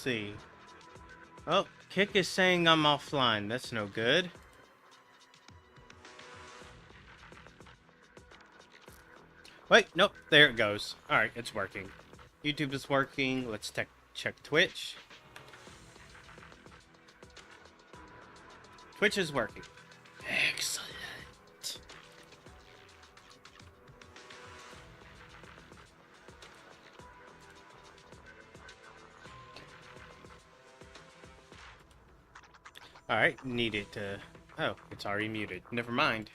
see. Oh, Kick is saying I'm offline. That's no good. Wait, nope, there it goes. Alright, it's working. YouTube is working. Let's check Twitch. Twitch is working. Excellent. Alright, need it to... Oh, it's already muted. Never mind.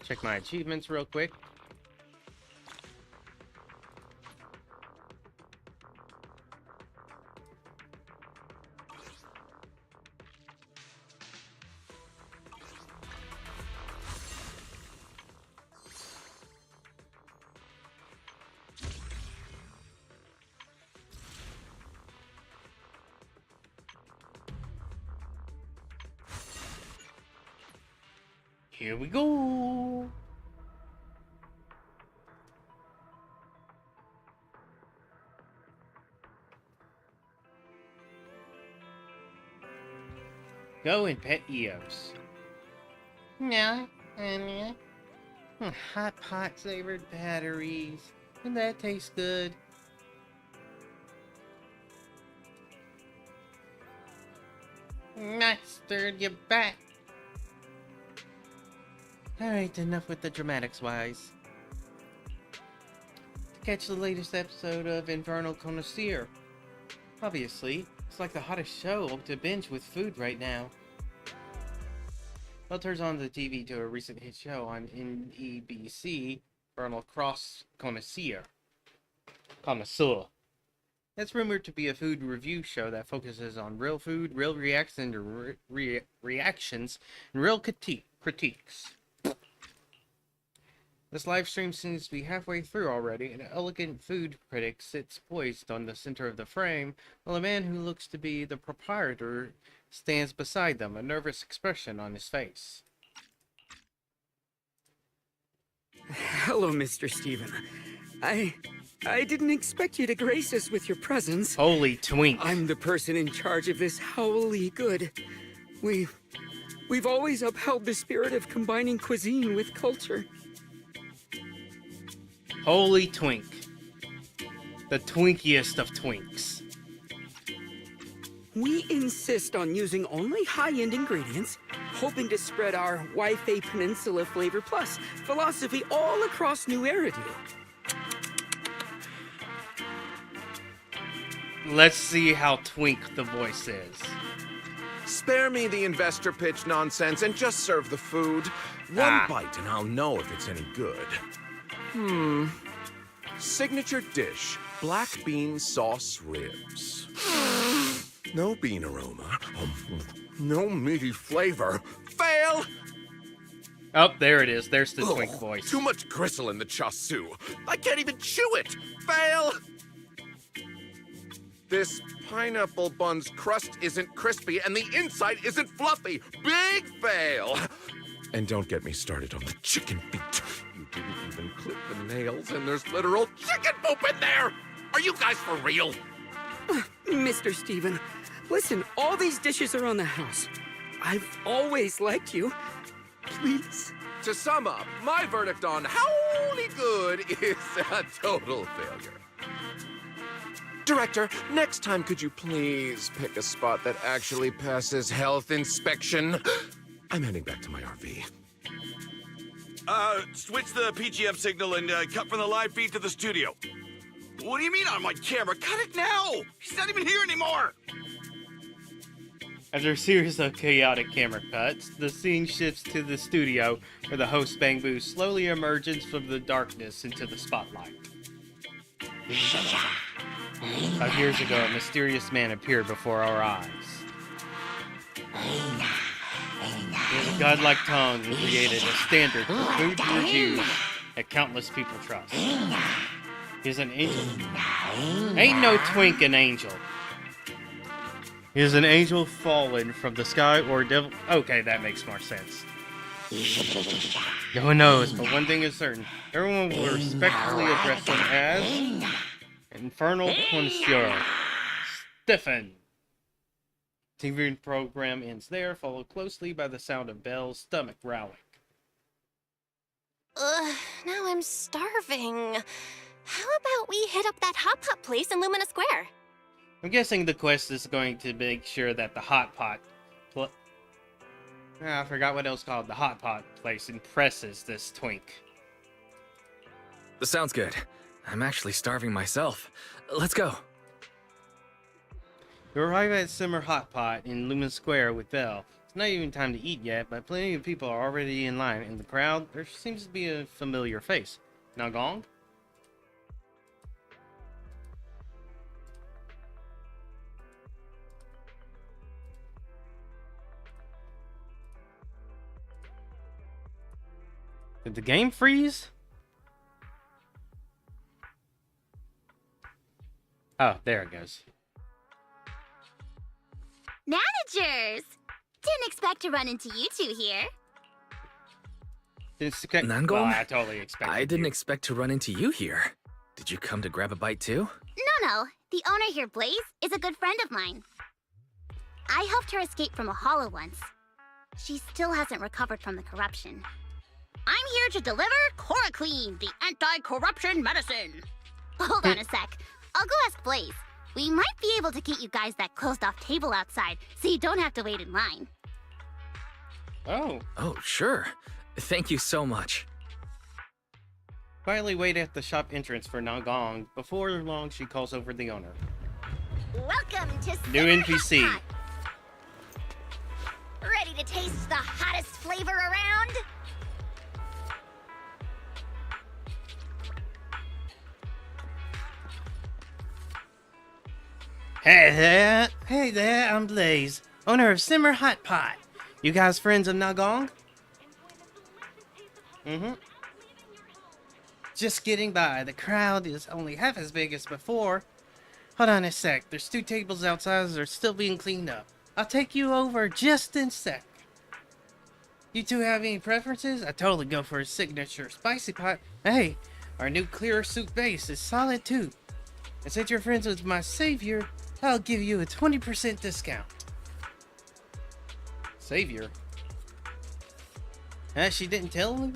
Check my achievements real quick. Here we go. Go and pet Eos. No, hot pot flavored batteries. And that tastes good. Mustard, you back. Alright, enough with the dramatics, wise. To catch the latest episode of Infernal Connoisseur. Obviously, it's like the hottest show to binge with food right now. Well, turns on the TV to a recent hit show on NEBC, Infernal Cross Connoisseur. It's rumored to be a food review show that focuses on real food, real reactions, and real critiques. This live stream seems to be halfway through already. An elegant food critic sits poised on the center of the frame, while a man who looks to be the proprietor stands beside them, a nervous expression on his face. Hello, Mr. Stephen. I didn't expect you to grace us with your presence. Holy twink. I'm the person in charge of this howly good. We've always upheld the spirit of combining cuisine with culture. Holy twink. The twinkiest of twinks. We insist on using only high-end ingredients, hoping to spread our Wi-Fi Peninsula Flavor Plus philosophy all across New Eridu. Let's see how twink the voice is. Spare me the investor pitch nonsense and just serve the food. One bite and I'll know if it's any good. Signature dish, black bean sauce ribs. No bean aroma. No meaty flavor. Fail! Oh, there it is. There's the twink voice. Too much gristle in the chasu. I can't even chew it. Fail! This pineapple bun's crust isn't crispy and the inside isn't fluffy. Big fail! And don't get me started on the chicken feet. You didn't even clip the nails and there's literal chicken poop in there! Are you guys for real? Mr. Stephen, listen, all these dishes are on the house. I've always liked you. Please. To sum up, my verdict on howly good is a total failure. Director, next time could you please pick a spot that actually passes health inspection? I'm heading back to my RV. Switch the PGF signal and cut from the live feed to the studio. What do you mean on my camera? Cut it now! He's not even here anymore! After a series of chaotic camera cuts, the scene shifts to the studio, where the host Bangbu slowly emerges from the darkness into the spotlight. 5 years ago, a mysterious man appeared before our eyes. He has a godlike tongue and created a standard for food reviews that countless people trust. He's an angel. Ain't no twink an angel. He is an angel fallen from the sky or devil. Okay, that makes more sense. No one knows, but one thing is certain. Everyone will respectfully address him as Infernal Connoisseur. Stiffen. TV program ends there, followed closely by the sound of Belle's stomach growling. Now I'm starving. How about we hit up that hot pot place in Lumina Square? I'm guessing the quest is going to make sure that the hot pot... I forgot what it was called. The hot pot place impresses this twink. That sounds good. I'm actually starving myself. Let's go. You arrive at Simmer Hot Pot in Lumina Square with Belle. It's not even time to eat yet, but plenty of people are already in line. In the crowd, there seems to be a familiar face. Nagong? Did the game freeze? Oh, there it goes. Managers! Didn't expect to run into you two here. Nangong? Well, I totally expected I didn't you. expect to run into you here. Did you come to grab a bite too? No. The owner here, Blaze, is a good friend of mine. I helped her escape from a hollow once. She still hasn't recovered from the corruption. I'm here to deliver Chloroquine, the anti-corruption medicine. Hold on a sec. I'll go ask Blaze. We might be able to get you guys that closed-off table outside, so you don't have to wait in line. Oh. Oh, sure. Thank you so much. Quietly wait at the shop entrance for Nagong. Before long, she calls over the owner. Welcome to New Simmer NPC. Hot Pot. Ready to taste the hottest flavor around? Hey there, I'm Blaze, owner of Simmer Hot Pot. You guys friends of Nagong? Just getting by. The crowd is only half as big as before. Hold on a sec. There's 2 tables outside that are still being cleaned up. I'll take you over just in a sec. You two have any preferences? I totally go for a signature spicy pot. Hey, our new clear soup base is solid too. And since you're friends with my savior, I'll give you a 20% discount. Savior? She didn't tell me?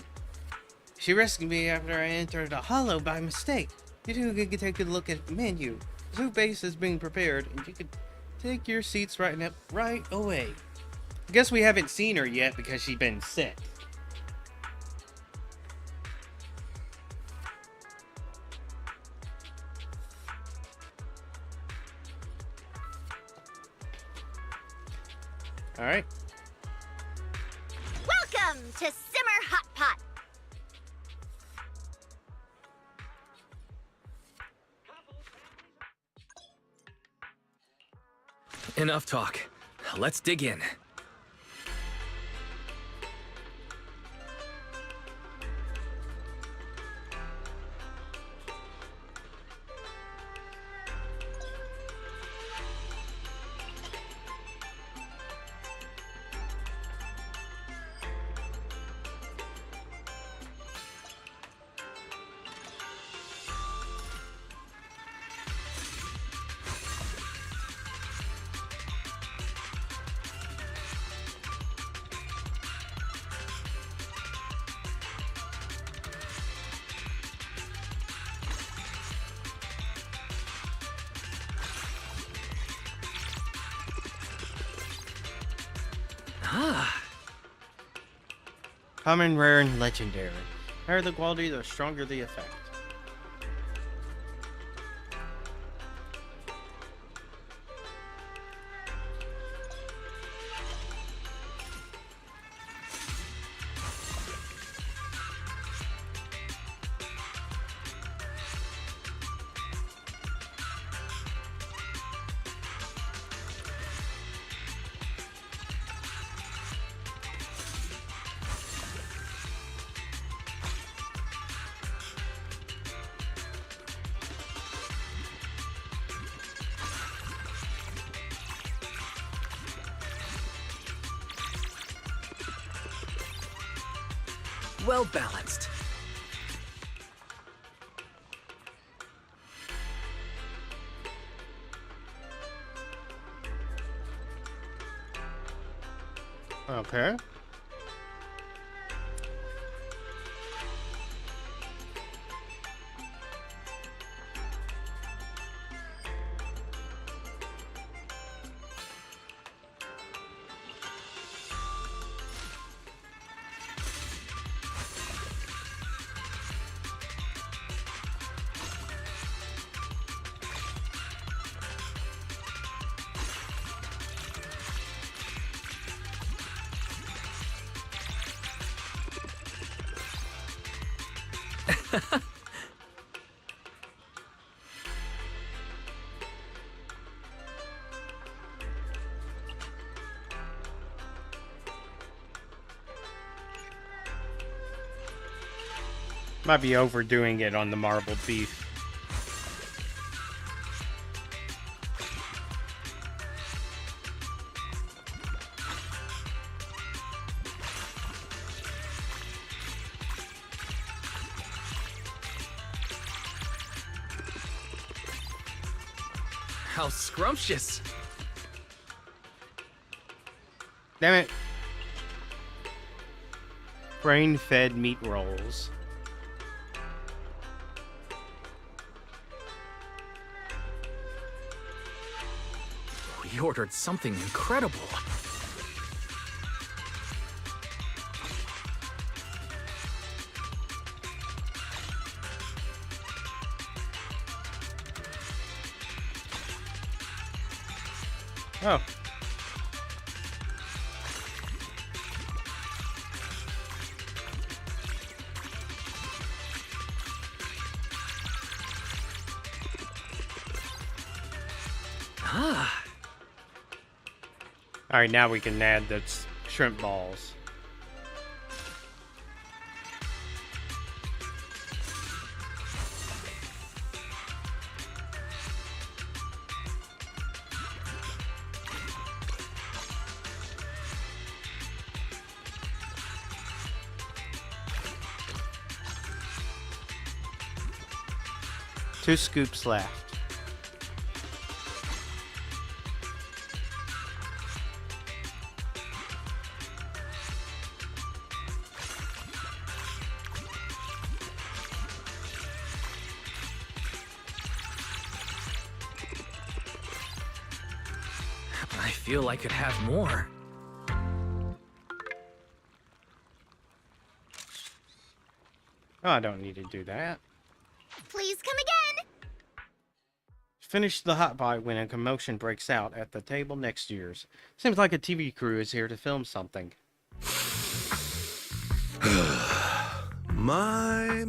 She rescued me after I entered a hollow by mistake. You two can take a look at the menu. The soup base is being prepared, and you can take your seats right away. I guess we haven't seen her yet because she's been sick. Alright. Welcome to Simmer Hot Pot. Enough talk. Let's dig in. Common, rare, and legendary. Higher the quality, the stronger the effect. Well balanced. Okay. Might be overdoing it on the marbled beef. How scrumptious. Damn it. Grain-fed meat rolls. We ordered something incredible. Oh. Ah. Alright, now we can add the shrimp balls. Two scoops left. I feel I could have more. Oh, I don't need to do that. Please come again. Finish the hot bite when a commotion breaks out at the table next to yours. Seems like a TV crew is here to film something. My.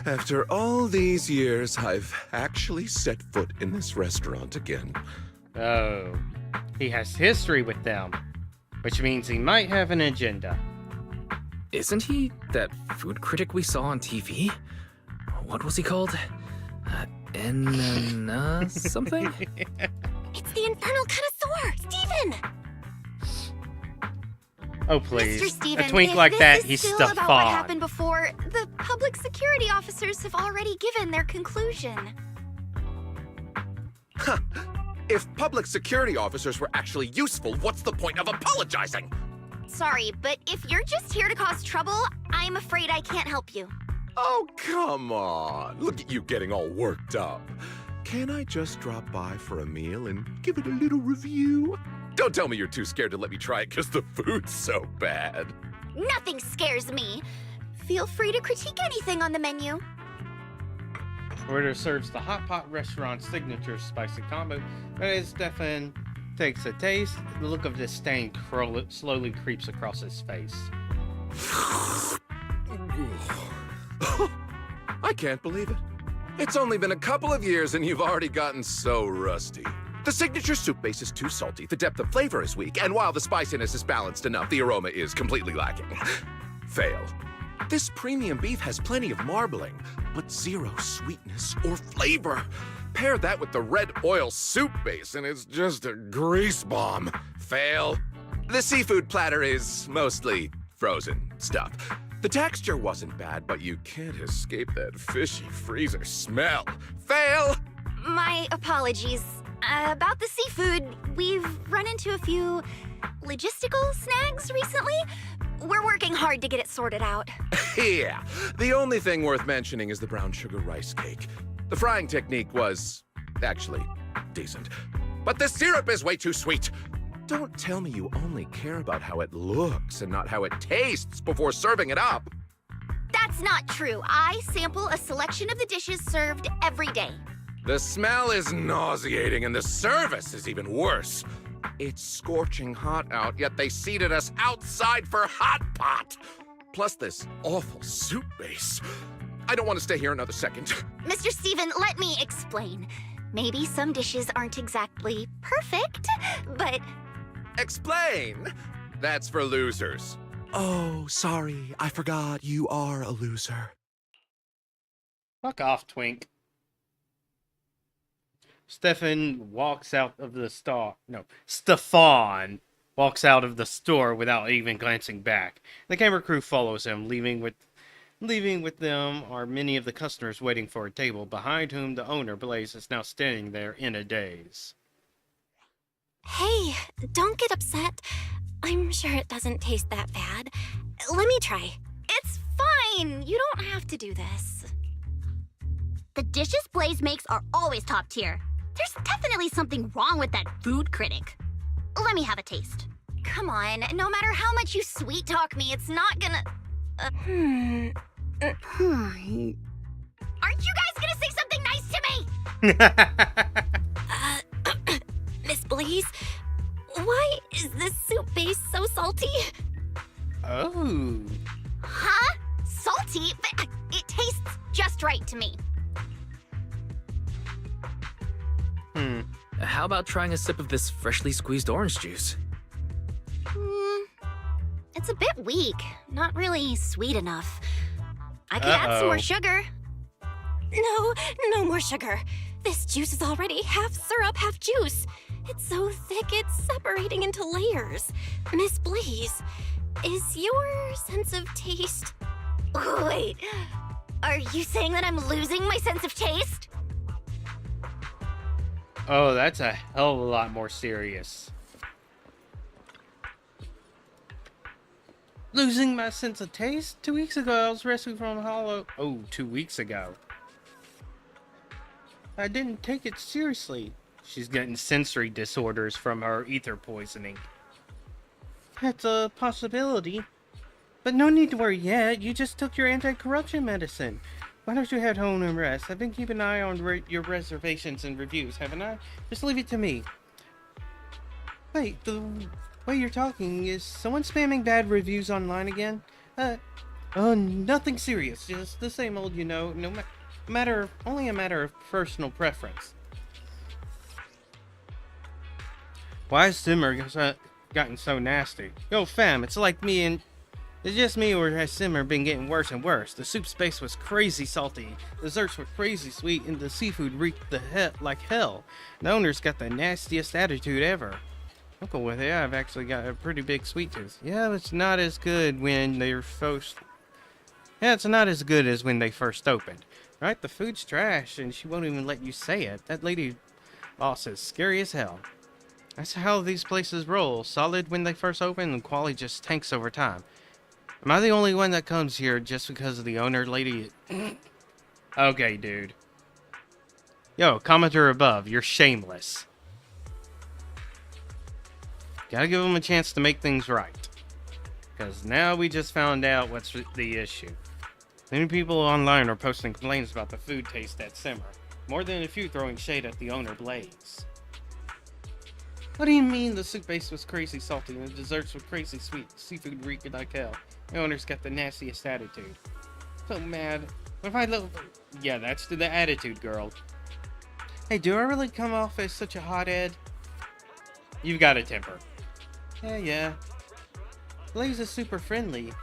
After all these years, I've actually set foot in this restaurant again. Oh, he has history with them, which means he might have an agenda. Isn't he that food critic we saw on TV? What was he called? Something? It's the Infernal Connoisseur, Steven! Oh, please. Mr. Steven, a twink if like this that, is he's still stuck about what on. happened before, the public security officers have already given their conclusion. Huh. If public security officers were actually useful, what's the point of apologizing? Sorry, but if you're just here to cause trouble, I'm afraid I can't help you. Oh, come on. Look at you getting all worked up. Can I just drop by for a meal and give it a little review? Don't tell me you're too scared to let me try it because the food's so bad. Nothing scares me. Feel free to critique anything on the menu. Order serves the Hot Pot restaurant's signature spicy combo, but as Stefan takes a taste, the look of disdain slowly creeps across his face. I can't believe it. It's only been a couple of years and you've already gotten so rusty. The signature soup base is too salty, the depth of flavor is weak, and while the spiciness is balanced enough, the aroma is completely lacking. Fail. This premium beef has plenty of marbling, but zero sweetness or flavor. Pair that with the red oil soup base and it's just a grease bomb. Fail. The seafood platter is mostly frozen stuff. The texture wasn't bad, but you can't escape that fishy freezer smell. Fail! My apologies. About the seafood, we've run into a few logistical snags recently. We're working hard to get it sorted out. Yeah, the only thing worth mentioning is the brown sugar rice cake. The frying technique was actually decent, but the syrup is way too sweet. Don't tell me you only care about how it looks and not how it tastes before serving it up. That's not true. I sample a selection of the dishes served every day. The smell is nauseating and the service is even worse. It's scorching hot out, yet they seated us outside for hot pot. Plus this awful soup base. I don't want to stay here another second. Mr. Steven, let me explain. Maybe some dishes aren't exactly perfect, but... Explain! That's for losers. Oh, sorry. I forgot you are a loser. Fuck off, Twink. Stefan walks out of the store. No, Stefan walks out of the store without even glancing back. The camera crew follows him, leaving with them are many of the customers waiting for a table, behind whom the owner, Blaze, is now standing there in a daze. Hey, don't get upset. I'm sure it doesn't taste that bad. Let me try. It's fine. You don't have to do this. The dishes Blaze makes are always top tier. There's definitely something wrong with that food critic. Let me have a taste. Come on, no matter how much you sweet talk me, it's not gonna... Aren't you guys gonna say something nice to me? Miss Blaze, why is this soup base so salty? Oh. Huh? Salty? But it tastes just right to me. How about trying a sip of this freshly squeezed orange juice? It's a bit weak. Not really sweet enough. I could add some more sugar. No more sugar. This juice is already half syrup, half juice. It's so thick, it's separating into layers. Miss Blaze, is your sense of taste... Wait, are you saying that I'm losing my sense of taste? Oh, that's a hell of a lot more serious. Losing my sense of taste? 2 weeks ago, I was rescued from a hollow... Oh, 2 weeks ago. I didn't take it seriously. She's getting sensory disorders from her ether poisoning. That's a possibility. But no need to worry yet. You just took your anti-corruption medicine. Why don't you head home and rest? I've been keeping an eye on your reservations and reviews, haven't I? Just leave it to me. Wait, the way you're talking, is someone spamming bad reviews online again? Nothing serious. Just the same old, you know. Only a matter of personal preference. Why has Simmer gotten so nasty? Yo, fam, it's like me and... It's just me, or has Simmer been getting worse and worse? The soup space was crazy salty, desserts were crazy sweet, and the seafood reeked like hell. The owner's got the nastiest attitude ever. Uncle with it, I've actually got a pretty big sweet tooth. Yeah, it's not as good when they're first... Yeah, it's not as good as when they first opened. Right? The food's trash, and she won't even let you say it. That lady boss is scary as hell. That's how these places roll. Solid when they first open, and quality just tanks over time. Am I the only one that comes here just because of the owner lady? Okay, dude. Yo, commenter above, you're shameless. Gotta give them a chance to make things right. Because now we just found out what's the issue. Many people online are posting complaints about the food taste at Simmer. More than a few throwing shade at the owner, Blaze. What do you mean the soup base was crazy salty and the desserts were crazy sweet? Seafood reeked like hell. The owner's got the nastiest attitude. So mad. What if I look... Yeah, that's the attitude, girl. Hey, do I really come off as such a hothead? You've got a temper. Yeah. Blaze is super friendly.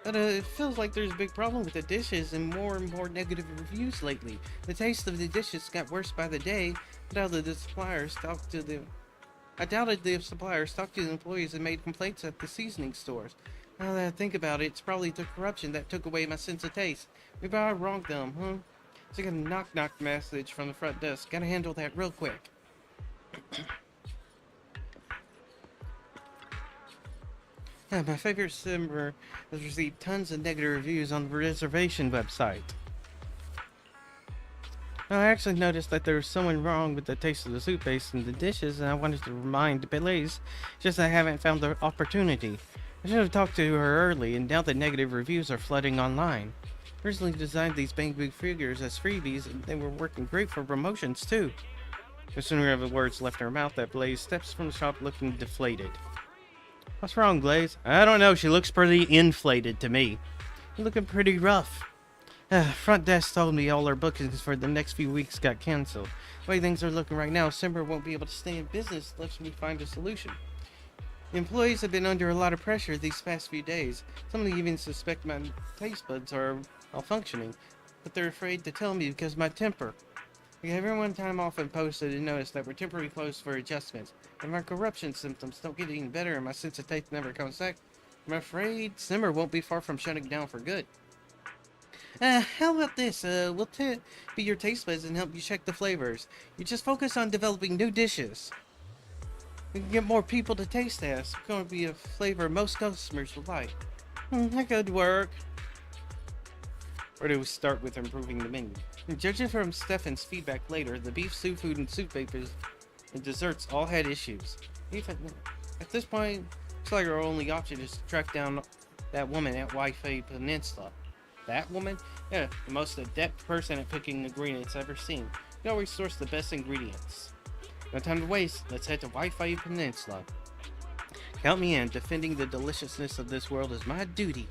But it feels like there's a big problem with the dishes and more negative reviews lately. The taste of the dishes got worse by the day. I doubted the suppliers talked to the employees and made complaints at the seasoning stores. Now that I think about it, it's probably the corruption that took away my sense of taste. Maybe I wronged them, huh? So I got a knock-knock message from the front desk. Gotta handle that real quick. Yeah, my favorite simmer has received tons of negative reviews on the reservation website. I actually noticed that there was someone wrong with the taste of the soup base and the dishes, and I wanted to remind Blaze, just I haven't found the opportunity. I should have talked to her early, and now the negative reviews are flooding online. I originally designed these Bang Big figures as freebies, and they were working great for promotions too. No sooner have the words left her mouth that Blaze steps from the shop looking deflated. What's wrong, Blaze? I don't know, she looks pretty inflated to me. You're looking pretty rough. Front desk told me all our bookings for the next few weeks got canceled. The way things are looking right now, Simber won't be able to stay in business unless we find a solution. The employees have been under a lot of pressure these past few days. Some of them even suspect my taste buds are malfunctioning, but they're afraid to tell me because of my temper. I gave everyone time off and posted and noticed that we're temporarily closed for adjustments. If my corruption symptoms don't get any better and my sense of taste never comes back, I'm afraid Simmer won't be far from shutting down for good. How about this? We'll be your taste buds and help you check the flavors. You just focus on developing new dishes. We can get more people to taste test. It's going to be a flavor most customers will like. That could work. Where do we start with improving the menu? Judging from Stefan's feedback later, the beef, seafood, and soup papers and desserts all had issues. At this point, looks like our only option is to track down that woman at Wi-Fi Peninsula. That woman? Yeah, the most adept person at picking ingredients I've ever seen. We always source the best ingredients. No time to waste, let's head to Wi-Fi Peninsula. Count me in, defending the deliciousness of this world is my duty.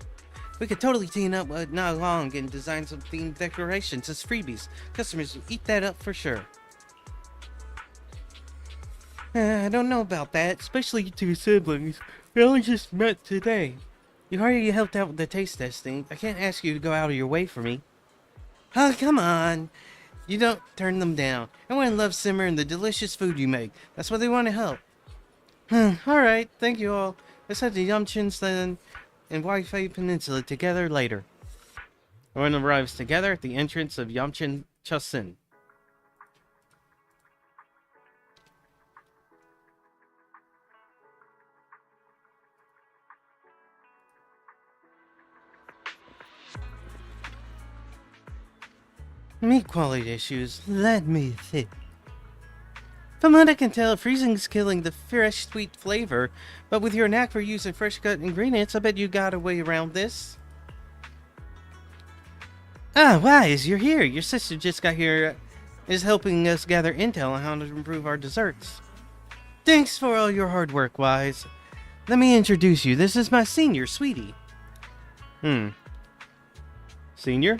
We could totally team up with not long and design some themed decorations as freebies. Customers will eat that up for sure. I don't know about that, especially you two siblings. We only just met today. You already helped out with the taste testing. I can't ask you to go out of your way for me. Oh, come on. You don't turn them down. Everyone loves Simmer and the delicious food you make. That's why they want to help. Alright, thank you all. Let's head to Yamchin's then and Wi-Fi Peninsula together later. Everyone arrives together at the entrance of Yamchin Chasin. Meat quality issues, let me think. From what I can tell, freezing's killing the fresh, sweet flavor, but with your knack for using fresh cut ingredients, I bet you got a way around this. Ah, Wise, you're here. Your sister just got here, is helping us gather intel on how to improve our desserts. Thanks for all your hard work, Wise. Let me introduce you. This is my senior, Sweetie. Senior?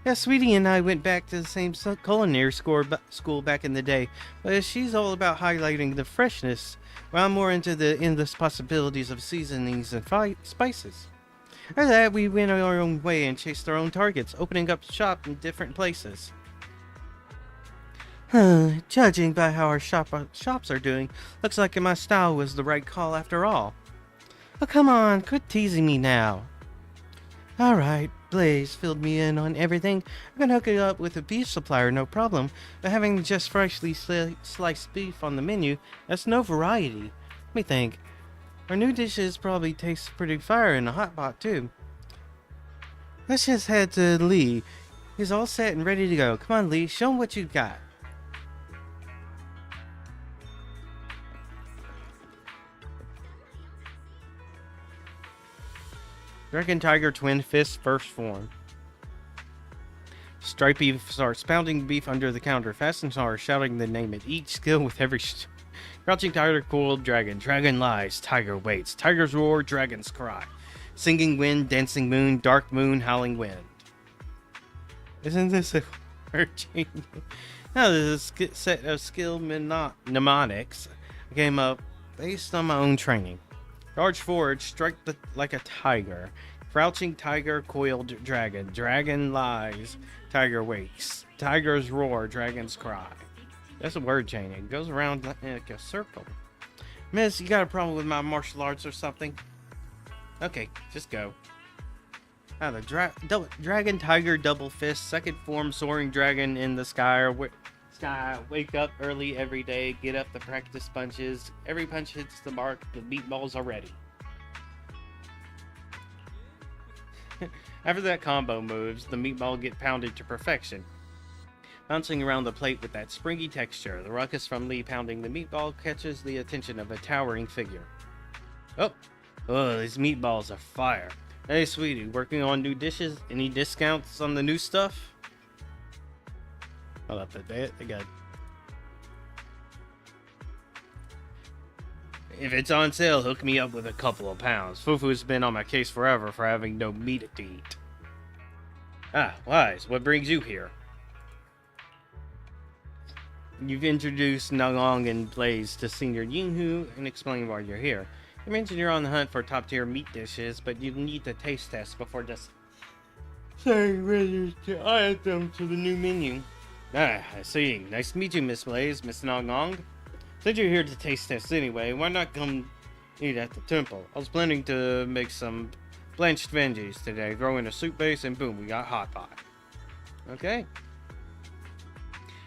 Yeah, Sweetie and I went back to the same culinary school back in the day, but she's all about highlighting the freshness, while I'm more into the endless possibilities of seasonings and spices. After that, we went our own way and chased our own targets, opening up shop in different places. Judging by how our shops are doing, looks like my style was the right call after all. Oh, come on, quit teasing me now. Alright, Blaze filled me in on everything. I can hook it up with a beef supplier, no problem, but having just freshly sliced beef on the menu, that's no variety. Let me think. Our new dishes probably taste pretty fire in a hot pot too. Let's just head to Lee. He's all set and ready to go. Come on, Lee, show him what you got. Dragon Tiger Twin Fist First Form. Stripey starts pounding beef under the counter. Fast and starts shouting the name at each skill with every Crouching Tiger, Coiled Dragon. Dragon Lies, Tiger Waits. Tiger's Roar, Dragon's Cry. Singing Wind, Dancing Moon, Dark Moon, Howling Wind. Isn't this a word change? Now this is a set of skill mnemonics I came up based on my own training. Charge Forge, Strike like a Tiger. Crouching Tiger, Coiled Dragon. Dragon Lies, Tiger Wakes. Tiger's Roar, Dragon's Cry. That's a word chain. It goes around like a circle. Miss, you got a problem with my martial arts or something? Okay, just go. Ah, the Dragon Tiger Double Fist, second form soaring dragon in the sky. Wake up early every day, get up to practice punches. Every punch hits the mark, the meatballs are ready. After that combo moves, the meatball get pounded to perfection, bouncing around the plate with that springy texture. The ruckus from Lee pounding the meatball catches the attention of a towering figure. Oh, these meatballs are fire. Hey, sweetie, working on new dishes? Any discounts on the new stuff? Hold up, they got. If it's on sale, hook me up with a couple of pounds. Fufu's been on my case forever for having no meat to eat. Ah, Wise, what brings you here? You've introduced Nalong and Blaze to Senior Yinghu and explained why you're here. You mentioned you're on the hunt for top-tier meat dishes, but you need the taste test before just saying whether to add them to the new menu. Ah, I see. Nice to meet you, Miss Blaze, Miss Nalong. Since you're here to taste test anyway, why not come eat at the temple? I was planning to make some blanched veggies today, throw in a soup base, and boom, we got hot pot. Okay.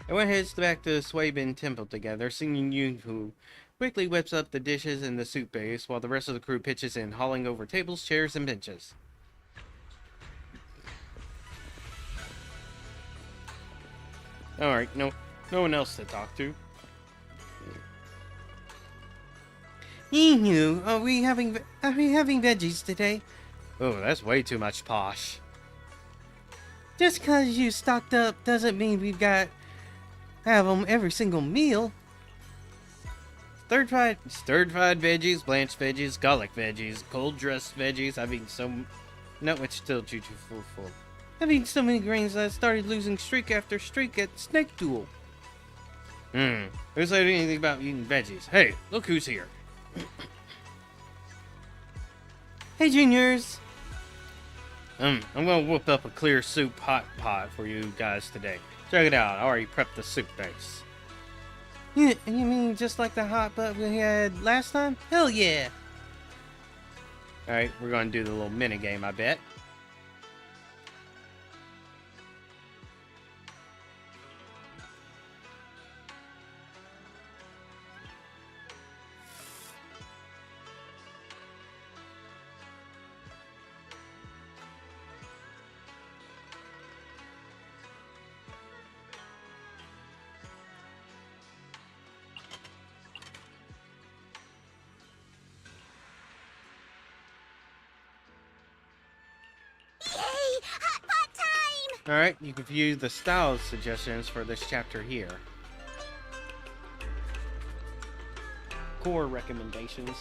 Everyone heads back to the Suibin Temple together, singing Yunfu quickly whips up the dishes in the soup base, while the rest of the crew pitches in, hauling over tables, chairs, and benches. Alright, no one else to talk to. Yinhu, are we having veggies today? Oh, that's way too much posh. Just cause you stocked up doesn't mean we've got have them every single meal. Stirred fried veggies, blanched veggies, garlic veggies, cold dressed veggies. I've eaten so no, it's still too full. I've eaten so many grains that I started losing streak after streak at Snake Duel. Who said anything about eating veggies? Hey, look who's here. Hey, juniors. I'm gonna whoop up a clear soup hot pot for you guys today. Check it out. I already prepped the soup base. You mean just like the hot pot we had last time? Hell yeah! Alright, we're gonna do the little mini game, I bet. Alright, you can view the style suggestions for this chapter here. Core recommendations.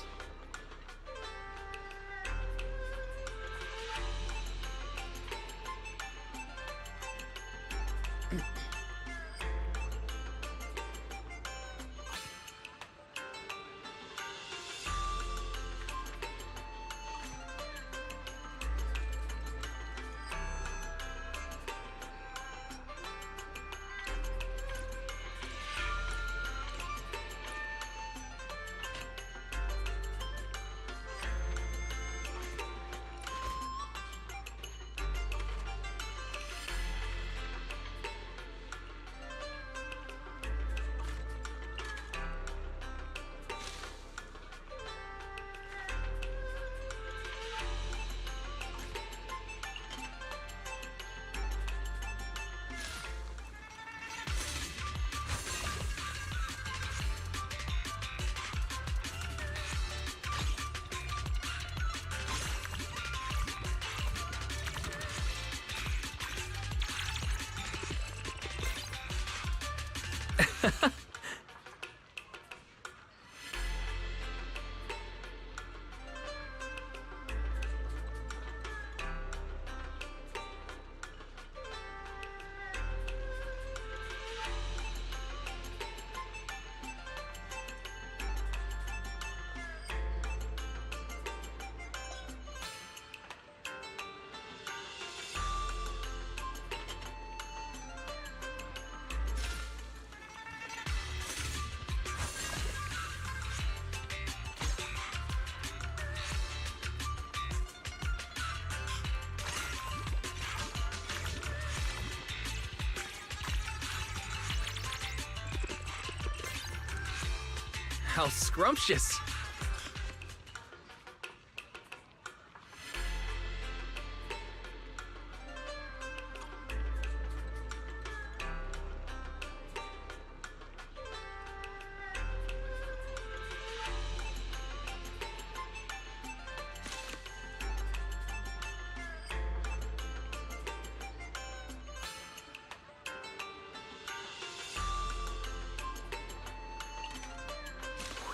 How scrumptious!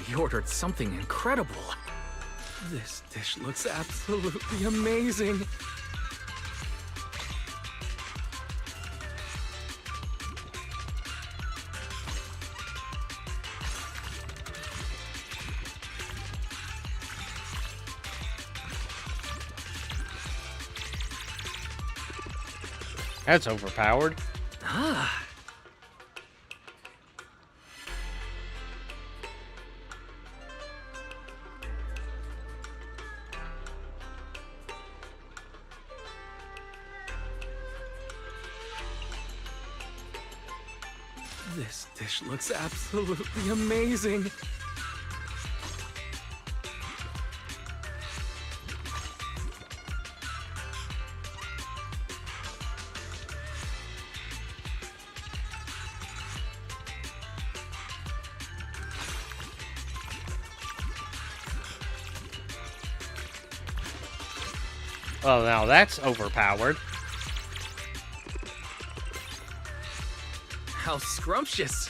We ordered something incredible. This dish looks absolutely amazing. That's overpowered. Ah. This dish looks absolutely amazing. Well, now that's overpowered. How scrumptious.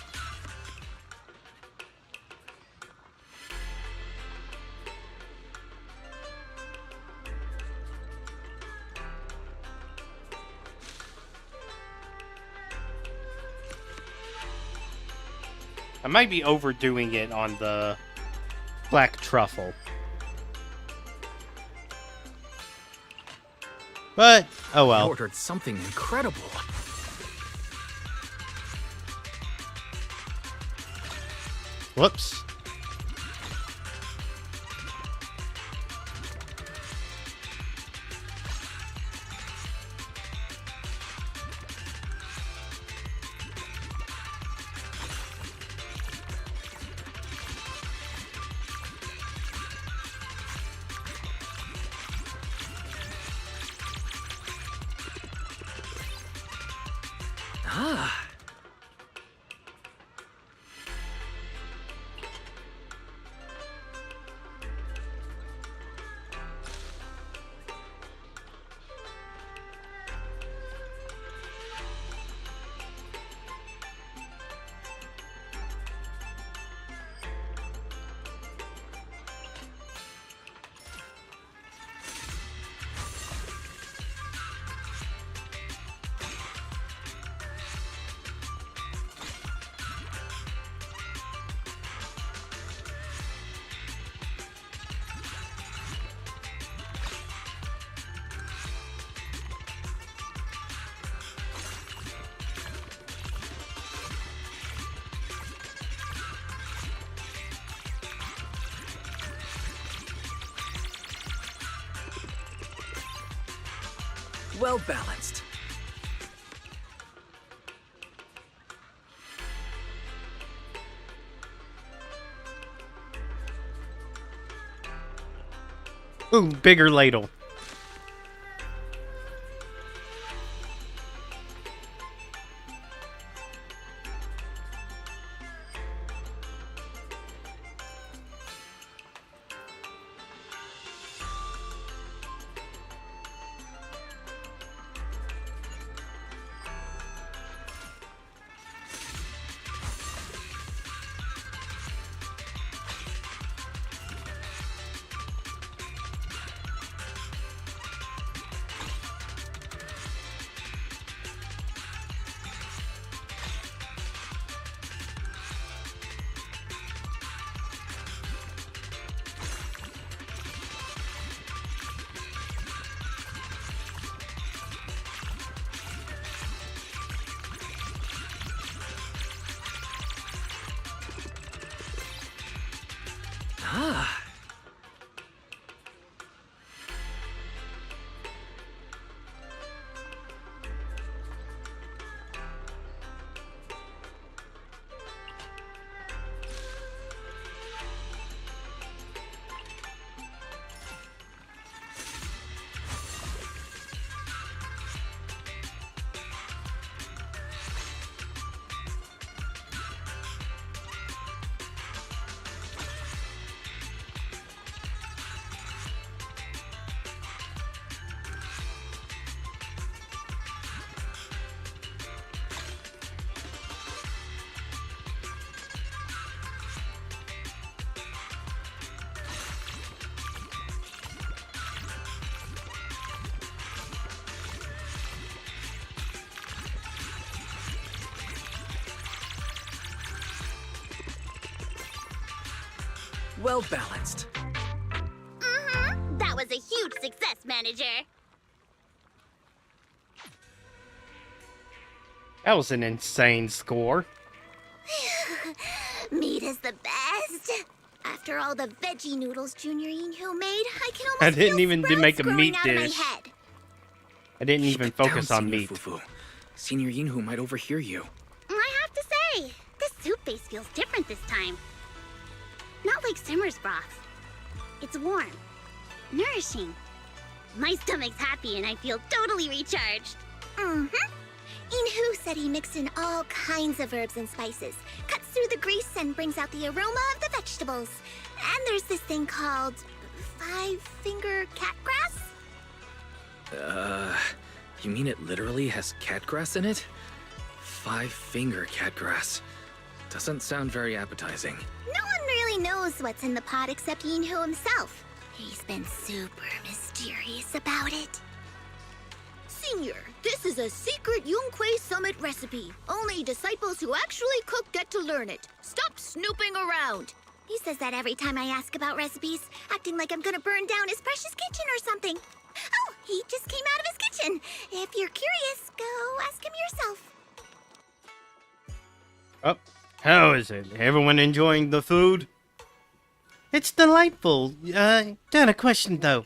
I might be overdoing it on the black truffle. But, oh We well. ordered something incredible. Whoops. Ah. Well balanced. Ooh, bigger ladle. Ah. well balanced. Mm-hmm. That was a huge success, manager. That was an insane score. Meat is the best. After all the veggie noodles Junior Yinhu made, I can almost I didn't feel even sprouts make a growing meat out of my dish. head. I didn't even Keep it focus down, on Senior meat. Fufu. Senior Yinhu might overhear you. I have to say, this soup base feels different this time. Not like Simmer's broth. It's warm, nourishing. My stomach's happy and I feel totally recharged. Mm-hmm. Yinhu said he mixed in all kinds of herbs and spices, cuts through the grease and brings out the aroma of the vegetables. And there's this thing called five-finger catgrass. You mean it literally has catgrass in it? Five-finger catgrass. Doesn't sound very appetizing. No one really knows what's in the pot except Yinhu himself. He's been super mysterious about it. Senior, this is a secret Yunquei Summit recipe. Only disciples who actually cook get to learn it. Stop snooping around. He says that every time I ask about recipes, acting like I'm gonna burn down his precious kitchen or something. Oh, he just came out of his kitchen. If you're curious, go ask him yourself. Oh, how is it? Everyone enjoying the food? It's delightful. Got a question though.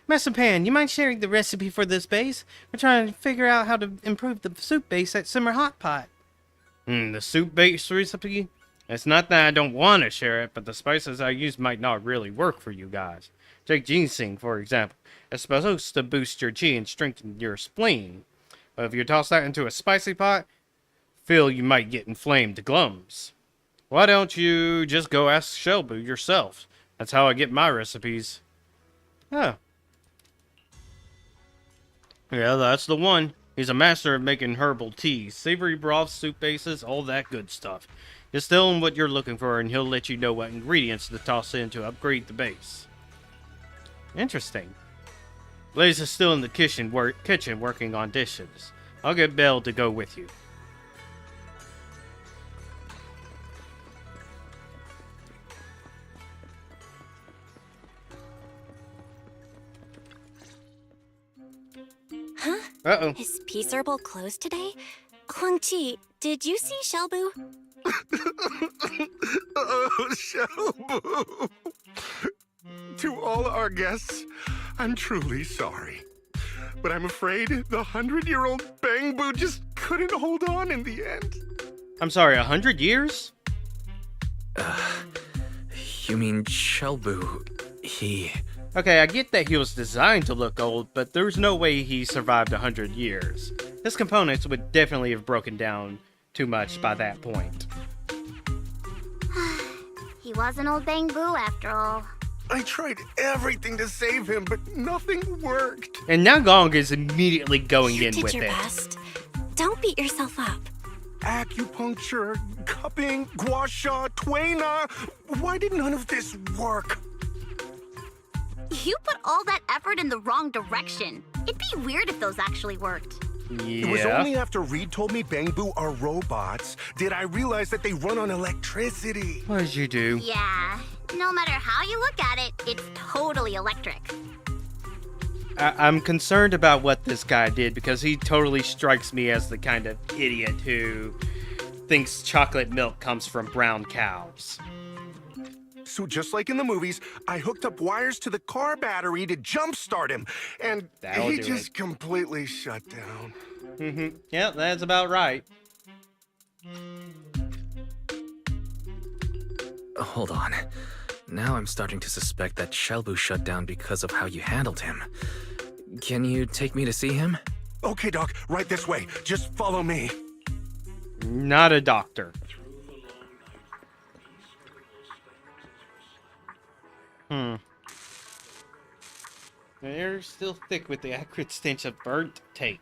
Master Pan, you mind sharing the recipe for this base? We're trying to figure out how to improve the soup base at Simmer Hot Pot. The soup base recipe? It's not that I don't want to share it, but the spices I use might not really work for you guys. Take ginseng, for example. It's supposed to boost your chi and strengthen your spleen. But if you toss that into a spicy pot, feel you might get inflamed glums. Why don't you just go ask Shelbu yourself? That's how I get my recipes. Oh. Yeah, that's the one. He's a master of making herbal teas, savory broths, soup bases, all that good stuff. Just tell him what you're looking for and he'll let you know what ingredients to toss in to upgrade the base. Interesting. Blaze is still in the kitchen working on dishes. I'll get Belle to go with you. Huh? Uh-oh. Is Peace Herbal closed today? Huang-Chi, did you see Shelbu? Oh, Shelbu. To all our guests, I'm truly sorry. But I'm afraid the 100-year-old Bangbu just couldn't hold on in the end. I'm sorry, 100 years? You mean Shelbu, he... Okay, I get that he was designed to look old, but there's no way he survived 100 years. His components would definitely have broken down too much by that point. He was an old Bangbu after all. I tried everything to save him, but nothing worked. And now Gong is immediately going You in did with your it. best. Don't beat yourself up. Acupuncture, cupping, gua sha, tuina. Why did none of this work? You put all that effort in the wrong direction. It'd be weird if those actually worked. It was Yeah. only after Reed told me Bangbu are robots did I realize that they run on electricity. What did you do? Yeah, no matter how you look at it, it's totally electric. I'm concerned about what this guy did because he totally strikes me as the kind of idiot who thinks chocolate milk comes from brown cows. So just like in the movies, I hooked up wires to the car battery to jumpstart him, and That'll he do just it. completely shut down. Yeah, that's about right. Hold on. Now I'm starting to suspect that Shelbu shut down because of how you handled him. Can you take me to see him? Okay, Doc, right this way. Just follow me. Not a doctor. The air's still thick with the acrid stench of burnt tape.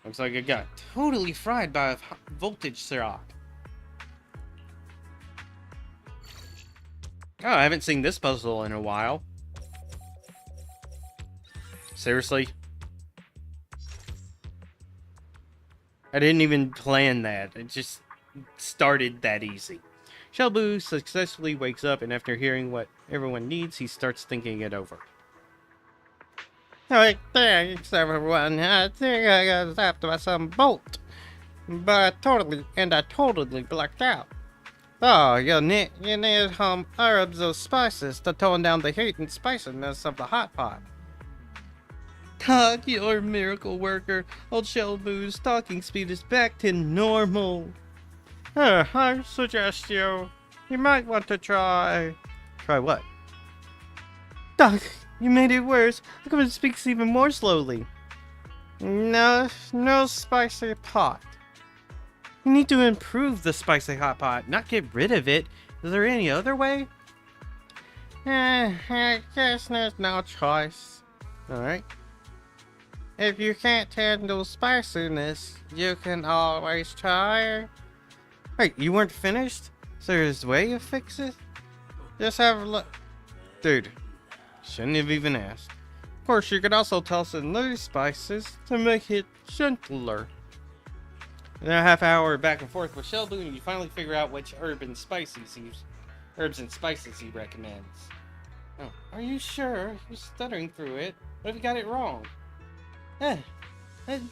Looks like it got totally fried by a voltage shock. Oh, I haven't seen this puzzle in a while. Seriously? I didn't even plan that. It just started that easy. Shelbu successfully wakes up, and after hearing what everyone needs, he starts thinking it over. Alright, thanks everyone. I think I got zapped by some bolt. But I totally blacked out. Oh, you need herbs or spices to tone down the heat and spiciness of the hot pot. God, you're a miracle worker. Old Shelbu's talking speed is back to normal. I suggest you might want to try... Try what? Doc, you made it worse. Look, it speaks even more slowly. No spicy pot. You need to improve the spicy hot pot, not get rid of it. Is there any other way? I guess there's no choice. Alright. If you can't handle spiciness, you can always try. Wait, you weren't finished? So there's a way to fix it? Just have a look. Dude, shouldn't have even asked. Of course, you could also toss in loose spices to make it gentler. And then a half hour back and forth with Shelbu, and you finally figure out which herbs and spices he recommends. Oh, are you sure? You're stuttering through it. What if you got it wrong?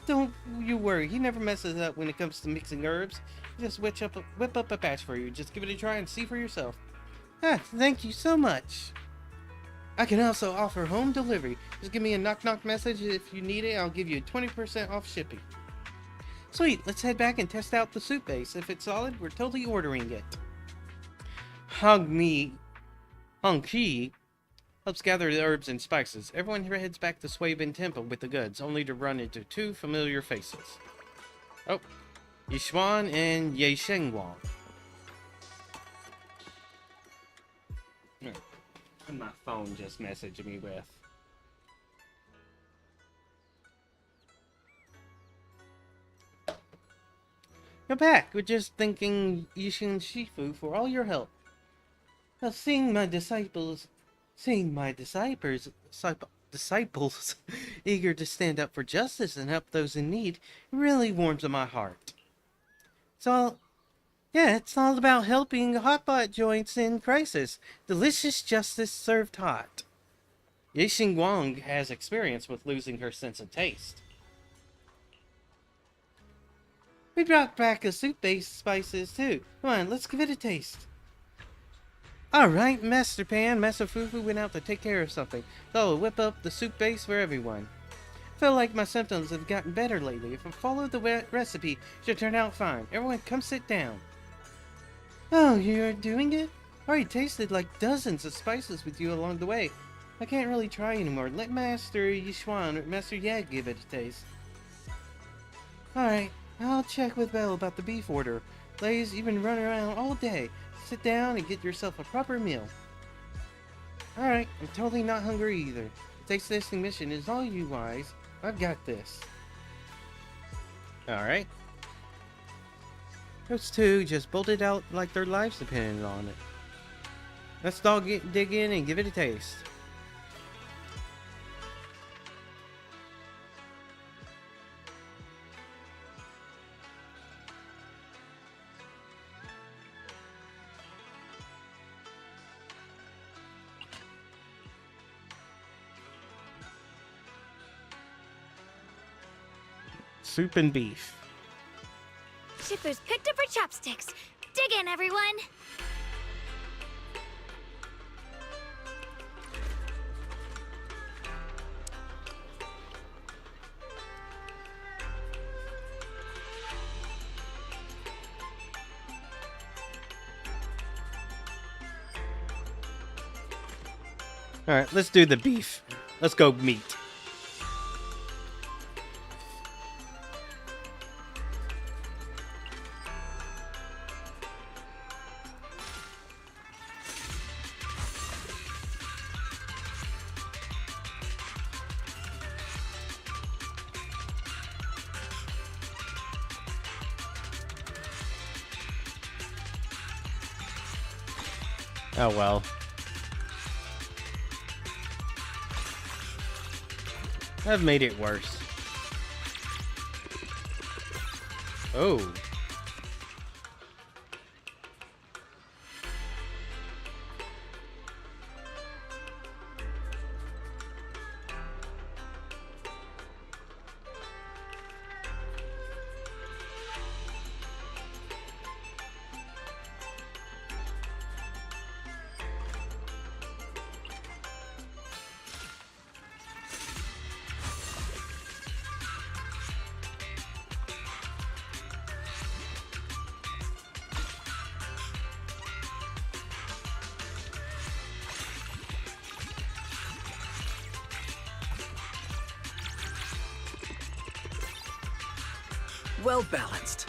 Don't you worry. He never messes up when it comes to mixing herbs. Just whip up a batch for you. Just give it a try and see for yourself. Thank you so much. I can also offer home delivery. Just give me a knock-knock message if you need it. I'll give you 20% off shipping. Sweet, let's head back and test out the soup base. If it's solid, we're totally ordering it. Hong Ki helps gather the herbs and spices. Everyone here heads back to Suibin Temple with the goods, only to run into two familiar faces. Oh, Yishuan and Ye Shengwang. What my phone just messaged me with. You're back. We're just thanking Yishin Shifu for all your help. Well, seeing my disciples eager to stand up for justice and help those in need really warms my heart. It's all about helping hotpot joints in crisis. Delicious justice served hot. Ye Xingguang has experience with losing her sense of taste. We brought back a soup-based spices too. Come on, let's give it a taste. Alright, Master Pan, Master Fufu went out to take care of something, so I'll whip up the soup base for everyone. I feel like my symptoms have gotten better lately. If I follow the recipe, it should turn out fine. Everyone, come sit down. Oh, you're doing it? I already tasted like dozens of spices with you along the way. I can't really try anymore. Let Master Yishuan or Master Yag give it a taste. Alright, I'll check with Belle about the beef order. Blaze, you've been running around all day. Sit down and get yourself a proper meal. Alright, I'm totally not hungry either. The taste testing mission is all you guys. I've got this. Alright. Those two just bolted out like their lives depended on it. Let's all dig in and give it a taste. Soup and beef. Shippers picked up our chopsticks. Dig in, everyone. Alright, let's do the beef. Let's go meat. Oh well. I've made it worse. Oh. Well balanced.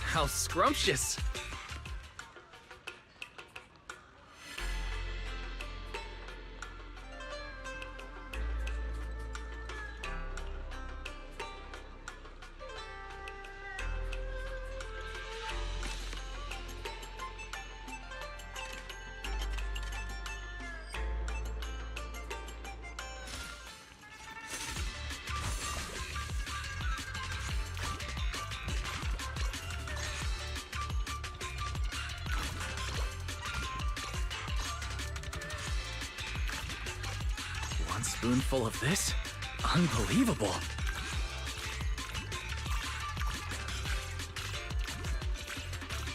How scrumptious! One spoonful of this? Unbelievable!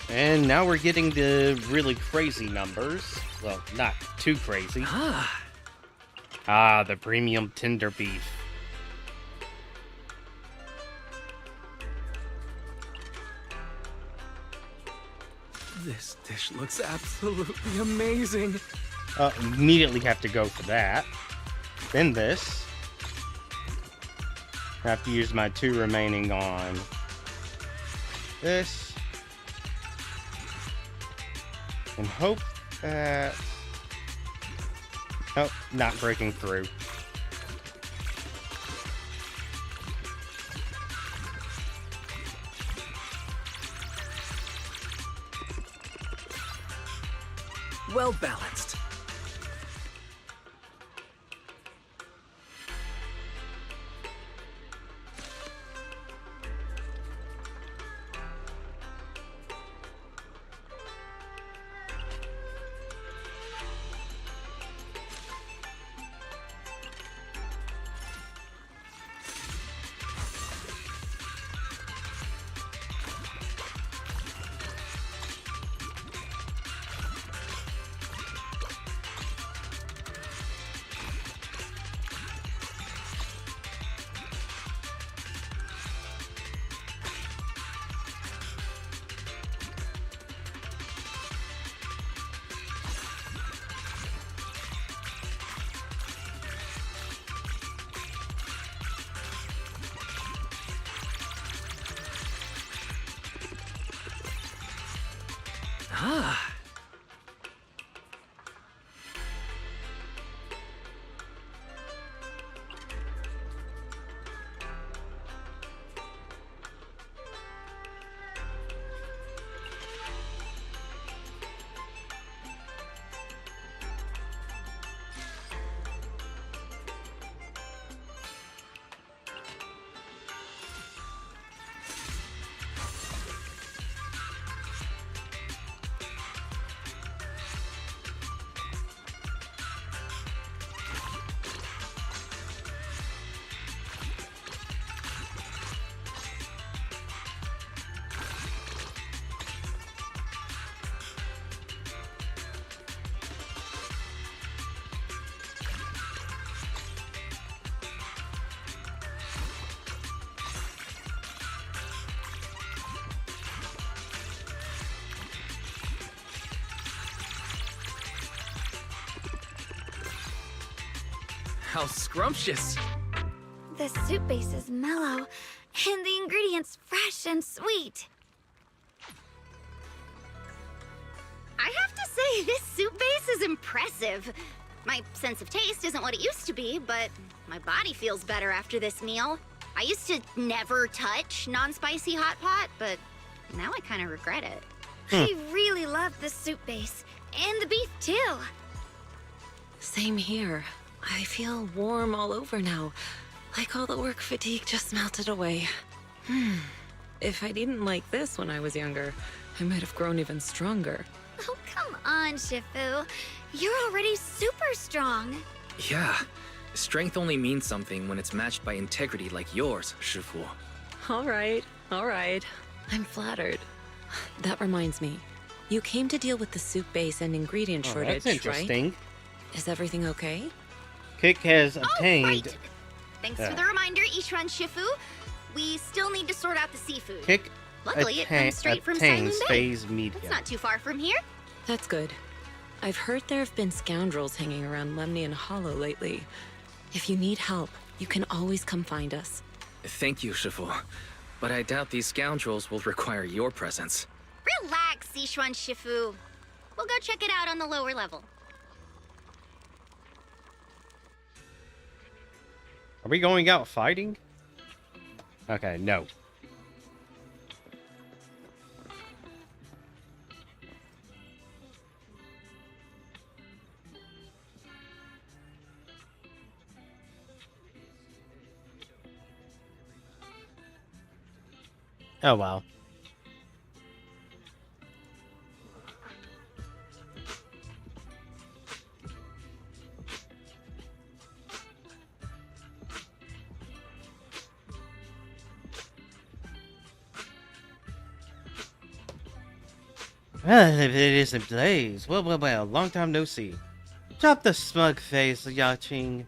And now we're getting the really crazy numbers. Well, not too crazy. Ah, the premium tender beef. This dish looks absolutely amazing. Immediately have to go for that. Then this. I have to use my 2 remaining on this. And hope that... Oh, not breaking through. Well balanced. Ah. How scrumptious! The soup base is mellow, and the ingredients fresh and sweet. I have to say, this soup base is impressive. My sense of taste isn't what it used to be, but my body feels better after this meal. I used to never touch non-spicy hot pot, but now I kind of regret it. I really love the soup base, and the beef too. Same here. I feel warm all over now, like all the work fatigue just melted away. If I didn't like this when I was younger, I might have grown even stronger. Oh, come on, Shifu. You're already super strong. Yeah, strength only means something when it's matched by integrity like yours, Shifu. All right. I'm flattered. That reminds me. You came to deal with the soup base and ingredient shortage, that's interesting. right? Is everything okay? Kick has Oh, obtained. right! Thanks for the reminder, Ishran Shifu. We still need to sort out the seafood. Kick Luckily, it comes straight from Silent obtains Bay. phase media. It's not too far from here. That's good. I've heard there have been scoundrels hanging around Lemnian Hollow lately. If you need help, you can always come find us. Thank you, Shifu. But I doubt these scoundrels will require your presence. Relax, Ishran Shifu. We'll go check it out on the lower level. Are we going out fighting? Okay, no. Oh well. Well, if it isn't Blaze. Well, long time no see. Drop the smug face, Yaching.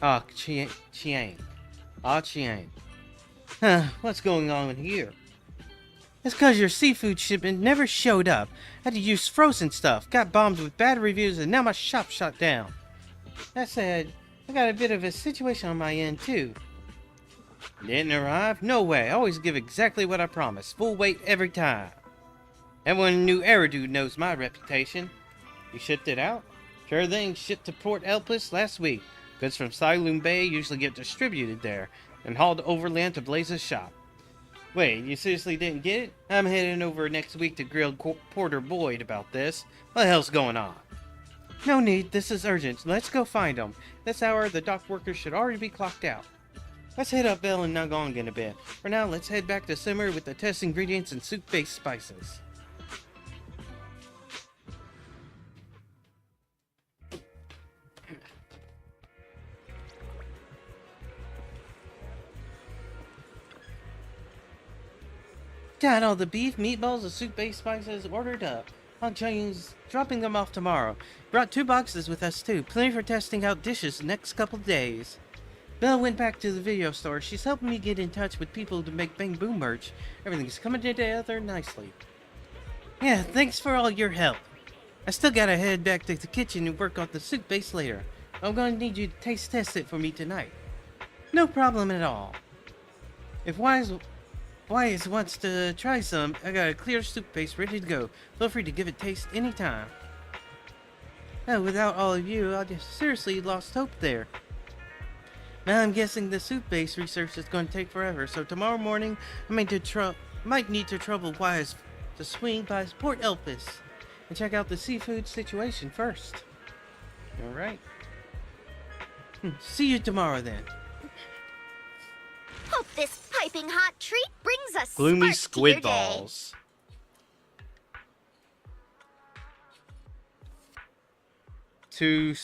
Ah, Chiang. Ah, Chiang. Huh, what's going on here? It's cause your seafood shipment never showed up. Had to use frozen stuff, got bombed with bad reviews, and now my shop shut down. That said, I got a bit of a situation on my end, too. Didn't arrive? No way. I always give exactly what I promise. Full weight every time. Everyone in New Eridu knows my reputation. You shipped it out? Sure thing. Shipped to Port Elpis last week. Goods from Silent Bay usually get distributed there and hauled overland to Blaze's shop. Wait, you seriously didn't get it? I'm heading over next week to grill Porter Boyd about this. What the hell's going on? No need. This is urgent. Let's go find him. This hour, the dock workers should already be clocked out. Let's head up Bell and Nagong in a bit. For now, let's head back to Simmer with the test ingredients and soup-based spices. Got all the beef, meatballs, and soup-based spices ordered up. I'll Chang's dropping them off tomorrow. Brought 2 boxes with us too. Plenty for testing out dishes the next couple days. Belle went back to the video store. She's helping me get in touch with people to make Bang Boom merch. Everything's coming together nicely. Yeah, thanks for all your help. I still gotta head back to the kitchen and work on the soup base later. I'm gonna need you to taste test it for me tonight. No problem at all. If Wise wants to try some, I got a clear soup base ready to go. Feel free to give it a taste anytime. Oh, without all of you, I just seriously lost hope there. Now I'm guessing the soup-based research is going to take forever, so tomorrow morning I might need to trouble Wise to swing by Port Elpis and check out the seafood situation first. Alright. See you tomorrow then. Hope this piping hot treat brings us Gloomy spark to your squid day. balls. Two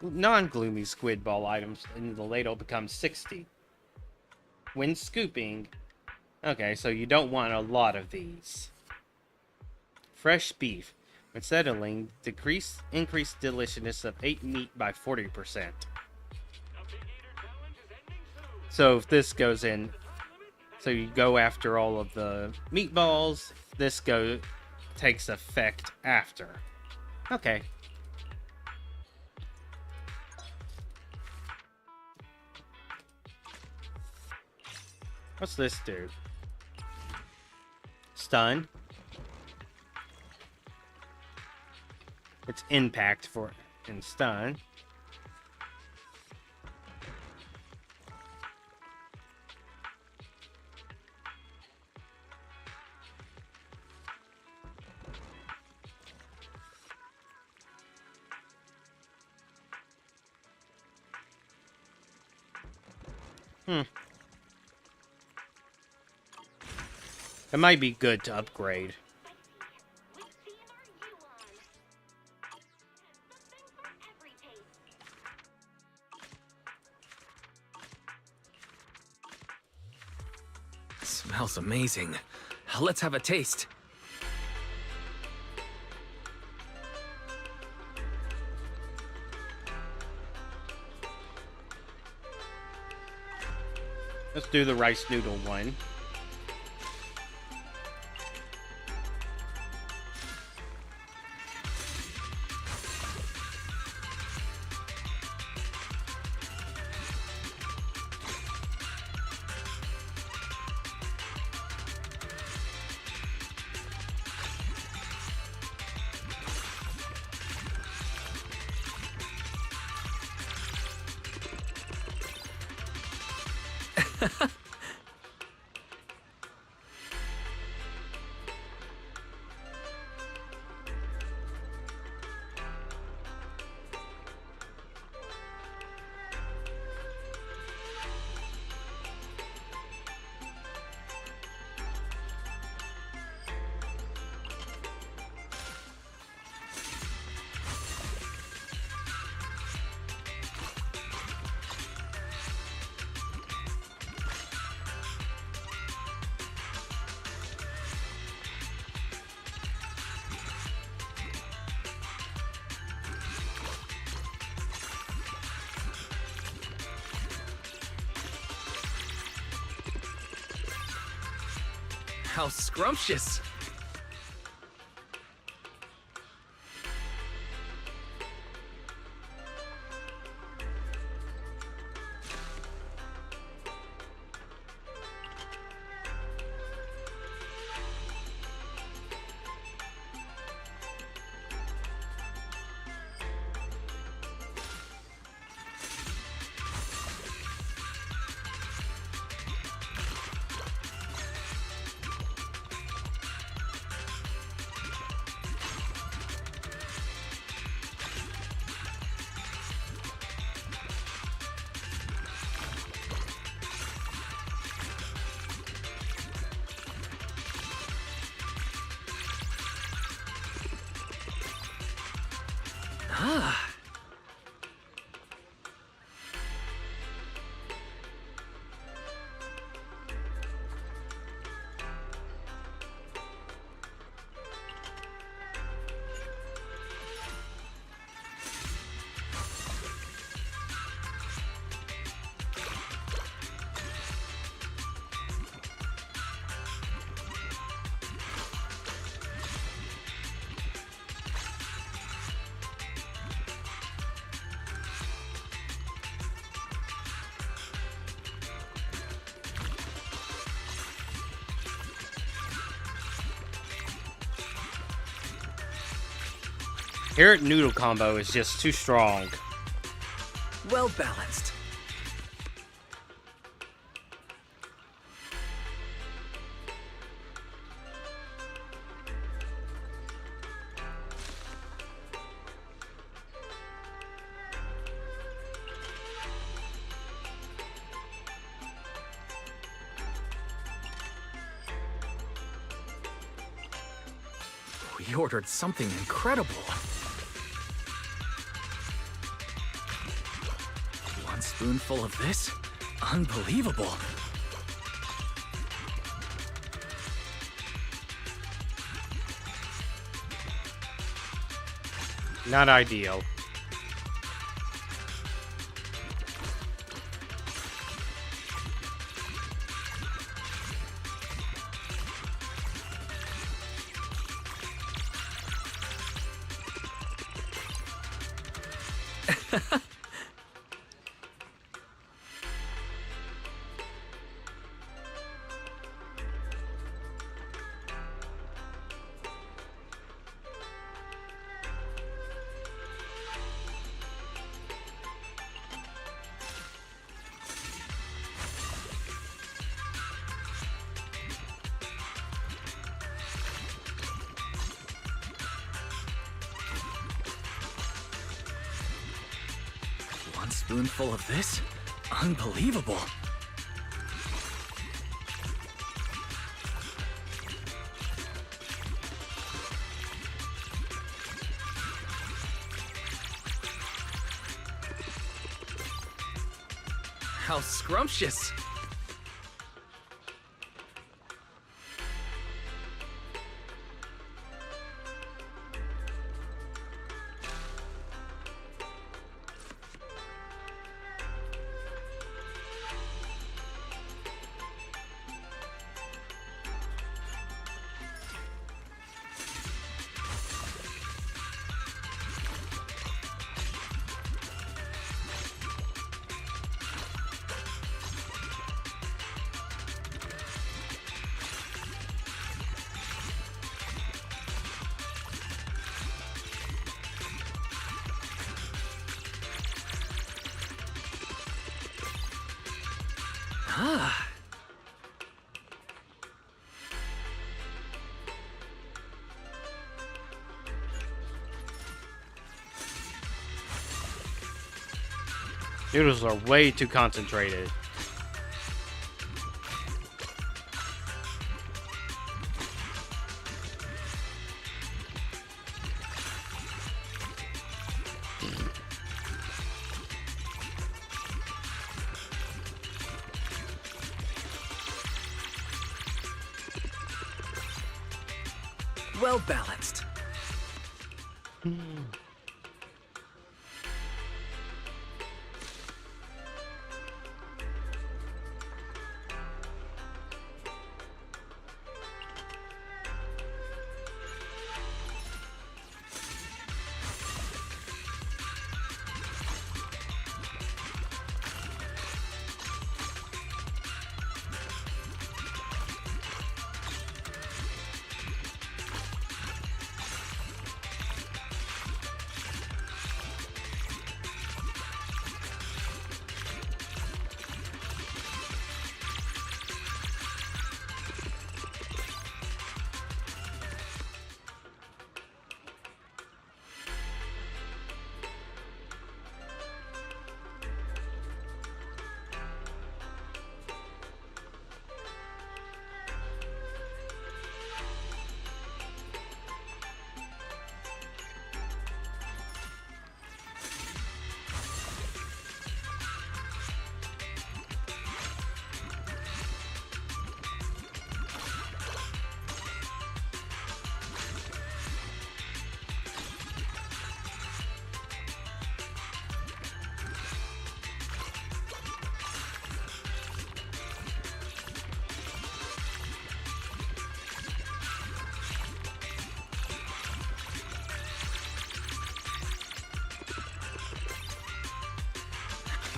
non-gloomy squid ball items in the ladle become 60. When scooping... Okay, so you don't want a lot of these. Fresh beef. When settling, increase deliciousness of 8 meat by 40%. So if this goes in... So you go after all of the meatballs, this takes effect after. Okay. What's this do? Stun. It's impact for and stun. It might be good to upgrade. Smells amazing. Let's have a taste. Let's do the rice noodle one. How scrumptious! Ah. Carrot noodle combo is just too strong. Well balanced. We ordered something incredible. One spoonful of this? Unbelievable. Not ideal. One spoonful of this? Unbelievable. How scrumptious. Ah. Noodles are way too concentrated. Well balanced.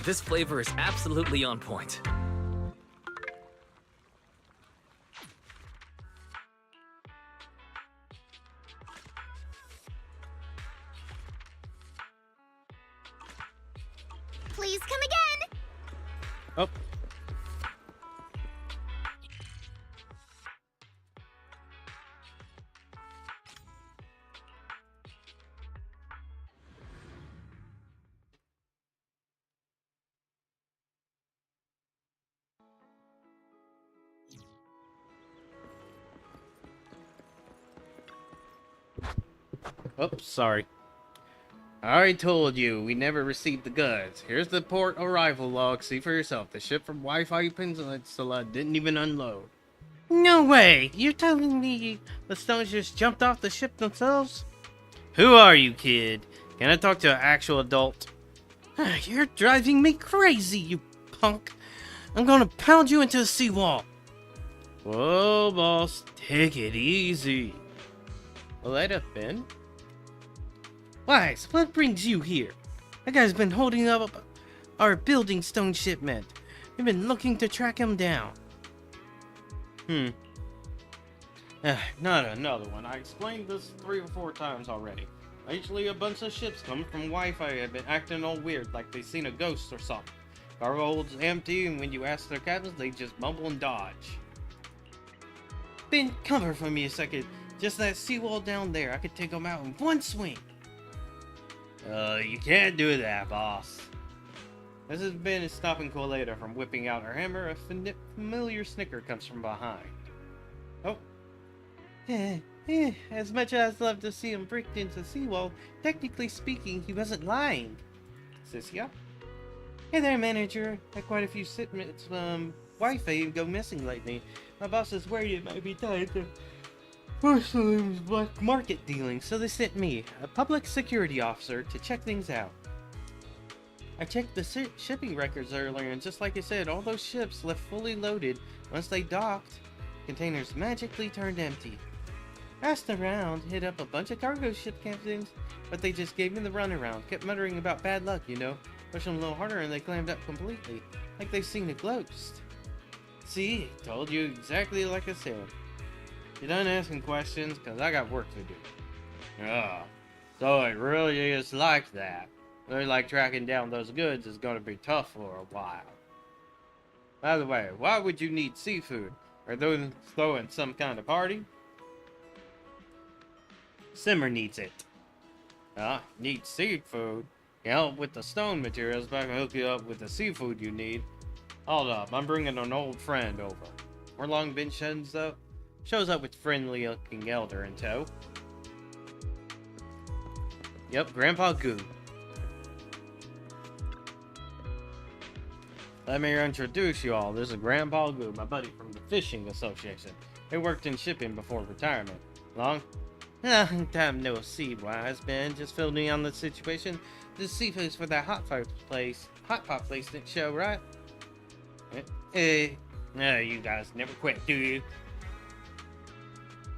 This flavor is absolutely on point. Please come again! Oh. Oops, sorry. I already told you, we never received the goods. Here's the port arrival log. See for yourself. The ship from Wi-Fi Peninsula didn't even unload. No way! You're telling me the stones just jumped off the ship themselves? Who are you, kid? Can I talk to an actual adult? You're driving me crazy, you punk. I'm gonna pound you into the seawall. Whoa, boss. Take it easy. Well, that up, Ben. Why, so what brings you here? That guy's been holding up our building stone shipment. We've been looking to track him down. Not another one. I explained this 3 or 4 times already. Lately, a bunch of ships coming from Wi-Fi have been acting all weird, like they seen a ghost or something. Cargo holds empty, and when you ask their captains, they just mumble and dodge. Ben, come here for me a second. Just that seawall down there, I could take them out in one swing. You can't do that, boss. This has been stopping Colada from whipping out her hammer. A familiar snicker comes from behind. Oh. As much as I'd love to see him bricked into the seawall, technically speaking, he wasn't lying. Sissia? Hey there, manager. Had quite a few shipments Wi-Fi go missing lately. My boss is worried it might be tied to Muslim's black market dealing, so they sent me, a public security officer, to check things out. I checked the shipping records earlier, and just like I said, all those ships left fully loaded. Once they docked, containers magically turned empty. Asked around, hit up a bunch of cargo ship captains, but they just gave me the runaround. Kept muttering about bad luck, you know. Pushed them a little harder and they clammed up completely, like they've seen a ghost. See, told you exactly like I said. You done asking questions, cause I got work to do. So it really is like that. Really like tracking down those goods is gonna be tough for a while. By the way, why would you need seafood? Are those throwing some kind of party? Simmer needs it. Needs seafood. Can help with the stone materials, but I can hook you up with the seafood you need. Hold up, I'm bringing an old friend over. Orlong Ben shows up with friendly-looking elder in tow. Yep, Grandpa Goo. Let me introduce you all. This is Grandpa Goo, my buddy from the Fishing Association. He worked in shipping before retirement. Long time no see, wise Ben. Just filled me on the situation. The seafood's for that hot pot place didn't show, right? No, you guys never quit, do you?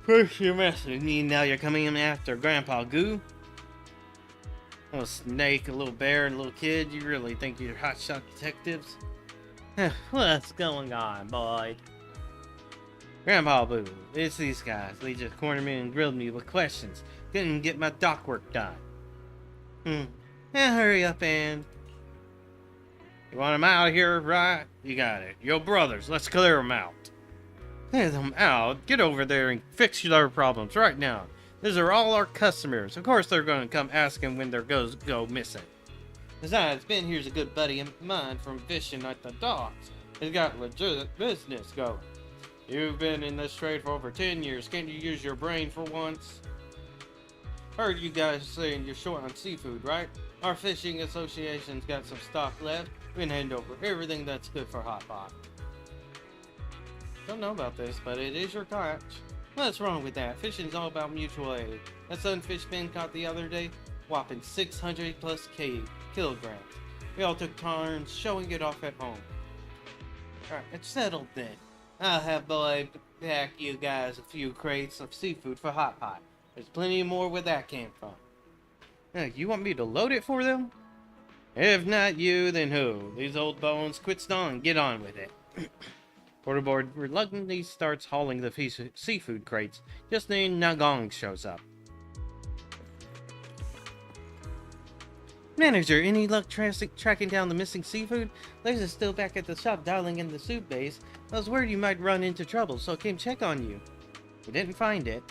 First you messed with me, now you're coming in after Grandpa Goo? A little snake, a little bear, and a little kid. You really think you're hotshot detectives? What's going on, boy? Grandpa Boo, it's these guys. They just cornered me and grilled me with questions. Couldn't get my dock work done. Hurry up, and... You want them out of here, right? You got it. Yo, brothers, let's clear them out. Clear them out? Get over there and fix their problems right now. These are all our customers. Of course they're going to come asking when their goods go missing. Besides, Ben here's a good buddy of mine from fishing at the docks. He's got legit business going. You've been in this trade for over 10 years. Can't you use your brain for once? Heard you guys saying you're short on seafood, right? Our fishing association's got some stock left. We can hand over everything that's good for hot pot. Don't know about this, but it is your catch. What's wrong with that? Fishing's all about mutual aid. That sunfish Ben caught the other day, whopping 600 plus kilograms. We all took turns showing it off at home. Alright, it's settled then. I'll have Boy pack you guys a few crates of seafood for hot pot. There's plenty more where that came from. You want me to load it for them? If not you, then who? These old bones, quit stalling and get on with it. Quarterboard reluctantly starts hauling the seafood crates. Just then, Nagong shows up. Manager, any luck tracking down the missing seafood? Liz is still back at the shop dialing in the soup base. I was worried you might run into trouble, so I came check on you. We didn't find it.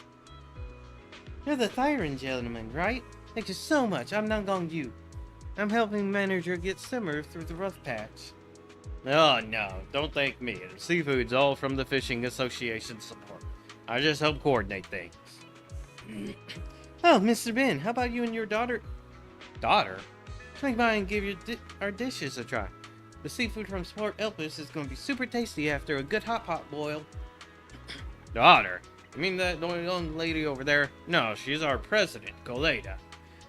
You're the Thyron gentleman, right? Thank you so much. I'm Nagong Yu. I'm helping manager get Simmer through the rough patch. Oh no, don't thank me. The seafood's all from the Fishing Association support. I just help coordinate things. Oh, Mr. Ben, how about you and your daughter? Daughter? Swing by and give our dishes a try. The seafood from Sport Elpis is going to be super tasty after a good hot pot boil. Daughter? You mean that young lady over there? No, she's our president, Colada.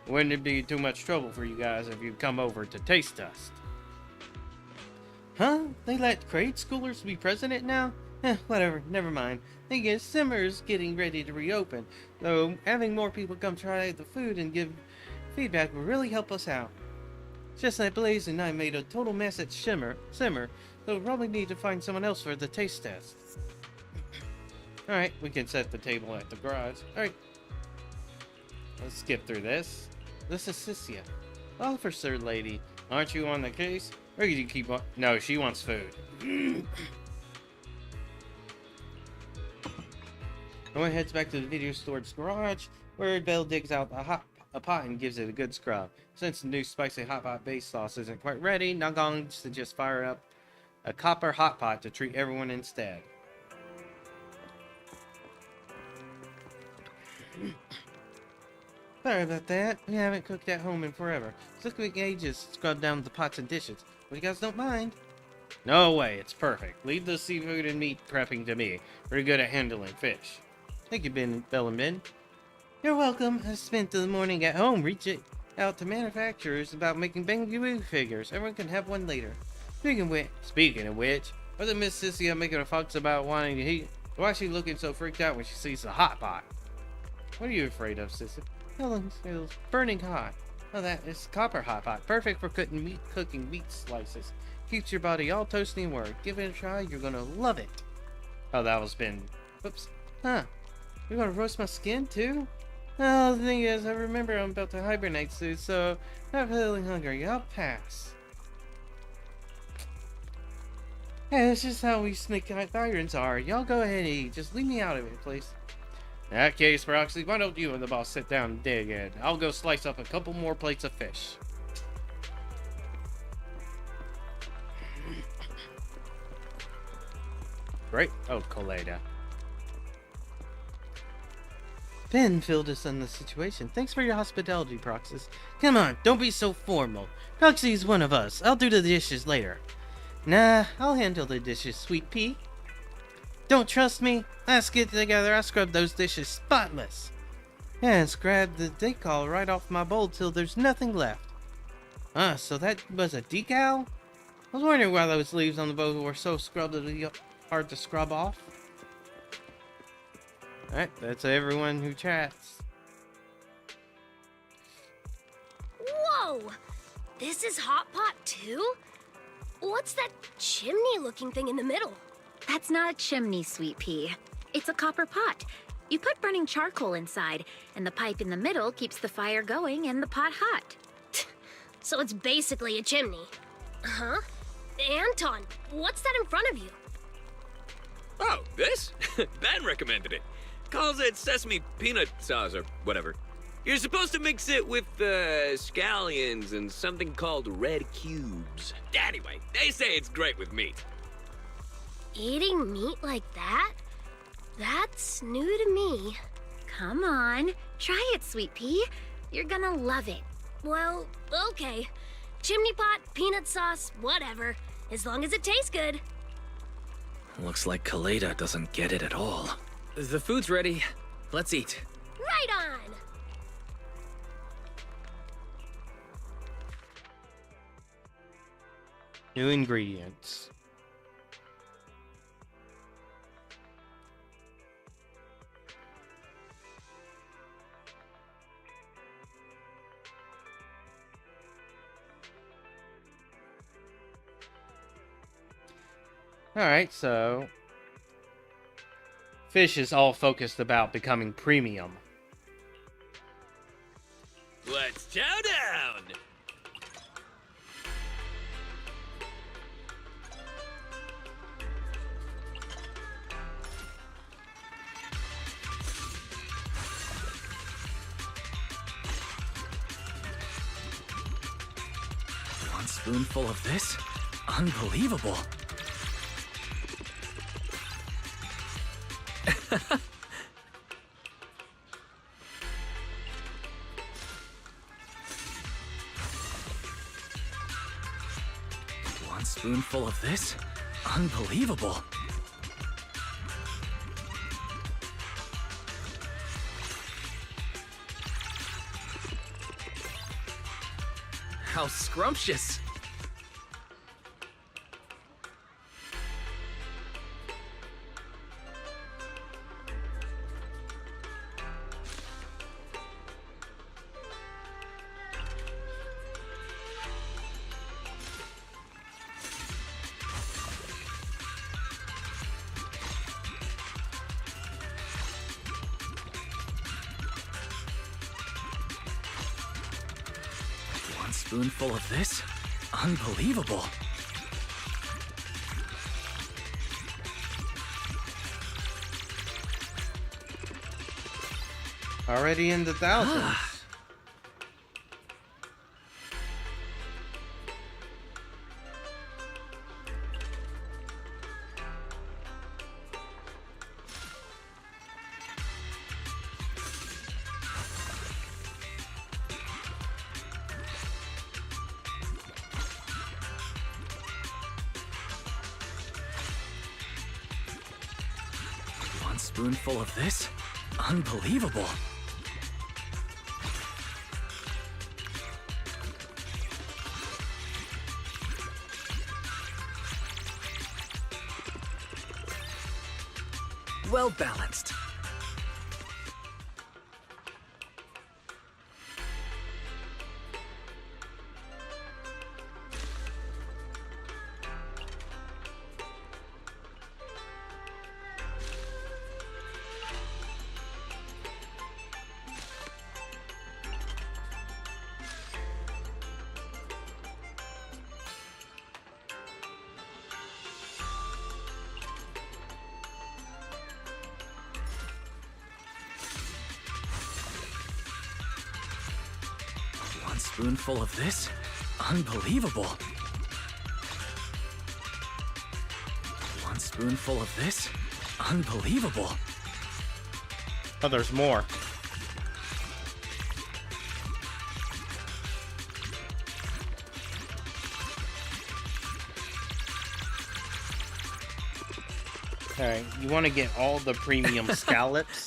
Wouldn't it be too much trouble for you guys if you come over to taste test? Huh? They let grade schoolers be president now? Whatever, never mind. Thing is, Simmer's getting ready to reopen, though having more people come try the food and give feedback will really help us out. Just that Blaze and I made a total mess at Simmer, so we'll probably need to find someone else for the taste test. Alright, we can set the table at the garage. Alright. Let's skip through this. This is Cynthia. Officer lady, aren't you on the case? Or do you keep on? No, she wants food. Noah heads back to the video store's garage, where Belle digs out a pot and gives it a good scrub. Since the new spicy hot pot base sauce isn't quite ready, Nagong suggests fire up a copper hot pot to treat everyone instead. Sorry about that. We haven't cooked at home in forever. So quick ages scrub down the pots and dishes. But you guys don't mind? No way, it's perfect. Leave the seafood and meat prepping to me. We're good at handling fish. Thank you, Bell and Ben. You're welcome. I spent the morning at home reaching out to manufacturers about making Bangaboo figures. Everyone can have one later. Speaking of which, was it Miss Cynthia making a fuss about wanting to eat? Why is she looking so freaked out when she sees the hot pot? What are you afraid of, Cynthia? It's burning hot. Oh, that is copper hot pot. Perfect for cooking meat slices. Keeps your body all toasty and warm. Give it a try. You're gonna love it. Oh, that was Ben. Whoops. Huh. You're gonna roast my skin too? Oh, the thing is, I remember I'm about to hibernate soon, so I'm not feeling hungry. I'll pass. Hey, that's just how we snake tyrants are. Y'all go ahead and eat. Just leave me out of it, please. In that case, Proxy, why don't you and the boss sit down and dig in? I'll go slice up a couple more plates of fish. Great. Oh, Colada. Ben filled us in the situation. Thanks for your hospitality, Proxys. Come on, don't be so formal. Proxy's one of us. I'll do the dishes later. Nah, I'll handle the dishes, Sweet Pea. Don't trust me? Let's get together. I'll scrub those dishes spotless. Yeah, and scrub the decal right off my bowl till there's nothing left. So that was a decal? I was wondering why those leaves on the bowl were so scrubbedly hard to scrub off. Alright, that's everyone who chats. Whoa! This is hot pot too? What's that chimney-looking thing in the middle? That's not a chimney, Sweet Pea. It's a copper pot. You put burning charcoal inside, and the pipe in the middle keeps the fire going and the pot hot. So it's basically a chimney. Huh? Anton, what's that in front of you? Oh, this? Ben recommended it. Calls it sesame peanut sauce or whatever. You're supposed to mix it with scallions and something called red cubes. Anyway, they say it's great with meat. Eating meat like that? That's new to me. Come on, try it, Sweet Pea. You're gonna love it. Well, okay. Chimney pot, peanut sauce, whatever. As long as it tastes good. Looks like Kaleda doesn't get it at all. The food's ready. Let's eat. Right on! New ingredients. Alright, so fish is all focused about becoming premium. Let's chow down! One spoonful of this? Unbelievable. One spoonful of this? Unbelievable. How scrumptious. spoonful of this? Unbelievable. Already in the thousands. One spoonful of this? Unbelievable. Well balanced. One spoonful of this? Unbelievable. One spoonful of this? Unbelievable. Oh, there's more. Alright, you want to get all the premium scallops?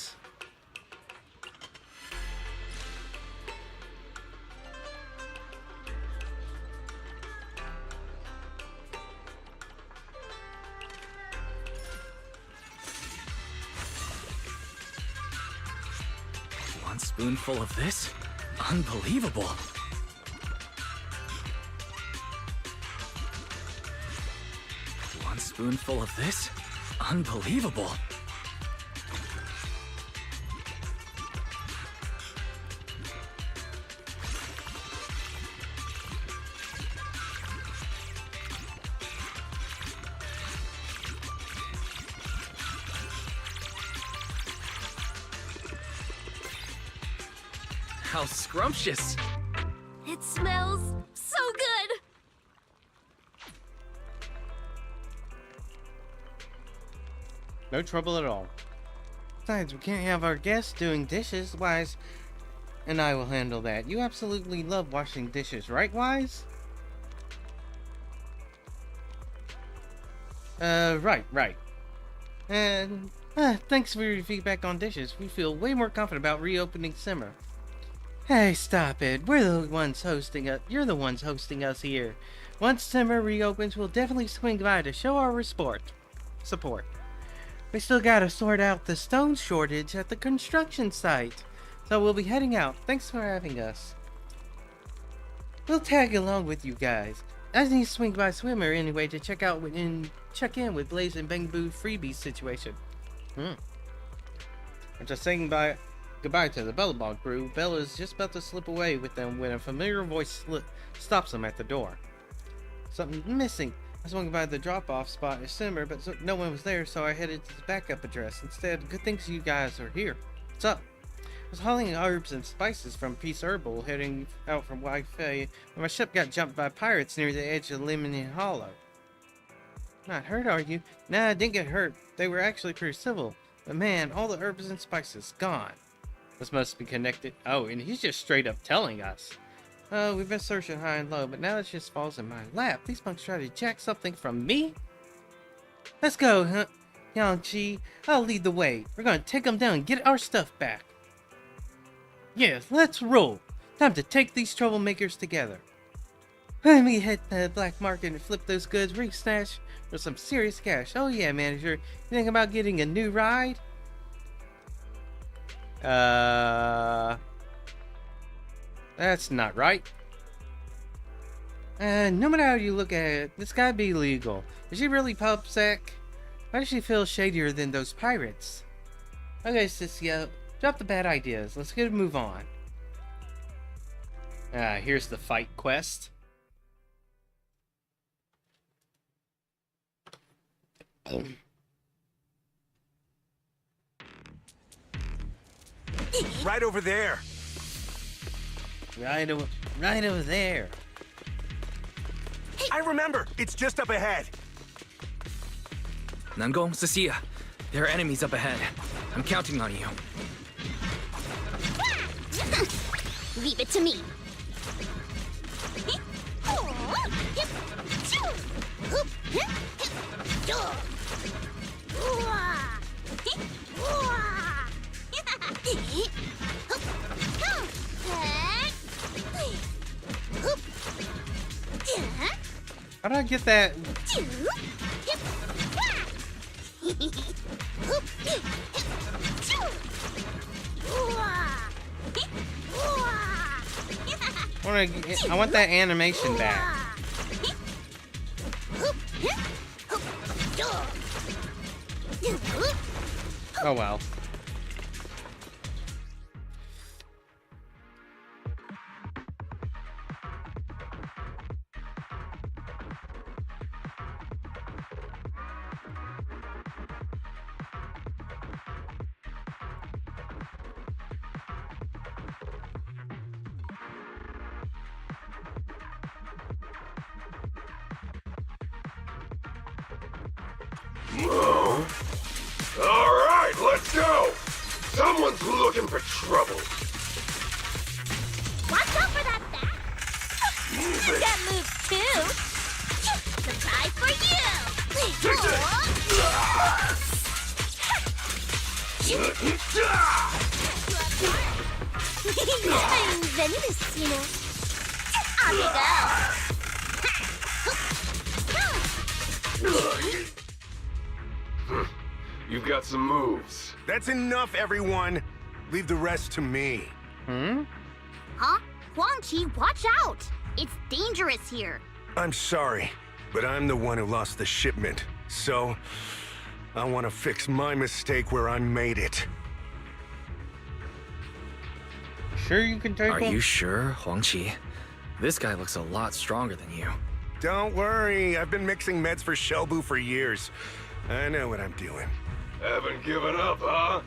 One spoonful of this? Unbelievable. One spoonful of this? Unbelievable. How scrumptious! It smells so good! No trouble at all. Besides, we can't have our guests doing dishes, Wise. And I will handle that. You absolutely love washing dishes, right, Wise? Right. And, thanks for your feedback on dishes. We feel way more confident about reopening Simmer. Hey, stop it. We're the ones hosting us. You're the ones hosting us here. Once Simmer reopens, we'll definitely swing by to show our support. We still gotta sort out the stone shortage at the construction site. So we'll be heading out. Thanks for having us. We'll tag along with you guys. I need to swing by Swimmer anyway to check in with Blaze and Bang Boo freebie situation. I'm just saying goodbye to the Bellabog crew. Bella's just about to slip away with them when a familiar voice stops them at the door. Something's missing. I swung by the drop-off spot at Simmer, but no one was there, so I headed to the backup address instead. Good things you guys are here. What's up? I was hauling herbs and spices from Peace Herbal, heading out from Wi-Fi, when my ship got jumped by pirates near the edge of Lemon Hollow. Not hurt, are you? Nah, I didn't get hurt. They were actually pretty civil. But man, all the herbs and spices gone. This must be connected. Oh, and he's just straight up telling us. Oh, we've been searching high and low, but now it just falls in my lap. These punks try to jack something from me? Let's go, huh? Yang-Chi, I'll lead the way. We're gonna take them down and get our stuff back. Yes, let's roll. Time to take these troublemakers together. Let me hit the black market and flip those goods re-snatch for some serious cash. Oh yeah, manager. You think about getting a new ride? That's not right. No matter how you look at it, this gotta be illegal. Is she really PubSec? Why does she feel shadier than those pirates? Okay, Sissia, drop the bad ideas. Let's get a move on. Here's the fight quest. Right over there. Right over there. I remember. It's just up ahead. Nangong, Cecilia, there are enemies up ahead. I'm counting on you. Leave it to me. How did I get that? I want that animation back. Oh well. All right, let's go. Someone's looking for trouble. Watch out for that bat. That moves too. Surprise for you. I invented this, you know. On you go. You've got some moves. That's enough, everyone. Leave the rest to me. Huh? Huang Chi, watch out! It's dangerous here. I'm sorry, but I'm the one who lost the shipment. So, I want to fix my mistake where I made it. Sure you can take Are him? you sure, Huangqi? This guy looks a lot stronger than you. Don't worry, I've been mixing meds for Shelbu for years. I know what I'm doing. Haven't given up, huh?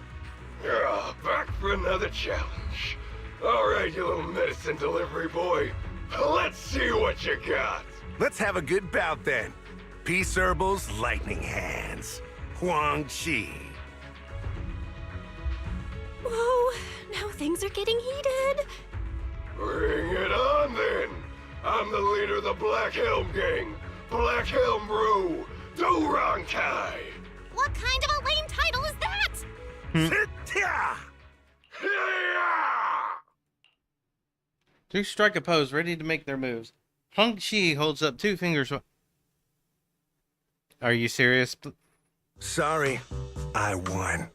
Back for another challenge. All right, you little medicine delivery boy. Let's see what you got. Let's have a good bout then. Peace Herbal's lightning hands. Huang Chi. Whoa, now things are getting heated. Bring it on then. I'm the leader of the Black Helm Gang. Black Helm Brew. Dorankai. What kind of a lame title is that? Two strike a pose, ready to make their moves. Hung Chi holds up two fingers. Are you serious? Sorry, I won.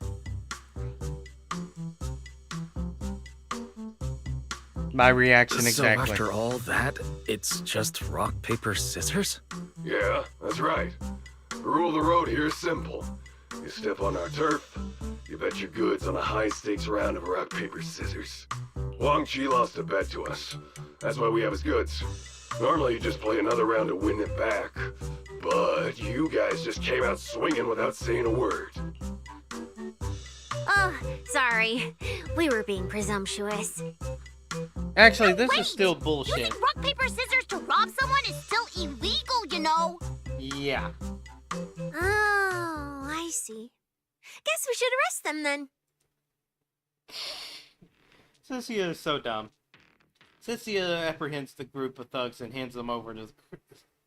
My reaction So exactly. after all that, it's just rock, paper, scissors? Yeah, that's right. The rule of the road here is simple. You step on our turf, you bet your goods on a high-stakes round of rock, paper, scissors. Huang Chi lost a bet to us. That's why we have his goods. Normally you just play another round to win it back. But you guys just came out swinging without saying a word. Oh, sorry. We were being presumptuous. Actually, this Wait! is still bullshit. Using rock, paper, scissors to rob someone is still illegal, you know. Yeah. Oh, I see. Guess we should arrest them then. Cecilia is so dumb. Cecilia apprehends the group of thugs and hands them over to the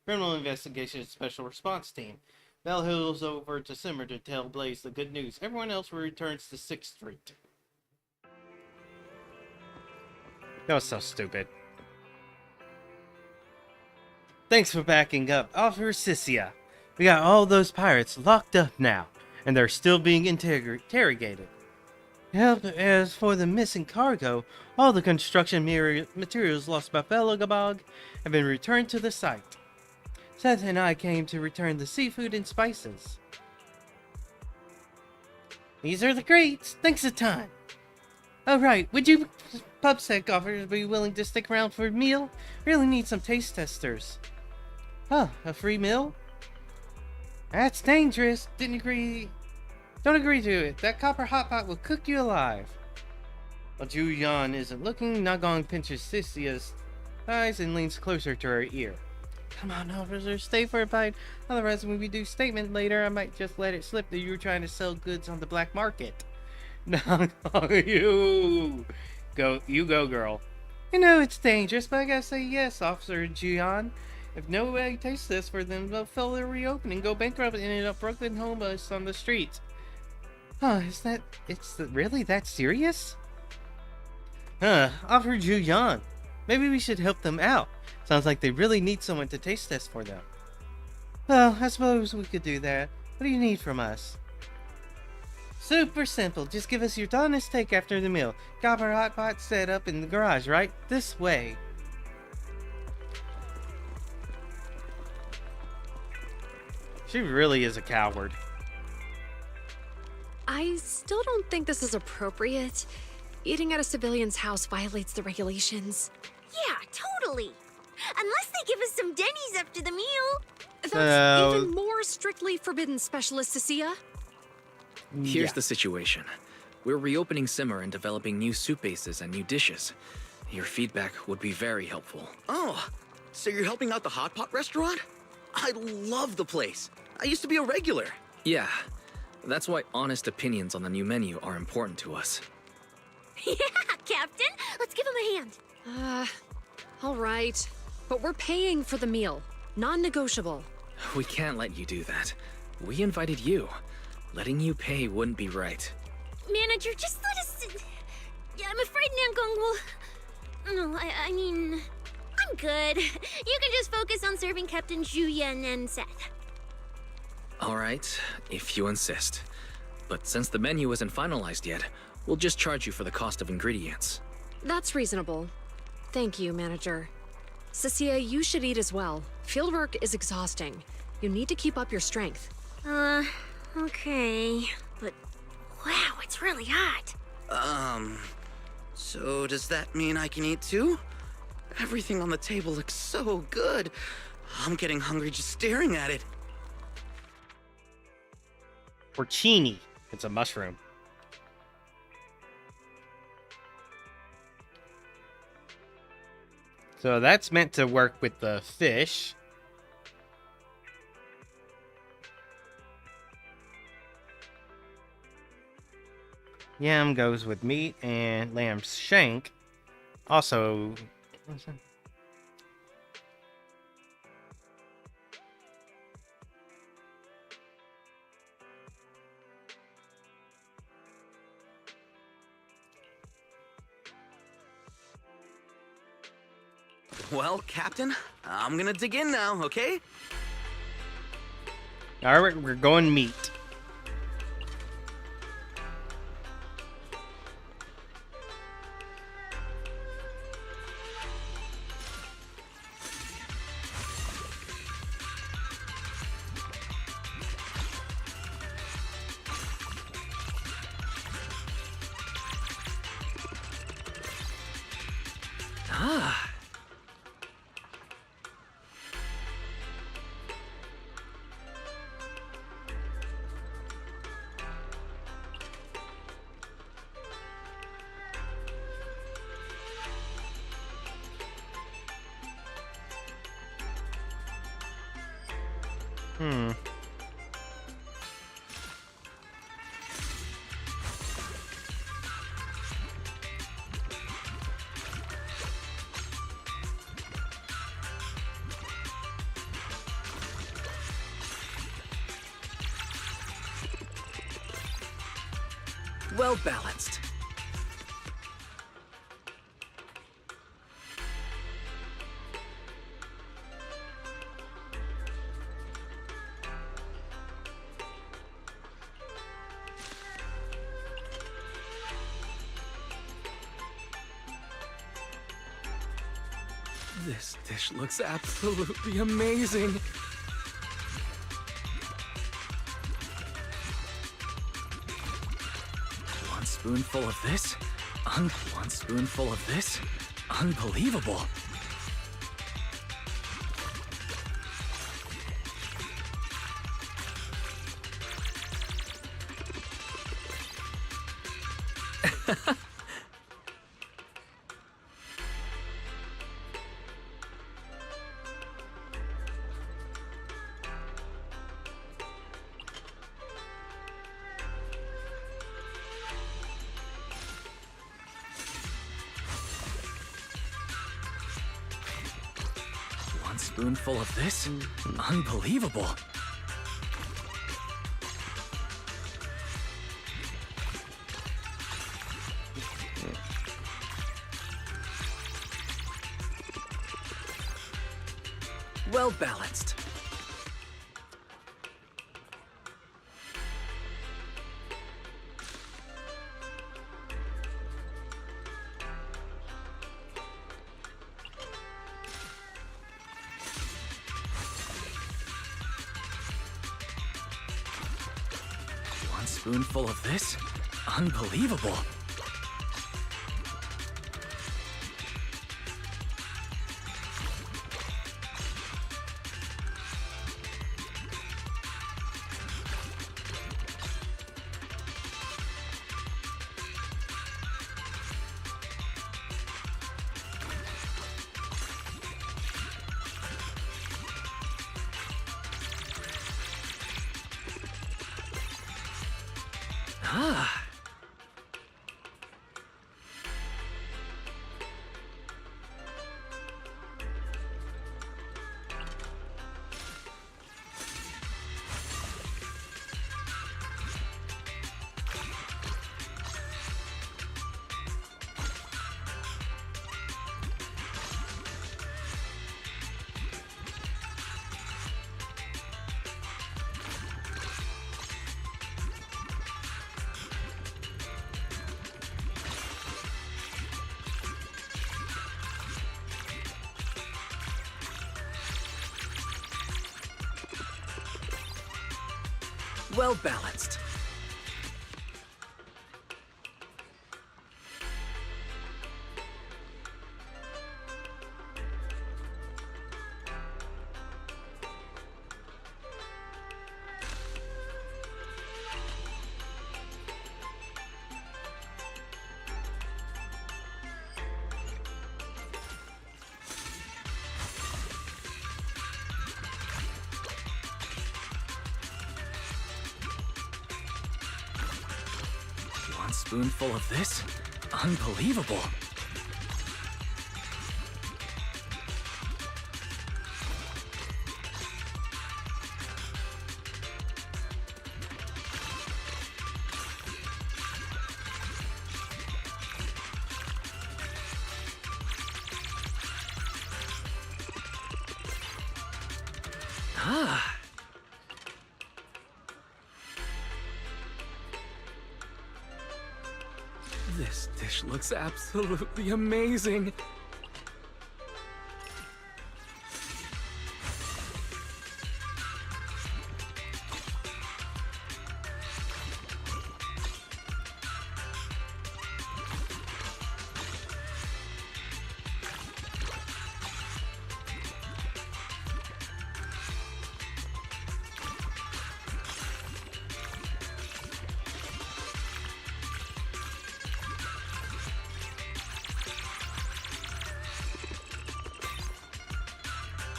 Criminal Investigation Special Response Team. Bell heels over to Simmer to tell Blaze the good news. Everyone else returns to 6th Street. That was so stupid. Thanks for backing up, Officer Cecilia. We got all those pirates locked up now, and they're still being interrogated. As for the missing cargo, all the construction materials lost by Felagabog have been returned to the site. Seth and I came to return the seafood and spices. These are the crates. Thanks a ton. Oh, right. Would you pubsec offers be willing to stick around for a meal? Really need some taste testers. Huh, a free meal? That's dangerous. Don't agree to it. That copper hot pot will cook you alive. While Ju Yan isn't looking, Nagong pinches Sisia's eyes and leans closer to her ear. Come on, officer, stay for a bite. Otherwise, when we do statement later, I might just let it slip that you were trying to sell goods on the black market. No, you go, girl. You know it's dangerous, but I gotta say yes, Officer Jian. If nobody tastes this for them, they'll fail their reopening, go bankrupt, and end up broken homeless on the streets. Huh, it's really that serious? Huh, Officer Jian. Maybe we should help them out. Sounds like they really need someone to taste test for them. Well, I suppose we could do that. What do you need from us? Super simple. Just give us your honest steak after the meal. Copper hot pot set up in the garage, right? This way. She really is a coward. I still don't think this is appropriate. Eating at a civilian's house violates the regulations. Yeah, totally. Unless they give us some Denny's after the meal. That's even more strictly forbidden, Specialist Cecilia. Here's the situation. We're reopening Simmer and developing new soup bases and new dishes. Your feedback would be very helpful. Oh, so you're helping out the hot pot restaurant? I love the place. I used to be a regular. Yeah, that's why honest opinions on the new menu are important to us. Yeah, Captain. Let's give him a hand. All right. But we're paying for the meal. Non-negotiable. We can't let you do that. We invited you. Letting you pay wouldn't be right. Manager, just let us... Yeah, I'm afraid Nangong will... No, I mean... I'm good. You can just focus on serving Captain Zhu Yan and Seth. All right, if you insist. But since the menu isn't finalized yet, we'll just charge you for the cost of ingredients. That's reasonable. Thank you, Manager. Cecilia, you should eat as well. Fieldwork is exhausting. You need to keep up your strength. Okay. But, wow, it's really hot. So does that mean I can eat too? Everything on the table looks so good. I'm getting hungry just staring at it. Porcini. It's a mushroom. So that's meant to work with the fish. Yam goes with meat, and lamb shank also... Well, Captain, I'm gonna dig in now, okay? Alright, we're going meat. Ah. Well balanced. This dish looks absolutely amazing. One spoonful of this, One spoonful of this? Unbelievable. One spoonful of this? Unbelievable. Well balanced. One spoonful of this? Unbelievable. Ah. Well balanced. One spoonful of this? Unbelievable. Ah. This dish looks absolutely amazing.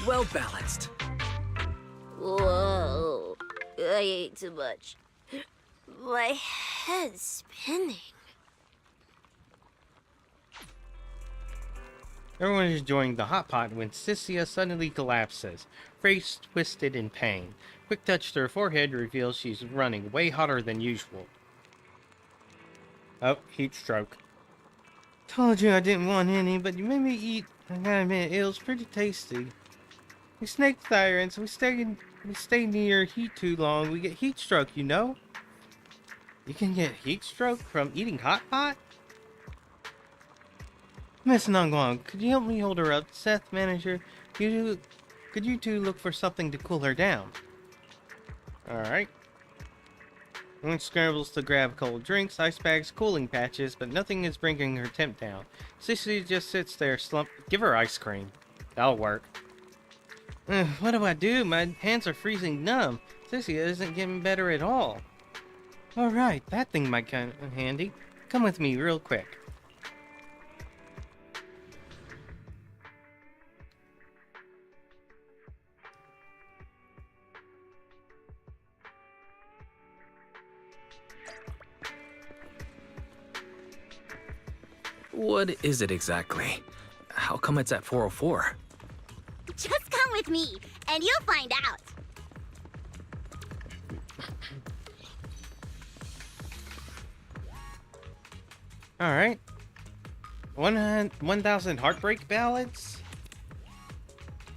Well balanced. Whoa, I ate too much. My head's spinning. Everyone is enjoying the hot pot when Cynthia suddenly collapses, face twisted in pain. Quick touch to her forehead reveals she's running way hotter than usual. Oh, heat stroke. Told you I didn't want any, but you made me eat. I gotta admit, it was pretty tasty. We snake tyrants, we stay near heat too long, we get heat stroke, you know? You can get heat stroke from eating hot pot? Miss Nangwang, could you help me hold her up? Seth, manager, could you two look for something to cool her down? Alright. One scrambles to grab cold drinks, ice bags, cooling patches, but nothing is bringing her temp down. Sissy just sits there slumped. Give her ice cream. That'll work. What do I do? My hands are freezing numb. Sissy isn't getting better at all. Alright, that thing might come in handy. Come with me real quick. What is it exactly? How come it's at 404? Just come with me, and you'll find out. Alright. 1,000 heartbreak ballads?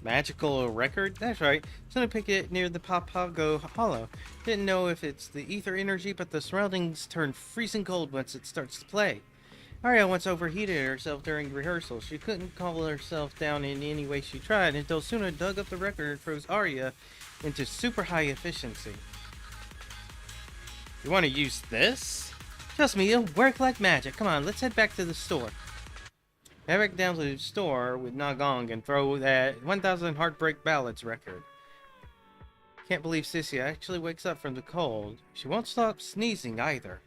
Magical record? That's right. It's gonna pick it near the Papago Hollow. Didn't know if it's the ether energy, but the surroundings turn freezing cold once it starts to play. Arya once overheated herself during rehearsal. She couldn't calm herself down in any way she tried until Suna dug up the record and froze Arya into super high efficiency. You want to use this? Trust me, it'll work like magic. Come on, let's head back to the store. Head back down to the store with Nagong and throw that 1,000 Heartbreak Ballads record. Can't believe Sissy actually wakes up from the cold. She won't stop sneezing either.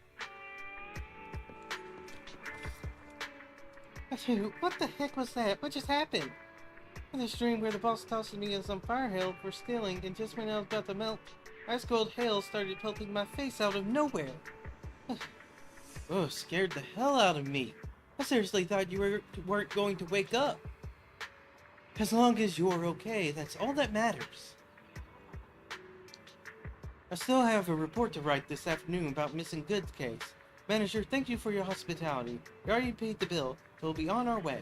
What the heck was that? What just happened? I had this dream where the boss tossed me in some fire hail for stealing, and just when I was about to melt, ice cold hail started pelting my face out of nowhere. Oh, scared the hell out of me. I seriously thought you weren't going to wake up. As long as you're okay, that's all that matters. I still have a report to write this afternoon about missing goods case. Manager, thank you for your hospitality. We already paid the bill. We'll be on our way.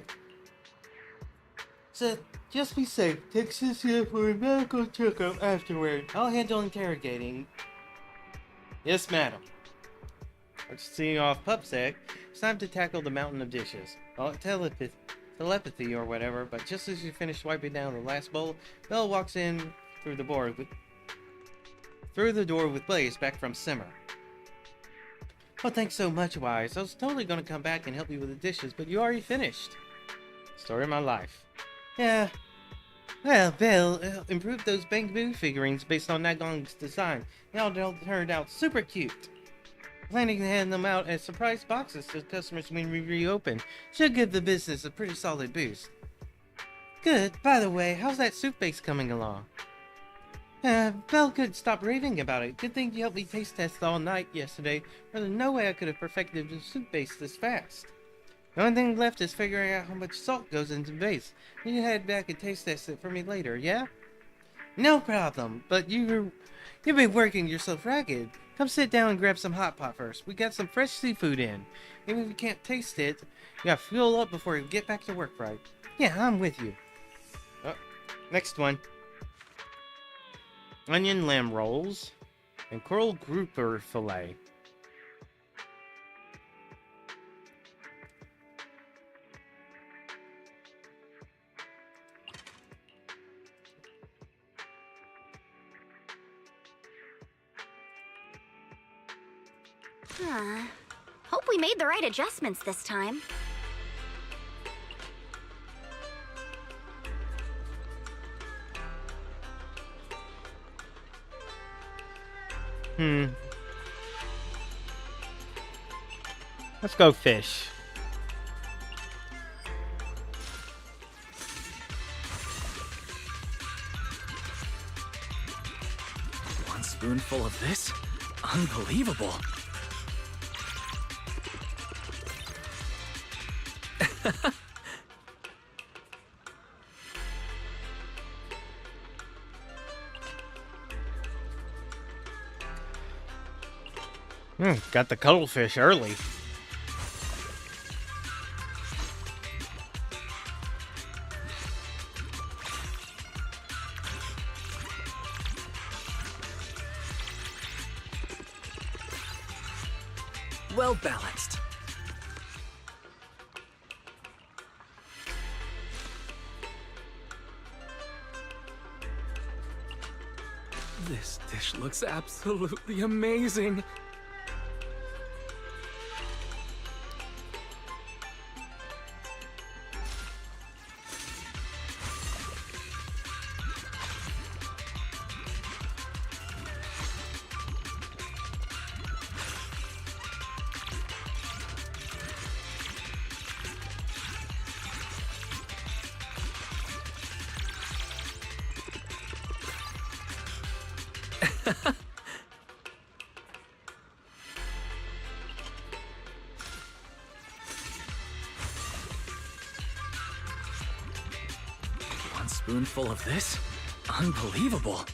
So, just be safe. Take Sissy for a medical checkup afterward. I'll handle interrogating. Yes, madam. Seeing off Pupsack, it's time to tackle the mountain of dishes. Well, telepathy or whatever, but just as you finish wiping down the last bowl, Belle walks in through the door with Blaze back from Simmer. Oh, thanks so much, Wise. I was totally gonna come back and help you with the dishes, but you already finished. Story of my life. Yeah. Well, Belle improved those Bangaboo figurines based on Nagong's design. They all turned out super cute. Planning to hand them out as surprise boxes to customers when we reopen. Should give the business a pretty solid boost. Good. By the way, how's that soup base coming along? Belle couldn't stop raving about it. Good thing you helped me taste test all night yesterday, or there's no way I could have perfected the soup base this fast. The only thing left is figuring out how much salt goes into the base. You can head back and taste test it for me later, yeah? No problem, but you've been working yourself ragged. Come sit down and grab some hot pot first. We got some fresh seafood in. Even if you can't taste it, you gotta fuel up before you get back to work, right? Yeah, I'm with you. Oh, next one. Onion lamb rolls and coral grouper fillet. Hope we made the right adjustments this time. Let's go fish. One spoonful of this? Unbelievable. Got the cuttlefish early. Well balanced. This dish looks absolutely amazing. One spoonful of this? Unbelievable.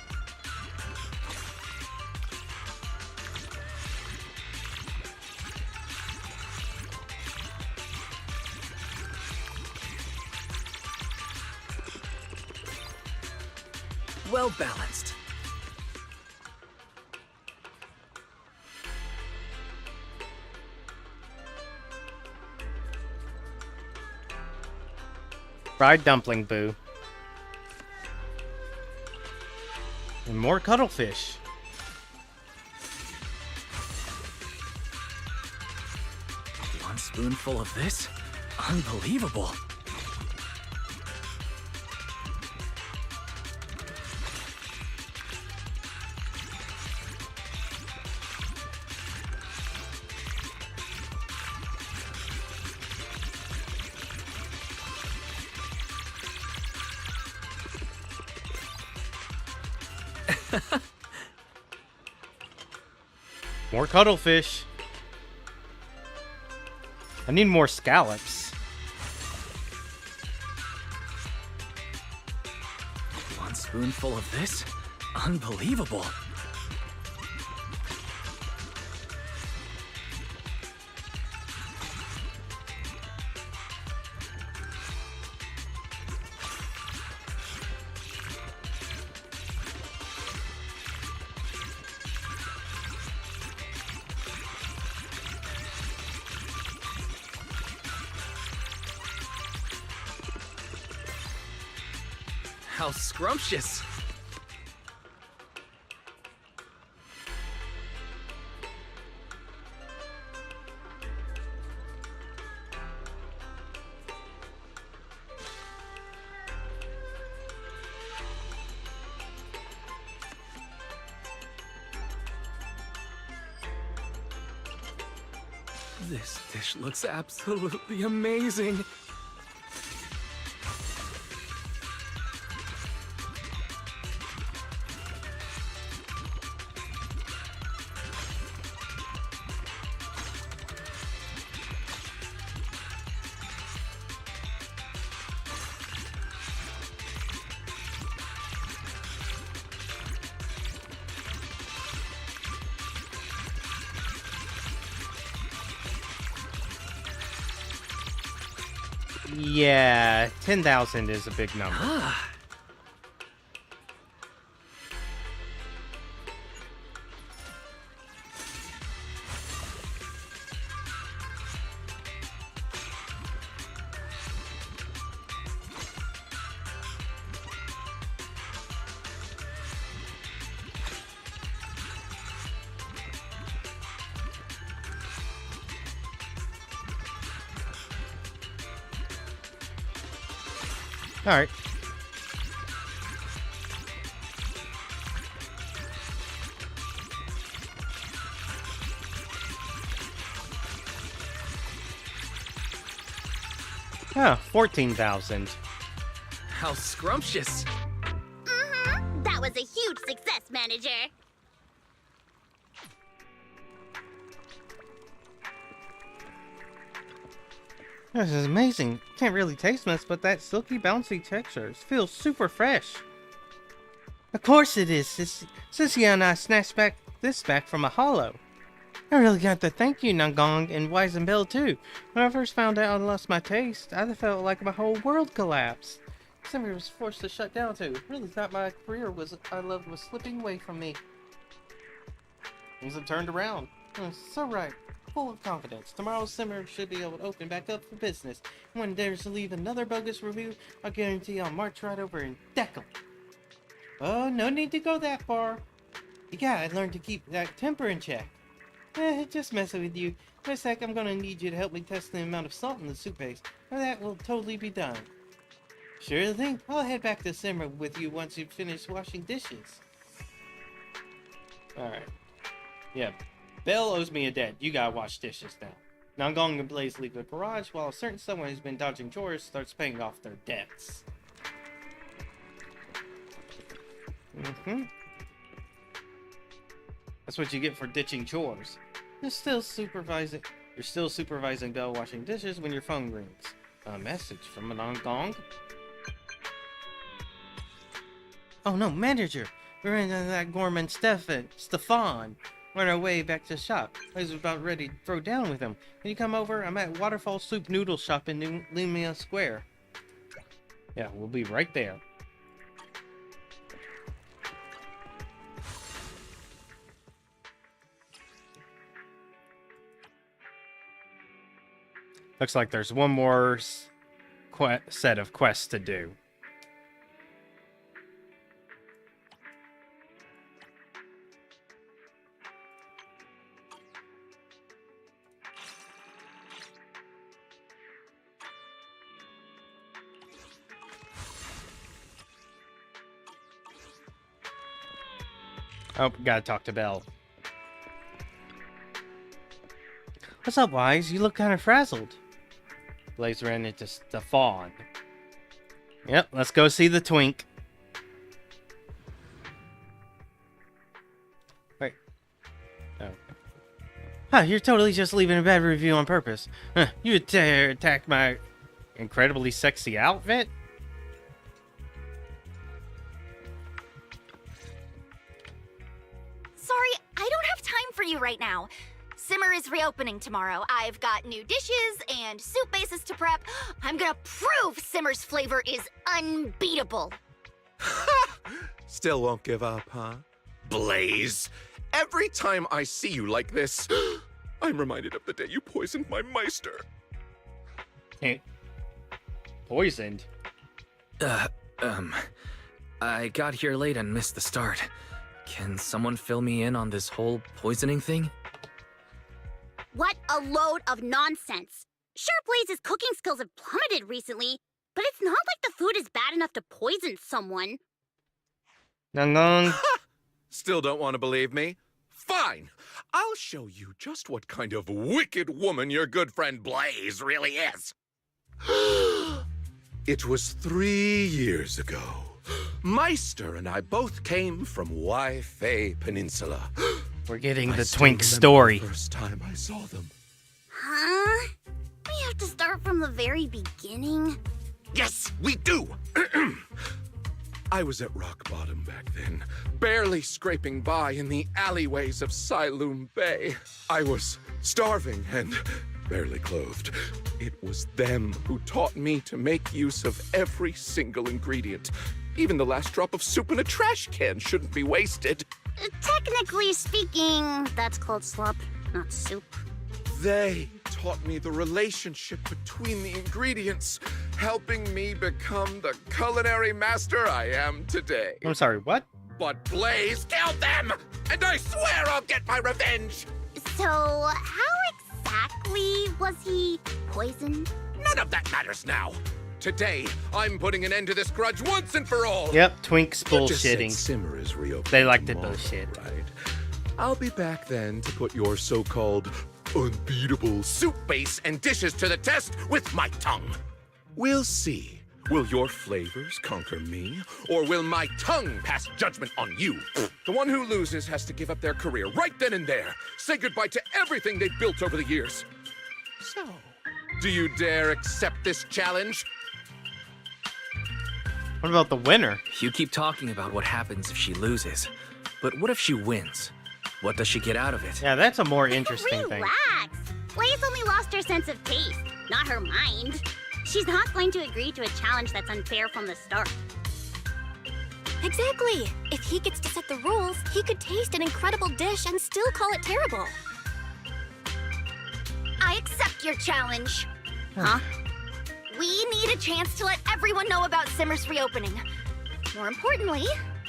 Well balanced. Fried dumpling, boo. And more cuttlefish. One spoonful of this? Unbelievable. More cuttlefish. I need more scallops. One spoonful of this? Unbelievable. How scrumptious! This dish looks absolutely amazing. Yeah, 10,000 is a big number. All right. Ah, 14,000. How scrumptious! Mm-hmm. That was a huge success, manager. This is amazing. Can't really taste much, but that silky, bouncy texture feels super fresh. Of course it is. Sissy and I snatched this back from a hollow. I really got to thank you, Nangong, and Wise and Bell too. When I first found out I lost my taste, I felt like my whole world collapsed. Simmer was forced to shut down too. Really thought my career I loved was slipping away from me. Things have turned around. So right. Full of confidence. Tomorrow Simmer should be able to open back up for business. When he dares to leave another bogus review, I guarantee I'll march right over and deck him. Oh, no need to go that far. You gotta learn to keep that temper in check. Just messing with you. For a sec, I'm gonna need you to help me test the amount of salt in the soup base. Or that will totally be done. Sure thing. I'll head back to Simmer with you once you finish washing dishes. Alright. Yeah. Bell owes me a debt. You gotta wash dishes now. Nangong and Blaze leave the garage while a certain someone who's been dodging chores starts paying off their debts. That's what you get for ditching chores. You're still supervising Belle washing dishes when your phone rings. A message from an Gong. Oh no, manager! We're in that Gorman Stefan. We're on our way back to the shop. I was about ready to throw down with him. Can you come over? I'm at Waterfall Soup Noodle Shop in Lumia Square. Yeah, we'll be right there. Looks like there's one more set of quests to do. Oh, gotta talk to Belle. What's up, Wise? You look kind of frazzled. Blaze ran into Stefan. Yep, let's go see the twink. Wait. Oh. Huh, you're totally just leaving a bad review on purpose. Huh, you attacked my incredibly sexy outfit? Sorry, I don't have time for you right now. Simmer is reopening tomorrow. I've got new dishes and soup bases to prep. I'm gonna prove Simmer's flavor is unbeatable. Still won't give up, huh? Blaze, every time I see you like this, I'm reminded of the day you poisoned my Meister. Hey. Poisoned? I got here late and missed the start. Can someone fill me in on this whole poisoning thing? What a load of nonsense. Sure, Blaze's cooking skills have plummeted recently, but it's not like the food is bad enough to poison someone. Still don't want to believe me? Fine. I'll show you just what kind of wicked woman your good friend Blaze really is. It was 3 years ago. Meister and I both came from Wi-Fi Peninsula. We're getting the twink story. The first time I saw them. Huh? We have to start from the very beginning? Yes, we do! I was at rock bottom back then, barely scraping by in the alleyways of Siloom Bay. I was starving and barely clothed. It was them who taught me to make use of every single ingredient. Even the last drop of soup in a trash can shouldn't be wasted. Technically speaking, that's called slop, not soup. They taught me the relationship between the ingredients, helping me become the culinary master I am today. I'm sorry, what? But Blaze killed them, and I swear I'll get my revenge! So, how exactly was he poisoned? None of that matters now. Today, I'm putting an end to this grudge once and for all. Yep, Twink's You just said bullshitting. Simmer is reopening They like to tomorrow, bullshit. Right? I'll be back then to put your so-called unbeatable soup base and dishes to the test with my tongue. We'll see. Will your flavors conquer me, or will my tongue pass judgment on you? The one who loses has to give up their career right then and there. Say goodbye to everything they've built over the years. So, do you dare accept this challenge? What about the winner? You keep talking about what happens if she loses. But what if she wins? What does she get out of it? Yeah, that's a more interesting thing. Relax. Blaze only lost her sense of taste, not her mind. She's not going to agree to a challenge that's unfair from the start. Exactly. If he gets to set the rules, he could taste an incredible dish and still call it terrible. I accept your challenge. Huh? We need a chance to let everyone know about Simmer's reopening. More importantly,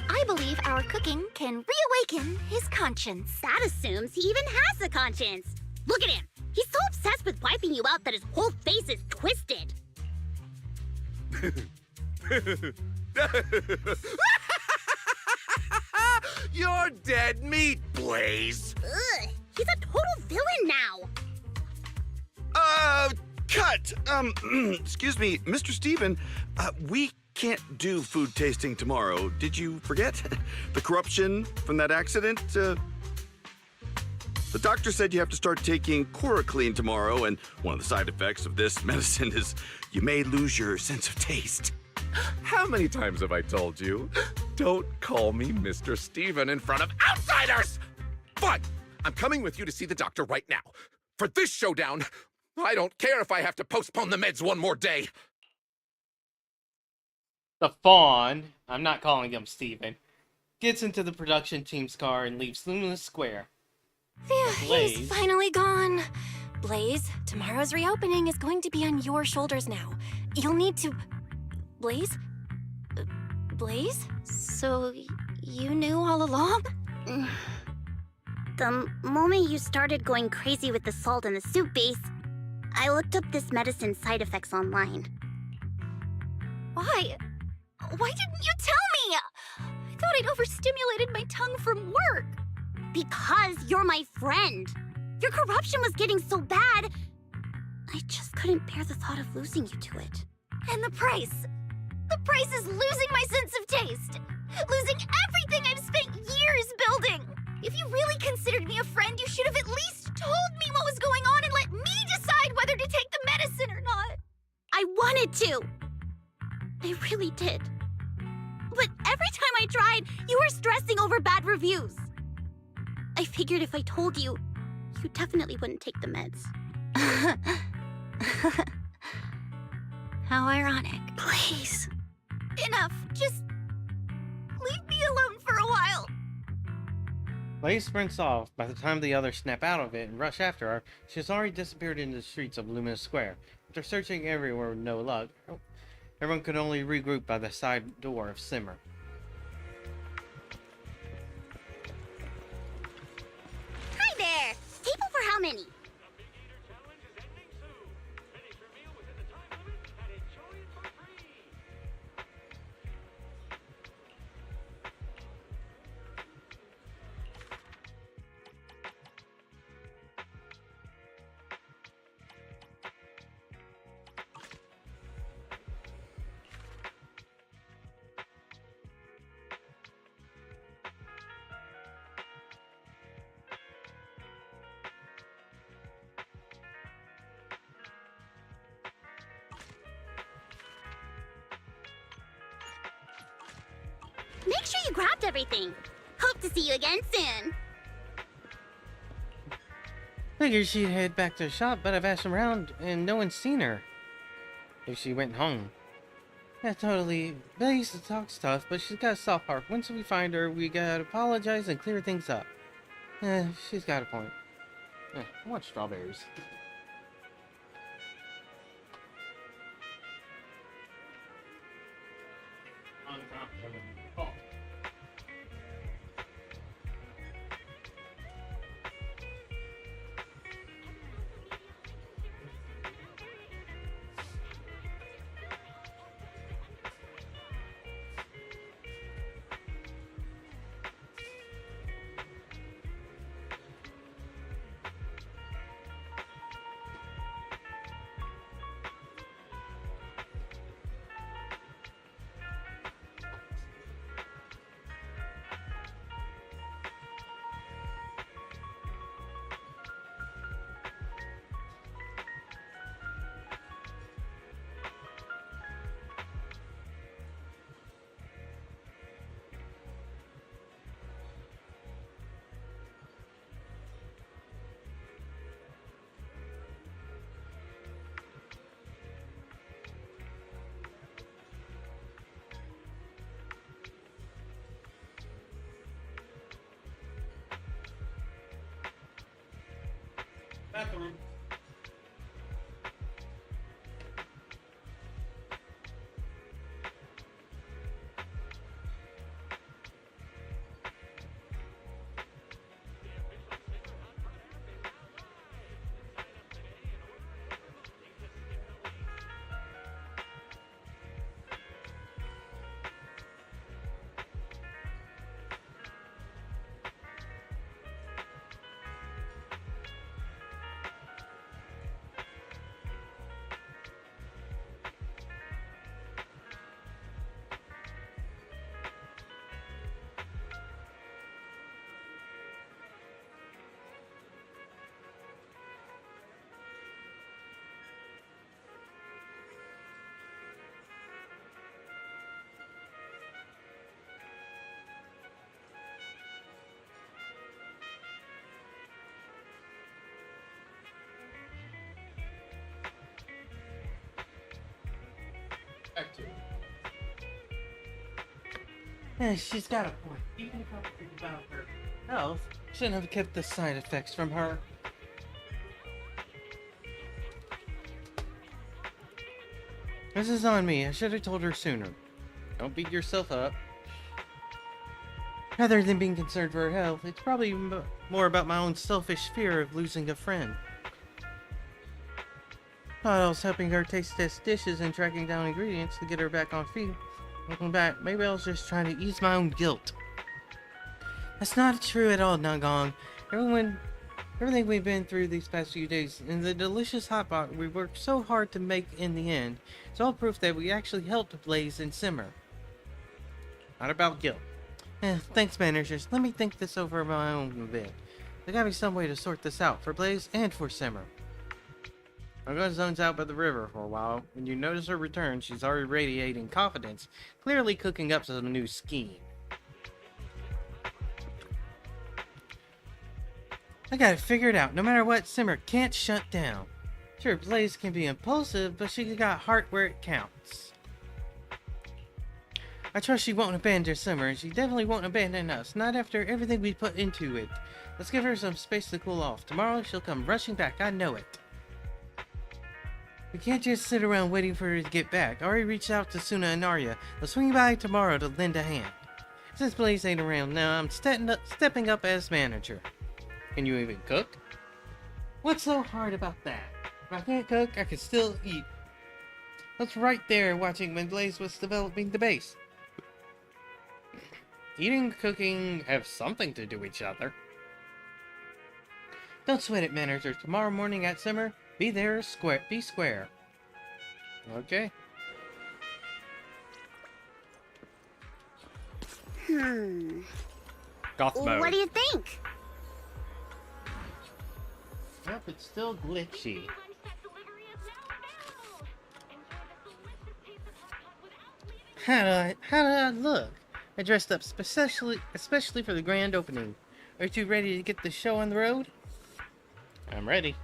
I believe our cooking can reawaken his conscience. That assumes he even has a conscience. Look at him. He's so obsessed with wiping you out that his whole face is twisted. You're dead meat, Blaze. Ugh, he's a total villain now. Cut! Excuse me, Mr. Steven, we can't do food tasting tomorrow. Did you forget? The corruption from that accident? The doctor said you have to start taking Chloroclean tomorrow, and one of the side effects of this medicine is you may lose your sense of taste. How many times have I told you? Don't call me Mr. Steven in front of outsiders! Fine! I'm coming with you to see the doctor right now. For this showdown, I don't care if I have to postpone the meds one more day. The Fawn, I'm not calling him Steven, gets into the production team's car and leaves Luminous Square. Phew, Blaze. he's finally gone. Blaze, tomorrow's reopening is going to be on your shoulders now. You'll need to... Blaze? Blaze? So, you knew all along? The moment you started going crazy with the salt and the soup base, I looked up this medicine's side effects online. Why? Why didn't you tell me? I thought I'd overstimulated my tongue from work. Because you're my friend. Your corruption was getting so bad, I just couldn't bear the thought of losing you to it. And the price? The price is losing my sense of taste. Losing everything I've spent years building. If you really considered me a friend, you should have at least told me what was going on and let me decide whether to take the medicine or not. I wanted to. I really did. But every time I tried, you were stressing over bad reviews. I figured if I told you, you definitely wouldn't take the meds. How ironic. Please. Enough. Just leave me alone for a while. Blaze sprints off. By the time the others snap out of it and rush after her, she has already disappeared into the streets of Luminous Square. After searching everywhere with no luck, everyone could only regroup by the side door of Simmer. Hi there. Table for how many? Make sure you grabbed everything. Hope to see you again soon. Figured she'd head back to the shop, but I've asked around and no one's seen her. If she went home. Yeah, totally. Blaze talks tough, but she's got a soft heart. Once we find her, we gotta apologize and clear things up. She's got a point. I want strawberries. Bathroom. Yeah, she's got a point. Even if I'm thinking about her health, shouldn't have kept the side effects from her. This is on me. I should have told her sooner. Don't beat yourself up. Rather than being concerned for her health, it's probably more about my own selfish fear of losing a friend. Thought I was helping her taste test dishes and tracking down ingredients to get her back on feet. Looking back, maybe I was just trying to ease my own guilt. That's not true at all, Nagong. Everything we've been through these past few days, and the delicious hot pot we worked so hard to make in the end, it's all proof that we actually helped Blaze and Simmer. Not about guilt. Thanks, managers. Let me think this over on my own a bit. There gotta be some way to sort this out, for Blaze and for Simmer. I'm gonna zones out by the river for a while. When you notice her return, she's already radiating confidence, clearly cooking up some new scheme. I got it figured out. No matter what, Simmer can't shut down. Sure, Blaze can be impulsive, but she got heart where it counts. I trust she won't abandon Simmer, and she definitely won't abandon us. Not after everything we put into it. Let's give her some space to cool off. Tomorrow she'll come rushing back. I know it. We can't just sit around waiting for her to get back. I already reached out to Suna and Arya. They'll swing by tomorrow to lend a hand. Since Blaze ain't around now, I'm stepping up as manager. Can you even cook? What's so hard about that? If I can't cook, I can still eat. I was right there watching when Blaze was developing the base. Eating and cooking have something to do with each other. Don't sweat it, manager. Tomorrow morning at Simmer, be there square. Be square. Okay. Goth mode. What do you think? Yep, it's still glitchy. How did I look? I dressed up especially for the grand opening. Are you ready to get the show on the road? I'm ready.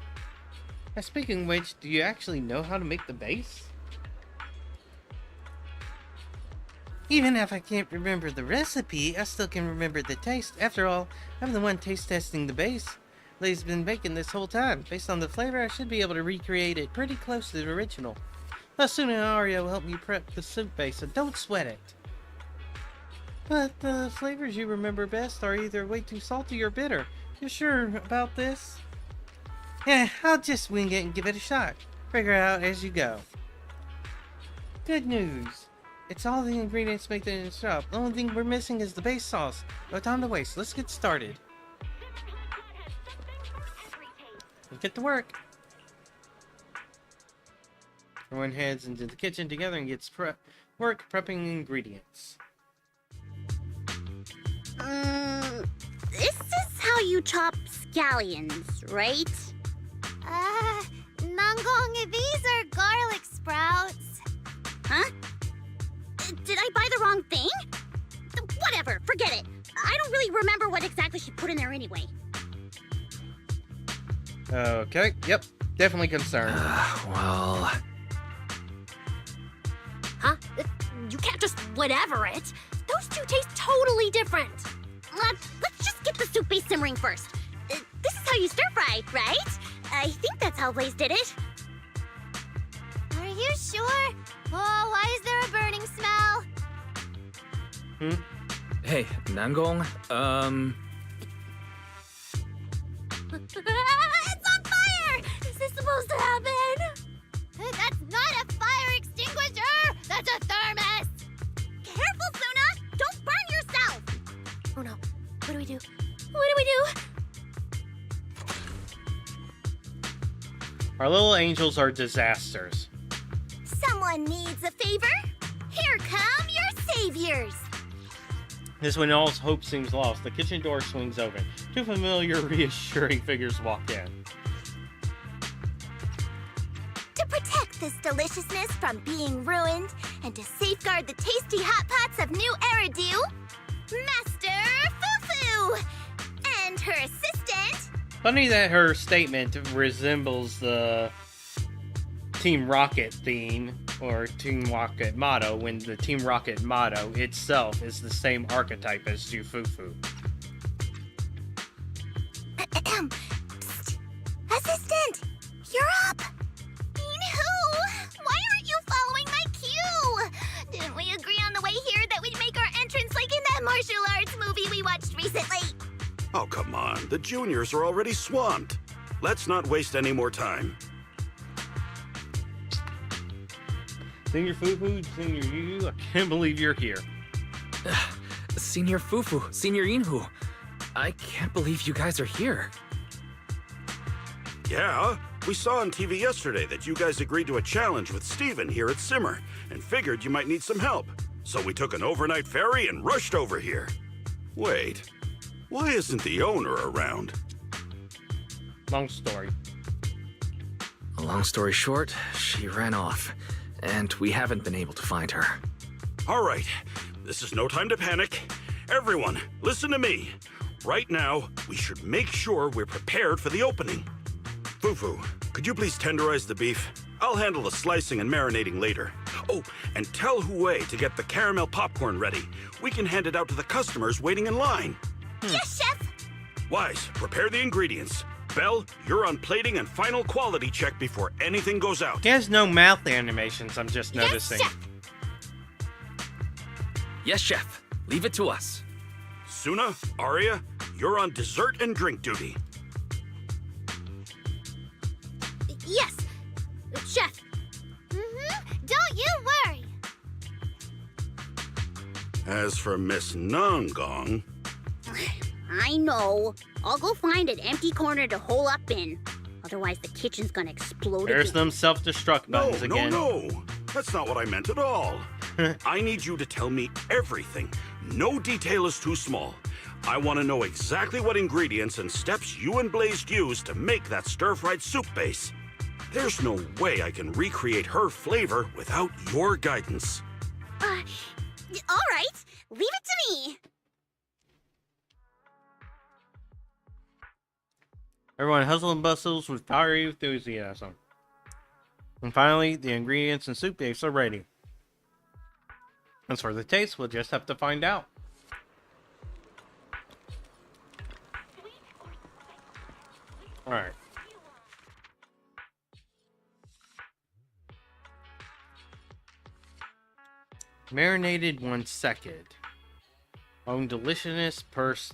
Now, speaking of which, do you actually know how to make the base? Even if I can't remember the recipe, I still can remember the taste. After all, I'm the one taste testing the base. Blaze has been baking this whole time. Based on the flavor, I should be able to recreate it pretty close to the original. Plus, Suna and Arya will help me prep the soup base, so don't sweat it. But the flavors you remember best are either way too salty or bitter. You sure about this? Yeah, I'll just wing it and give it a shot. Figure it out as you go. Good news. It's all the ingredients made in the shop. The only thing we're missing is the base sauce. No time to waste. Let's get started. Let's get to work. Everyone heads into the kitchen together and gets prepping ingredients. This is how you chop scallions, right? Nangong, these are garlic sprouts. Huh? Did I buy the wrong thing? Whatever, forget it. I don't really remember what exactly she put in there anyway. Okay, yep, definitely concerned. Well... Huh? You can't just whatever it. Those two taste totally different. Let's just get the soup base simmering first. This is how you stir fry, right? I think that's how Blaze did it. Are you sure? Oh, why is there a burning smell? Hey, Nangong, It's on fire! Is this supposed to happen? That's not a fire extinguisher! That's a thermos! Careful, Suna! Don't burn yourself! Oh no. What do we do? What do we do? Our little angels are disasters. Someone needs a favor? Here come your saviors! This when all hope seems lost, the kitchen door swings open. Two familiar, reassuring figures walk in. To protect this deliciousness from being ruined, and to safeguard the tasty hot pots of New Eridu, Master Fufu! And her assistant... Funny that her statement resembles the Team Rocket theme. or Team Rocket motto, when the Team Rocket motto itself is the same archetype as Jufufu. Psst. Assistant! You're up! Who? Why aren't you following my cue? Didn't we agree on the way here that we'd make our entrance like in that martial arts movie we watched recently? Oh, come on. The juniors are already swamped. Let's not waste any more time. Senior Fufu, Senior Yu, I can't believe you're here. Senior Fufu, Senior Inhu. I can't believe you guys are here. Yeah, we saw on TV yesterday that you guys agreed to a challenge with Steven here at Simmer and figured you might need some help. So we took an overnight ferry and rushed over here. Wait, why isn't the owner around? Long story. Long story short, she ran off, and we haven't been able to find her. All right, this is no time to panic. Everyone, listen to me. Right now, we should make sure we're prepared for the opening. Fufu, could you please tenderize the beef? I'll handle the slicing and marinating later. Oh, and tell Hue to get the caramel popcorn ready. We can hand it out to the customers waiting in line. Yes, Chef! Wise, prepare the ingredients. Belle, you're on plating and final quality check before anything goes out. He has no mouth animations, I'm just noticing. Chef. Yes, Chef. Leave it to us. Suna, Arya, you're on dessert and drink duty. Yes, Chef. Don't you worry. As for Miss Nongong... I know. I'll go find an empty corner to hole up in. Otherwise, the kitchen's gonna explode There's again. them self-destruct buttons again. No. That's not what I meant at all. I need you to tell me everything. No detail is too small. I want to know exactly what ingredients and steps you and Blaze used to make that stir-fried soup base. There's no way I can recreate her flavor without your guidance. All right, leave it to me. Everyone hustle and bustles with fiery enthusiasm. And finally, the ingredients and soup base are ready. As for the taste, we'll just have to find out. Alright. Marinated 1 second. Own deliciousness purse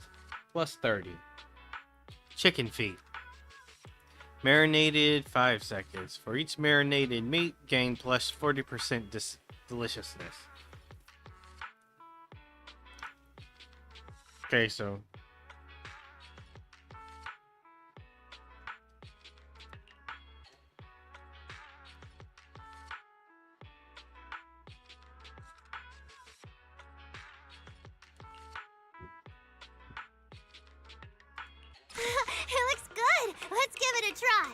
plus 30. Chicken feet. Marinated 5 seconds. For each marinated meat, gain plus 40% deliciousness. Okay, so It looks good. Let's give it a try.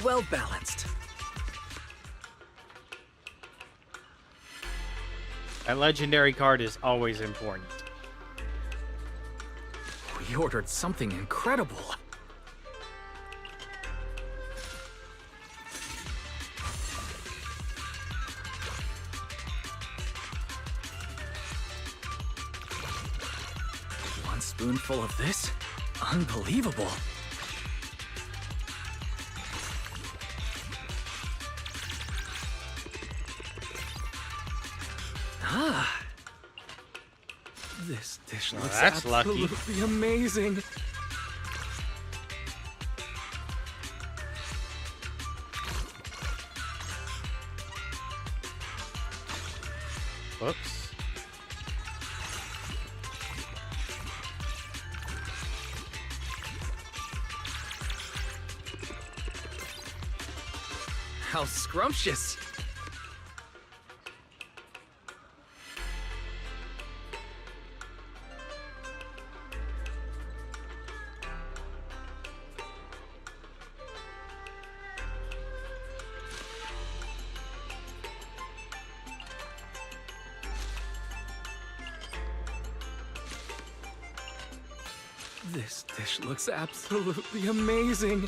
Well balanced. that legendary card is always important. We ordered something incredible. One spoonful of this, Unbelievable. Ah. This dish Well, looks that's lucky. absolutely amazing. Whoops. How scrumptious. This dish looks absolutely amazing.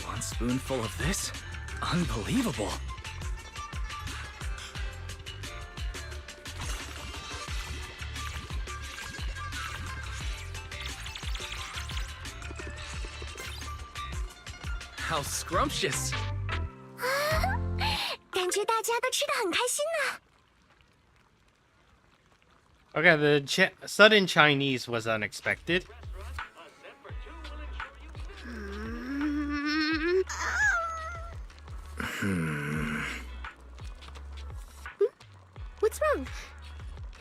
One spoonful of this? Unbelievable. How scrumptious. 感觉大家都吃得很开心呢。 Okay, the sudden Chinese was unexpected. What's wrong?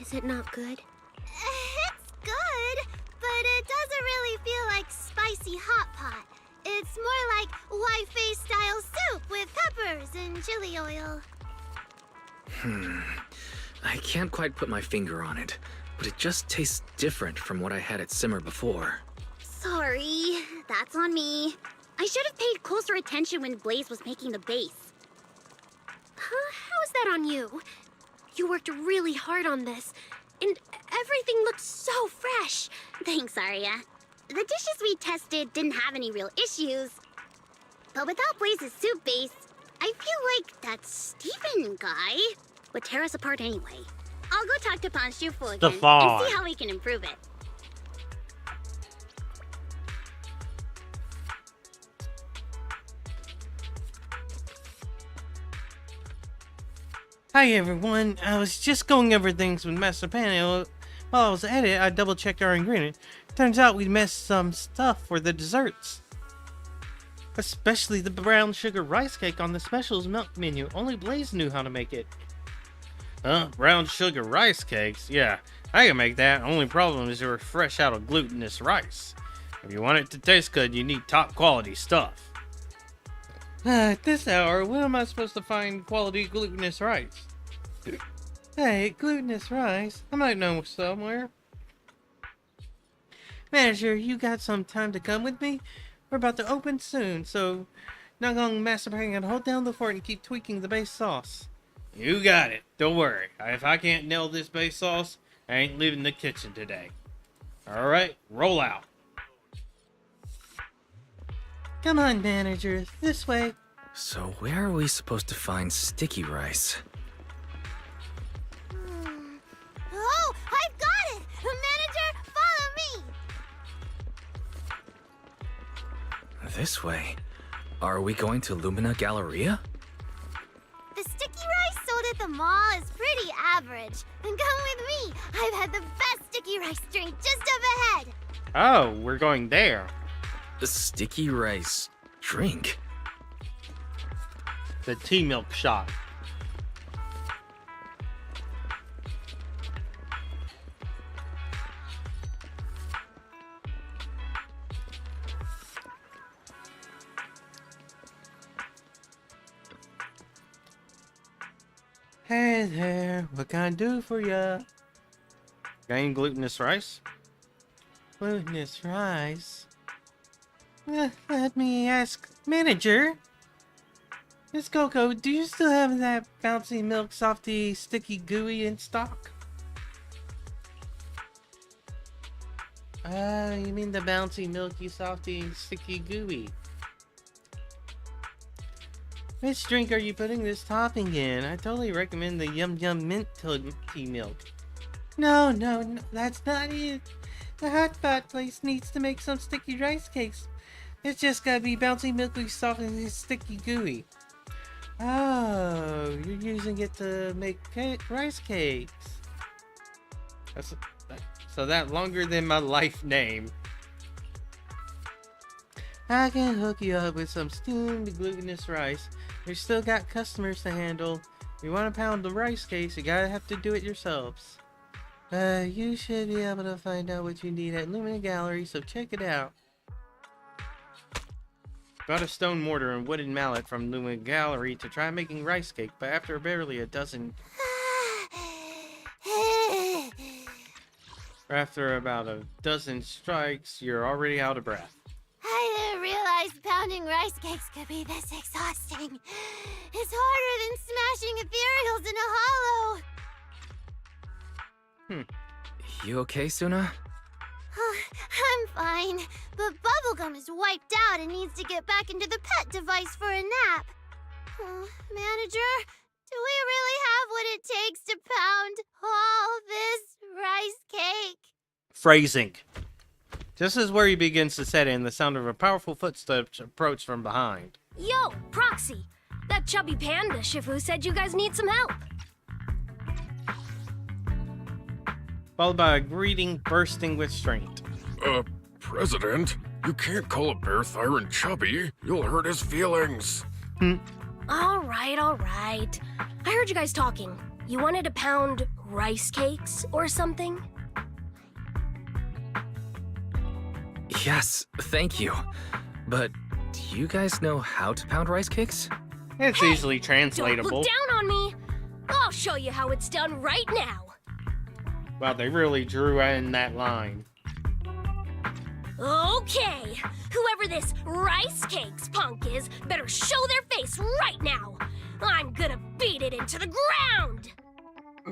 Is it not good? It's good, but it doesn't really feel like spicy hot pot. It's more like Wi-Fi style soup with peppers and chili oil. I can't quite put my finger on it, but it just tastes different from what I had at Simmer before. Sorry, that's on me. I should have paid closer attention when Blaze was making the base. Huh? How is that on you? You worked really hard on this, and everything looks so fresh. Thanks, Arya. The dishes we tested didn't have any real issues. But without Blaze's soup base, I feel like that Stephen guy would tear us apart anyway. I'll go talk to Pan Shufu again and see how we can improve it. Hi everyone, I was just going over things with Master Pan. While I was at it, I double checked our ingredient. Turns out we missed some stuff for the desserts. Especially the brown sugar rice cake on the specials milk menu. Only Blaze knew how to make it. Brown sugar rice cakes? Yeah, I can make that. Only problem is they're fresh out of glutinous rice. If you want it to taste good, you need top quality stuff. At this hour, where am I supposed to find quality glutinous rice? Hey, glutinous rice? I might know somewhere. Manager, you got some time to come with me? We're about to open soon, so not gonna Master Pan and hold down the fort and keep tweaking the base sauce. You got it. Don't worry. If I can't nail this base sauce, I ain't leaving the kitchen today. Alright, roll out. Come on, manager. This way. So where are we supposed to find sticky rice? Oh, I've got it! Manager, follow me! This way? Are we going to Lumina Galleria? The sticky rice sold at the mall is pretty average. And come with me. I've had the best sticky rice drink just up ahead. Oh, we're going there. A sticky rice drink? The tea milk shot. Hey there, what can I do for ya? Got any glutinous rice? Glutinous rice? Let me ask, manager. Miss Coco, do you still have that bouncy milk softy sticky gooey in stock? You mean the bouncy milky softy sticky gooey? Which drink are you putting this topping in? I totally recommend the Yum Yum Mint tea milk. No, that's not it. The hot pot place needs to make some sticky rice cakes. It's just gotta be bouncy, milky, soft, and sticky gooey. Oh, you're using it to make rice cakes. So that longer than my life name. I can hook you up with some steamed glutinous rice. We still got customers to handle. If you want to pound the rice cakes, you gotta have to do it yourselves. You should be able to find out what you need at Lumina Gallery, so check it out. Got a stone mortar and wooden mallet from Lumina Gallery to try making rice cake, but after barely a dozen... after about a dozen strikes, you're already out of breath. I didn't realize pounding rice cakes could be this exhausting. It's harder than smashing ethereals in a hollow. You okay, Suna? I'm fine, but Bubblegum is wiped out and needs to get back into the pet device for a nap. Manager, do we really have what it takes to pound all this rice cake? Phrasing. Just as where he begins to set in, the sound of a powerful footsteps approach from behind. Yo, Proxy! That chubby panda Shifu said you guys need some help. Followed by a greeting bursting with strength. President, you can't call a bear Thyron chubby. You'll hurt his feelings. All right. I heard you guys talking. You wanted to pound rice cakes or something? Yes, thank you. But do you guys know how to pound rice cakes? It's easily translatable. Don't look down on me. I'll show you how it's done right now. Wow, they really drew in that line. Okay, whoever this rice cakes punk is better show their face right now. I'm gonna beat it into the ground.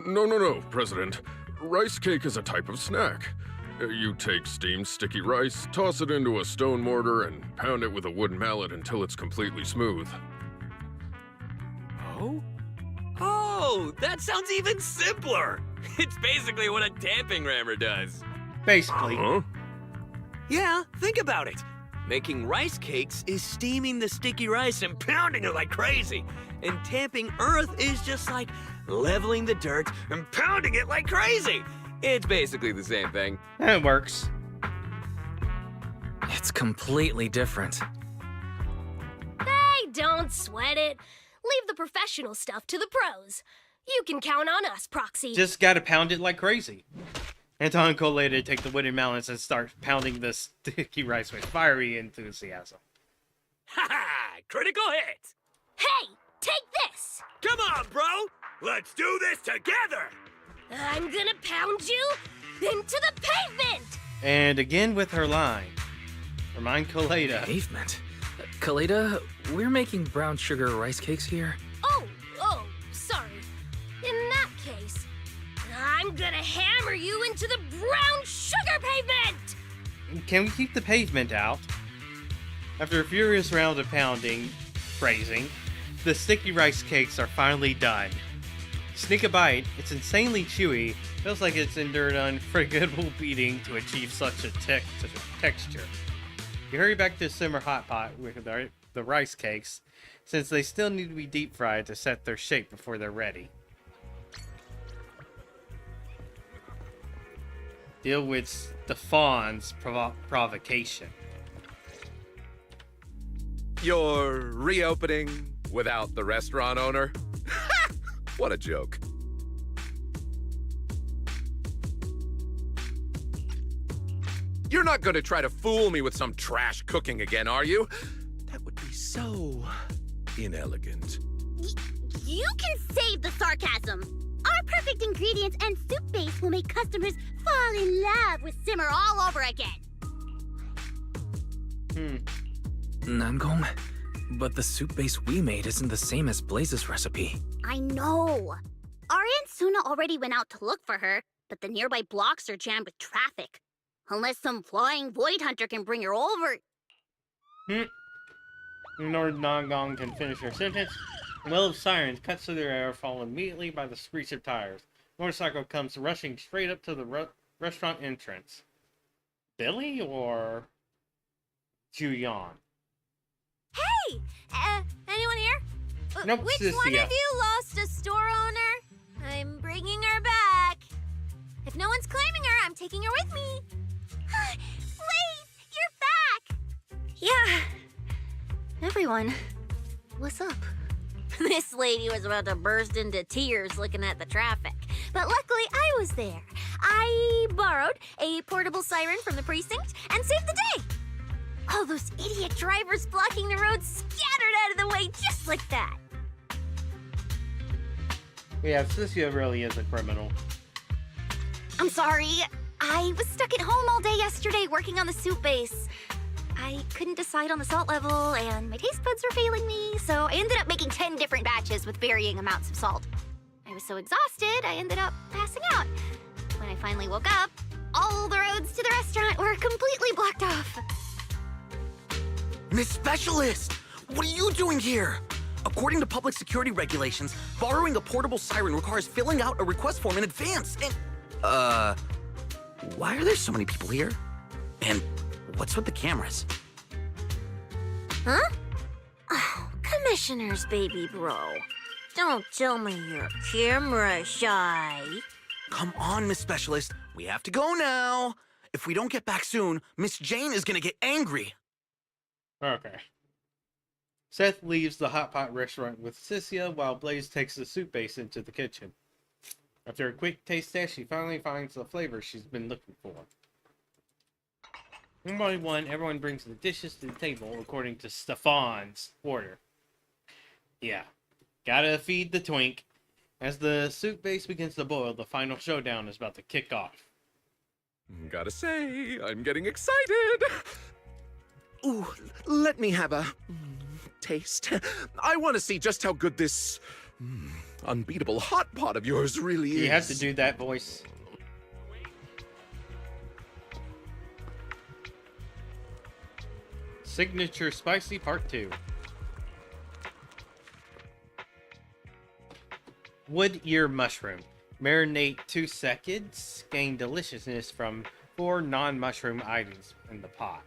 No, President. Rice cake is a type of snack. You take steamed sticky rice, toss it into a stone mortar, and pound it with a wooden mallet until it's completely smooth. Oh, that sounds even simpler. It's basically what a tamping rammer does. Basically. Yeah, think about it. Making rice cakes is steaming the sticky rice and pounding it like crazy. And tamping earth is just like leveling the dirt and pounding it like crazy. It's basically the same thing. It works. It's completely different. Hey, don't sweat it. Leave the professional stuff to the pros. You can count on us, Proxy. Just gotta pound it like crazy. Anton and Coletta take the wooden mallets and start pounding the sticky rice with fiery enthusiasm. Ha! Critical hit! Hey, take this! Come on, bro! Let's do this together! I'm gonna pound you into the pavement! And again with her line. Remind Coletta. Pavement? Coletta, we're making brown sugar rice cakes here. Oh, sorry. In that case, I'm gonna hammer you into the brown sugar pavement! Can we keep the pavement out? After a furious round of pounding, phrasing, the sticky rice cakes are finally done. Sneak a bite, it's insanely chewy, feels like it's endured an unforgettable beating to achieve such a texture. You hurry back to the simmer hot pot with the rice cakes, since they still need to be deep fried to set their shape before they're ready. Deal with the fawn's provocation. You're reopening without the restaurant owner? What a joke. You're not going to try to fool me with some trash cooking again, are you? That would be so inelegant. You can save the sarcasm. Our perfect ingredients and soup base will make customers fall in love with Simmer all over again. Nangong, but the soup base we made isn't the same as Blaze's recipe. I know. Our Aunt Suna already went out to look for her, but the nearby blocks are jammed with traffic. Unless some flying void hunter can bring her over. In order Nangong can finish her sentence, a wail of sirens cuts through their air, followed immediately by the screech of tires. Motorcycle comes rushing straight up to the restaurant entrance. Billy or Juyeon? Hey! Anyone here? Nope, Which Cynthia. one of you lost a store owner? I'm bringing her back. If no one's claiming her, I'm taking her with me. Blaze, you're back! Yeah. Everyone, what's up? This lady was about to burst into tears looking at the traffic. But luckily, I was there. I borrowed a portable siren from the precinct and saved the day. All those idiot drivers blocking the road scattered out of the way just like that. Yeah, Cynthia really is a criminal. I'm sorry. I was stuck at home all day yesterday working on the soup base. I couldn't decide on the salt level, and my taste buds were failing me, so I ended up making 10 different batches with varying amounts of salt. I was so exhausted, I ended up passing out. When I finally woke up, all the roads to the restaurant were completely blocked off. Miss Specialist! What are you doing here? According to public security regulations, borrowing a portable siren requires filling out a request form in advance, and... why are there so many people here? And what's with the cameras? Huh? Oh, Commissioner's baby bro. Don't tell me you're camera shy. Come on, Miss Specialist. We have to go now. If we don't get back soon, Miss Jane is gonna get angry. Okay. Seth leaves the hot pot restaurant with Cynthia while Blaze takes the soup base into the kitchen. After a quick taste test, she finally finds the flavor she's been looking for. One by one, everyone brings the dishes to the table according to Stefan's order. Yeah, gotta feed the twink. As the soup base begins to boil, the final showdown is about to kick off. Gotta say, I'm getting excited. Ooh, let me have a taste. I want to see just how good this unbeatable hot pot of yours really is. You have to do that voice. Signature Spicy Part 2. Wood ear mushroom. Marinate 2 seconds. Gain deliciousness from 4 non-mushroom items in the pot.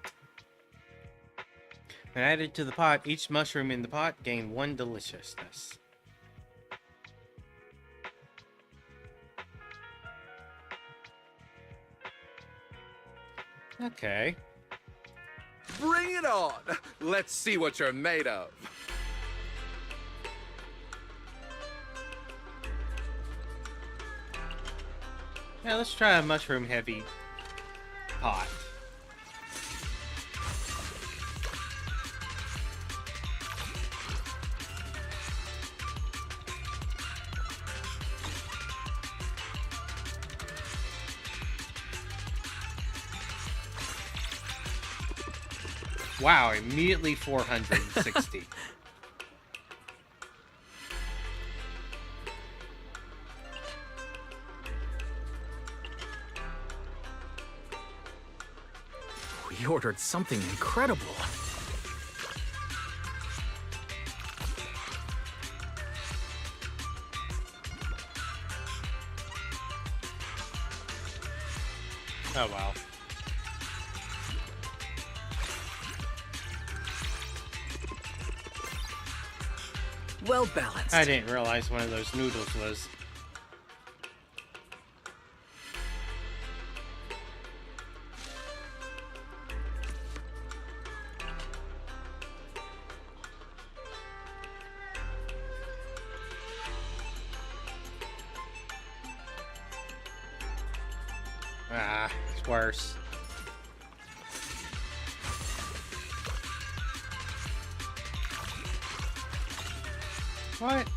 When added to the pot, each mushroom in the pot gain 1 deliciousness. Okay. Bring it on. Let's see what you're made of. Yeah, let's try a mushroom heavy pot. Wow, immediately 460. We ordered something incredible. Oh, wow. Well balanced. I didn't realize one of those noodles was. Ah, it's worse. What?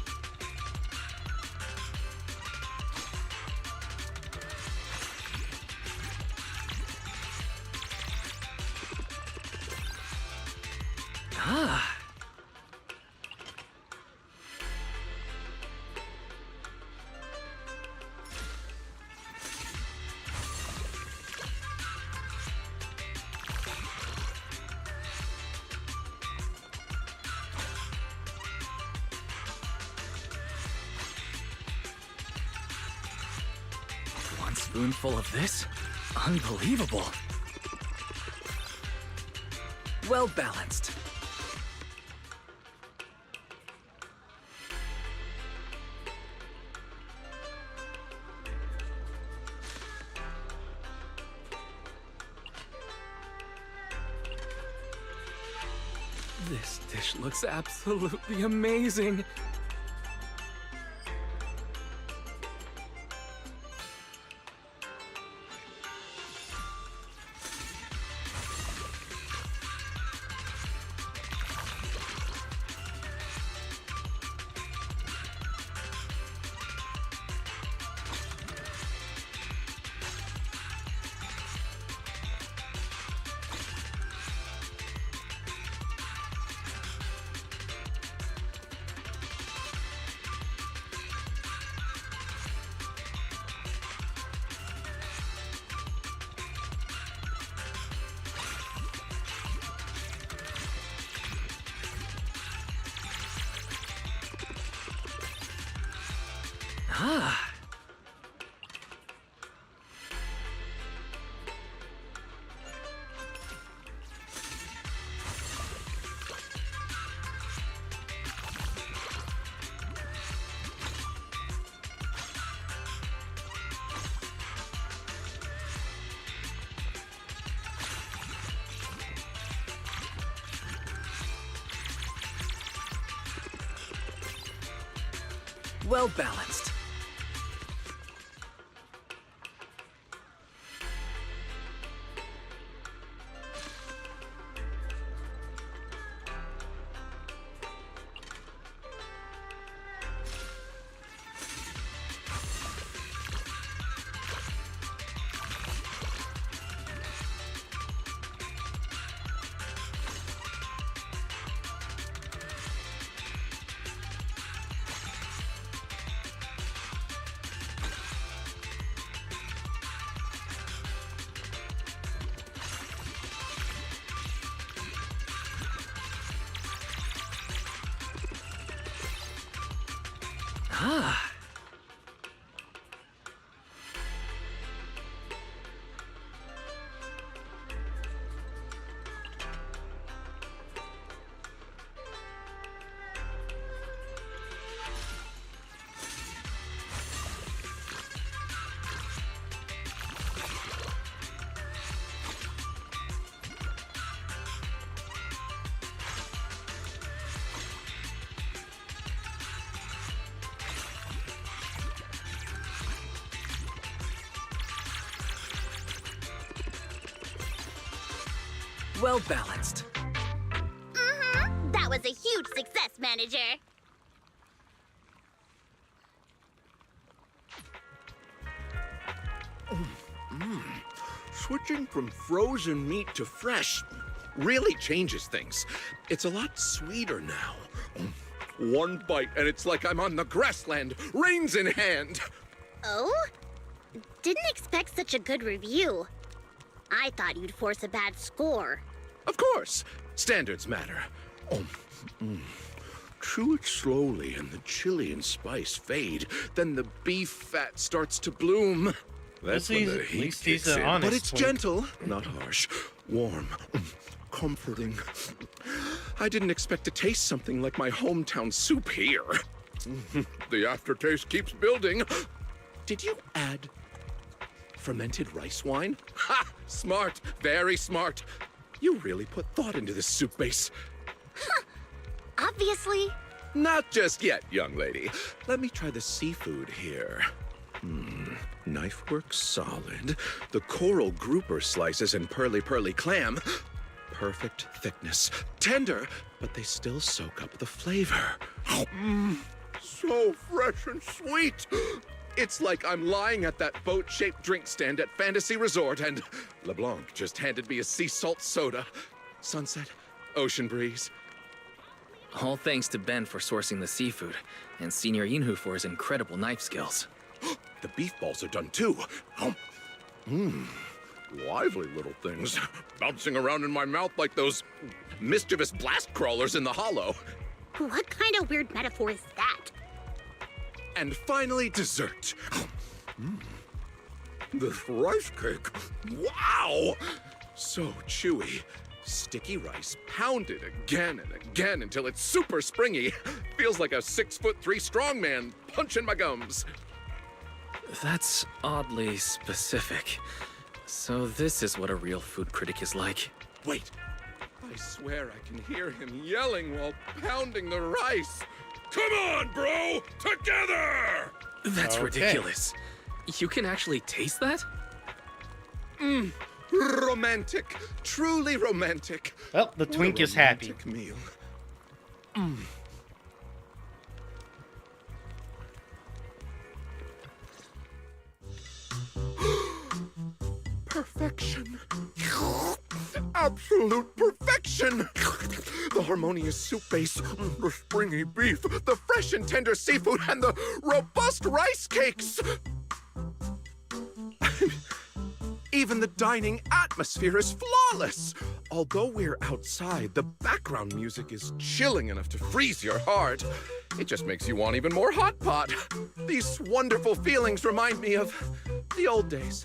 Ah. One spoonful of this? Unbelievable. Well balanced. This dish looks absolutely amazing. Ah. Well balanced. Ah. Well balanced. Mm-hmm. That was a huge success, manager. Switching from frozen meat to fresh really changes things. It's a lot sweeter now. One bite and it's like I'm on the grassland, reins in hand. Oh? Didn't expect such a good review. I thought you'd force a bad score. Of course, standards matter. Chew it slowly and the chili and spice fade. Then the beef fat starts to bloom. That's when the heat kicks in. But it's gentle, not harsh. Warm, comforting. I didn't expect to taste something like my hometown soup here. The aftertaste keeps building. Did you add fermented rice wine? Ha! Smart, very smart. You really put thought into this soup base. Obviously. Not just yet, young lady. Let me try the seafood here. knife work solid. The coral grouper slices and pearly clam. Perfect thickness. Tender, but they still soak up the flavor. So fresh and sweet. It's like I'm lying at that boat-shaped drink stand at Fantasy Resort and LeBlanc just handed me a sea salt soda. Sunset, ocean breeze. All thanks to Ben for sourcing the seafood, and Senior Yinhu for his incredible knife skills. The beef balls are done too. Lively little things, bouncing around in my mouth like those mischievous blast crawlers in the hollow. What kind of weird metaphor is that? And finally, dessert. This rice cake, wow! So chewy. Sticky rice, pounded again and again until it's super springy. Feels like a 6'3" strongman punching my gums. That's oddly specific. So this is what a real food critic is like. Wait, I swear I can hear him yelling while pounding the rice. Come on, bro! Together! That's ridiculous. You can actually taste that? Romantic. Truly romantic. Well, the twink is happy. Meal. Perfection. Absolute perfection. The harmonious soup base, the springy beef, the fresh and tender seafood, and the robust rice cakes. Even the dining atmosphere is flawless. Although we're outside, the background music is chilling enough to freeze your heart. It just makes you want even more hot pot. These wonderful feelings remind me of the old days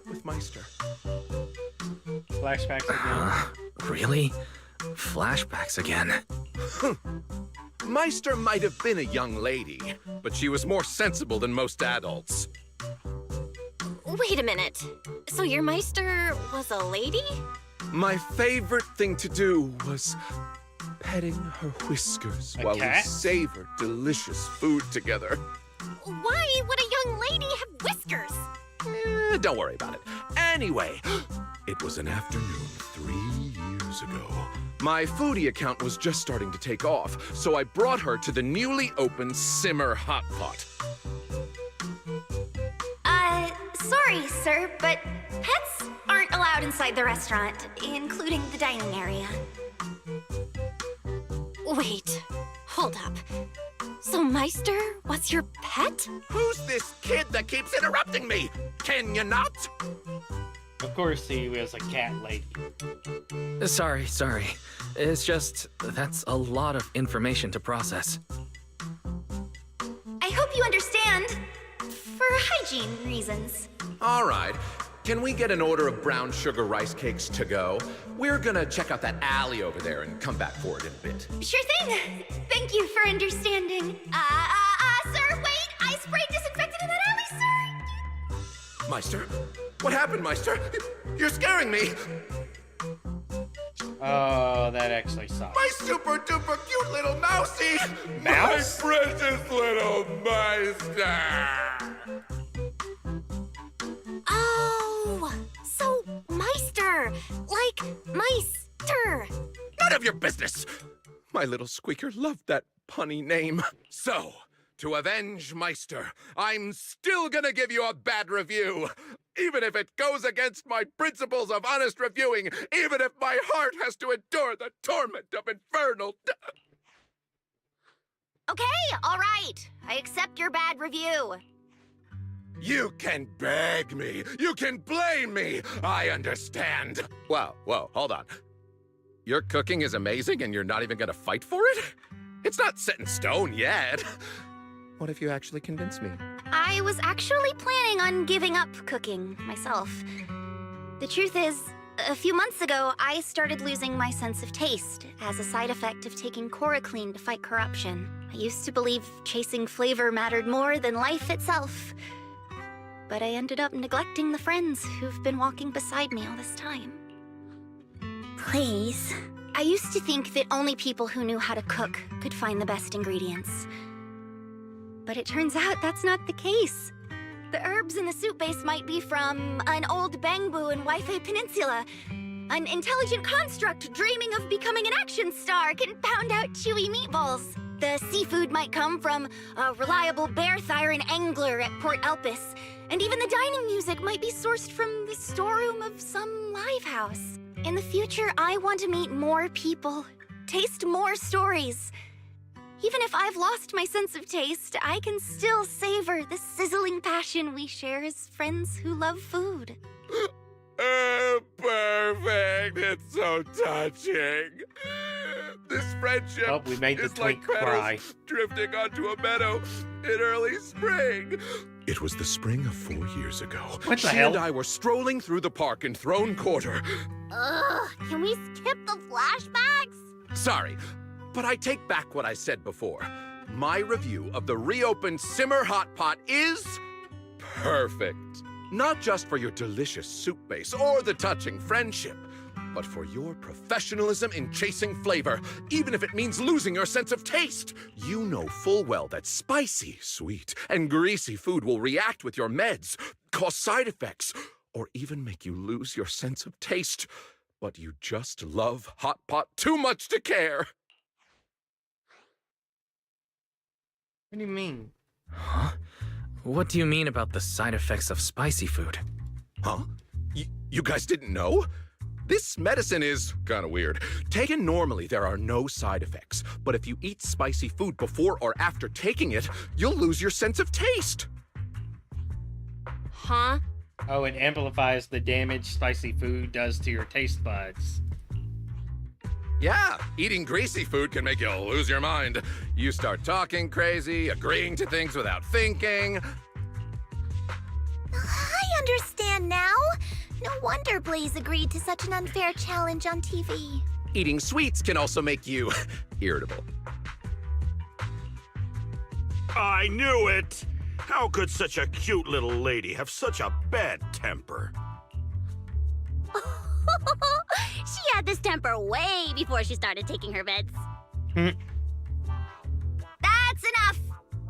with Meister. Flashbacks again. Really? Flashbacks again. Meister might have been a young lady, but she was more sensible than most adults. Wait a minute. So your Meister was a lady? My favorite thing to do was petting her whiskers while we savored delicious food together. Why would a young lady have whiskers? Don't worry about it. Anyway, it was an afternoon 3 years ago. My foodie account was just starting to take off, so I brought her to the newly opened Simmer Hot Pot. Sorry, sir, but pets aren't allowed inside the restaurant, including the dining area. Wait, hold up. So Meister was your pet? Who's this kid that keeps interrupting me? Can you not? Of course he was a cat lady. Sorry. It's just, that's a lot of information to process. I hope you understand. For hygiene reasons. All right. Can we get an order of brown sugar rice cakes to go? We're gonna check out that alley over there and come back for it in a bit. Sure thing. Thank you for understanding. Sir, wait! I sprayed disinfectant in that alley, sir! Meister? What happened, Meister? You're scaring me! Oh, that actually sucks. My super duper cute little mousey! Mouse? My precious little Meister! Oh, so Meister, like Meister. None of your business! My little squeaker loved that punny name. So, to avenge Meister, I'm still gonna give you a bad review. Even if it goes against my principles of honest reviewing, even if my heart has to endure the torment of infernal... Okay, all right. I accept your bad review. You can beg me. You can blame me. I understand. Whoa, hold on. Your cooking is amazing and you're not even gonna fight for it? It's not set in stone yet. What if you actually convince me? I was actually planning on giving up cooking myself. The truth is, a few months ago, I started losing my sense of taste as a side effect of taking Chloroclean to fight corruption. I used to believe chasing flavor mattered more than life itself. But I ended up neglecting the friends who've been walking beside me all this time. Please. I used to think that only people who knew how to cook could find the best ingredients. But it turns out that's not the case. The herbs in the soup base might be from an old bangbu in Waifei Peninsula. An intelligent construct dreaming of becoming an action star can pound out chewy meatballs. The seafood might come from a reliable bear thyron angler at Port Elpis. And even the dining music might be sourced from the storeroom of some live house. In the future, I want to meet more people, taste more stories. Even if I've lost my sense of taste, I can still savor the sizzling passion we share as friends who love food. Perfect. It's so touching. This friendship Oh, we made the is like twink cry. petals drifting onto a meadow in early spring. It was the spring of 4 years ago. What the she hell? and I were strolling through the park in Throne Quarter. Ugh, can we skip the flashbacks? Sorry, but I take back what I said before. My review of the reopened Simmer Hot Pot is perfect. Not just for your delicious soup base or the touching friendship, but for your professionalism in chasing flavor, even if it means losing your sense of taste. You know full well that spicy, sweet, and greasy food will react with your meds, cause side effects, or even make you lose your sense of taste. But you just love Hot Pot too much to care. What do you mean? Huh? What do you mean about the side effects of spicy food? Huh? You guys didn't know? This medicine is kind of weird. Taken normally, there are no side effects. But if you eat spicy food before or after taking it, you'll lose your sense of taste. Huh? Oh, it amplifies the damage spicy food does to your taste buds. Yeah, eating greasy food can make you lose your mind. You start talking crazy, agreeing to things without thinking. I understand now. No wonder Blaze agreed to such an unfair challenge on TV. Eating sweets can also make you irritable. I knew it! How could such a cute little lady have such a bad temper? She had this temper way before she started taking her meds. That's enough!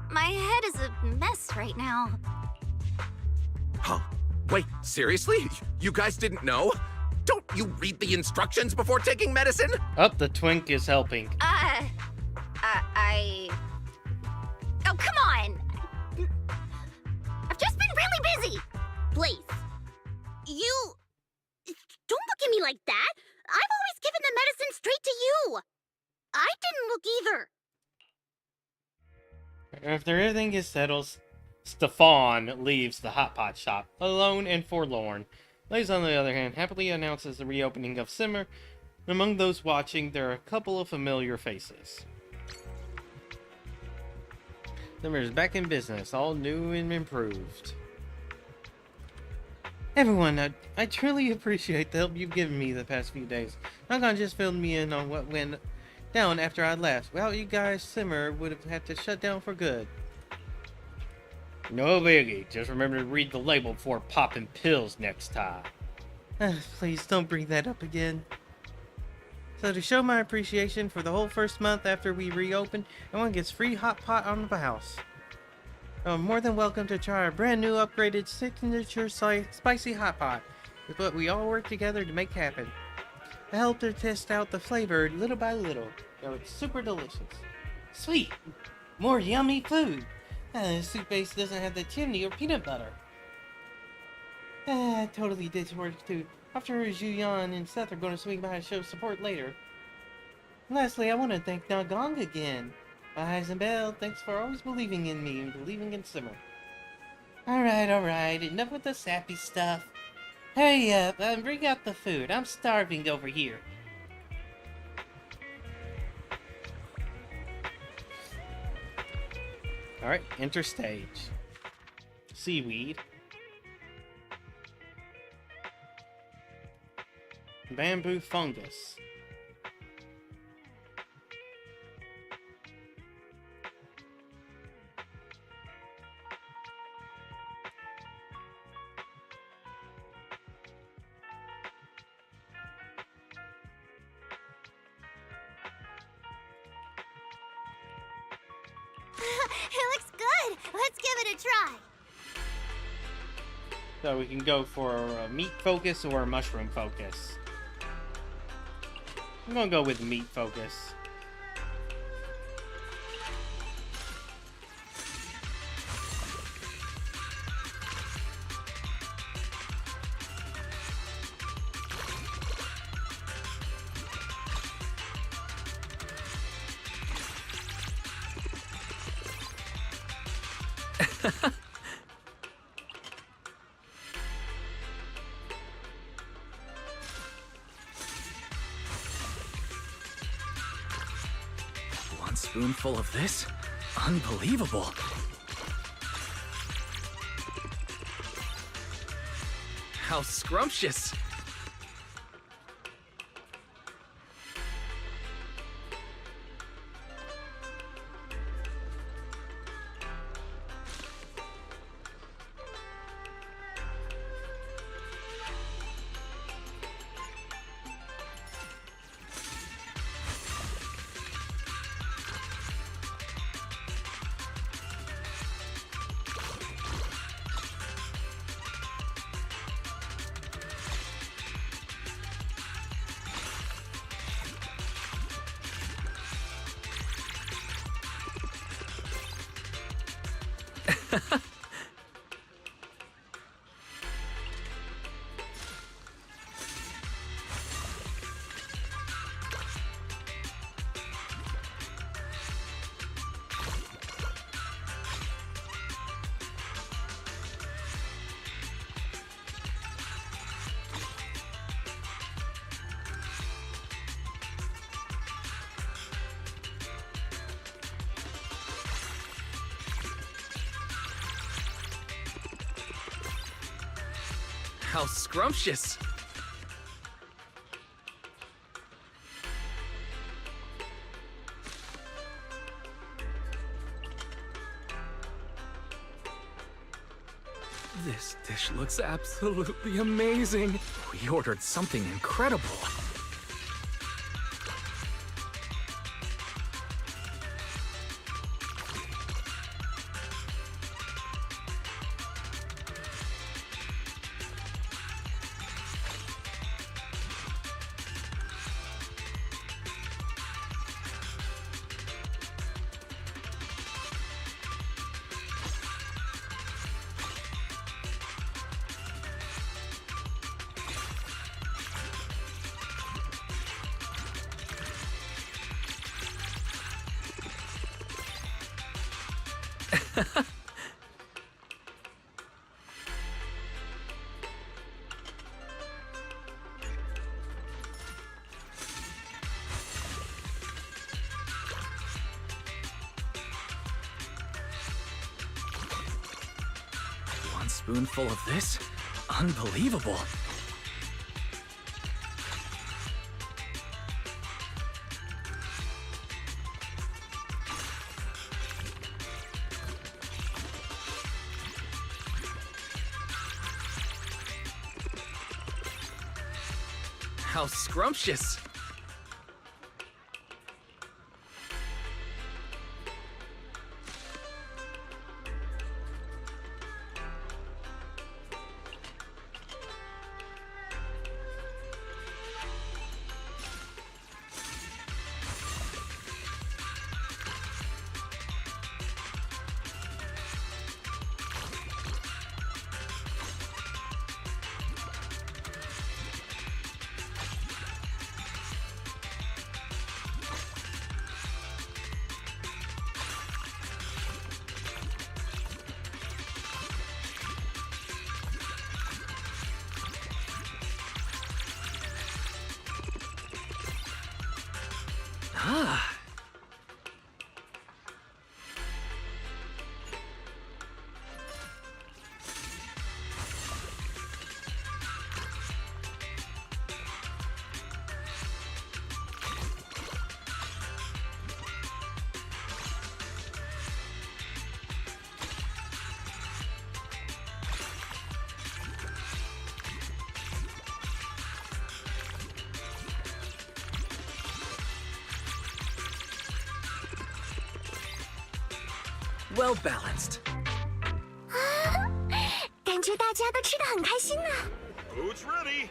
My head is a mess right now. Huh? Wait, seriously? You guys didn't know? Don't you read the instructions before taking medicine? Oh, the twink is helping. Oh, come on! I've just been really busy! Blaze, you... Don't look at me like that. I've always given the medicine straight to you. I didn't look either. After everything is settled, Stefan leaves the hot pot shop, alone and forlorn. Blaze, on the other hand, happily announces the reopening of Simmer. Among those watching, there are a couple of familiar faces. Simmer is back in business, all new and improved. Everyone, I truly appreciate the help you've given me the past few days. Knock-On just filled me in on what went down after I left. Without you guys, Simmer would have had to shut down for good. No biggie. Just remember to read the label before popping pills next time. Please don't bring that up again. So to show my appreciation for the whole first month after we reopen, everyone gets free hot pot on the house. I'm more than welcome to try our brand new upgraded signature spicy hot pot. It's what we all work together to make happen. I helped her test out the flavor little by little, so it's super delicious. Sweet! More yummy food! The soup base doesn't have the chimney or peanut butter. Totally ditch work too. After Julian and Seth are going to swing by and show support later. Lastly, I want to thank Nagong again. Eyes and Bell, thanks for always believing in me and believing in Simmer. Alright, enough with the sappy stuff. Hurry up, bring out the food. I'm starving over here. Alright, enter stage. Seaweed. Bamboo fungus. It looks good. Let's give it a try. So we can go for a meat focus or a mushroom focus. I'm gonna go with meat focus. One spoonful of this? Unbelievable. How scrumptious. How scrumptious. This dish looks absolutely amazing. We ordered something incredible. One spoonful of this? Unbelievable. How scrumptious. Ah. Well balanced. 感觉大家的吃得很开心呢。 Food's ready.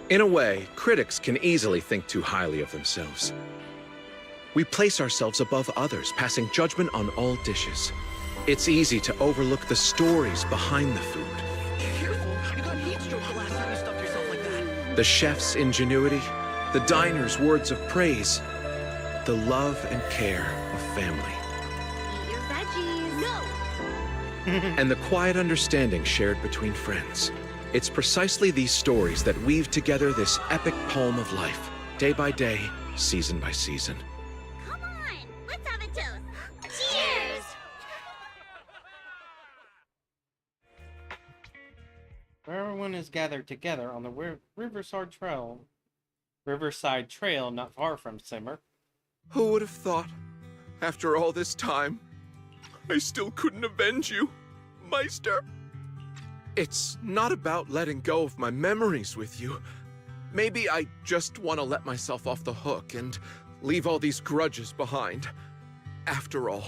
In a way, critics can easily think too highly of themselves. We place ourselves above others, passing judgment on all dishes. It's easy to overlook the stories behind the food. Careful, you got heat stroke the last time you stuffed yourself like that. The chef's ingenuity, the diner's words of praise, the love and care of family. Eat your veggies. No! And the quiet understanding shared between friends. It's precisely these stories that weave together this epic poem of life, day by day, season by season. Come on, let's have a toast. Cheers! Where everyone is gathered together on the Riverside Trail not far from Simmer. Who would have thought, after all this time, I still couldn't avenge you, Meister? It's not about letting go of my memories with you. Maybe I just want to let myself off the hook and leave all these grudges behind. After all,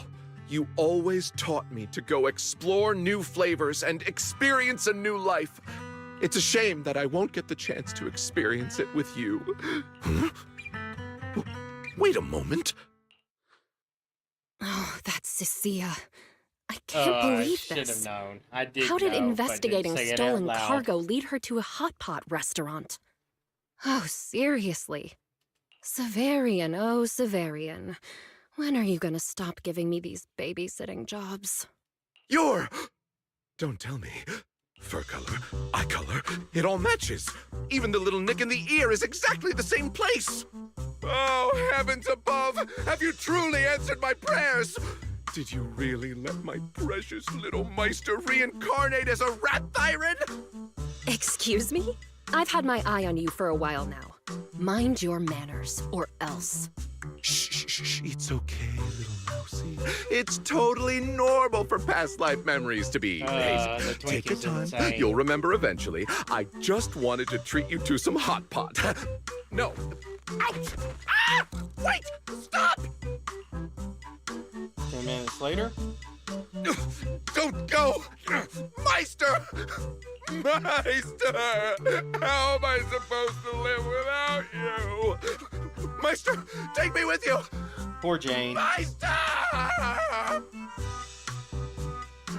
you always taught me to go explore new flavors and experience a new life. It's a shame that I won't get the chance to experience it with you. Wait a moment. Oh, that's Cecilia. I can't believe I should this. have known. I did How did know, but didn't investigating say it out stolen loud. cargo lead her to a hot pot restaurant? Oh, seriously. Severian, oh, Severian. When are you gonna stop giving me these babysitting jobs? Don't tell me. Fur color, eye color, it all matches. Even the little nick in the ear is exactly the same place. Oh, heavens above! Have you truly answered my prayers? Did you really let my precious little Meister reincarnate as a rat siren? Excuse me? I've had my eye on you for a while now. Mind your manners, or else. Shh, it's okay, little mousey. It's totally normal for past life memories to be hazy. The Take your Twinkie's time. insane. You'll remember eventually. I just wanted to treat you to some hot pot. No. Ouch! Ah! Wait! Stop! 10 minutes later. Don't go! Meister! Meister! How am I supposed to live without you? Meister, take me with you! Poor Jane. Meister!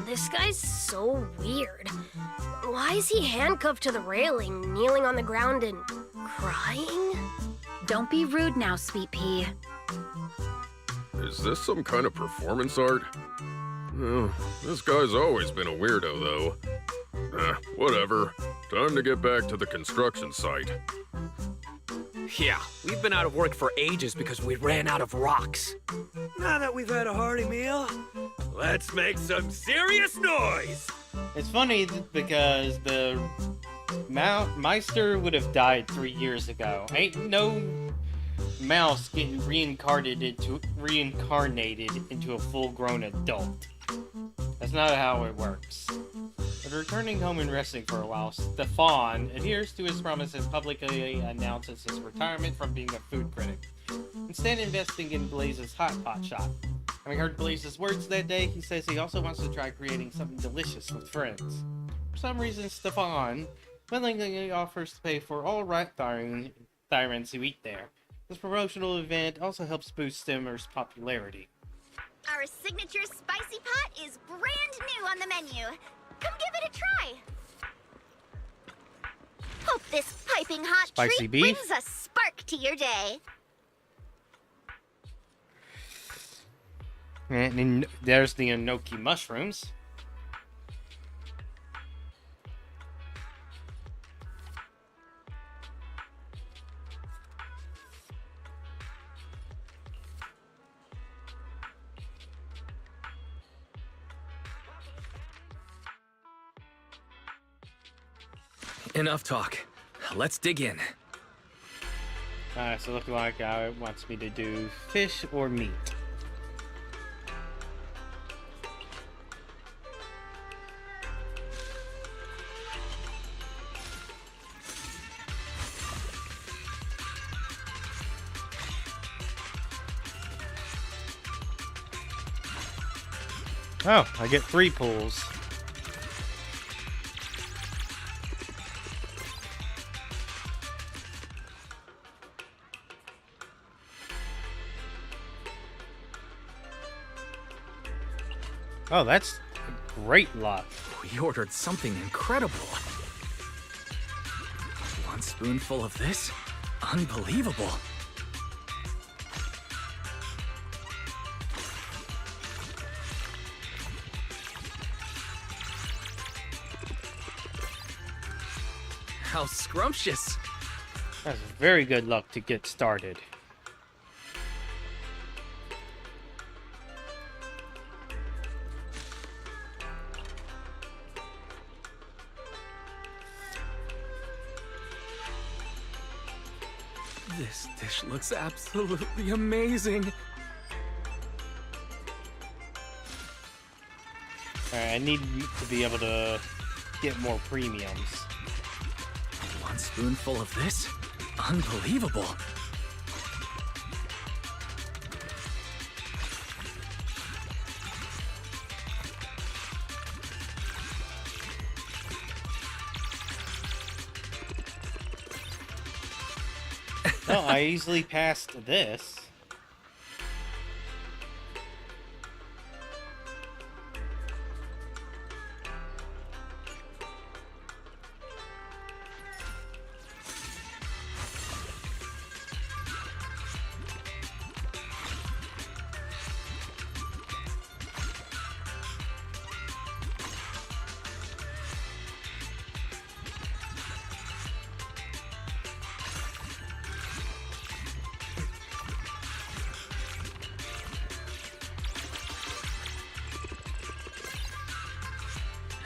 This guy's so weird. Why is he handcuffed to the railing, kneeling on the ground and crying? Don't be rude now, Sweet Pea. Is this some kind of performance art? This guy's always been a weirdo, though. Whatever. Time to get back to the construction site. Yeah, we've been out of work for ages because we ran out of rocks. Now that we've had a hearty meal, let's make some serious noise! It's funny because the Meister would have died 3 years ago. Ain't no mouse getting reincarnated into a full-grown adult. That's not how it works. But returning home and resting for a while, Stefan adheres to his promise and publicly announces his retirement from being a food critic, instead investing in Blaze's hot pot shop. Having heard Blaze's words that day, he says he also wants to try creating something delicious with friends. For some reason, Stefan willingly offers to pay for all rat tyrants who eat there. This promotional event also helps boost Simmer's popularity. Our signature spicy pot is brand new on the menu. Come give it a try. Hope this piping hot Spicy treat beef? brings a spark to your day. And then there's the enoki mushrooms. Enough talk. Let's dig in. Alright, so looking like it wants me to do fish or meat. Oh, I get 3 pulls. Oh, that's great luck. We ordered something incredible. One spoonful of this? Unbelievable. How scrumptious. That's very good luck to get started. This dish looks absolutely amazing. Alright, I need to be able to get more premiums. One spoonful of this? Unbelievable. Oh, I easily passed this.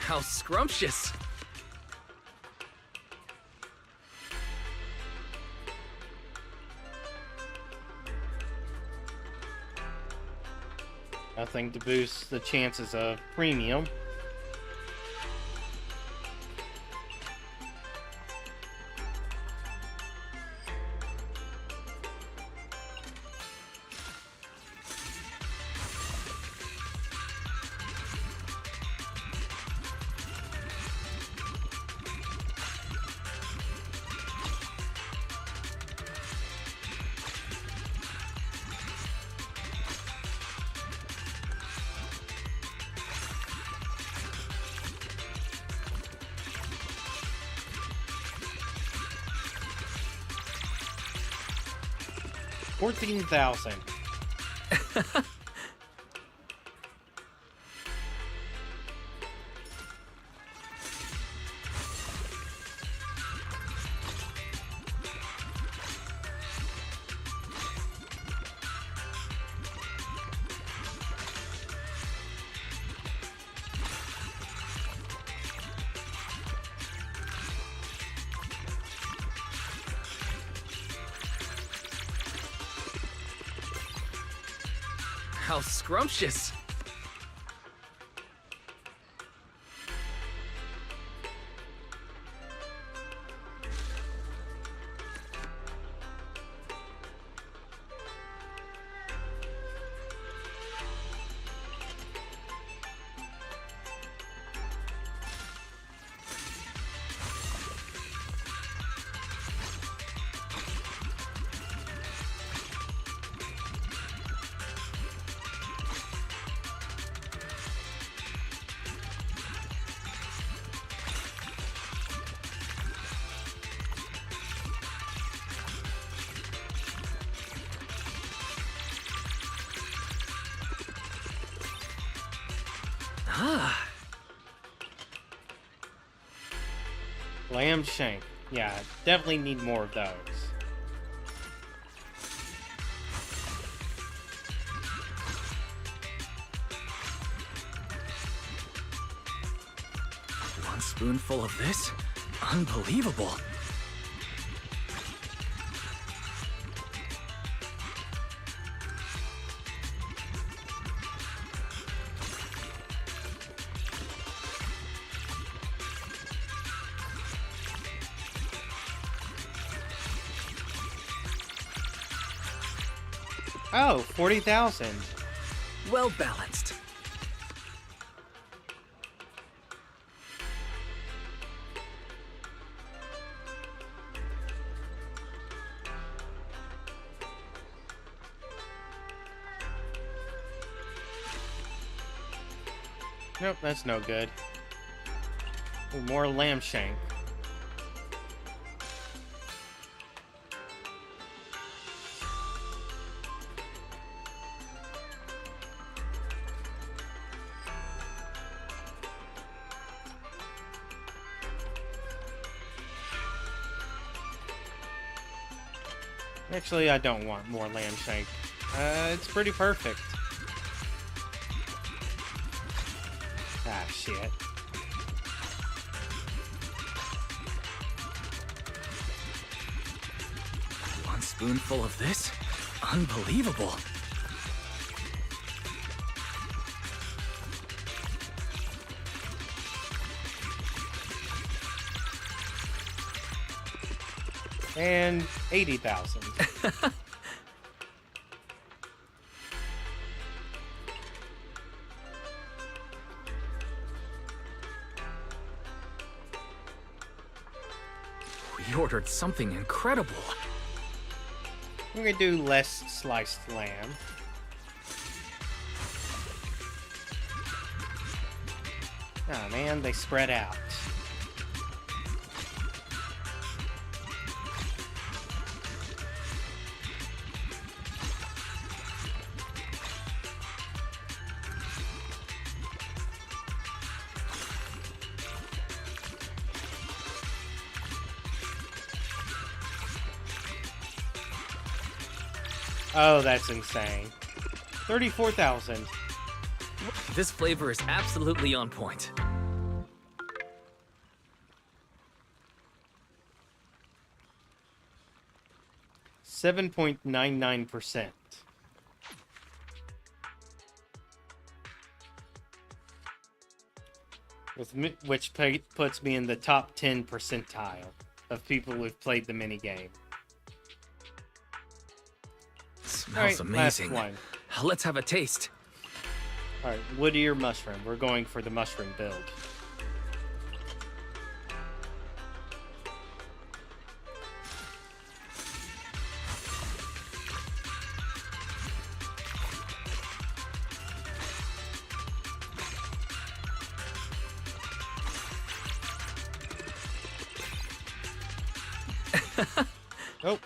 How scrumptious. Nothing to boost the chances of premium. $14,000. How scrumptious. Ah. Lamb shank. Yeah, definitely need more of those. One spoonful of this? Unbelievable. Oh, 40,000. Well balanced. Nope, that's no good. Ooh, more lamb shank. Actually, I don't want more lamb shank. It's pretty perfect. Ah, shit. One spoonful of this? Unbelievable. And 80,000. We ordered something incredible. We're gonna do less sliced lamb. Oh man, they spread out. Oh, that's insane. 34,000. This flavor is absolutely on point. .99%. Which puts me in the top 10 percentile of people who've played the minigame. Smells amazing. Last one. Let's have a taste. Alright, woodier mushroom. We're going for the mushroom build. Oh.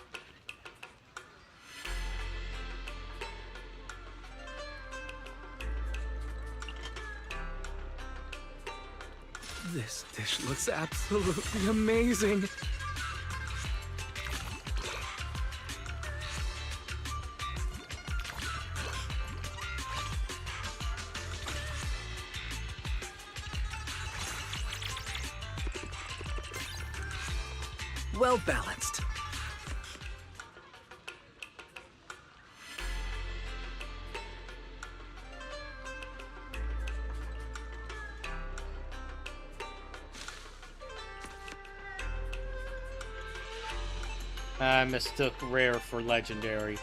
This dish looks absolutely amazing. Well balanced. I mistook rare for legendary.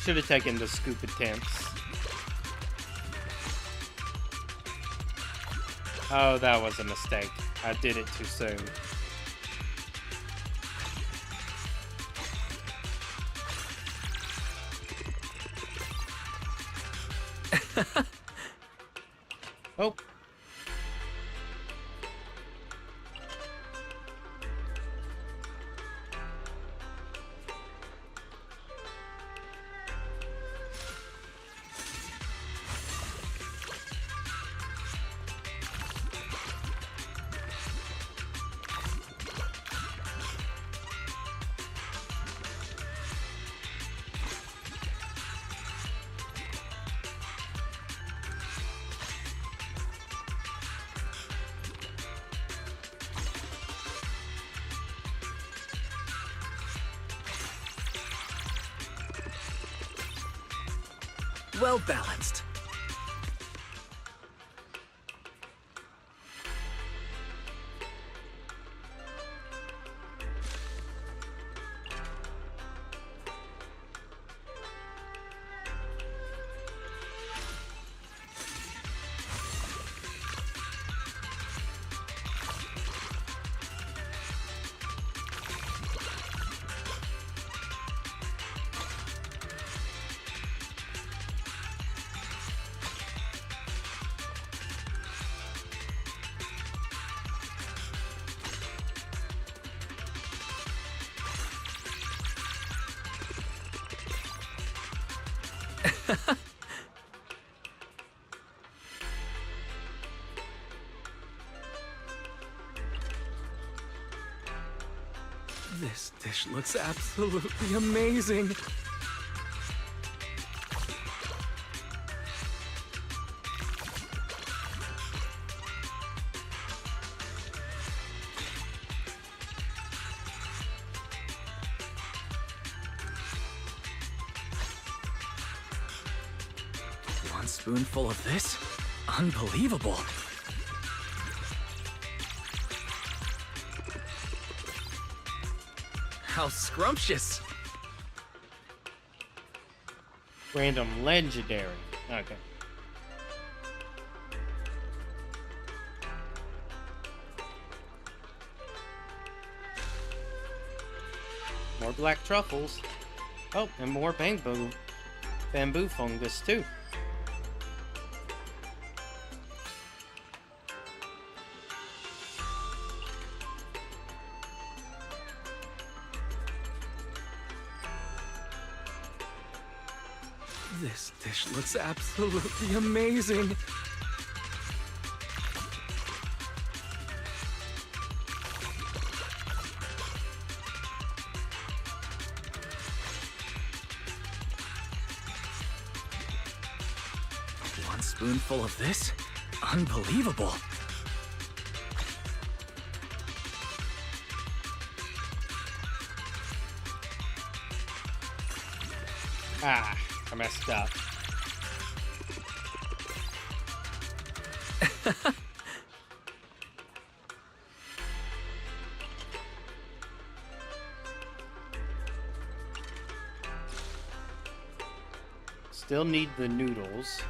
Should have taken the scoop attempts. Oh, that was a mistake. I did it too soon. Oh. Well balanced. This dish looks absolutely amazing. One spoonful of this? Unbelievable. How scrumptious! Random legendary. Okay. More black truffles. Oh, and more bamboo fungus too. This dish looks absolutely amazing. One spoonful of this? Unbelievable. Ah, I messed up. Still need the noodles.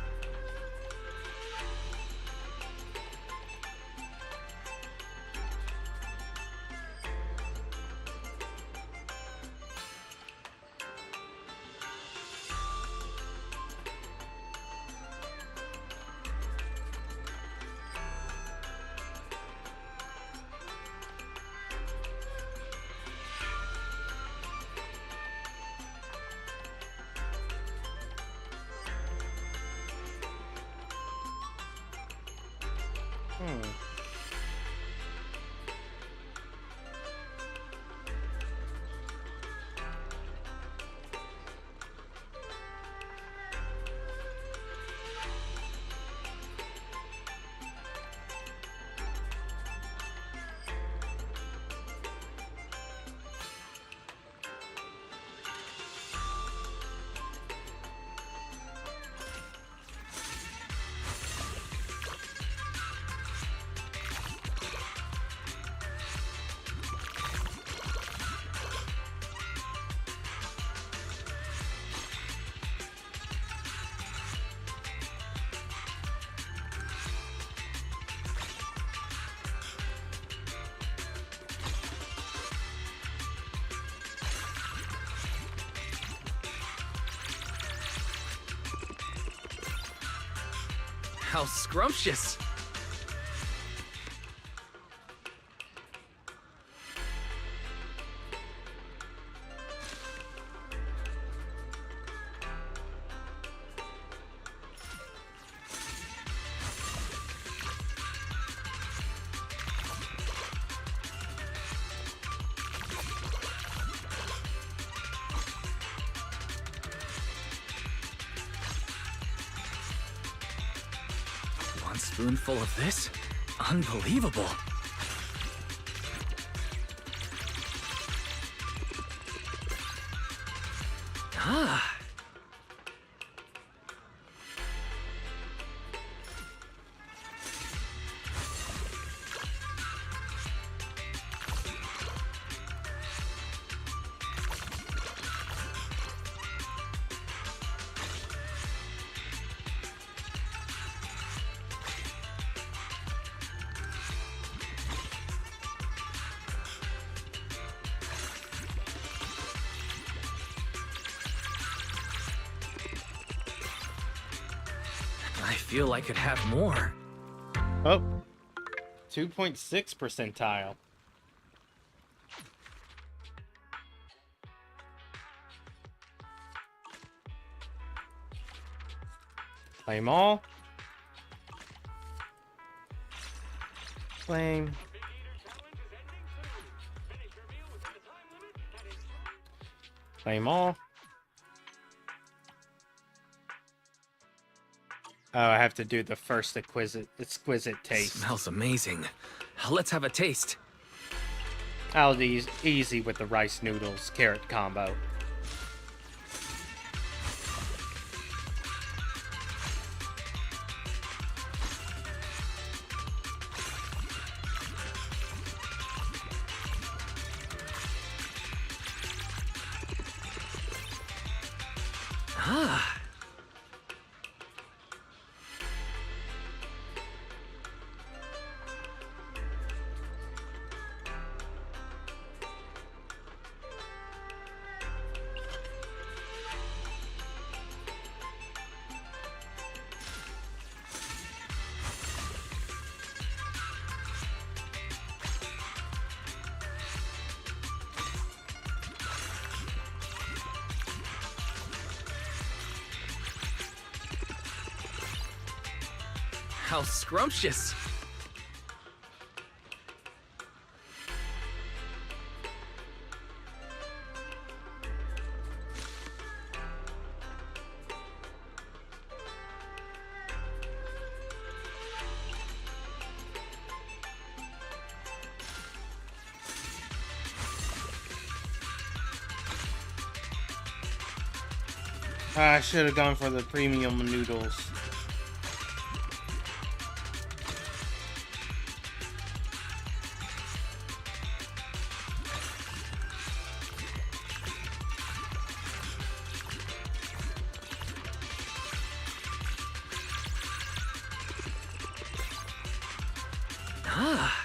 How scrumptious! Spoonful of this? Unbelievable. Ah. I feel I could have more. Oh, 2.6 percentile. Claim all. Claim. Claim all. Oh, I have to do the first exquisite taste. Smells amazing. Let's have a taste. I'll be easy with the rice noodles carrot combo. Ah. How scrumptious! I should have gone for the premium noodles. Ah.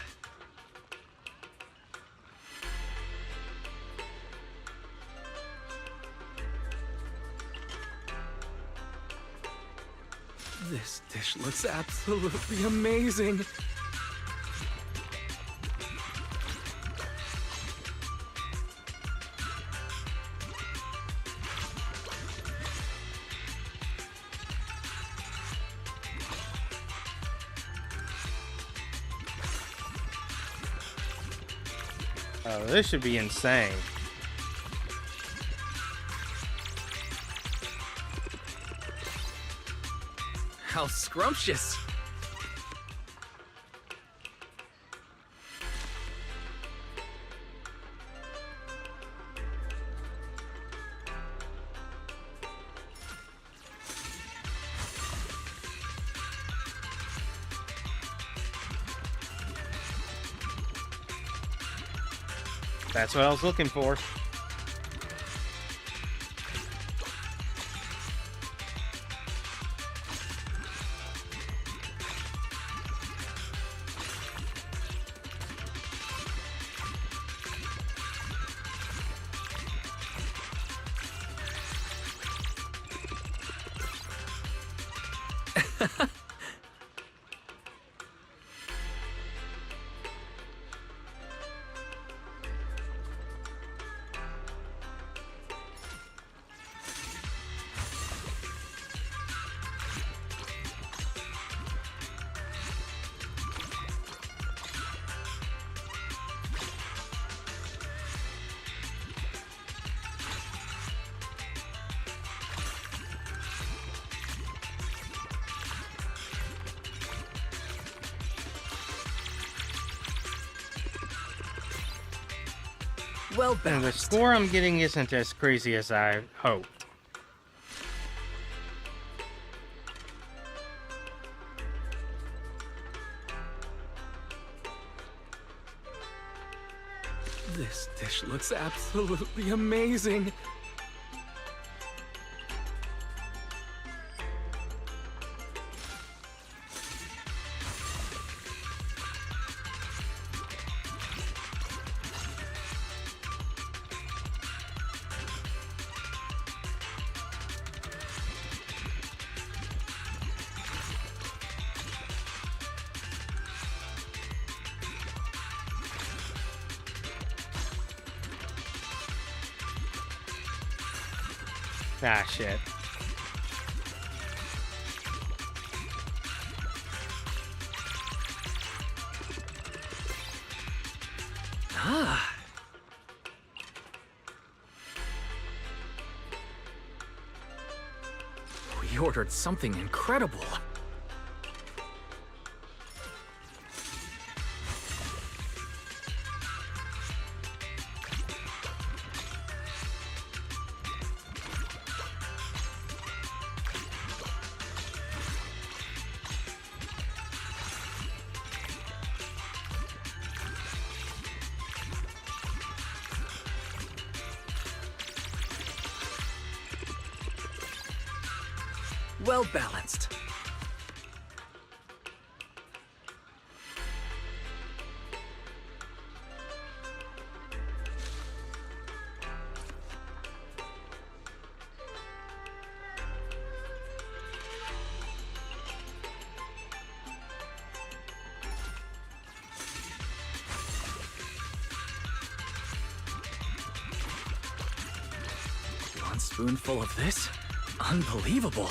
This dish looks absolutely amazing. Oh, this should be insane. How scrumptious! That's what I was looking for. Well balanced. And the score I'm getting isn't as crazy as I hoped. This dish looks absolutely amazing. Ah, shit. Ah. We ordered something incredible. Well balanced. One spoonful of this? Unbelievable.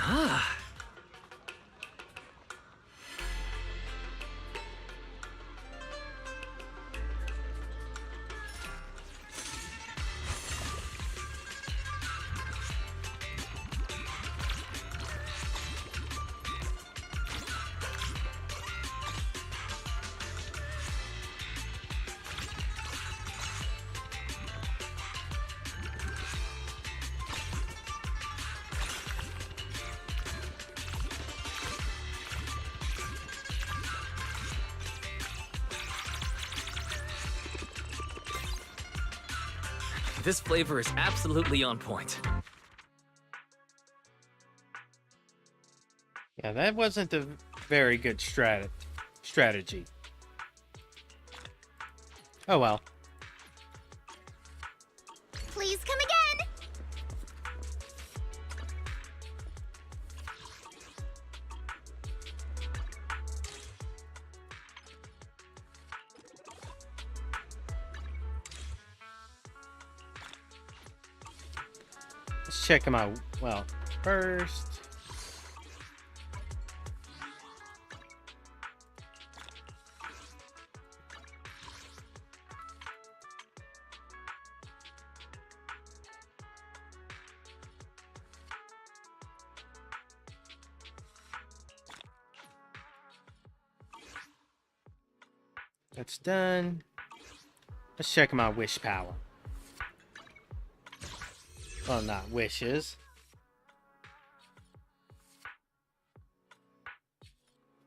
Ah. This flavor is absolutely on point. Yeah, that wasn't a very good strategy. Oh well. Please come again! Let's check them out. Well, first. That's done. Let's check my wish power. Well, not wishes.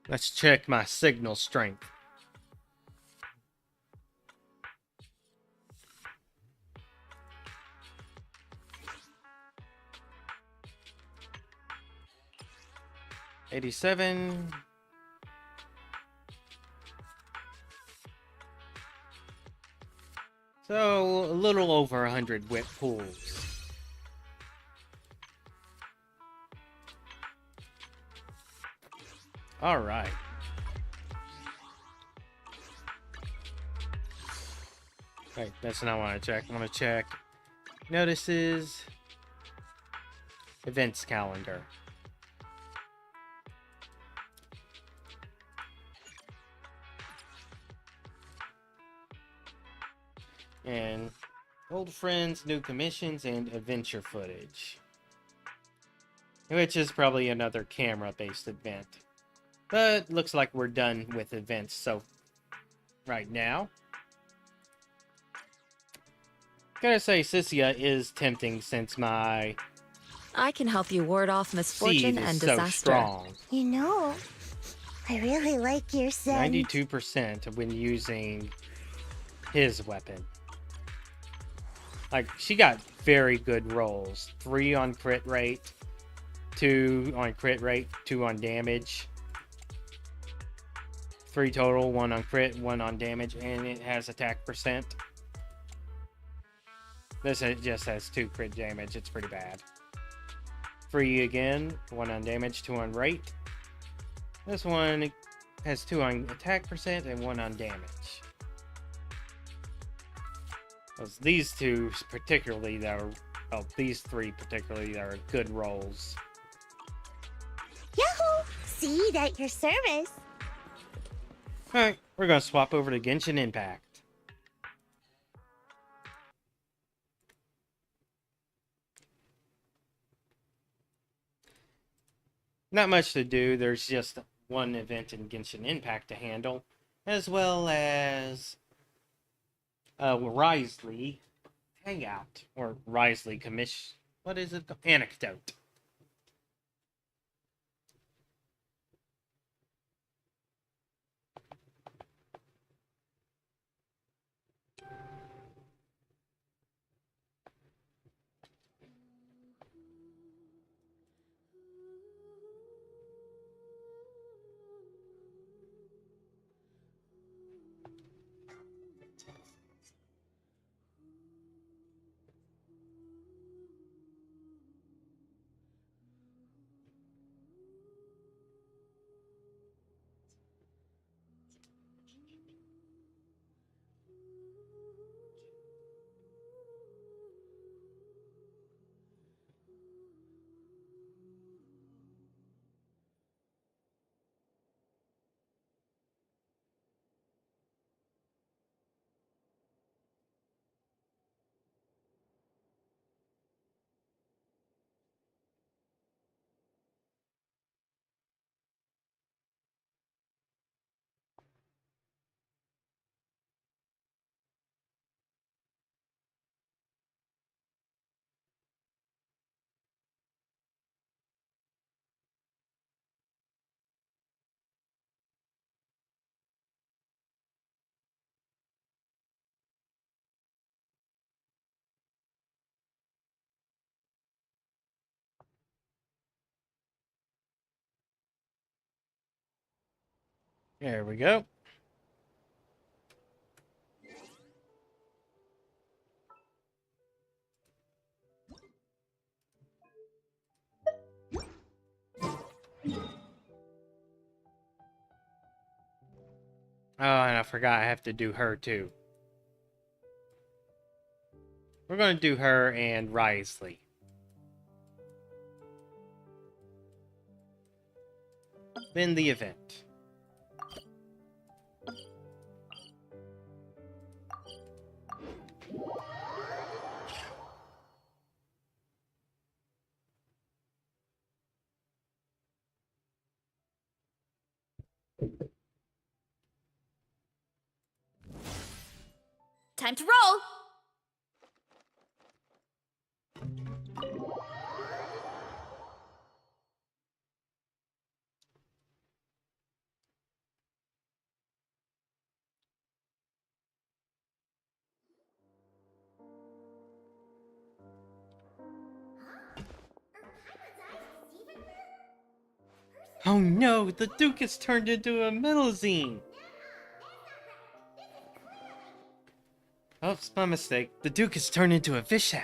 Let's check my signal strength. $87. So, a little over 100 whip pulls. Alright. Right, that's not what I want to check. I want to check notices, events calendar. And old friends, new commissions, and adventure footage. Which is probably another camera-based event. But looks like we're done with events, so right now. Gotta say, Cynthia is tempting since my I can help you ward off misfortune seed is and so disaster. strong. You know, I really like your scent. 92% when using his weapon. Like, she got very good rolls. 3 on crit rate, 2 on crit rate, 2 on damage. 3 total, 1 on crit, 1 on damage, and it has attack percent. This just has 2 crit damage, it's pretty bad. 3 again, 1 on damage, 2 on rate. This one has 2 on attack percent and 1 on damage. These two particularly that are, well, these 3 particularly that are good rolls. Yahoo! See you at your service. Alright, we're gonna swap over to Genshin Impact. Not much to do, there's just one event in Genshin Impact to handle, as well as Risley Hangout, or Risley Commission. What is it? Anecdote. There we go. Oh, and I forgot I have to do her too. We're going to do her and Risley. Then the event. Time to roll! Oh no, the Duke has turned into a metalzine! Oh, it's my mistake. The Duke has turned into a Vishap.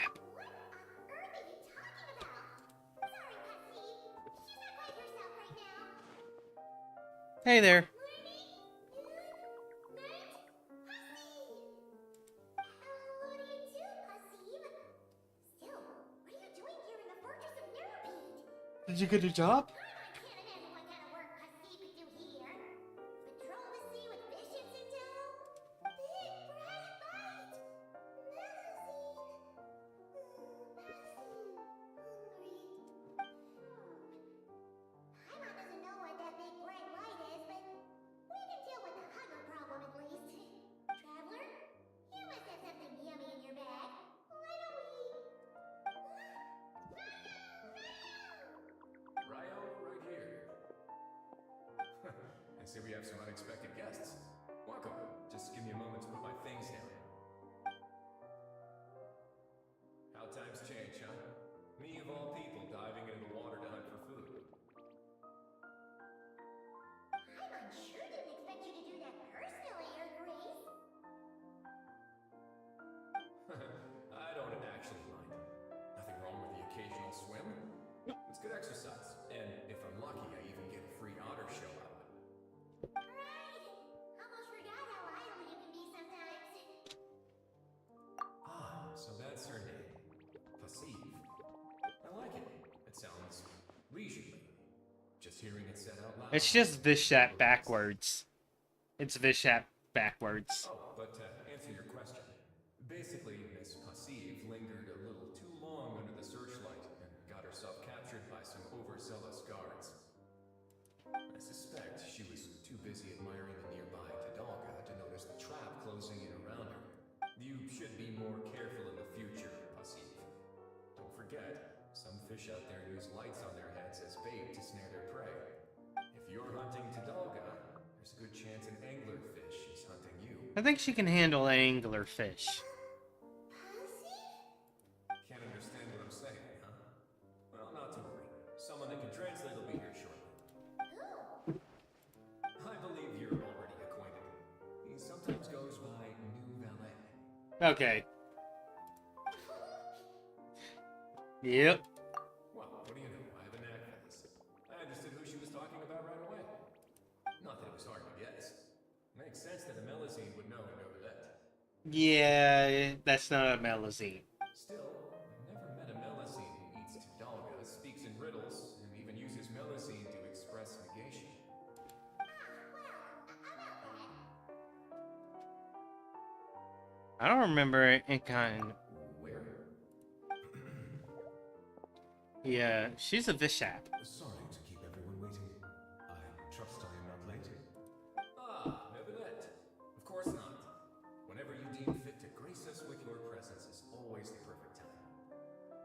Hey there. Did you get a job? I see we have some unexpected guests. Welcome. Just give me a moment to put my things down. How times change, huh? Me of all people diving into the water to hunt for food. Paimon sure didn't expect you to do that personally, Your Grace. I don't actually mind. Nothing wrong with the occasional swim. It's good exercise. And if I'm lucky, I even get a free otter show out. said out loud. It's just Vishat backwards. It's Vishat backwards. Oh, but to answer your question, basically, Miss Passive lingered a little too long under the searchlight and got herself captured by some overzealous guards. I suspect she was too busy admiring the nearby Tadalga to notice the trap closing in around her. You should be more careful in the future, Passive. Don't forget, some fish out there use lights on their heads as bait to snare their prey. If you're hunting Tadalga, there's a good chance an anglerfish is hunting you. I think she can handle anglerfish. Can't understand what I'm saying, huh? Well, not to worry. Someone that can translate will be here shortly. I believe you're already acquainted. He sometimes goes by New Valet. Okay. Yep. Well, what do you know? I have a knack for this. I understood who she was talking about right away. Not that it was hard to guess. Makes sense that a Melusine would know that. Yeah, that's not a Melusine. Still, I've never met a Melusine who eats Tadalga, speaks in riddles, and even uses Melusine to express negation. I don't remember it kind. Where? Yeah, she's a Vishat. Sorry to keep everyone waiting. I trust I am not late. Ah, Neverett. Of course not. Whenever you deem fit to grace us with your presence is always the perfect time.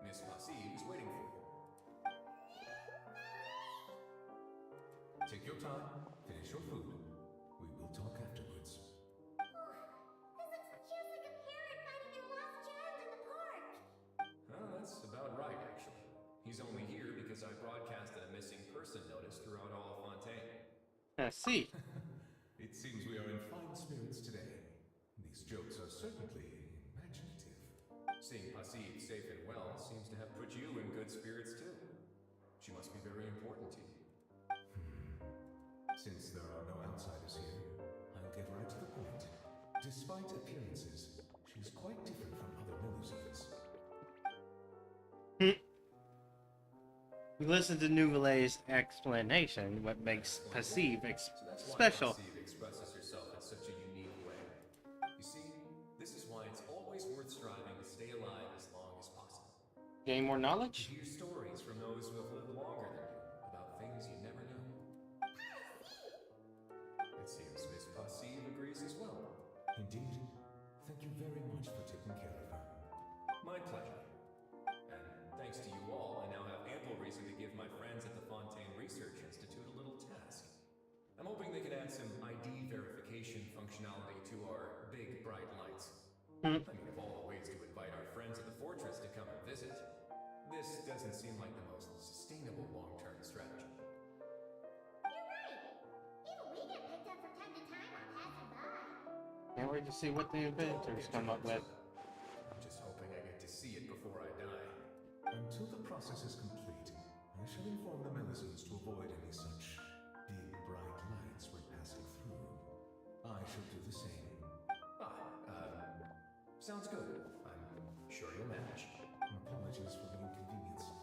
Miss Passive is waiting for you. Take your time, finish your food. We will talk afterwards. Well, that's about right, actually. He's only here because I broadcasted a missing person notice throughout all of Fontaine. I see. It seems we are in fine spirits today. These jokes are certainly imaginative. Seeing Passive safe and well seems to have put you in good spirits too. She must be very important to you. Since there are no outsiders here, I'll get right to the point. Despite appearances, she's quite different from other Melusines. We listen to Nouvelet's explanation, what makes Passive special. Passive expresses herself in such a unique way. You see, this is why it's always worth striving to stay alive as long as possible. Gain more knowledge? Hear stories from those who have lived longer than you about things you never knew. It seems Miss Passive agrees as well. Indeed. Thank you very much for taking care of her. My pleasure. And thanks to you all, I now have ample reason to give my friends at the Fontaine Research Institute a little task. I'm hoping they can add some ID verification functionality to our big, bright lights. I mean, of all the ways to invite our friends at the fortress to come and visit, this doesn't seem like the most sustainable long-term strategy. You're right. Even we get picked up from time to time while passing by. Can't wait to see what the inventors come up with. I'm just hoping I get to see it before I die. Until the process is complete, I shall inform the Melusines to avoid any such big, bright lights when passing through. I shall do the same. Sounds good. I'm sure you'll manage. Apologies for the inconvenience.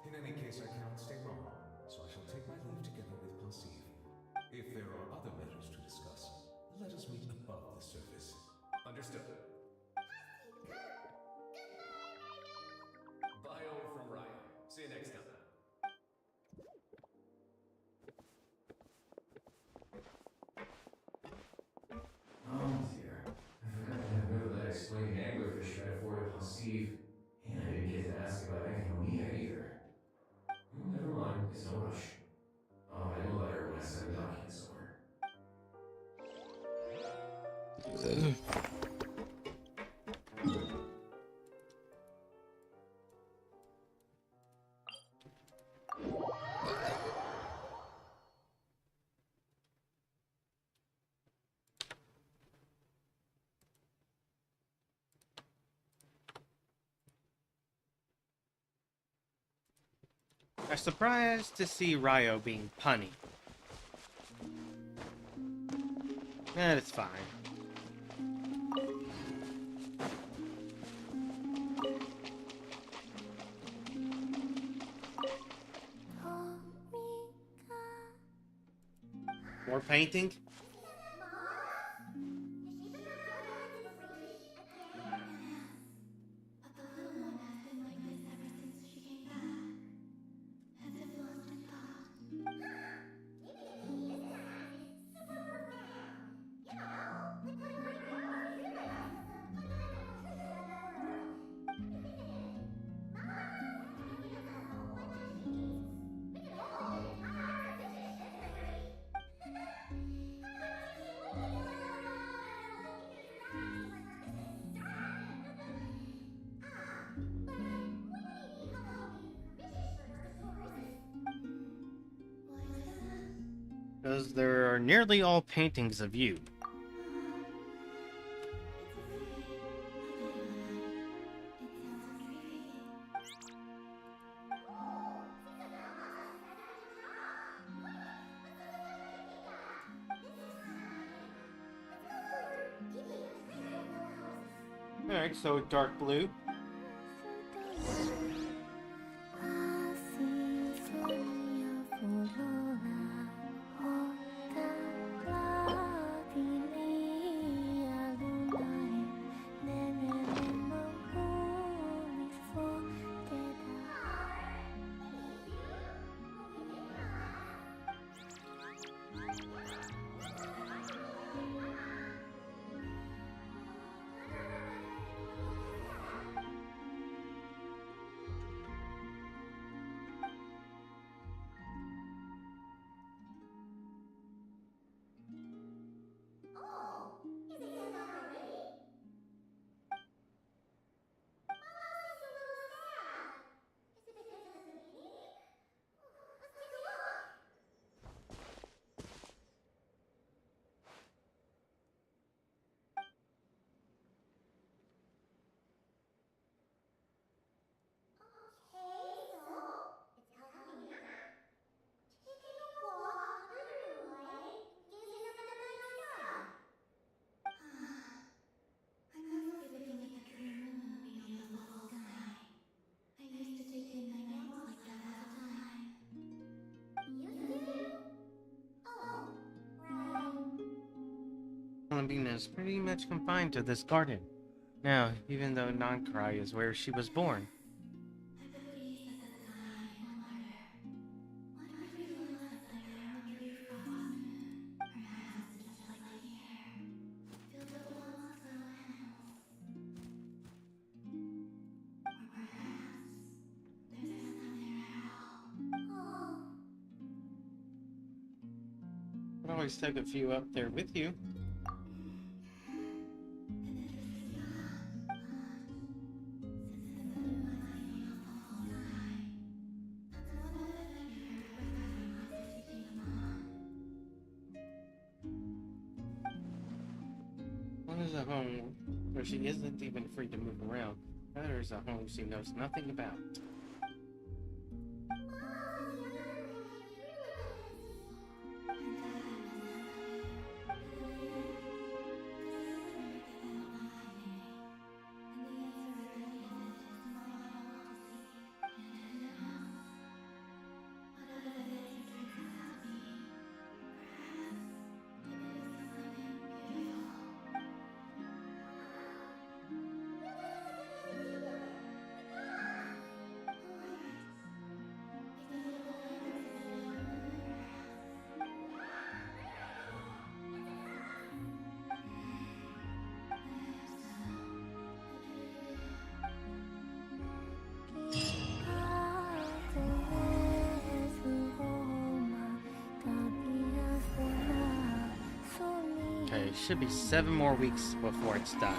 In any case, I cannot stay long, so I shall take my leave together with Passive. If there are other matters to discuss, let us meet above the surface. Understood. Bye over from Ryan. See you next time. Oh dear. I forgot to have Nouvelet explain anglerfish metaphor to Passive, and I didn't get to ask about Economia either. Never mind, it's no rush. I'll write a letter when I send the documents over. I'm surprised to see Ryo being punny. It's fine. More painting? Because there are nearly all paintings of you. Alright, so dark blue. Columbina is pretty much confined to this garden. Now, even though Nankrai is where she was born. Could always take a few up there with you. One is a home where she isn't even free to move around. The other is a home she knows nothing about. Okay, it should be 7 more weeks before it's done.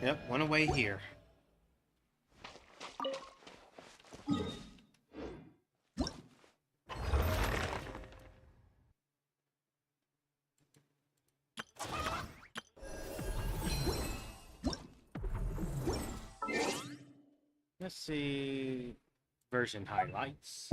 Yep, one away here. Let's see version highlights.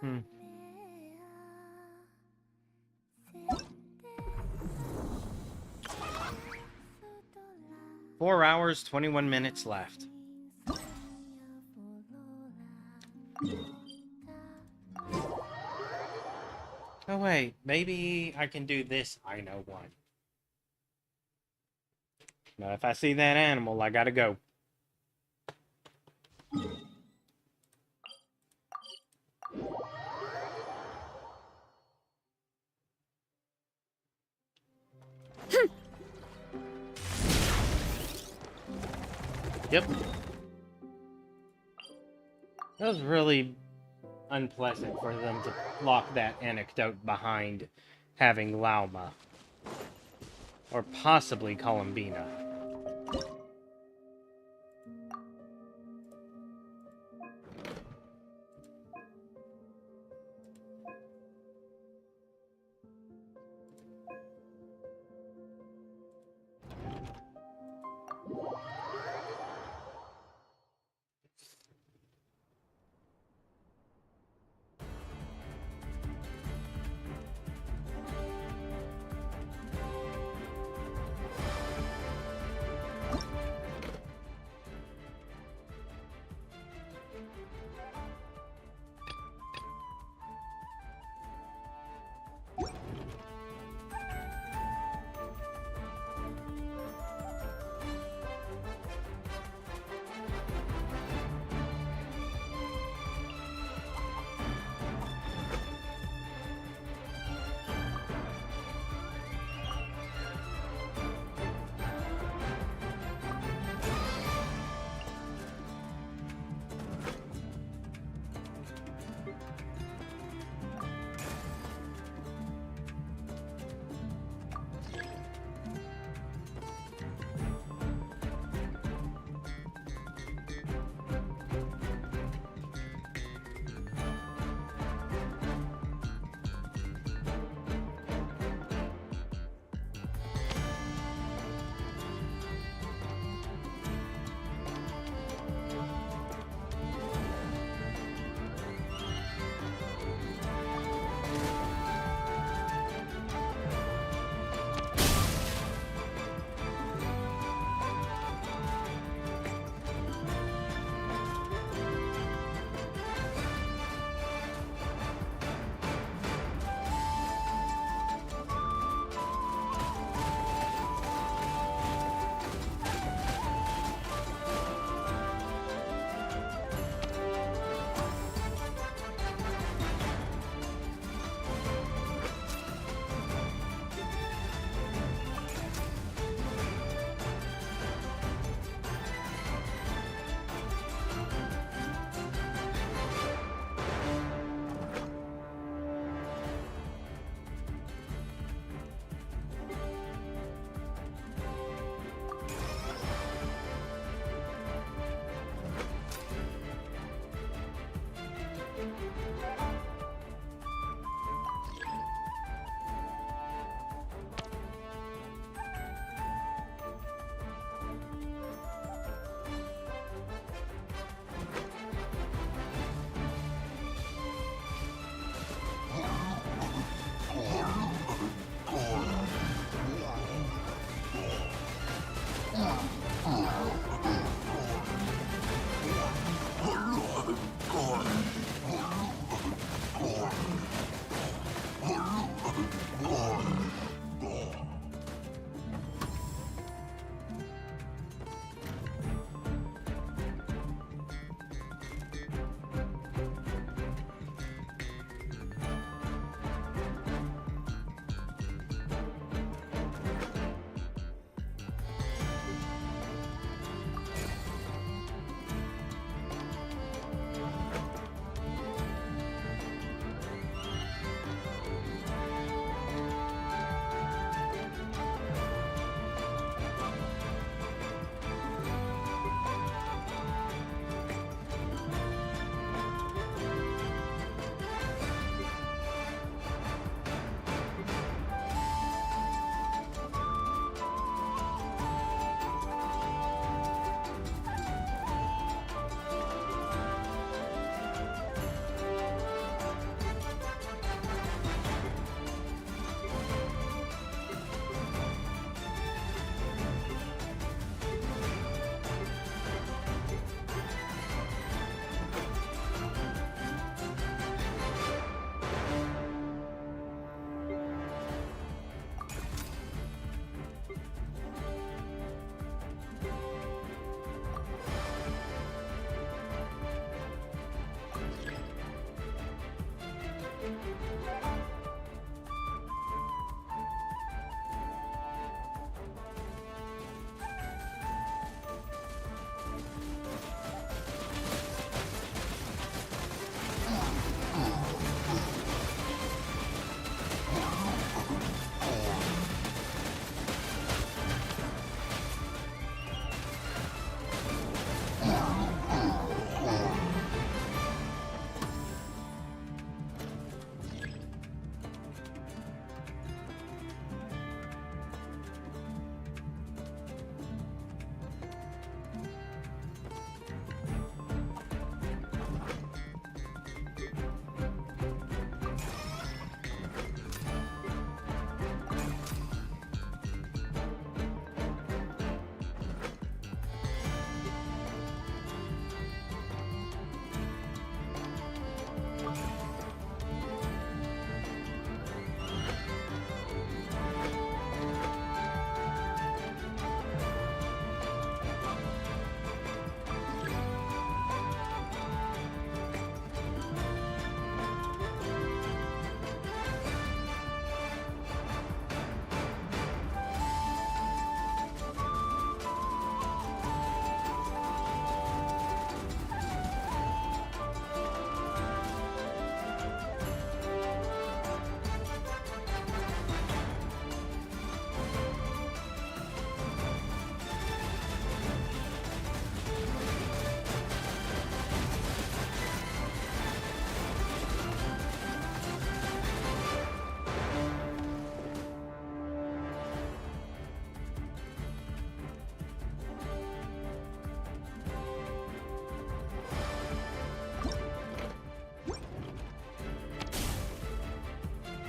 Hmm. 4 hours, 21 minutes left. Oh wait, maybe I can do this I know one. Now if I see that animal, I gotta go. Yep. That was really unpleasant for them to lock that anecdote behind having Lauma. Or possibly Columbina.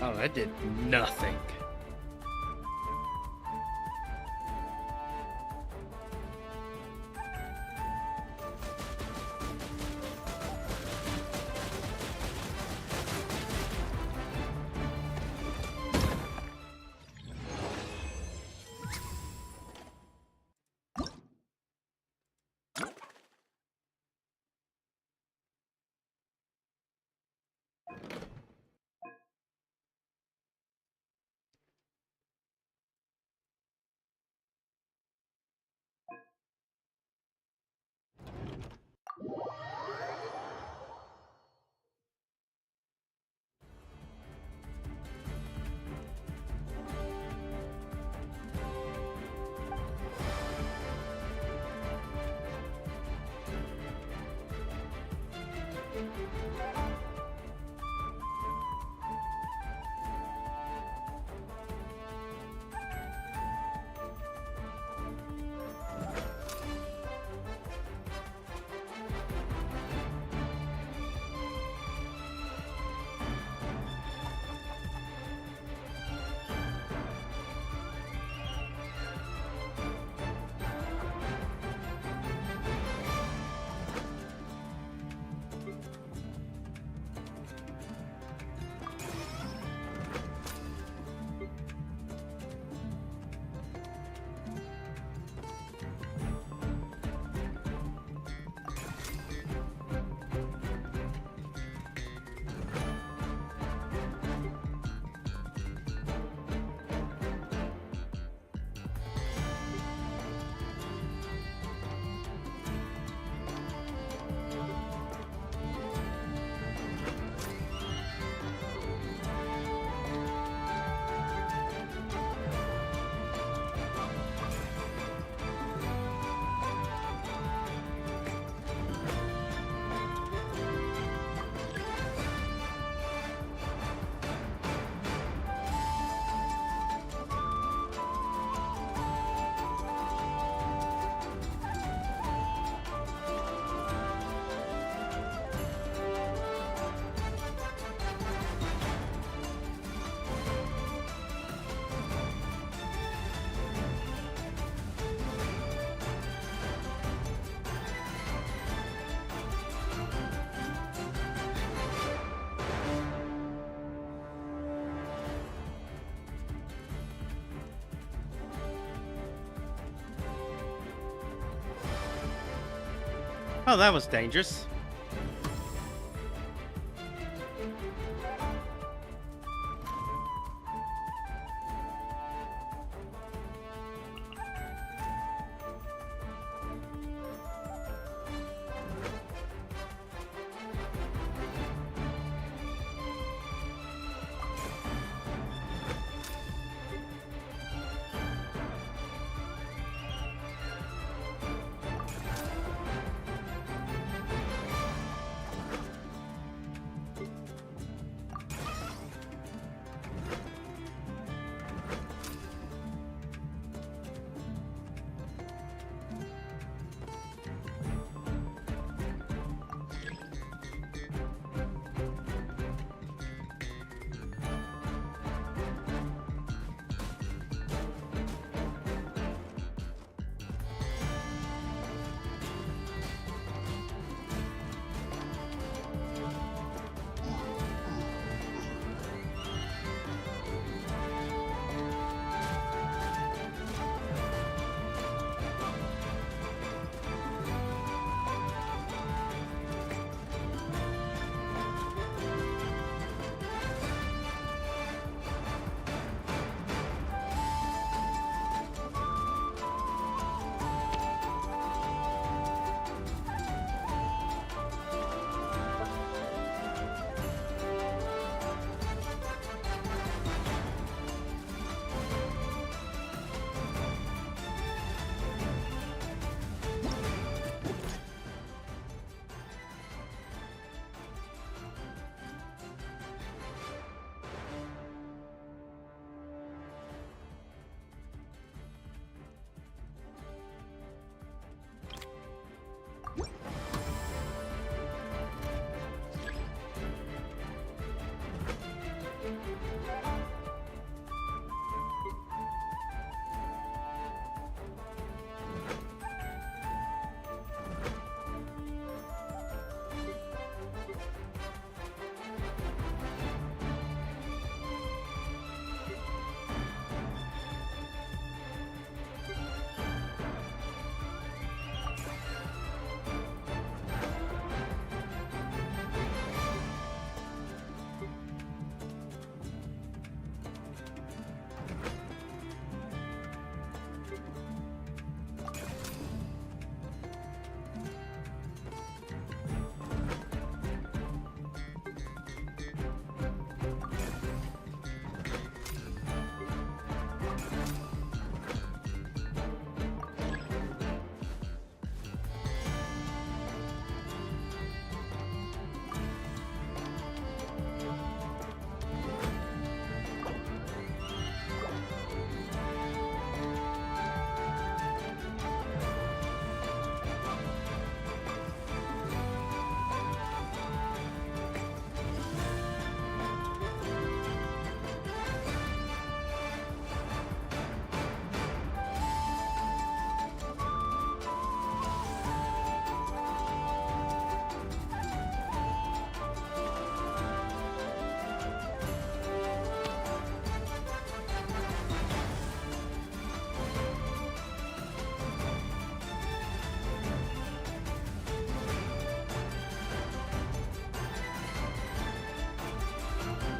Oh, that did nothing. Oh, that was dangerous.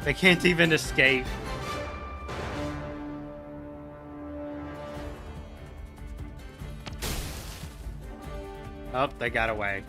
They can't even escape. Oh, they got away.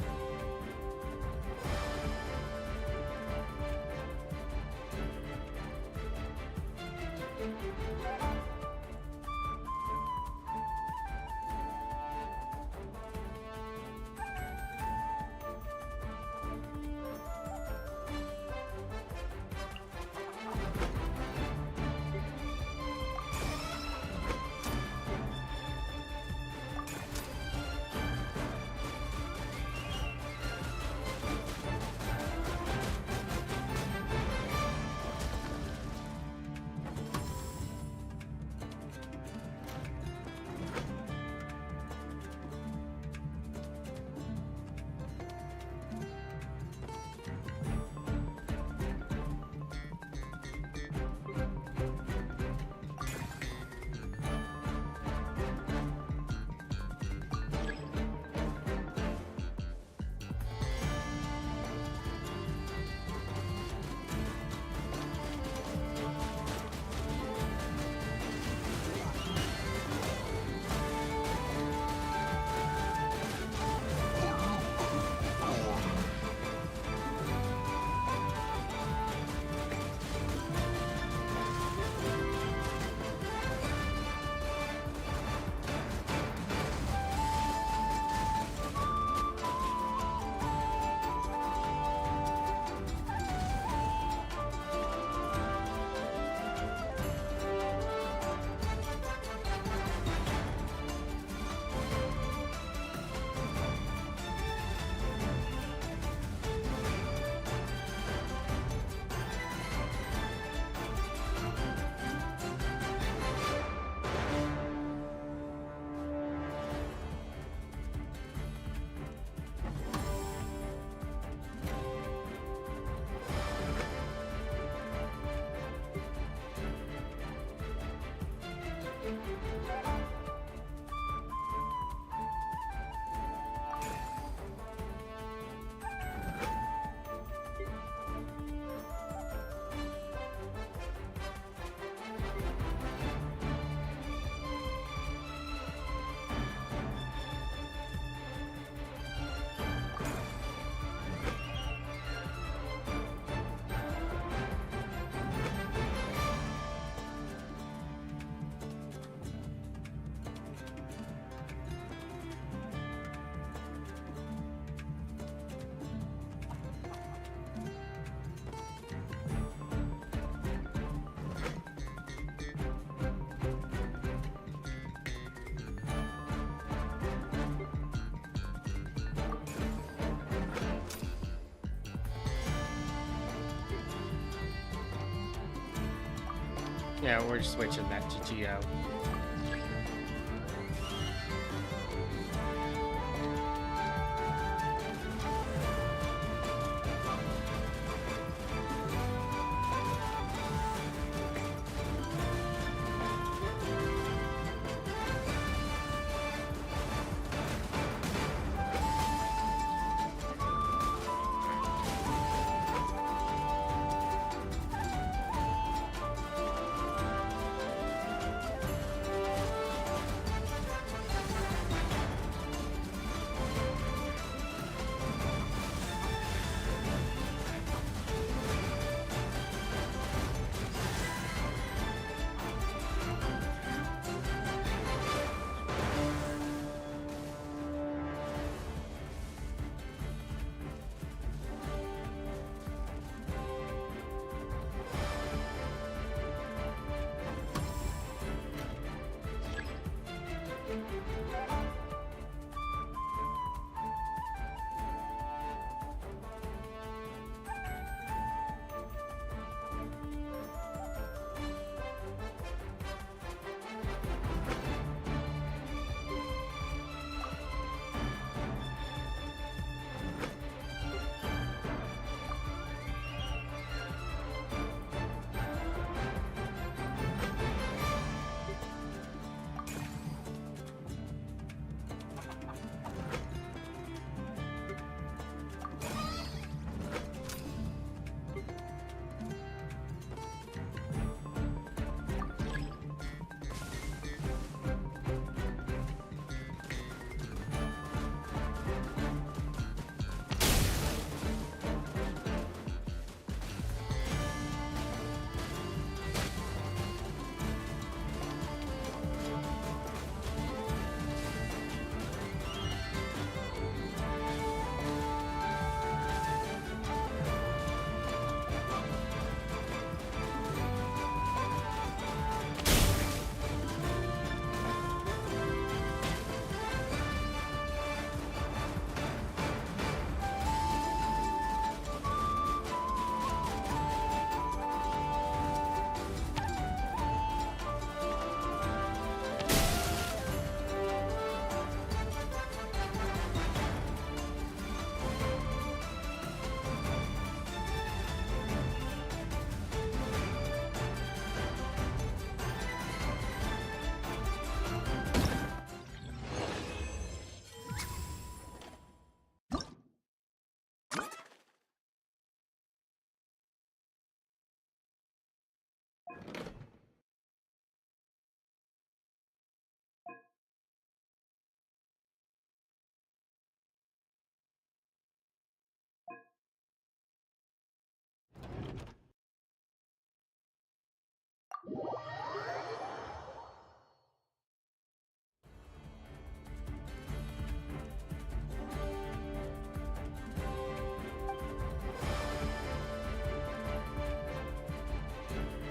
Yeah, we're switching that to Geo.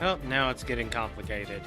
Oh, now it's getting complicated.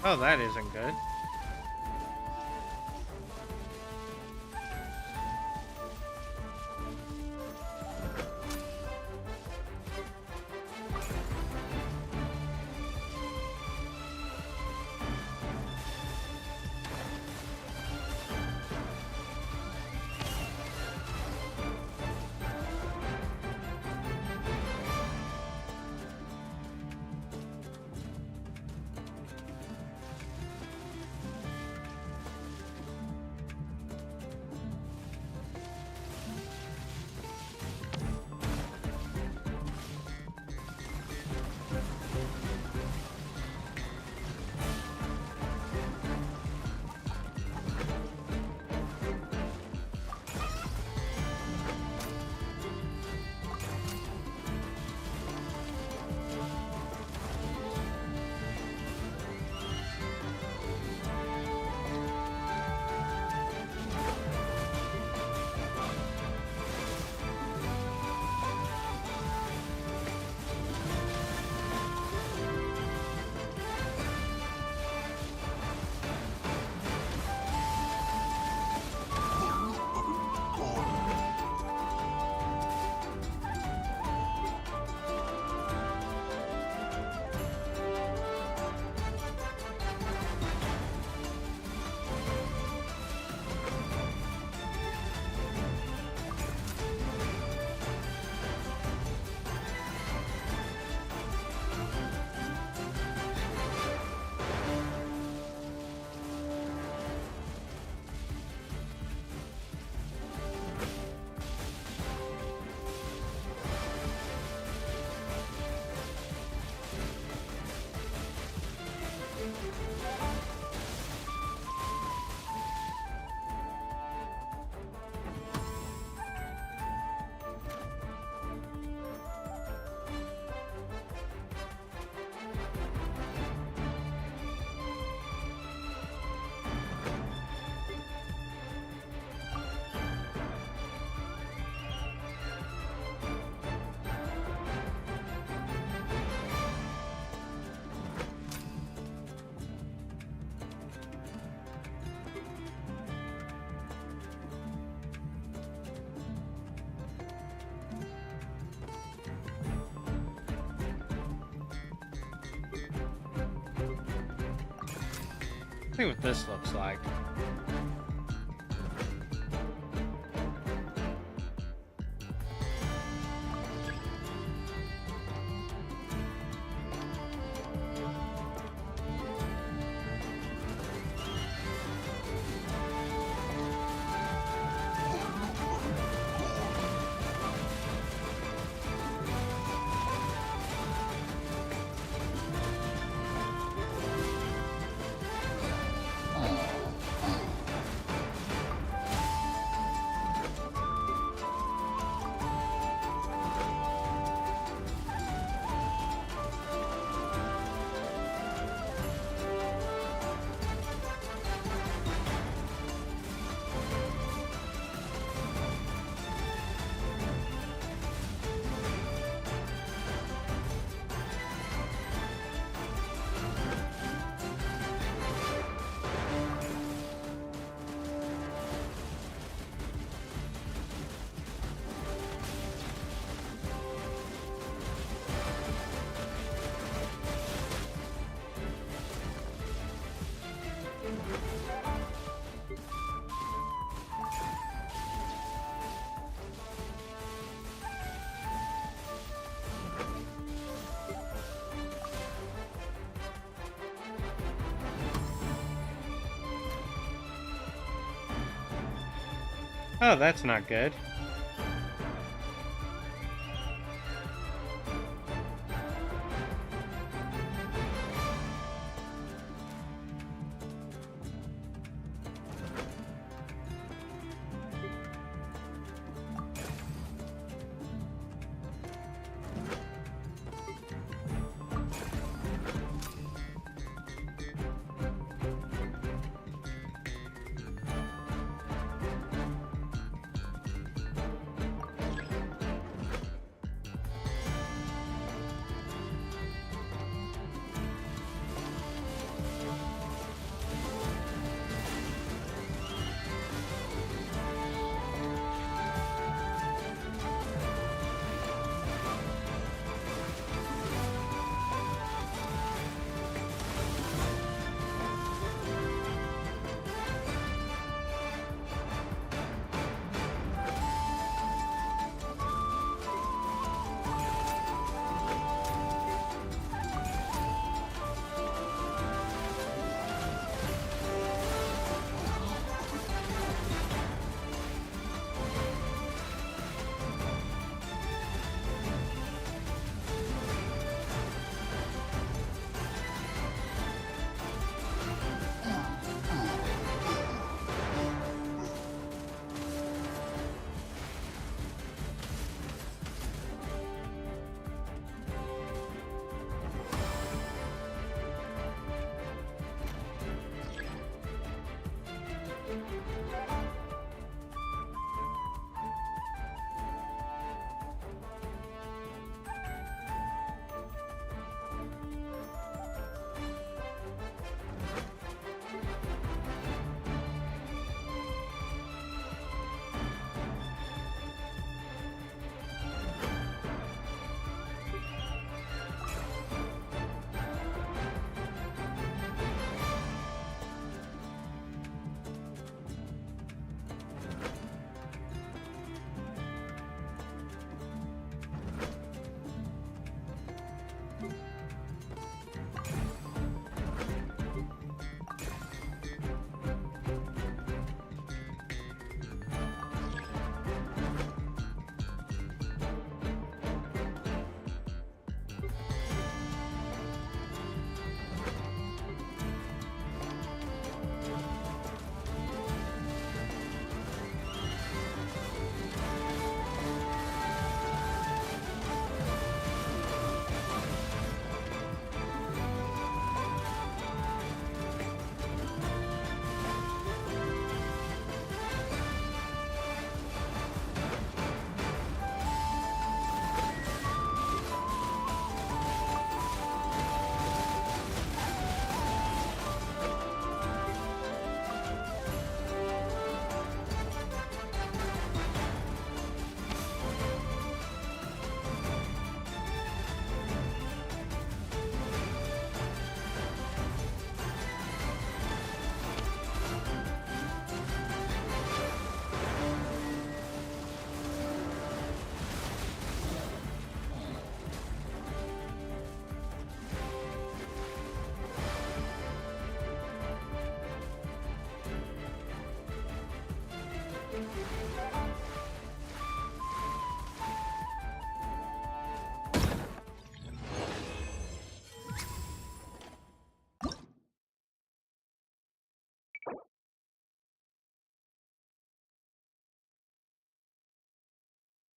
Oh, that isn't good. see what this looks like. Oh, that's not good.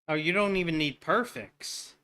Oh, you don't even need perfects.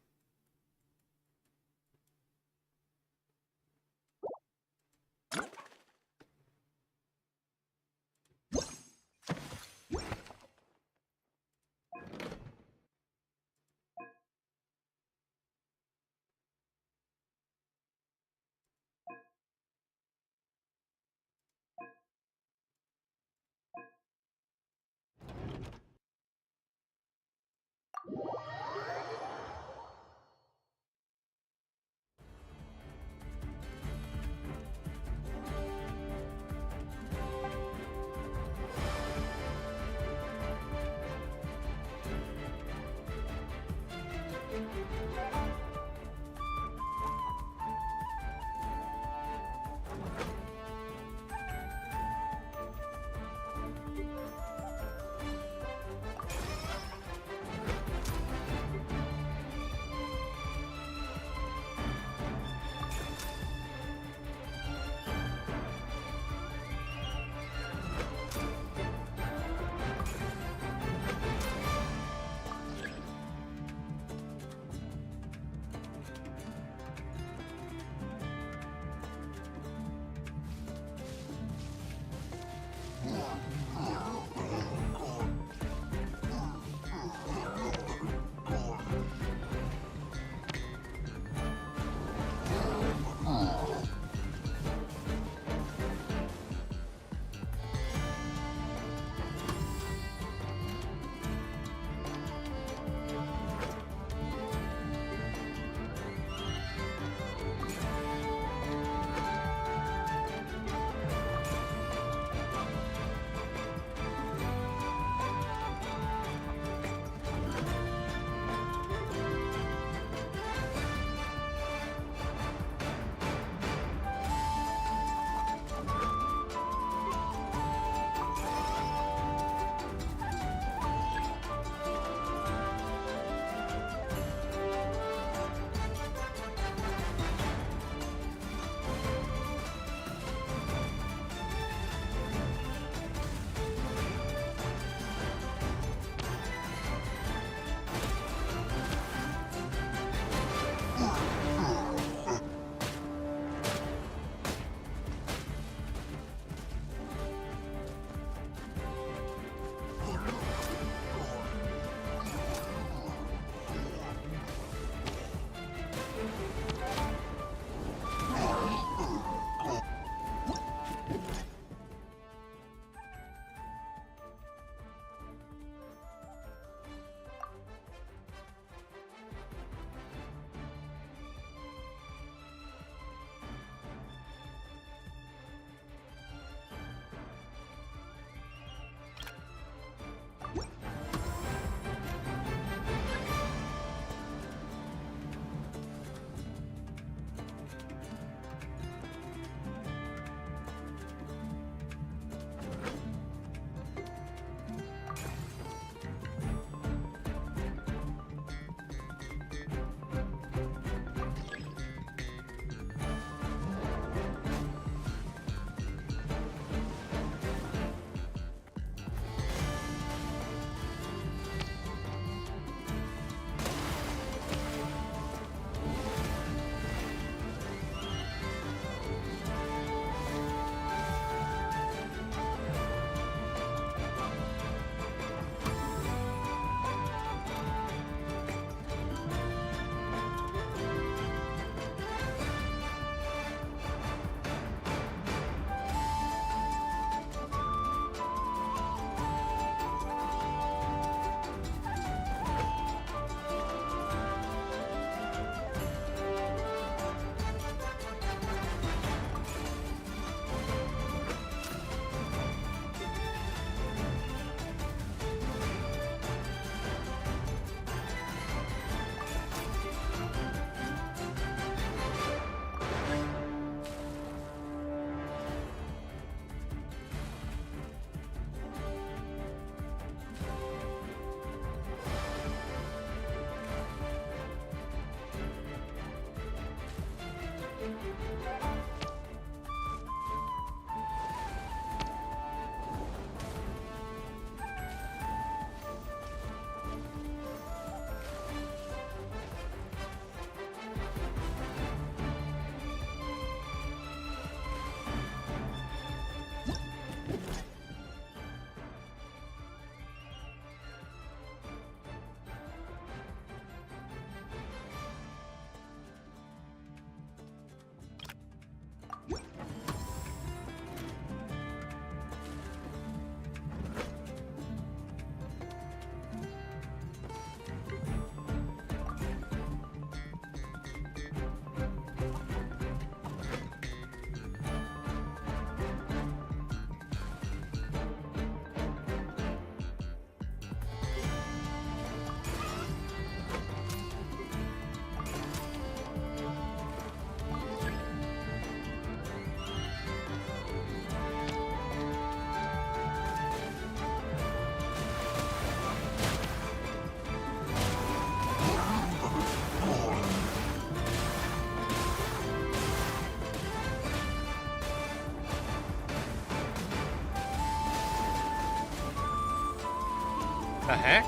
The heck?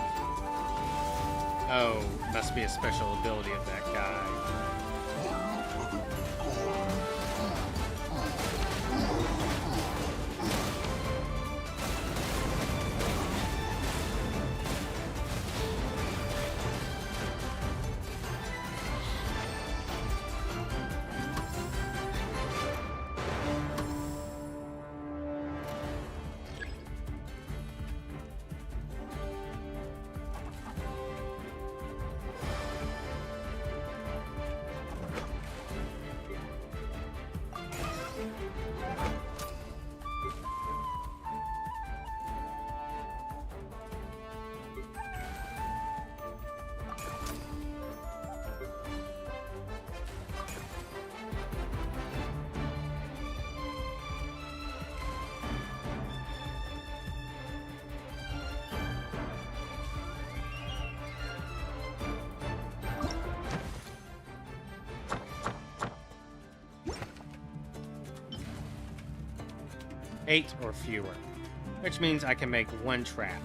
Oh, must be a special ability of that guy. Eight or fewer, which means I can make one trap.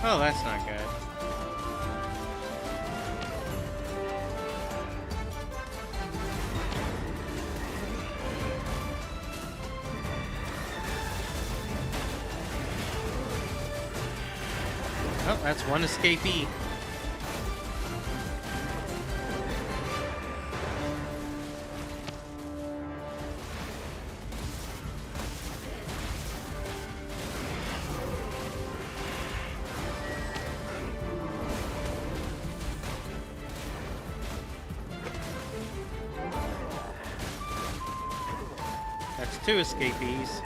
Oh, that's not good. Oh, that's one escapee. That's two escapees.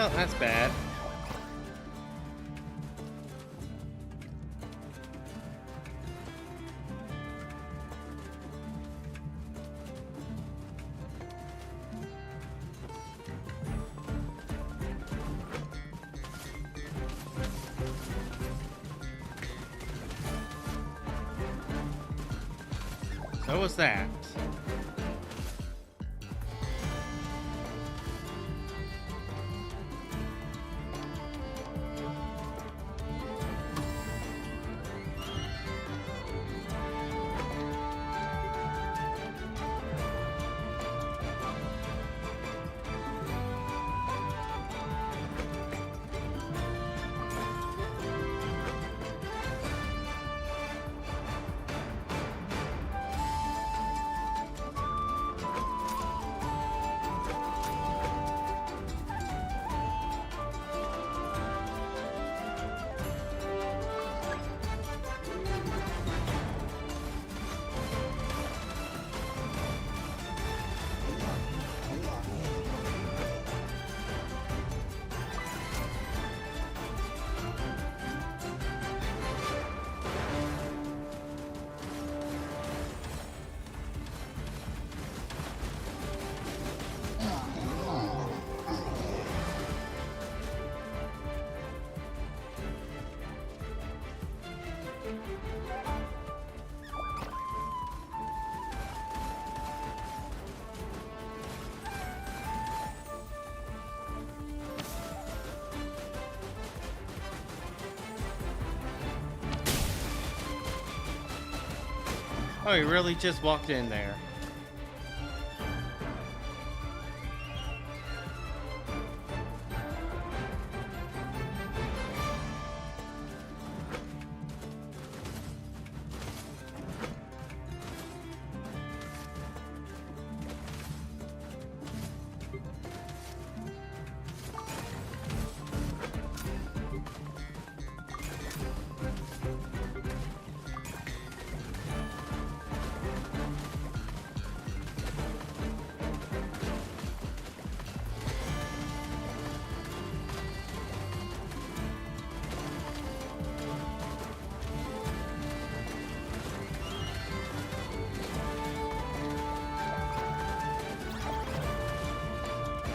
Well, that's bad. So was that. Oh, he really just walked in there.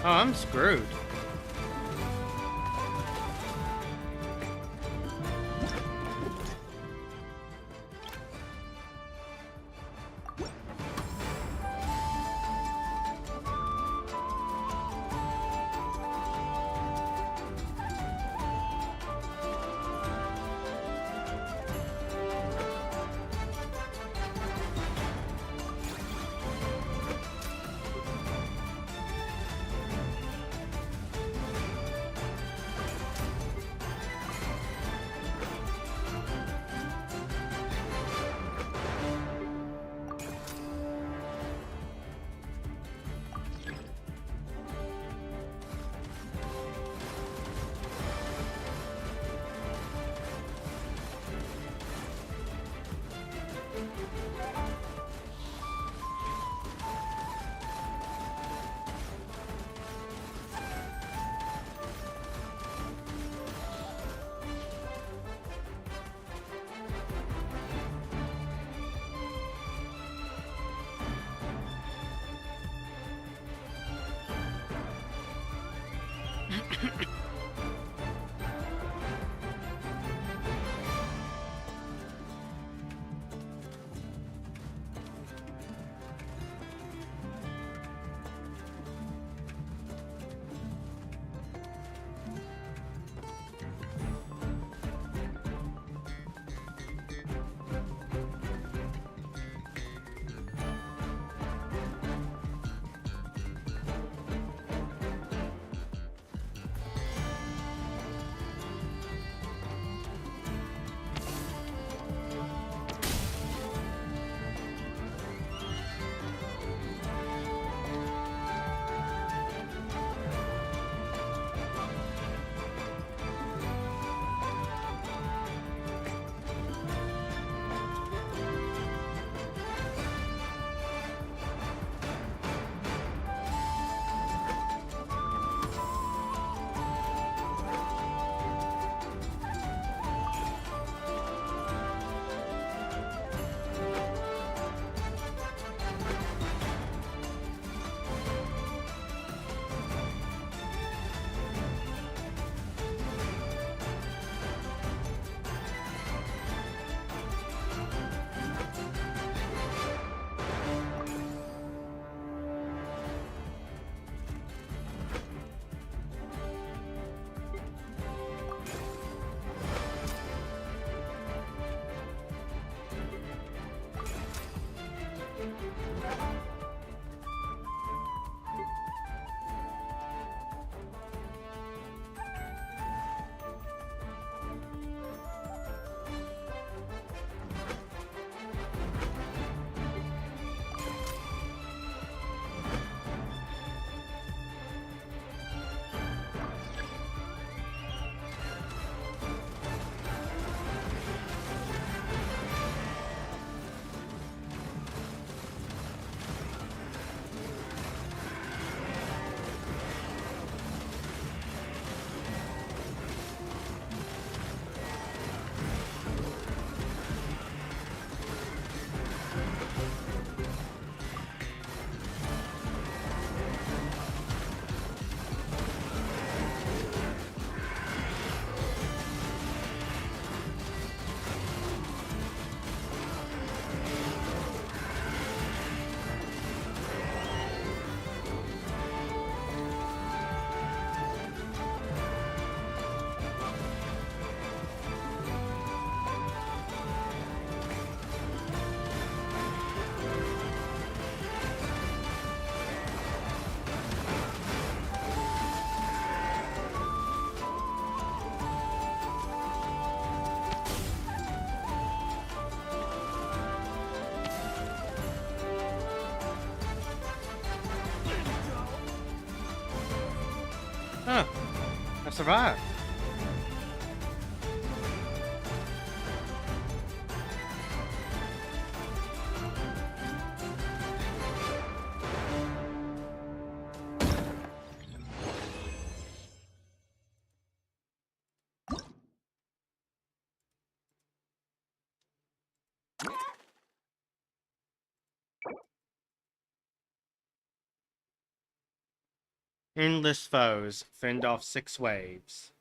Oh, I'm screwed. survive. Endless foes fend off 6 waves.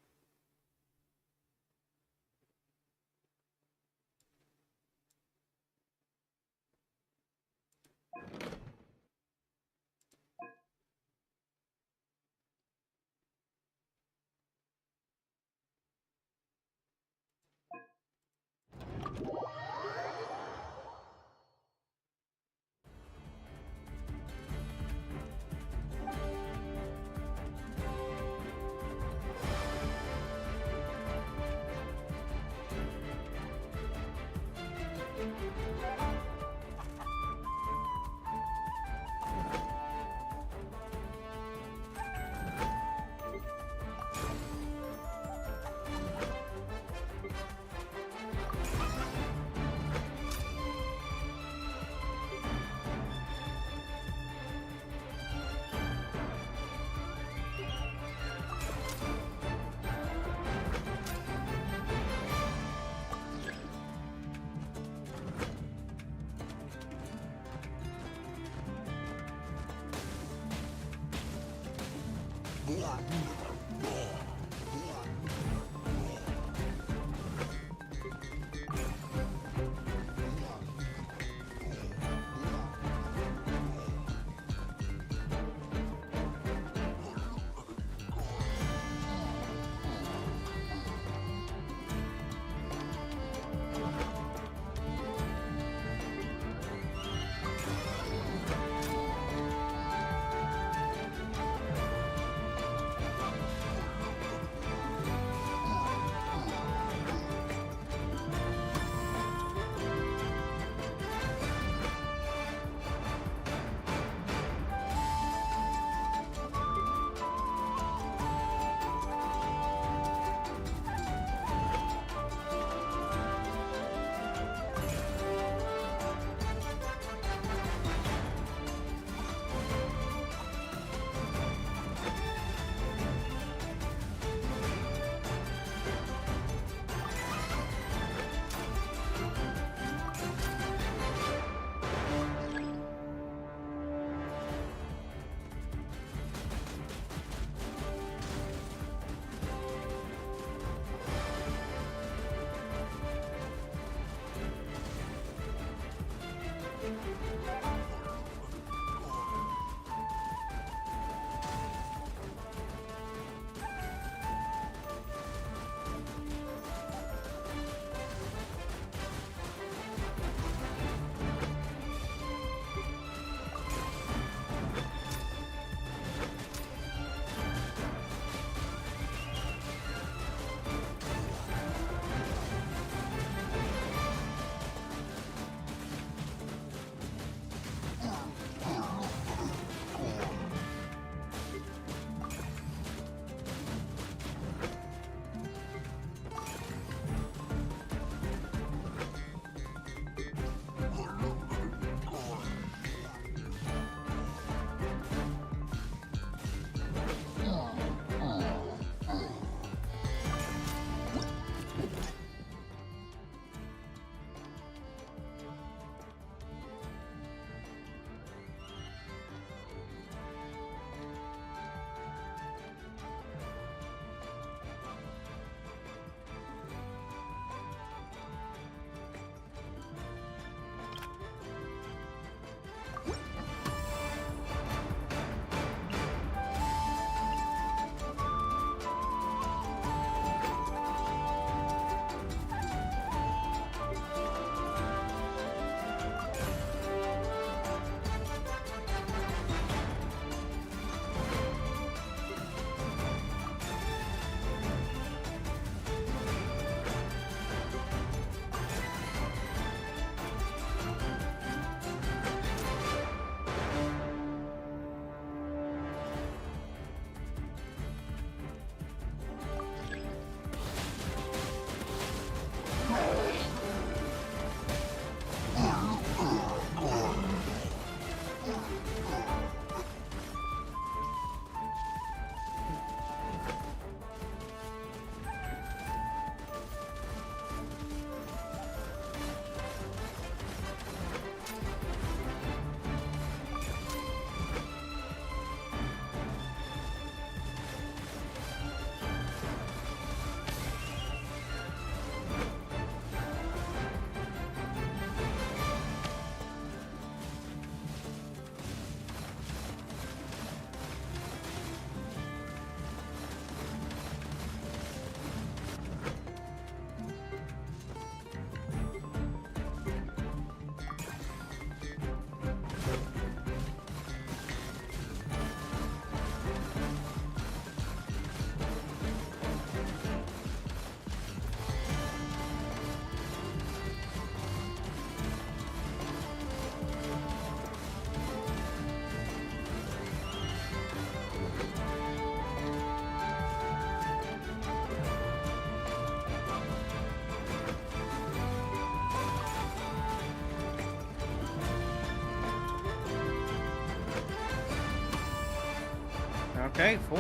Okay, 4.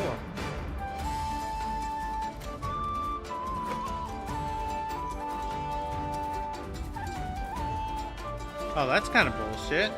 Oh, that's kind of bullshit.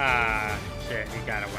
Ah, shit, he got away.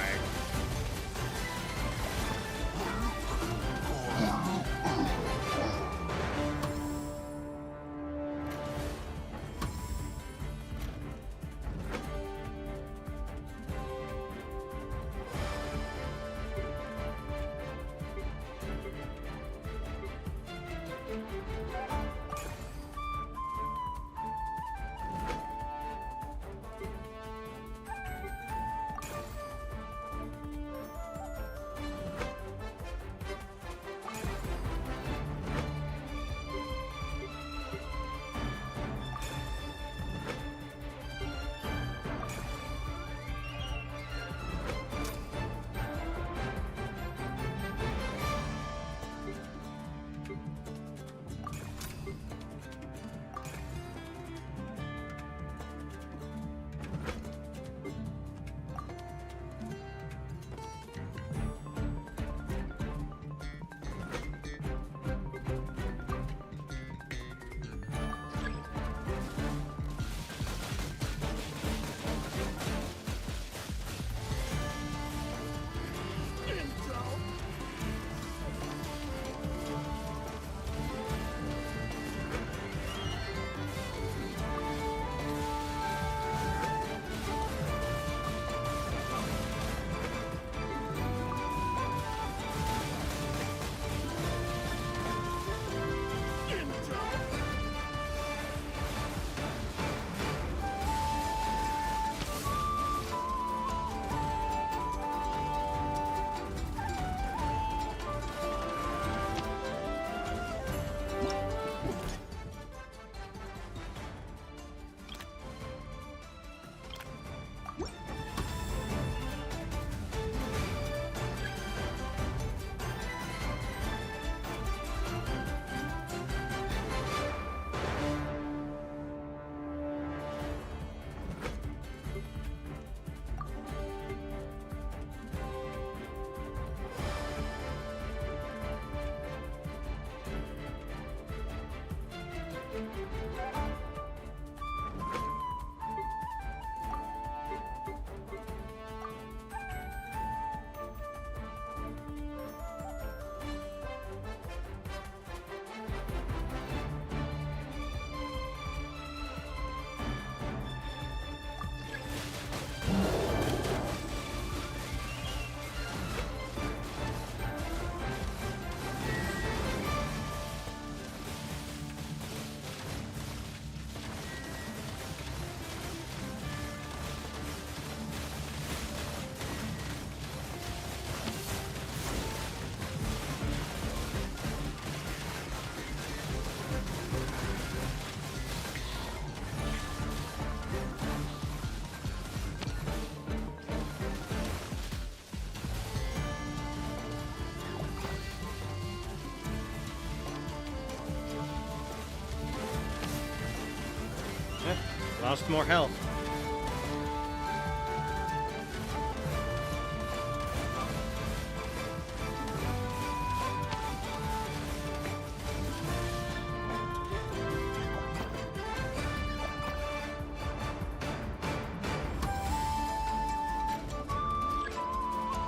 Lost more health.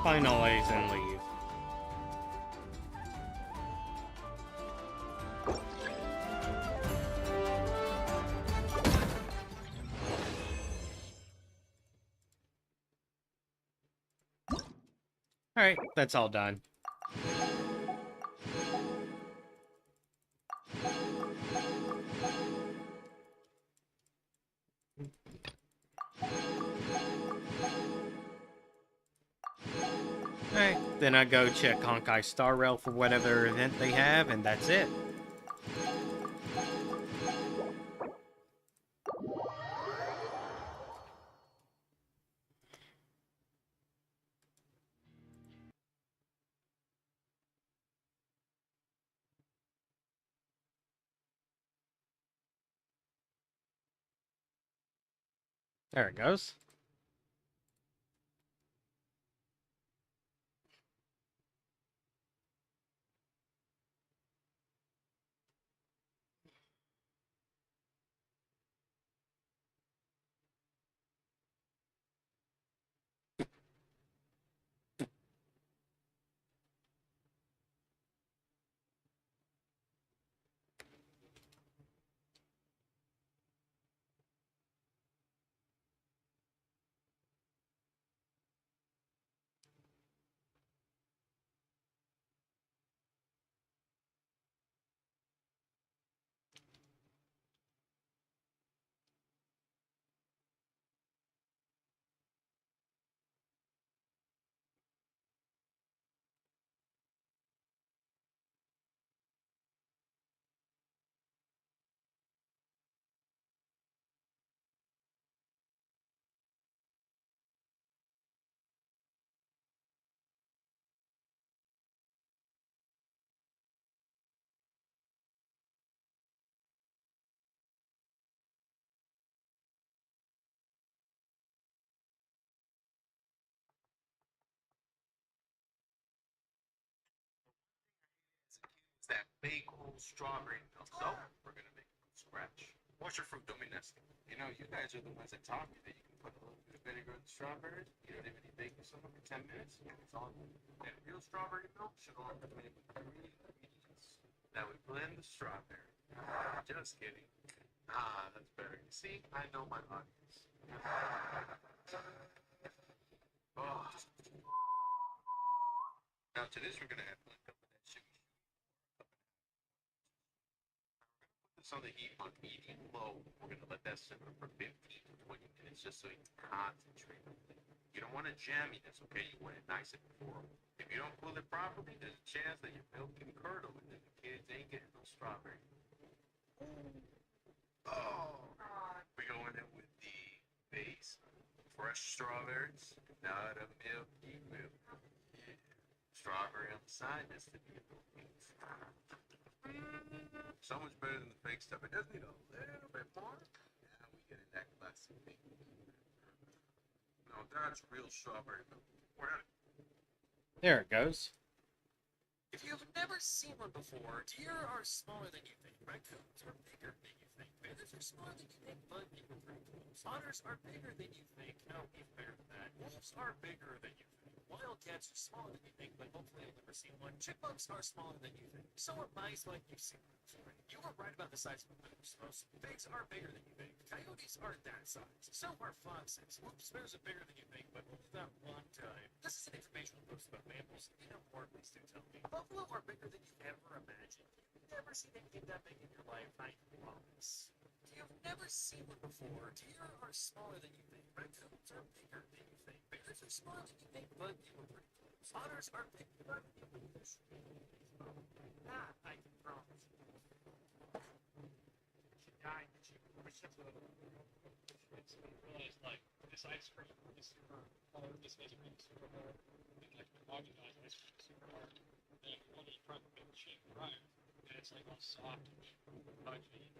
Final A's and leave. Alright, that's all done. Alright, then I go check Honkai Star Rail for whatever event they have, and that's it. There it goes. That big old strawberry milk. So we're gonna make it from scratch. What's your fruit domestic? You know, you guys are the ones that taught me that you can put a little bit of vinegar in the strawberries. You don't even need baking soda for 10 minutes. It's all good. And real strawberry milk should only be made with 3 ingredients. Now we blend the strawberry. Just kidding. Ah, that's better. You see, I know my audience. Oh. Now to this we're gonna add one cup of that sugar. On the heat on medium low. We're going to let that simmer for 15 to 20 minutes just so you can concentrate. You don't want it jamminess, okay? You want it nice and full. If you don't cool it properly, there's a chance that your milk can curdle and then the kids ain't getting no strawberry. Oh, we go in there with the base. Fresh strawberries, not a milky milk. Yeah. Strawberry on the side, that's to be a milk. So much better than the fake stuff. It does need a little bit more. Now we get in that classic thing. No, that's real strawberry milk. We're not. There it goes. If you've never seen one before, deer are smaller than you think. Raccoons are bigger than you think. Bears are smaller than you think, but even pretty close. Otters are bigger than you think. No, even bigger than that. Wolves are bigger than you think. Wildcats are smaller than you think, but hopefully you'll never see one. Chipmunks are smaller than you think. So are mice, like you've seen before. You were right about the size of a moose. Most pigs are bigger than you think. Coyotes are that size. So are foxes. Whoops, bears are bigger than you think, but only that one time. This is an informational post about mammals. You know more, please do tell me. Buffalo are bigger than you ever imagined. You've never seen anything that big in your life. I promise. You've never seen one before. Deer are smaller than you think. Raccoons are bigger than you think. Bears are smaller than you think, but you were pretty close. Otters are bigger than you think. That I can promise. She died, but she realized, like, this ice cream is super hard, this ice cream is super hard, and like the homogenized ice cream is super hard, and if you want to try to make shape prior, and it's like all soft.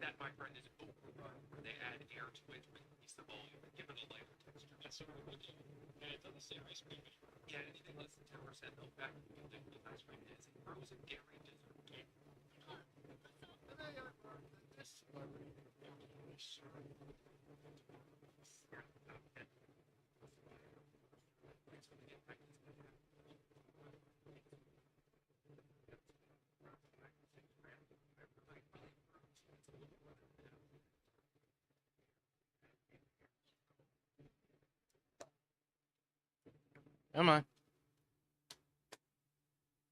That, my friend, is overrun, where they add air to it to increase the volume and give it a lighter texture. That's sort of what you, and it doesn't say ice cream. Yeah, anything less than 10% milk back with ice cream is a frozen dairy dessert. And they are this celebrity. Come on.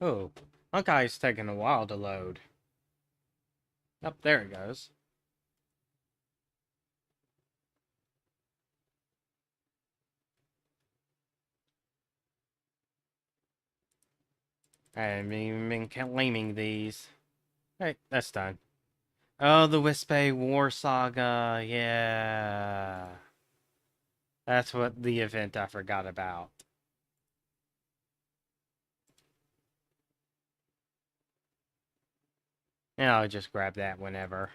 Oh, that guy's taking a while to load. Up there it goes. I haven't even been claiming these. Right, that's done. Oh, the Wispe War Saga, yeah. That's what the event I forgot about. And I'll just grab that whenever.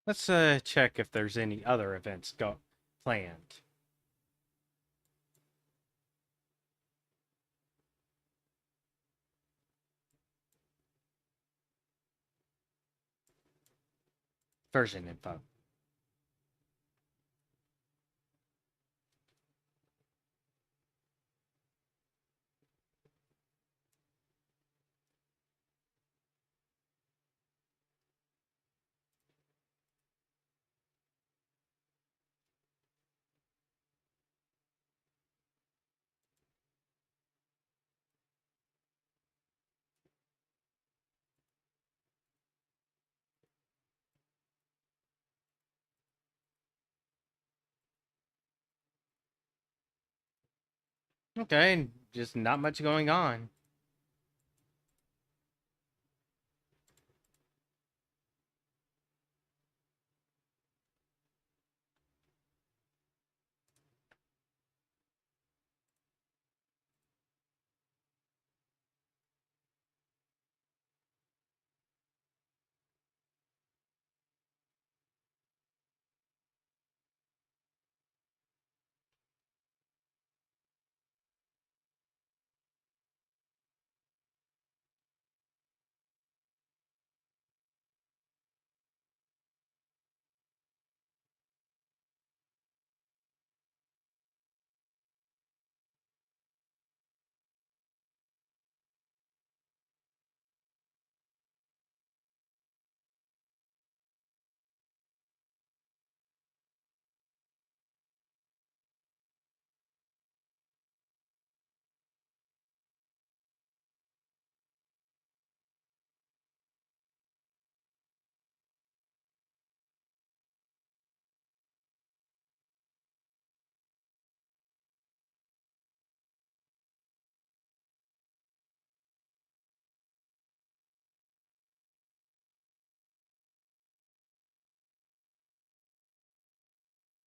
Let's check if there's any other events planned. Version info. Okay, just not much going on.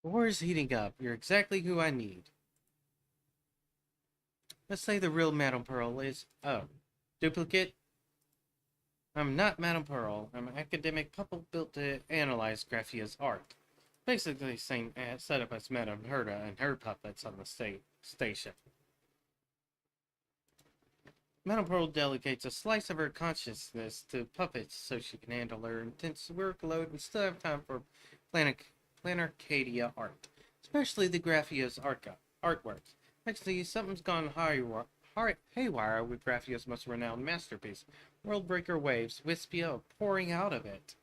War is heating up. You're exactly who I need. Let's say the real Madame Pearl is... Oh. Duplicate? I'm not Madame Pearl. I'm an academic puppet built to analyze Graphia's art. Basically the same setup as Madame Herta and her puppets on the station. Madame Pearl delegates a slice of her consciousness to puppets so she can handle her intense workload and still have time for Planarcadia art, especially the Graphia's artwork. Actually, something's gone haywire with Graphia's most renowned masterpiece. World-breaker waves, wispy are pouring out of it.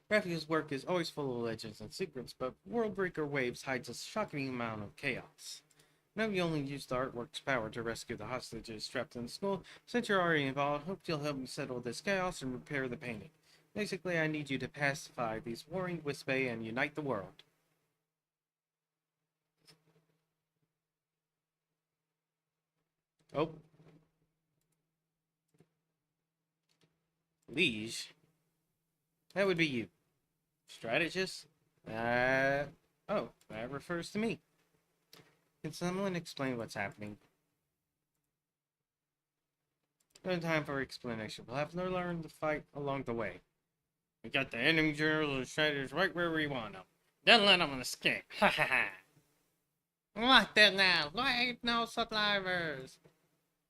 Raphael's work is always full of legends and secrets, but Worldbreaker Waves hides a shocking amount of chaos. Now you only use the artwork's power to rescue the hostages trapped in the school. Since you're already involved, hope you'll help me settle this chaos and repair the painting. Basically, I need you to pacify these warring Wispae and unite the world. Oh. Liege? That would be you. Strategist? Oh, that refers to me. Can someone explain what's happening? No time for explanation. We'll have to learn to fight along the way. We got the enemy generals and strategists right where we want them. Don't let them escape. Ha ha ha. What the now? Why ain't no survivors?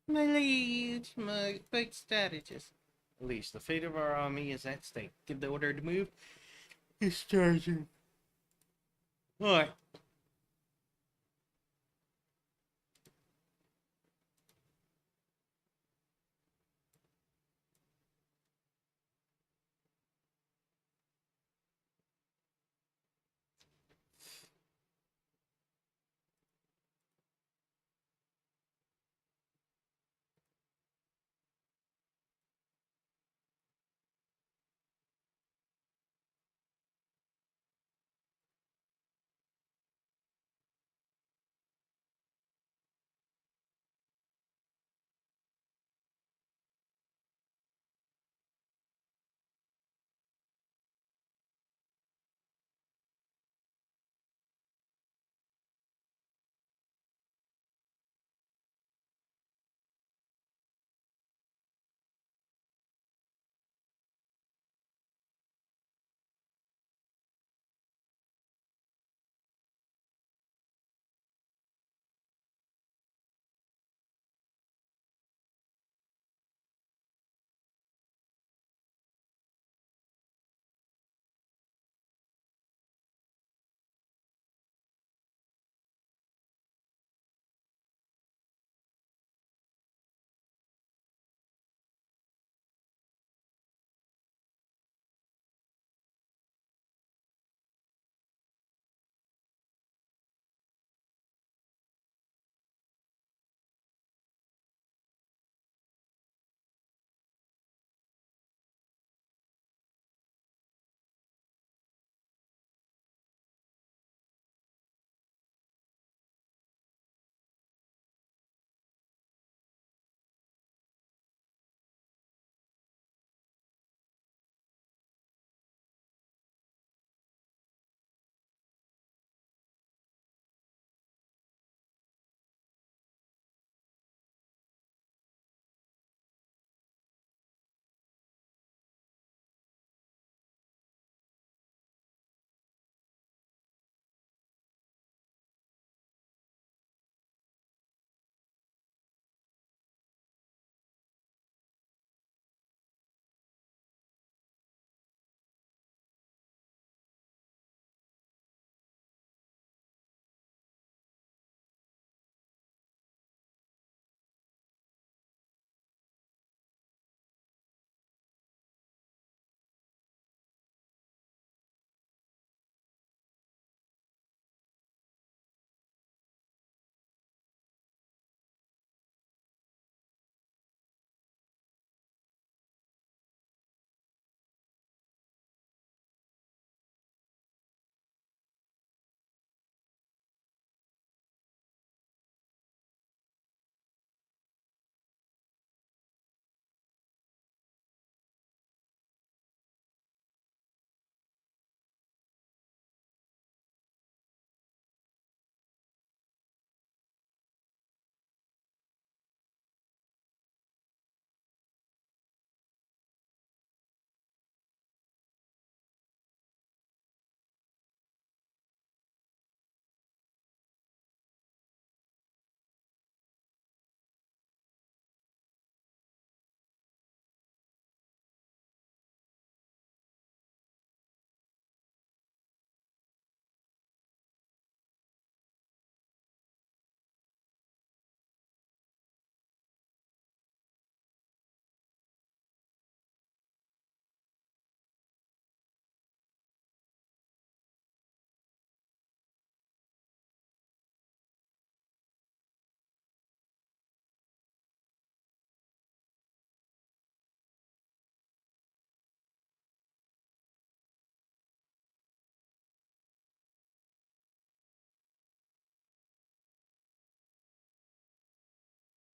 My liege, my big strategist. At least the fate of our army is at stake. Give the order to move. It's charging. What?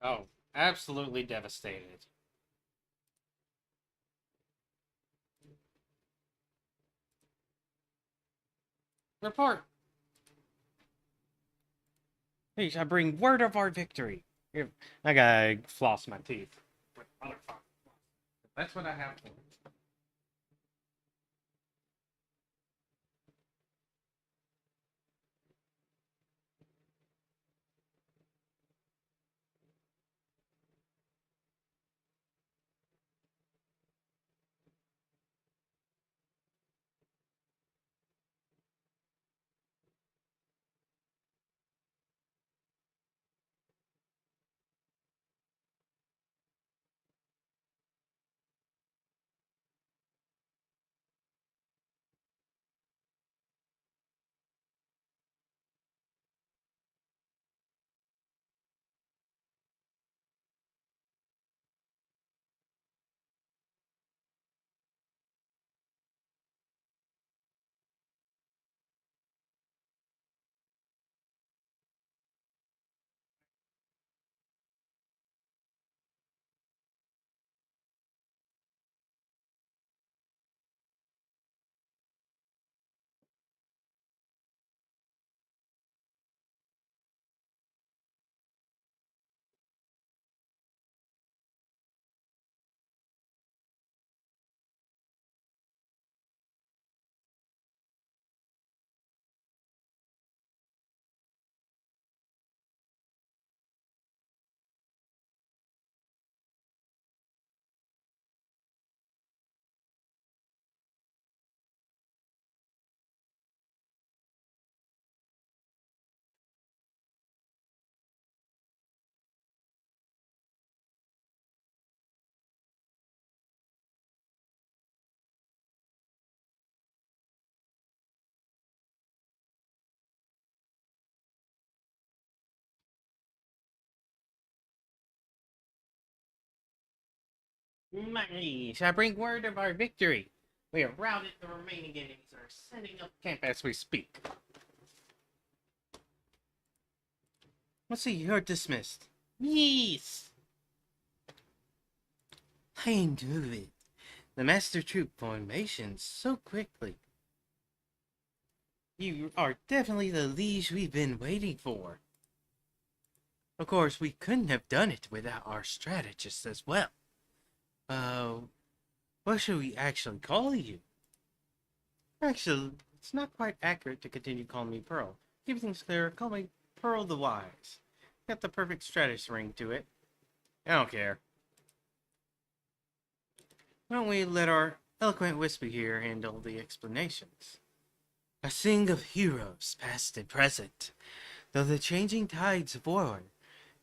Oh, absolutely devastated. Report. Please, I bring word of our victory. Here, I gotta floss my teeth. That's what I have for. Nice. I bring word of our victory. We have routed the remaining enemies and are setting up camp as we speak. Let's see, you're dismissed. Yes! I knew it. The Master Troop formations so quickly. You are definitely the liege we've been waiting for. Of course, we couldn't have done it without our strategists as well. What should we actually call you? Actually, it's not quite accurate to continue calling me Pearl. Keep things clear, call me Pearl the Wise. Got the perfect strategist ring to it. I don't care. Why don't we let our eloquent Wispy here handle the explanations? I sing of heroes, past and present. Though the changing tides forward,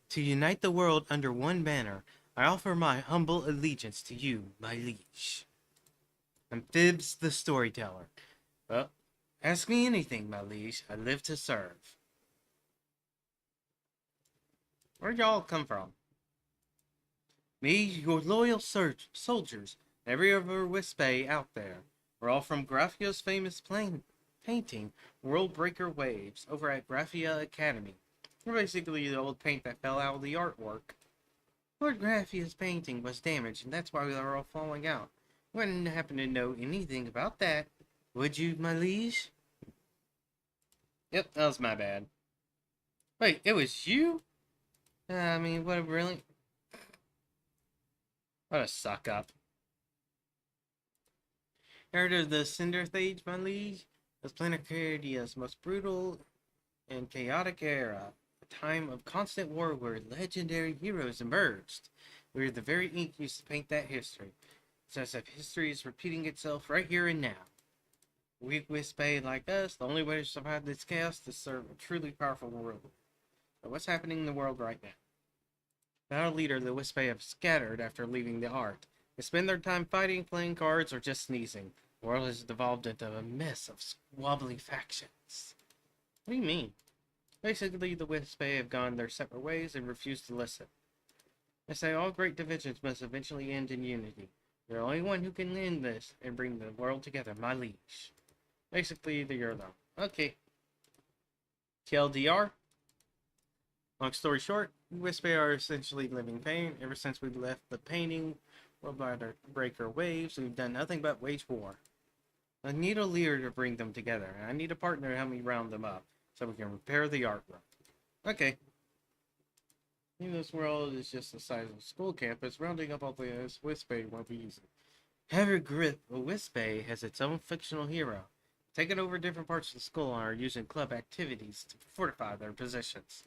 to unite the world under one banner, I offer my humble allegiance to you, my liege. I'm Phibbs the Storyteller. Well, ask me anything, my liege. I live to serve. Where'd y'all come from? Me, your loyal soldiers, and every other Wispy out there. We're all from Graphio's famous painting, World Breaker Waves, over at Graphia Academy. We're basically the old paint that fell out of the artwork. Lord Graphia's painting was damaged, and that's why we are all falling out. You wouldn't happen to know anything about that, would you, my liege? Yep, that was my bad. Wait, it was you? I mean, what really? What a suck up. Heard of the Cinder Age, my liege? It was Planetaria's most brutal and chaotic era. A time of constant war where legendary heroes emerged. We are the very ink used to paint that history. It's as if history is repeating itself right here and now. Weak Wispy like us, the only way to survive this chaos is to serve a truly powerful world. But what's happening in the world right now? Without a leader, the Wispy have scattered after leaving the art. They spend their time fighting, playing cards, or just sneezing. The world has devolved into a mess of squabbly factions. What do you mean? Basically, the Wispy have gone their separate ways and refused to listen. They say all great divisions must eventually end in unity. You're the only one who can end this and bring the world together, my liege. Basically, you're alone. Okay. TLDR. Long story short, Wispy are essentially living pain. Ever since we left the painting world by the breaker waves, we've done nothing but wage war. I need a leader to bring them together, and I need a partner to help me round them up, so we can repair the artwork. Okay. This world is just the size of a school campus, rounding up all the Wispy won't be easy. Every grip of Wispy has its own fictional hero, taking over different parts of the school and are using club activities to fortify their positions.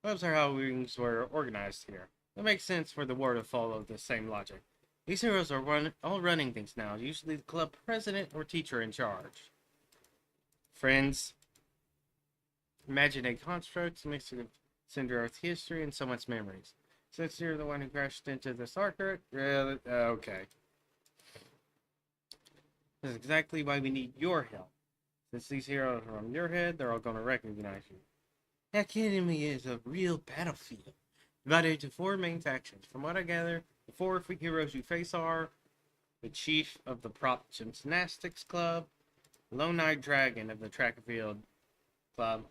Clubs are how wings were organized here. It makes sense for the war to follow the same logic. These heroes are all running things now, usually the club president or teacher in charge. Friends, imagine a construct mixing of Cinder Earth's history and someone's memories. Since you're the one who crashed into this archer, really? Okay. That's exactly why we need your help. Since these heroes are on your head, they're all going to recognize you. The Academy is a real battlefield, divided into 4 main factions. From what I gather, the 4 heroes you face are the chief of the Prop Gymnastics Club, Lone-Eyed Dragon of the Track and Field Club,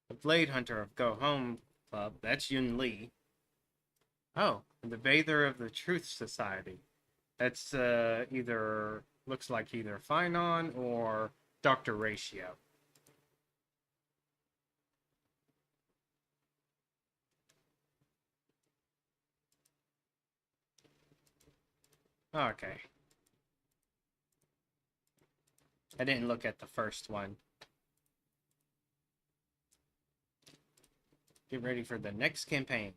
the Blade Hunter of Go Home Club, that's Yun Li. Oh, and the Bather of the Truth Society. That's looks like either Finon or Dr. Ratio. Okay. I didn't look at the first one. Get ready for the next campaign.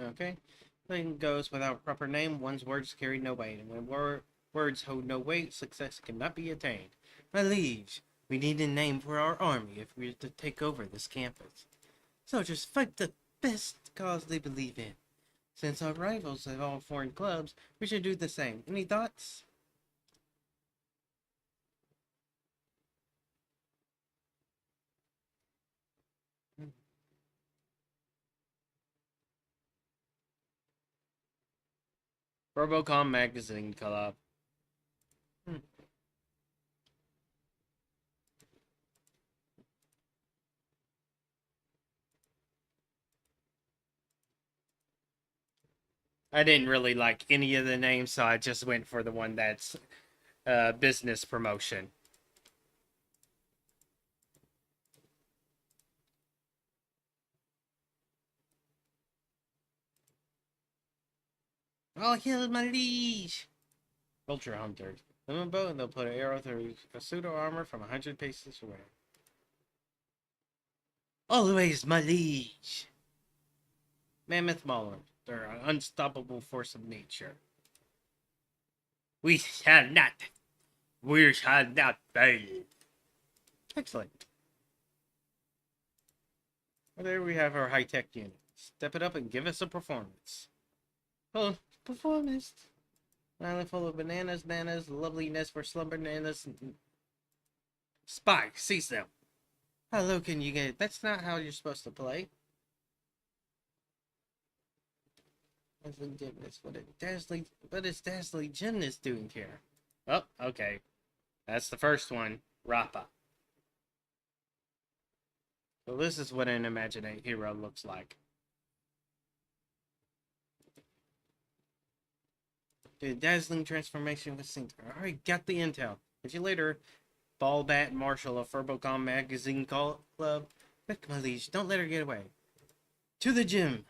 Okay. Thing goes without proper name, one's words carry no weight, and when words hold no weight, success cannot be attained. My liege, we need a name for our army if we're to take over this campus. Soldiers fight the best cause they believe in. Since our rivals have all foreign clubs, we should do the same. Any thoughts? Robocom Magazine Club. I didn't really like any of the names, so I just went for the one that's business promotion. I'll kill my liege! Vulture Hunters. Lemon bow and they'll put an arrow through a pseudo armor from 100 paces away. Always my liege! Mammoth Mauler. They're an unstoppable force of nature. We shall not fail. Excellent. Well, there we have our high-tech unit. Step it up and give us a performance. Oh, performance. An island full of bananas, loveliness for slumber nanas. Spy, seize them. How low can you get? That's not how you're supposed to play. What is Dazzling Gymnast doing here? Oh, okay. That's the first one. Rappa. So this is what an imaginary hero looks like. The dazzling transformation was synced. Alright, got the intel. Catch you later. Ball Bat Marshal of Furbocom Magazine Club. Quick, my liege, don't let her get away. To the gym.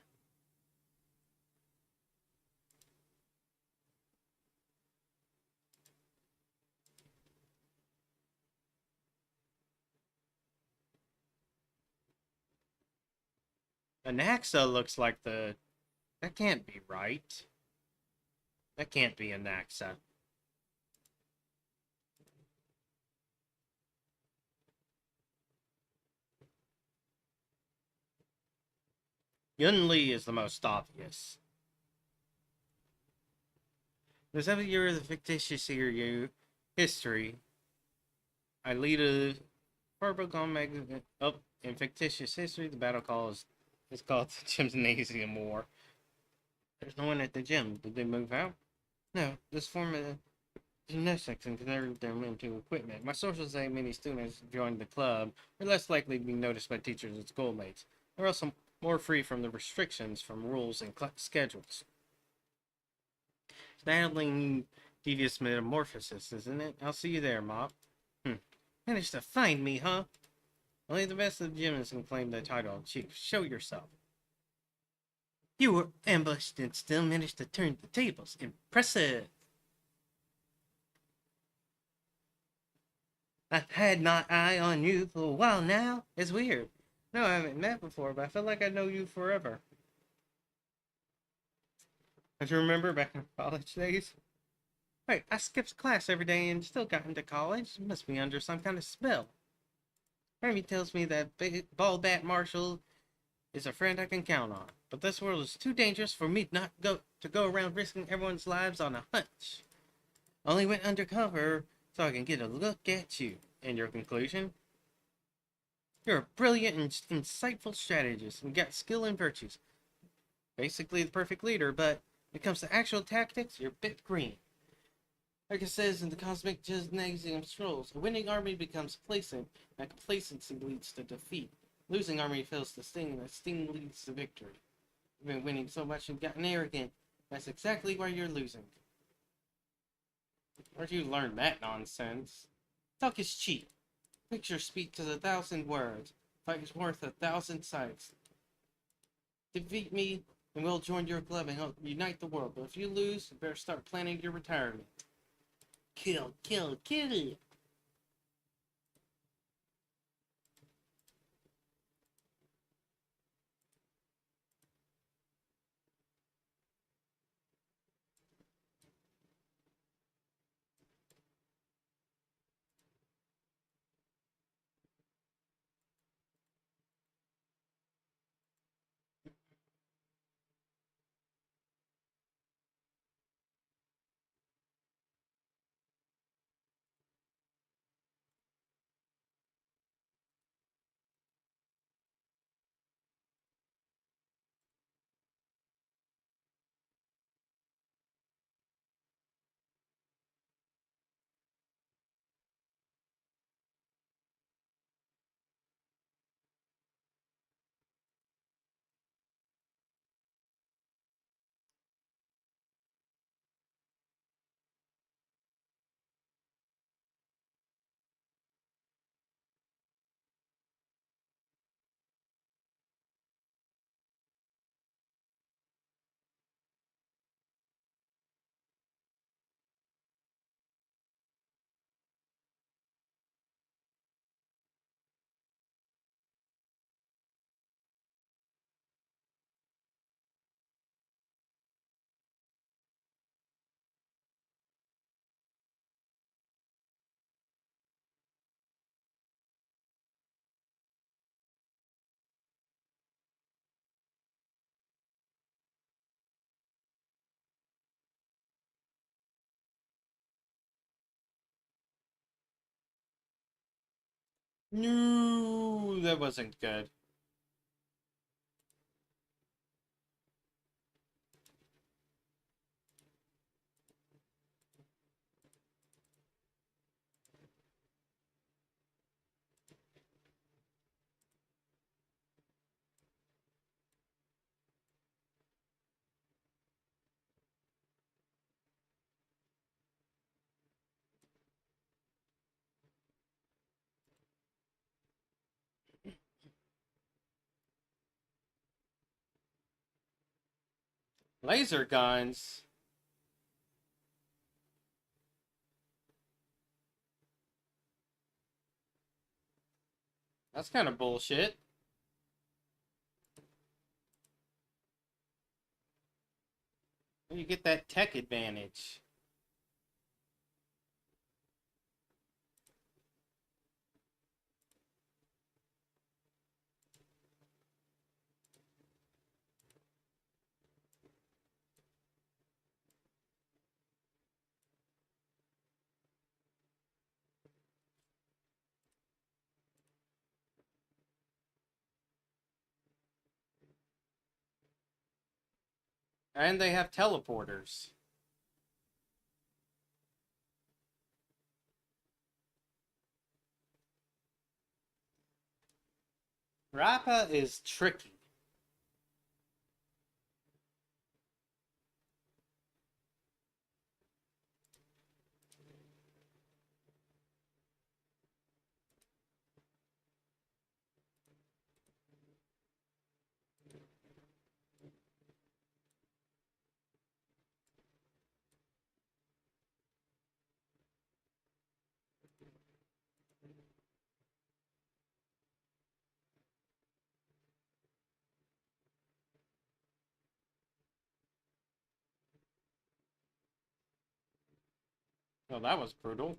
Anaxa looks like the... That can't be right. That can't be Anaxa. Yun Li is the most obvious. The 7th year of the fictitious history, I lead a Furbocom magazine. Oh, in fictitious history, the battle call is called the Gymnasium War. There's no one at the gym. Did they move out? No, this form of gymnastics and converted them into equipment. My sources say many students joined the club are less likely to be noticed by teachers and schoolmates. They're also more free from the restrictions from rules and schedules. Snattling devious metamorphosis, isn't it? I'll see you there, Mop. Managed to find me, huh? Only the best of the gymnasts can claim the title of chief. Show yourself. You were ambushed and still managed to turn the tables. Impressive. I've had my eye on you for a while now. It's weird. No, I haven't met before, but I feel like I know you forever. Don't you remember back in college days? Wait, I skipped class every day and still got into college. Must be under some kind of spell. Part of me tells me that big bald bat Marshall is a friend I can count on. But this world is too dangerous for me not to go around risking everyone's lives on a hunch. I only went undercover so I can get a look at you. And your conclusion? You're a brilliant and insightful strategist and got skill and virtues. Basically the perfect leader, but when it comes to actual tactics, you're a bit green. Like it says in the Cosmic Gymnasium Scrolls, a winning army becomes complacent, and complacency leads to defeat. Losing army fails to sting, and the sting leads to victory. You've been winning so much you've gotten arrogant. That's exactly why you're losing. Where'd you learn that nonsense? Talk is cheap. Pictures speak to 1,000 words. Fight is worth 1,000 sights. Defeat me, and we'll join your club and help unite the world. But if you lose, you better start planning your retirement. Kill, kill, kill! No, that wasn't good. Laser guns? That's kind of bullshit. You get that tech advantage. And they have teleporters. Rappa is tricky. Well, that was brutal.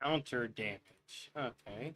Counter damage. Okay.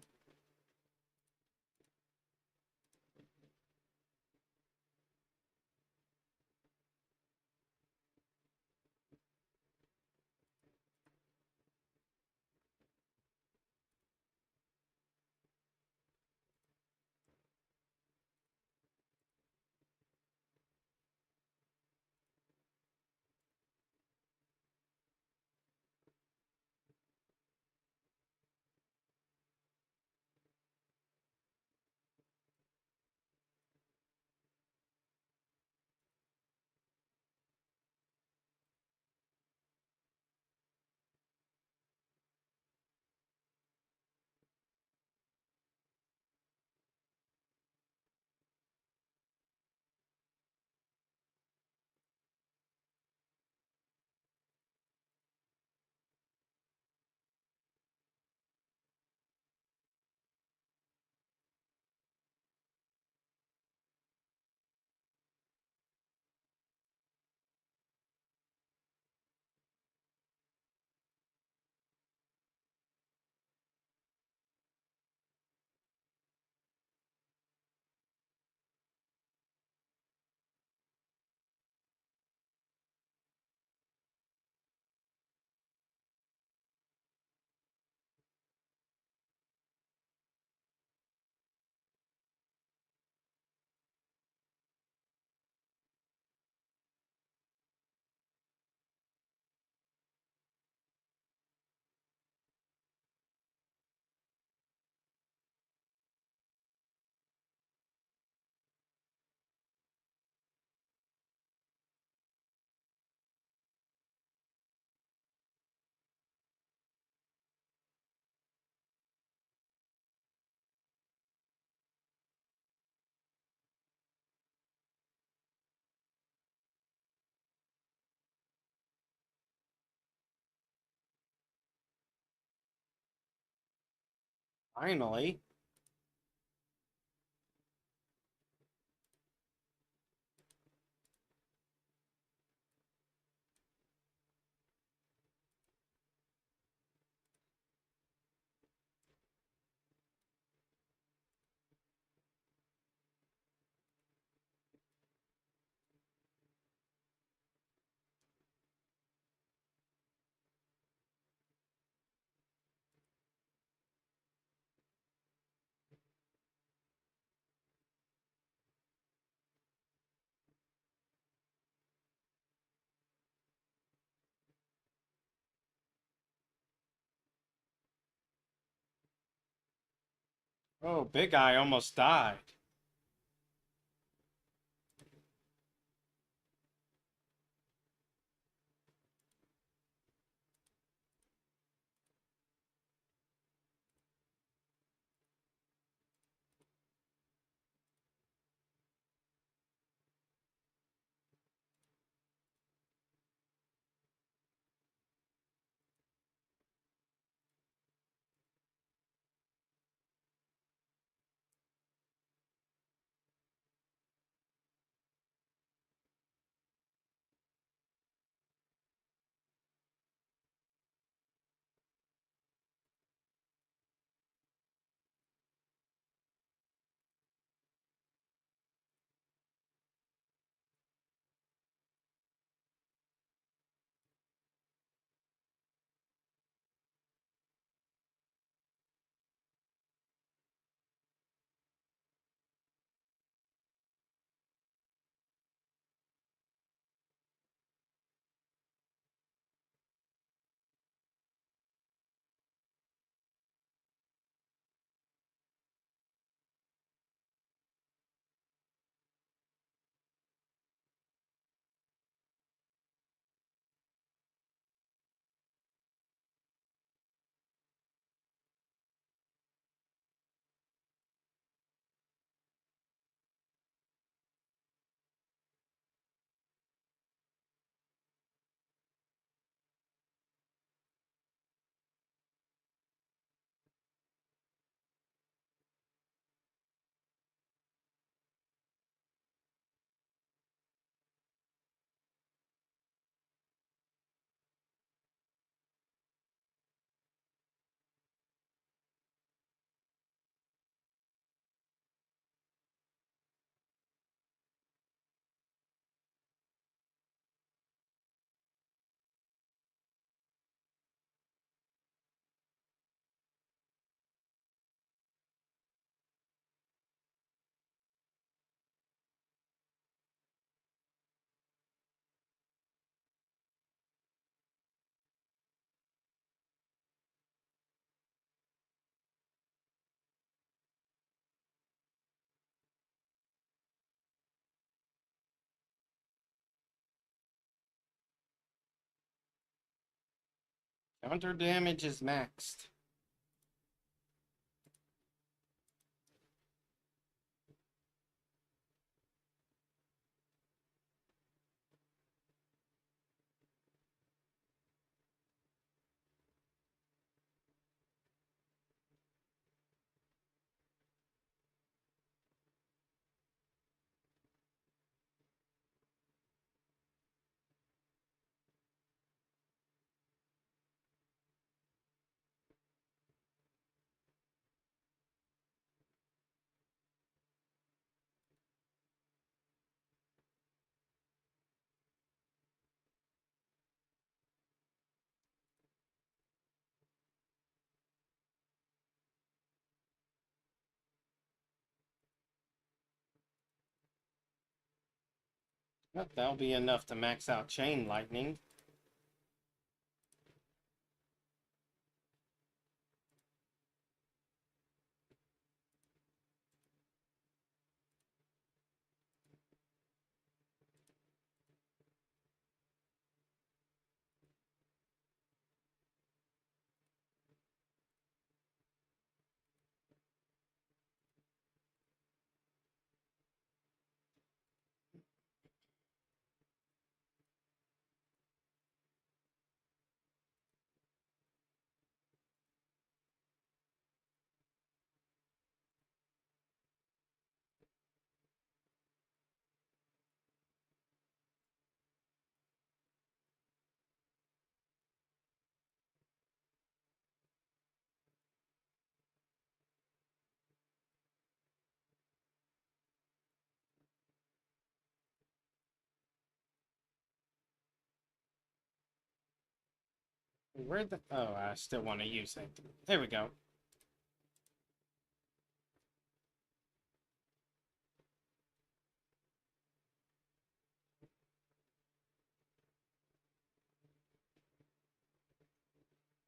Finally. Oh, Big Eye almost died. Counter damage is maxed. Well, that'll be enough to max out Chain Lightning. Where the... Oh, I still want to use it. There we go.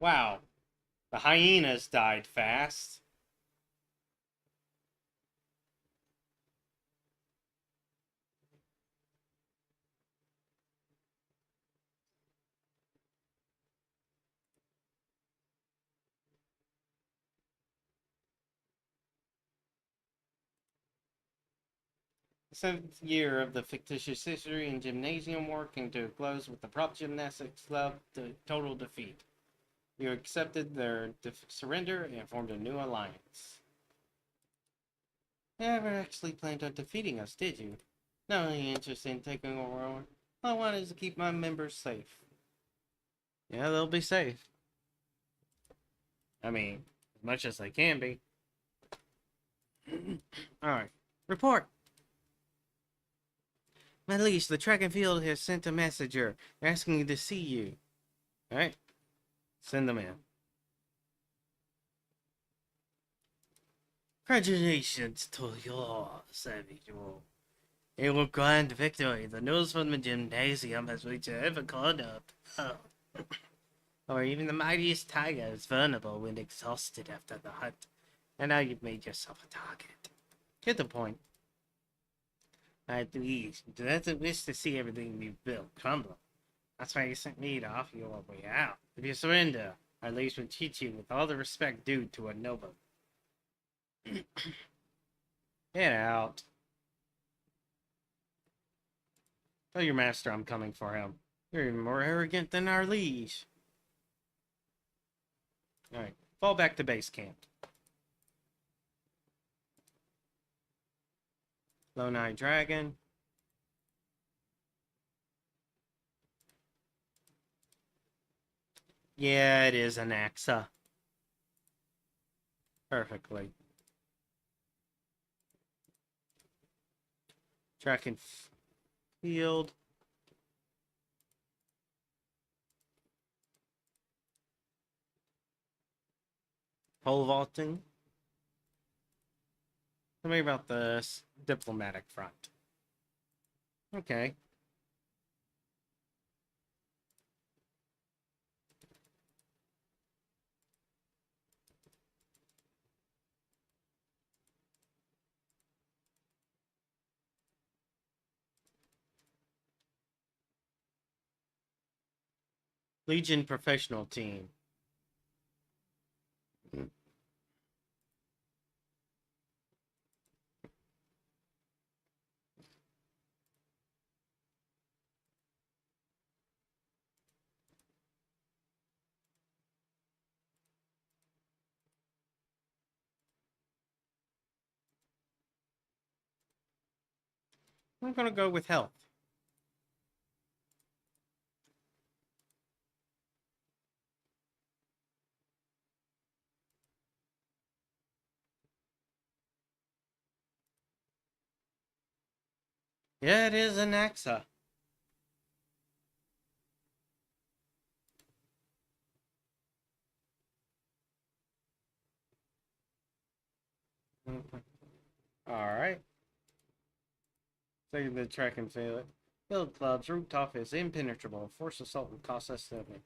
Wow. The hyenas died fast. The 7th year of the fictitious history and gymnasium war came to a close with the prop gymnastics club to total defeat. You accepted their surrender and formed a new alliance. You never actually planned on defeating us, did you? Not only interested in taking over, all I want is to keep my members safe. Yeah, they'll be safe. I mean, as much as they can be. Alright, report! My liege, the track and field has sent a messenger asking to see you. Alright, send them in. Congratulations to your individual. A grand victory. The news from the gymnasium has reached every corner. Or even the mightiest tiger is vulnerable when exhausted after the hunt. And now you've made yourself a target. Get the point. My liege doesn't wish to see everything we've built crumble. That's why you sent me to offer you a way out. If you surrender, our liege will treat you with all the respect due to a noble. Get out. Tell your master I'm coming for him. You're even more arrogant than our liege. Alright, fall back to base camp. Lone Eye Dragon. Yeah, it is an Axa. Perfectly. Track and field. Pole vaulting. Tell me about the diplomatic front. Okay. Legion professional team. I'm gonna go with health. Yeah, it is an Axa. Alright. Taking the track and field. Field club's rooftop is impenetrable. Force assault will cost us nothing.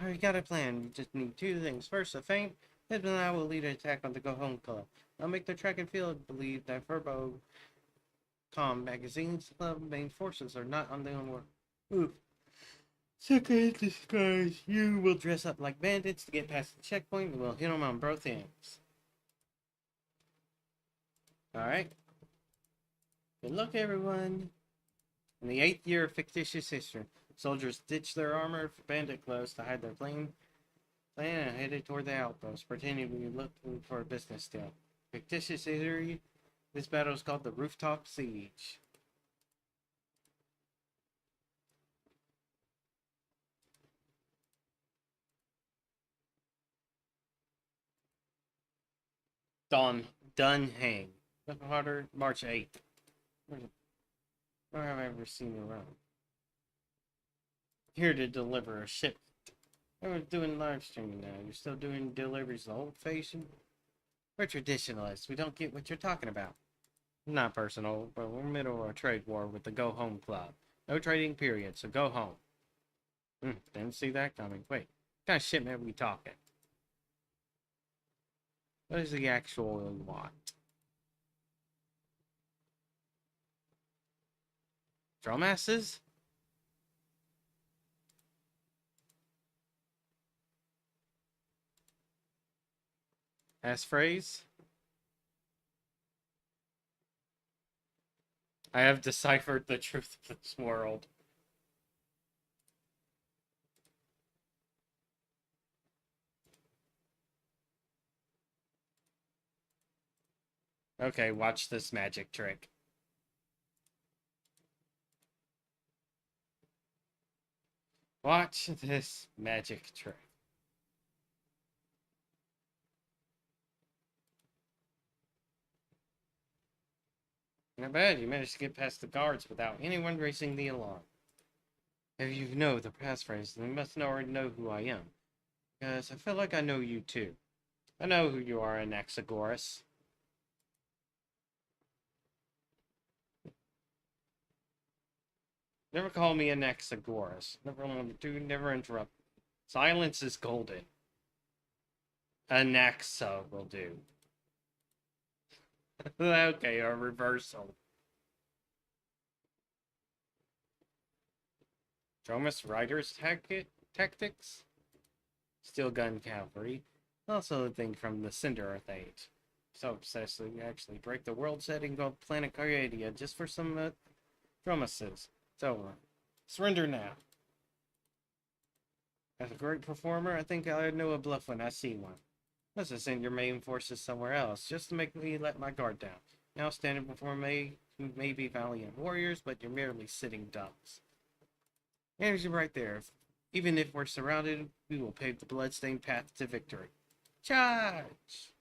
I got a plan. You just need two things. First, a feint. Then I will lead an attack on the Go Home Club. I'll make the track and field believe that Furbo magazine's club main forces are not on the own work. Oof. Second disguise. You will dress up like bandits to get past the checkpoint and we'll hit them on both ends. Alright. Good luck, everyone. In the 8th year of fictitious history, soldiers ditched their armor for bandit clothes to hide their plan and headed toward the outpost, pretending to be looking for a business deal. Fictitious history, this battle is called the Rooftop Siege. Dunhang. Harder, March 8th. Where have I ever seen you around? Here to deliver a shipment. I was doing live streaming now. You're still doing deliveries the old fashion? We're traditionalists. We don't get what you're talking about. Not personal, but we're middle of a trade war with the Go Home Club. No trading period, so go home. Didn't see that coming. Wait, what kind of shipment are we talking? What is the actual want? Drum asses? Passphrase? I have deciphered the truth of this world. Okay, watch this magic trick. Watch this magic trick. Not bad, you managed to get past the guards without anyone raising the alarm. If you know the passphrase, then you must already know who I am. Because I feel like I know you too. I know who you are, Anaxagoras. Never call me Anaxagoras. Never interrupt. Silence is golden. Anaxa will do. Okay, a reversal. Dromus Riders tactics? Steel gun cavalry. Also a thing from the Cinder Earth Age. So obsessed that we actually break the world setting called Planet Caryadia just for some Dromuses. So, surrender now. As a great performer, I think I know a bluff when I see one. Must have sent your main forces somewhere else, just to make me let my guard down. Now standing before me, who may be valiant warriors, but you're merely sitting ducks. There's you right there. Even if we're surrounded, we will pave the bloodstained path to victory. Charge!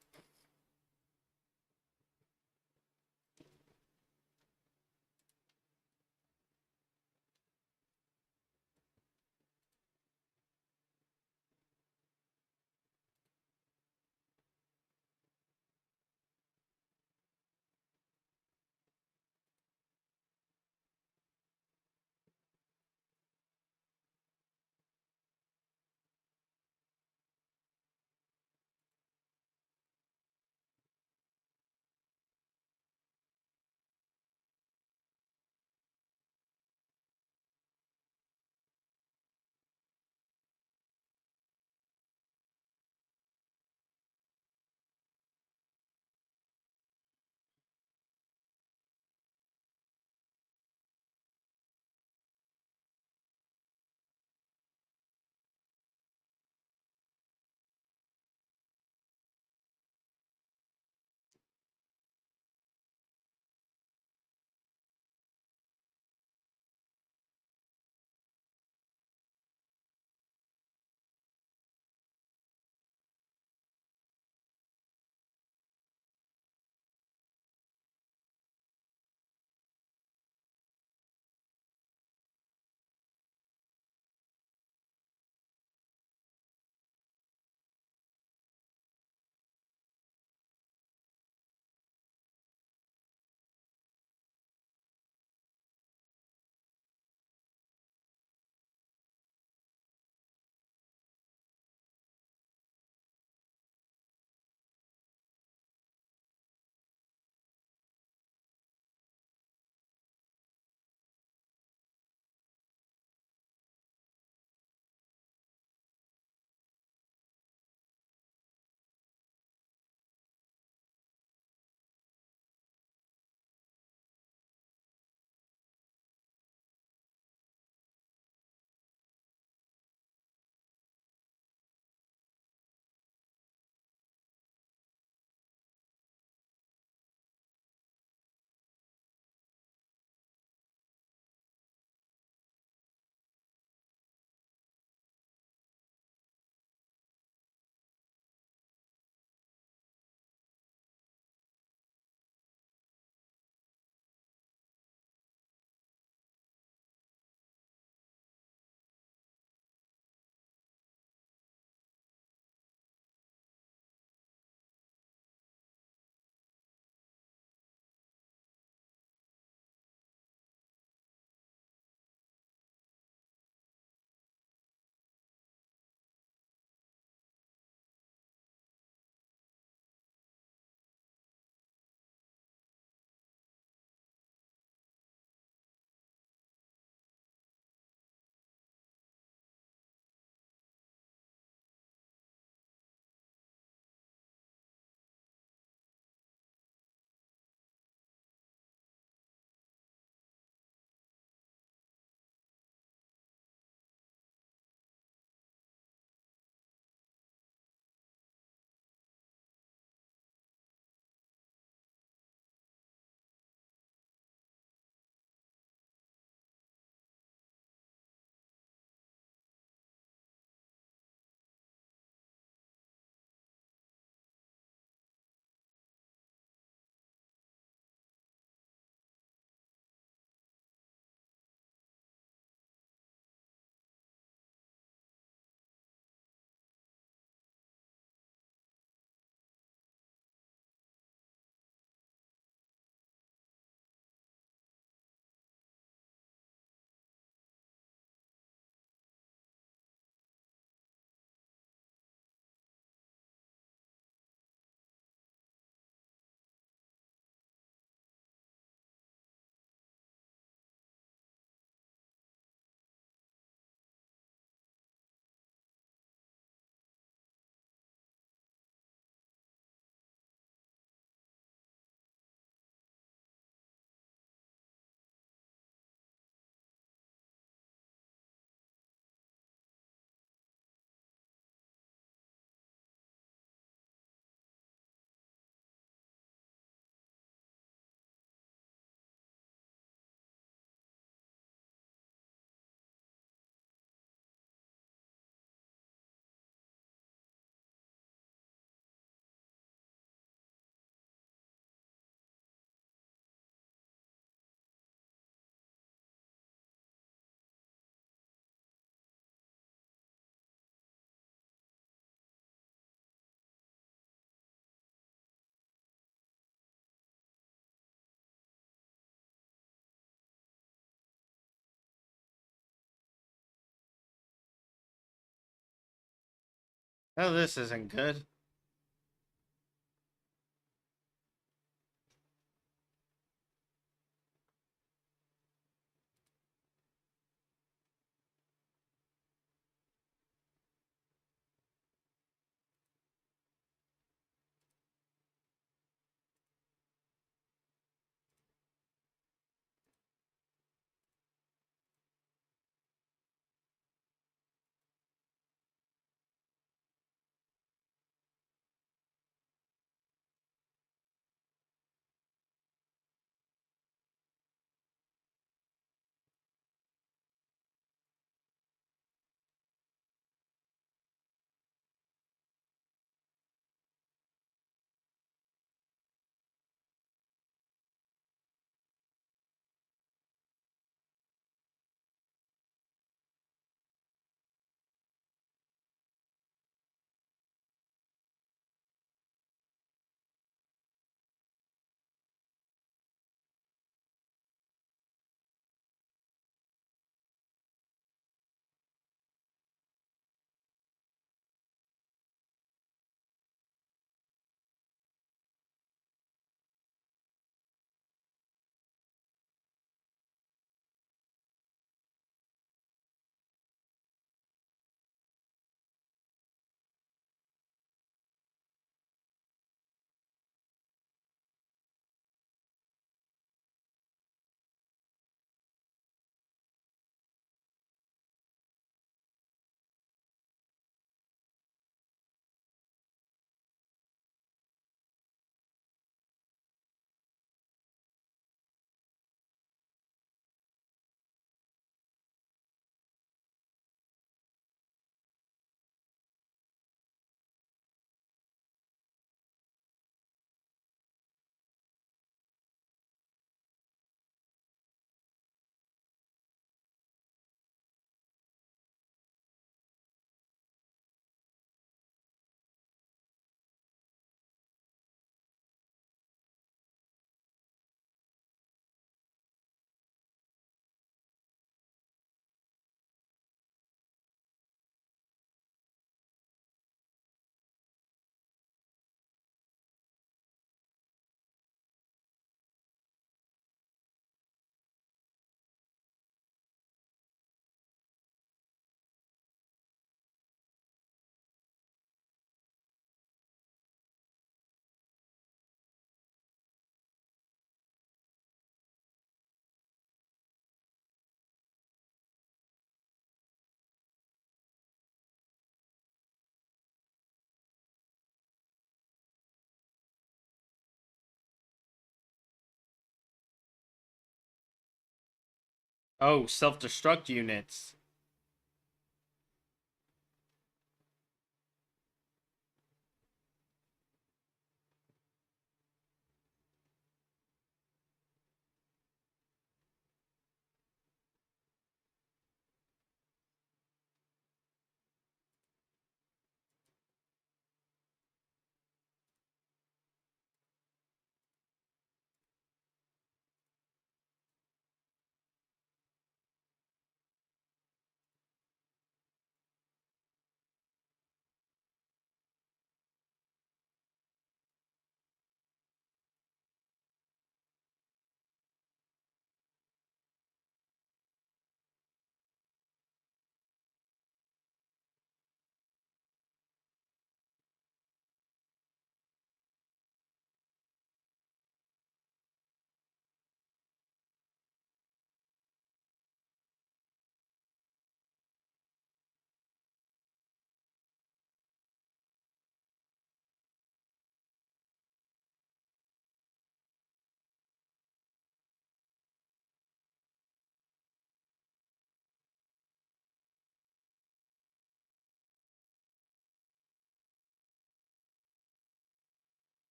Oh, this isn't good. Oh, self-destruct units.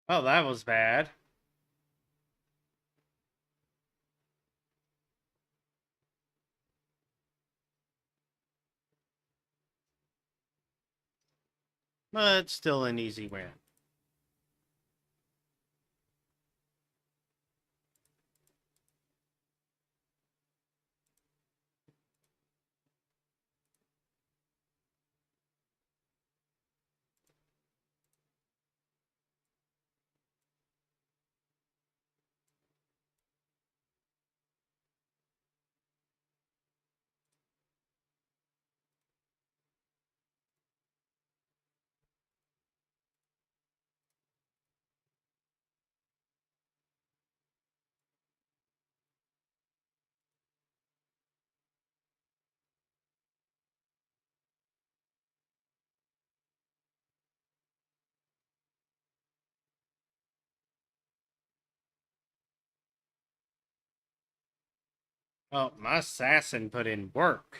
Oh, that was bad. But still an easy win. Oh, my assassin put in work.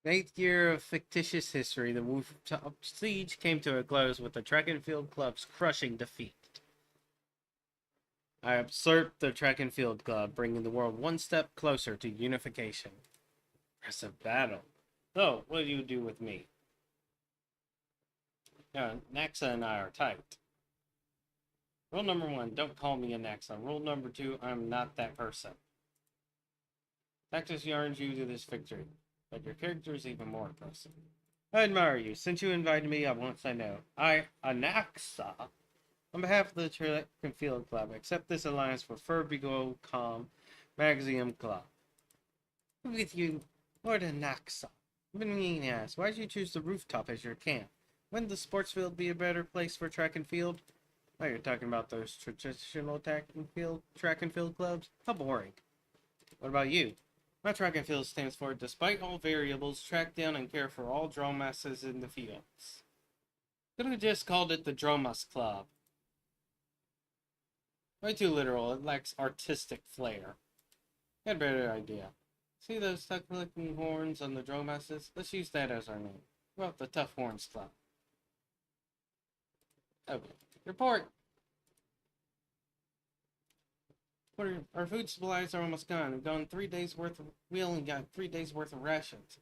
The 8th year of fictitious history, the rooftop siege came to a close with the track and field club's crushing defeat. I usurped the track and field club, bringing the world one step closer to unification. Impressive battle. So, what do you do with me? Naxa and I are tight. Rule number 1, don't call me a Naxa. Rule number 2, I'm not that person. Tactus yarns you to this victory, but your character is even more impressive. I admire you. Since you invited me, I won't say no. I, Anaxa, on behalf of the Track and Field Club, accept this alliance for Furbigo Com Maxium Club. With you, Lord Anaxa. I've been meaning to ask, why did you choose the rooftop as your camp? Wouldn't the sports field be a better place for track and field? Oh, you're talking about those traditional track and field clubs? How boring. What about you? My track and field stands for, despite all variables, track down and care for all dromasses in the fields. Could have just called it the Dromas Club. Way too literal, it lacks artistic flair. Got a better idea. See those tuck-looking horns on the dromasses? Let's use that as our name. Well, the Tough Horns Club. Okay. Report. Our food supplies are almost gone. We've gone 3 days worth of. We only got 3 days worth of rations.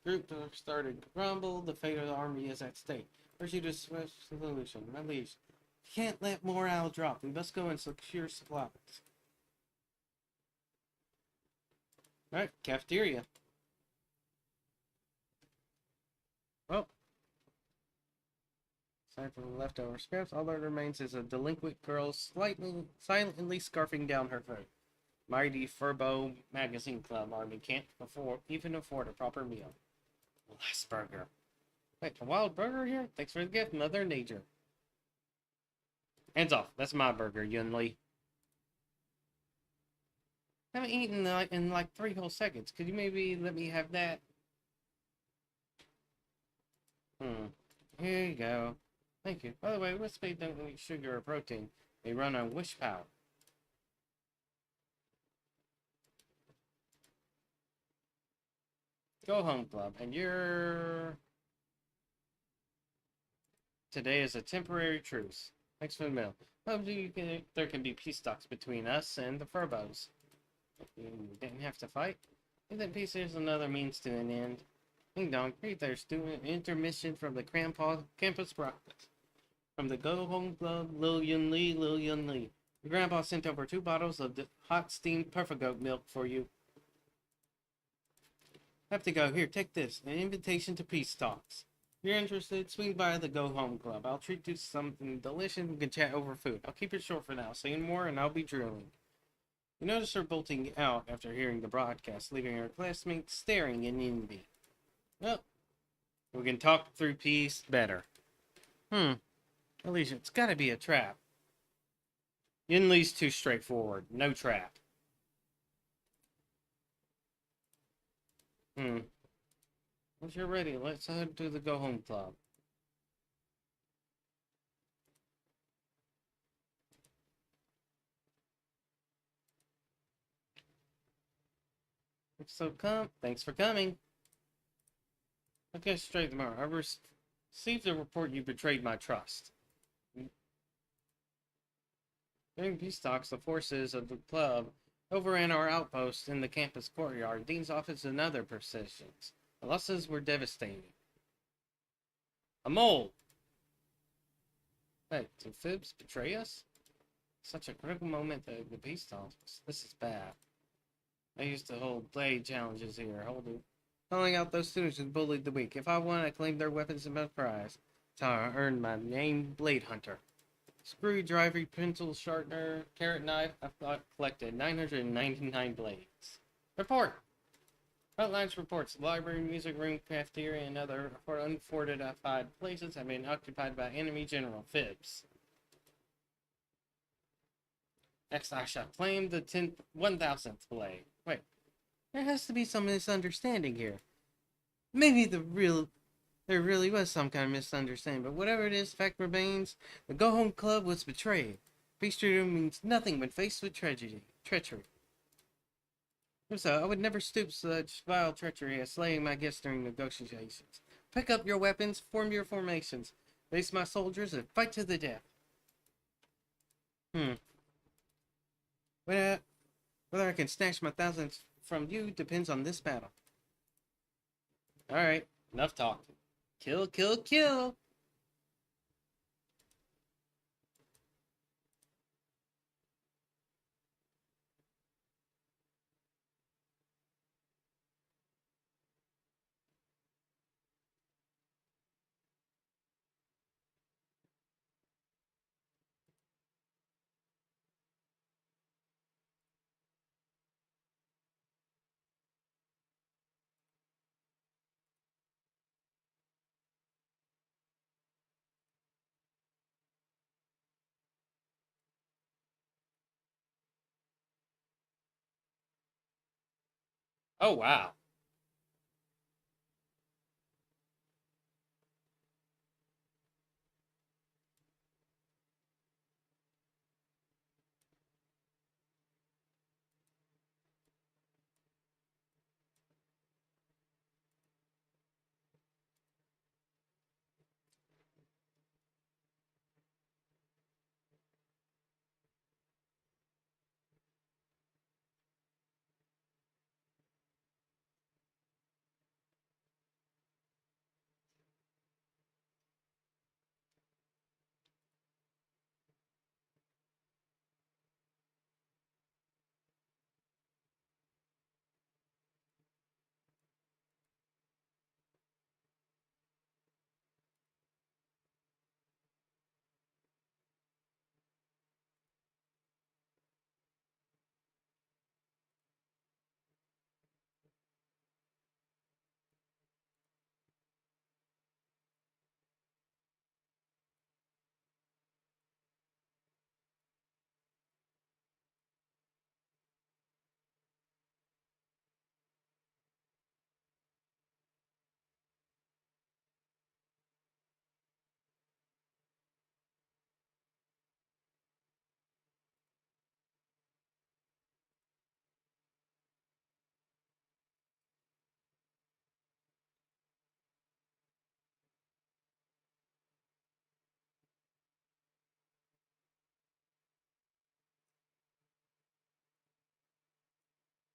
Group started to grumble. The fate of the army is at stake. Urge you to switch solution. My liege. Can't let morale drop. We must go and secure supplies. Alright, cafeteria. Oh. Aside from the leftover scraps, all that remains is a delinquent girl silently scarfing down her food. Mighty Furbo Magazine Club army can't even afford a proper meal. Last burger. Wait, a wild burger here? Thanks for the gift, Mother Nature. Hands off. That's my burger, Yun Li. I haven't eaten in like 3 whole seconds. Could you maybe let me have that? Here you go. Thank you. By the way, what's made don't need sugar or protein? They run on wish power. Go home, club. And you're... Today is a temporary truce. Thanks for the meal. There can be peace talks between us and the Furbos. You didn't have to fight? And then peace is another means to an end. Ding dong, great there, student intermission from the campus breakfast. From the Go Home Club, Lil Yun Li. Your grandpa sent over 2 bottles of the hot steamed perfect goat milk for you. Have to go. Here, take this. An invitation to peace talks. If you're interested, swing by the Go Home Club. I'll treat you to something delicious. We can chat over food. I'll keep it short for now. Say more and I'll be drooling. You notice her bolting out after hearing the broadcast, leaving her classmates staring in envy. Well, we can talk through peace better. Alicia, it's gotta be a trap. Yin Li's too straightforward. No trap. Once you're ready, let's head to the Go Home Club. Thanks for coming. I'll get straight tomorrow. I received a report you betrayed my trust. During peace talks, the forces of the club overran our outpost in the campus courtyard, Dean's office, and other positions. The losses were devastating. A mole! Hey, did Fibs betray us? Such a critical moment of the peace talks. This is bad. I used to hold blade challenges here, calling out those students who bullied the weak. If I won, I claimed their weapons as my prize. That's how I earned my name, Blade Hunter. Screwdriver, pencil sharpener, carrot knife. I've collected 999 blades. Report! Outlines reports the library, music room, cafeteria, and other unfortified places have been occupied by enemy General Fibs. Next, I shall claim the 1000th blade. Wait, there has to be some misunderstanding here. Maybe there really was some kind of misunderstanding, but whatever it is, fact remains, the Go Home Club was betrayed. Peace treaty means nothing when faced with treachery. So, I would never stoop such vile treachery as slaying my guests during negotiations. Pick up your weapons, form your formations, face my soldiers, and fight to the death. Whether I can snatch my 1000th from you depends on this battle. Alright, enough talking. Kill, kill, kill! Oh, wow.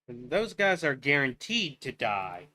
Those guys are guaranteed to die.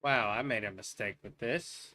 Wow, I made a mistake with this.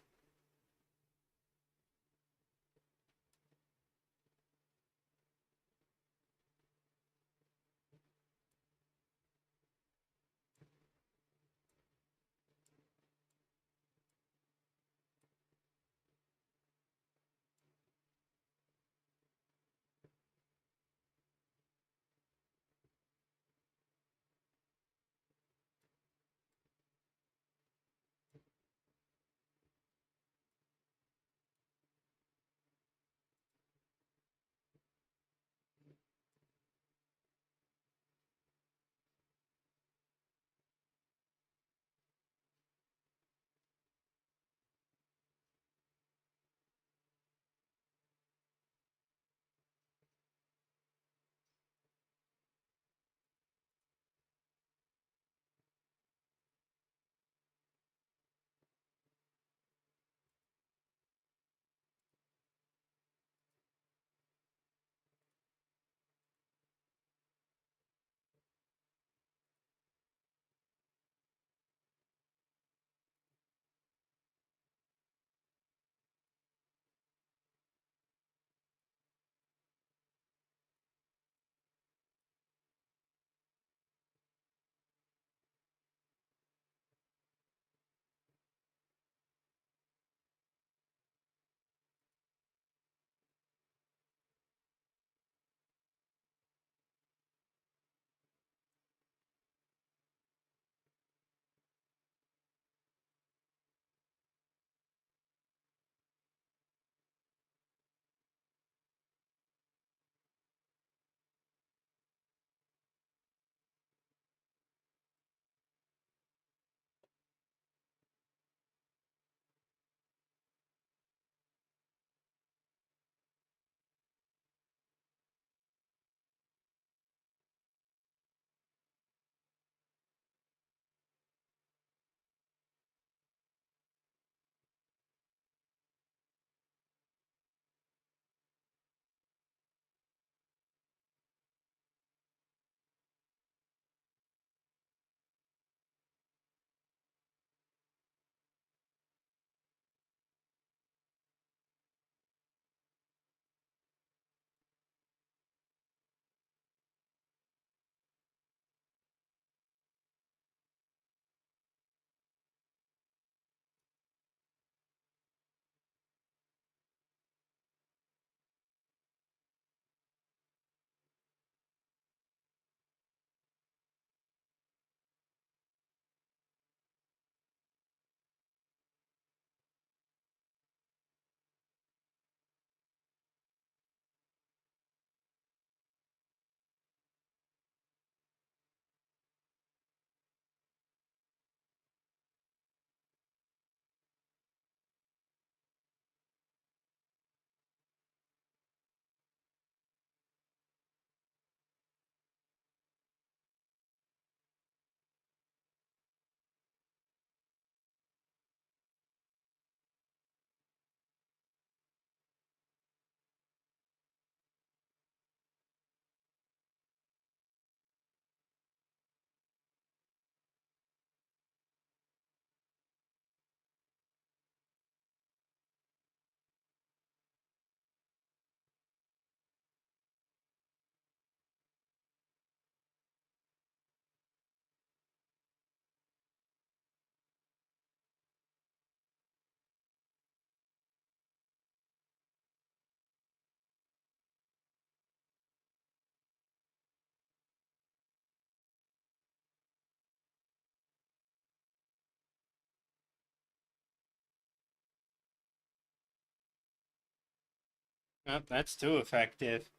Oh, that's too effective.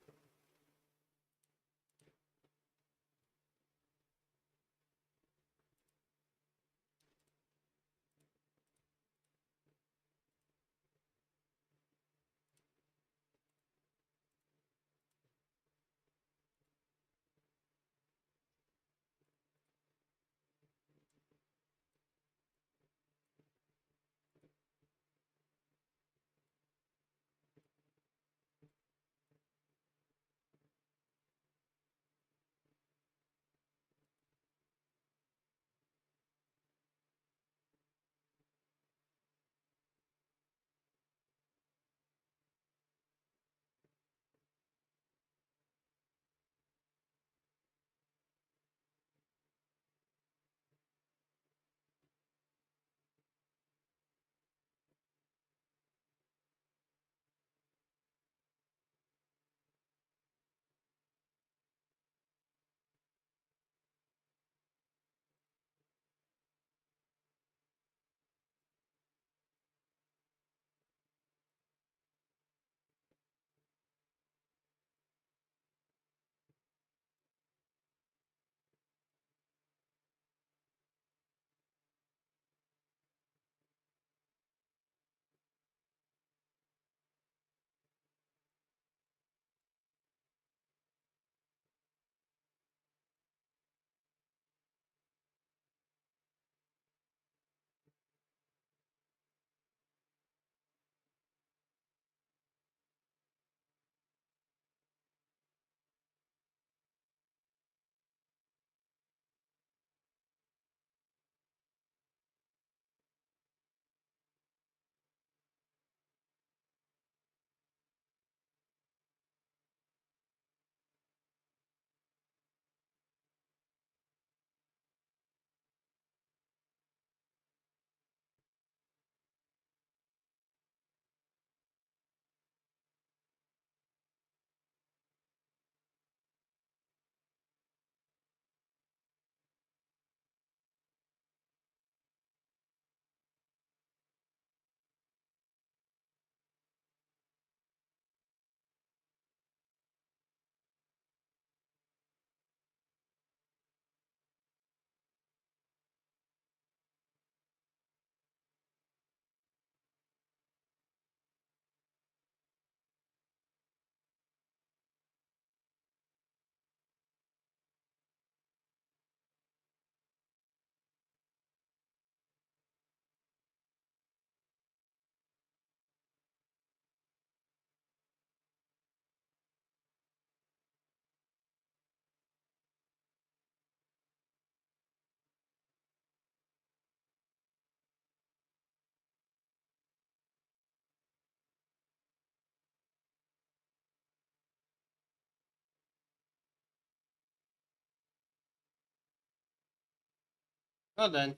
Well then.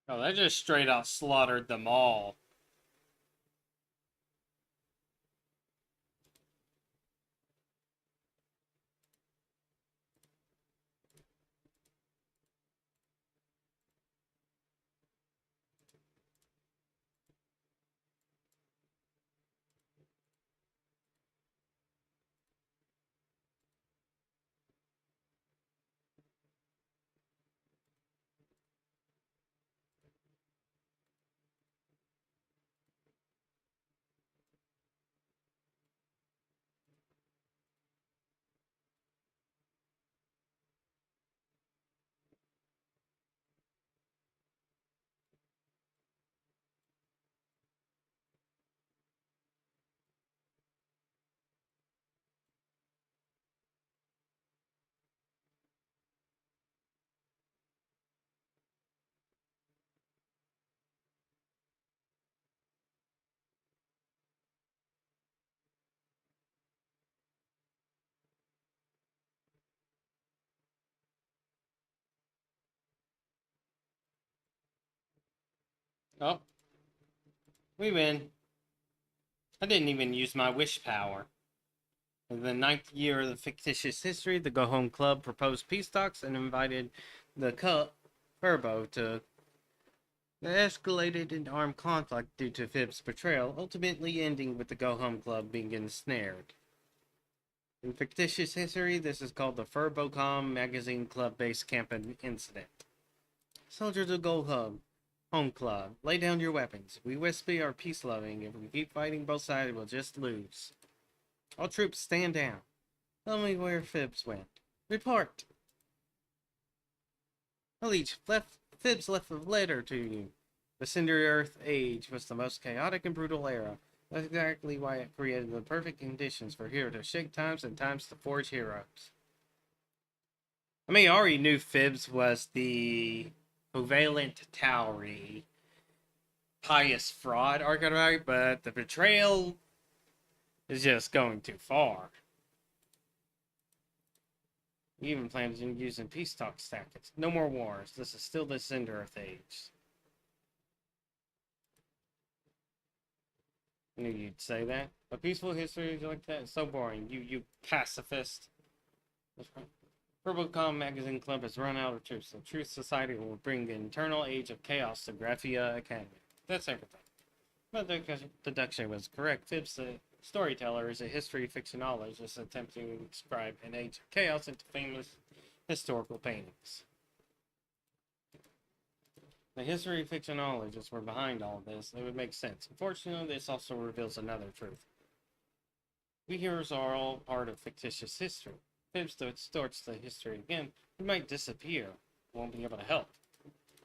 Oh, they just straight out slaughtered them all. Oh, we win. I didn't even use my wish power. In the 9th year of the fictitious history, the Go Home Club proposed peace talks and invited the Furbo to. They escalated into armed conflict due to Fib's betrayal, ultimately ending with the Go Home Club being ensnared. In fictitious history, this is called the Furbocom Magazine Club Base Camp Incident. Soldiers of Go Home Club, lay down your weapons. We Wispy are peace-loving. If we keep fighting both sides, we'll just lose. All troops stand down. Tell me where Fibs went. Report! Leech, Fibs left a letter to you. The Cinder Earth Age was the most chaotic and brutal era. That's exactly why it created the perfect conditions for heroes to shake times and times to forge heroes. I mean, I already knew Fibs was the covalent Tauri pious fraud archetype, but the betrayal is just going too far. He even plans on using peace talk tactics. No more wars. This is still the Cinder Earth Age. I knew you'd say that. A peaceful history like that is so boring. You pacifist. Furbocom Magazine Club has run out of troops. The Truth Society will bring the eternal age of chaos to Graphia Academy. That's everything. But the deduction was correct. Fibs, the storyteller, is a history fictionologist attempting to describe an age of chaos into famous historical paintings. The history fictionologists were behind all of this. It would make sense. Unfortunately, this also reveals another truth. We heroes are all part of fictitious history. Fibs distorts the history again. We might disappear. Won't be able to help.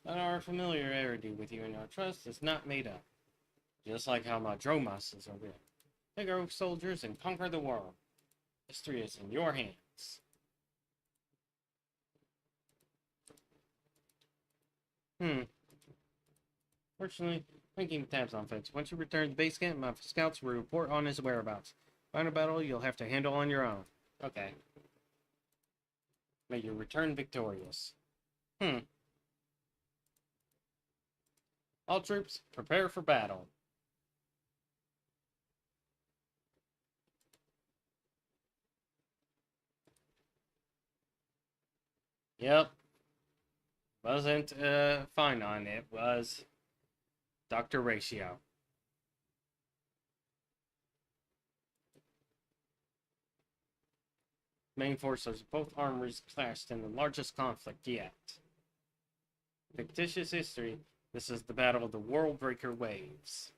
But our familiarity with you and our trust is not made up. Just like how my Dromas are real. Take our soldiers and conquer the world. History is in your hands. Fortunately, I'm keeping tabs on Fibs. Once you return to base camp, my scouts will report on his whereabouts. Final battle you'll have to handle on your own. Okay. May you return victorious. All troops, prepare for battle. Yep. Wasn't fine on it. Was Dr. Ratio. Main forces of both armies clashed in the largest conflict yet. Fictitious history, this is the Battle of the World Breaker Waves.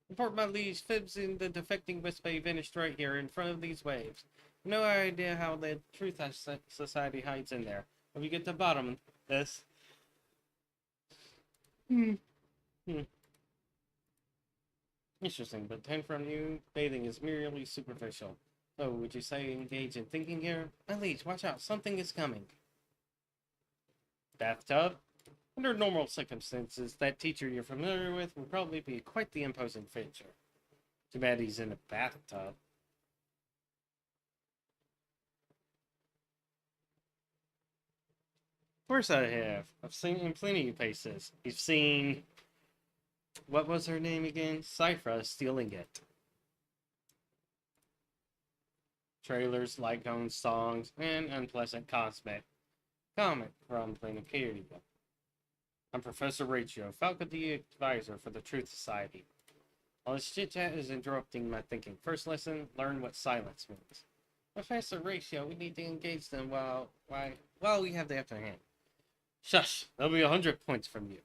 Report my liege, Fibs and the defecting Wispy vanished right here in front of these waves. No idea how the Truth Society hides in there. If you get to the bottom of this... Interesting, but 10 from you, bathing is merely superficial. So, would you say engage in thinking here? My liege, watch out, something is coming. Bathtub? Under normal circumstances, that teacher you're familiar with would probably be quite the imposing feature. Too bad he's in a bathtub. course I have. I've seen it in plenty of places. You've seen... What was her name again? Cypher stealing it. Trailers, like-owned songs, and unpleasant comment from plenty of period. I'm Professor Ratio, faculty advisor for the Truth Society. All this chit-chat is interrupting my thinking. First lesson, learn what silence means. Professor Ratio, we need to engage them while we have the upper hand. Shush, that'll be 100 points from you.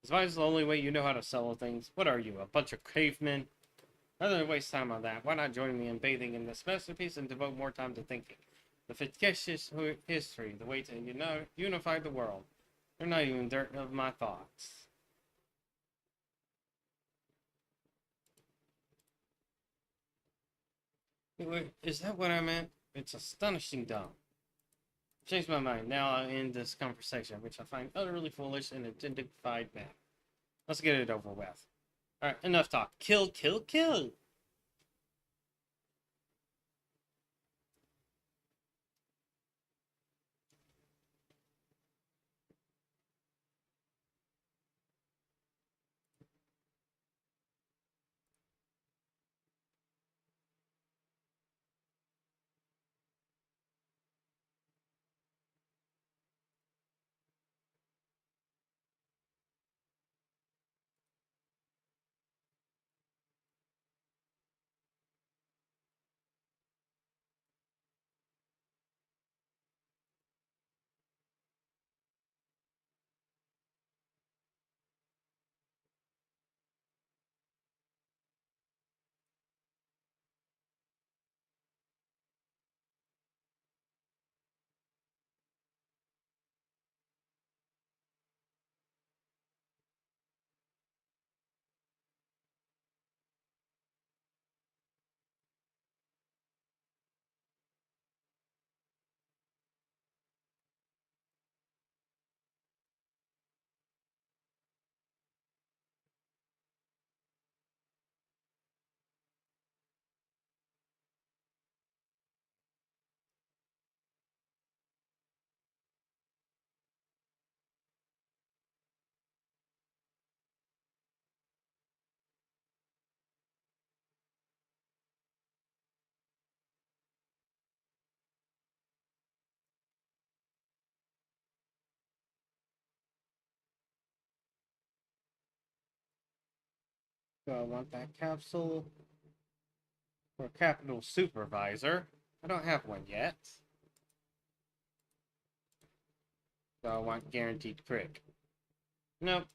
As far as the only way you know how to sell things, what are you, a bunch of cavemen? Rather than waste time on that, why not join me in bathing in this masterpiece and devote more time to thinking? The fictitious history, the way to unify the world. They're not even dirt of my thoughts. Wait, is that what I meant? It's astonishing dumb. Changed my mind. Now I'll end this conversation, which I find utterly foolish and a dignified man. Let's get it over with. Alright, enough talk. Kill, kill, kill! Do I want that capsule? For Capital Supervisor. I don't have one yet. Do I want Guaranteed Crick? Nope.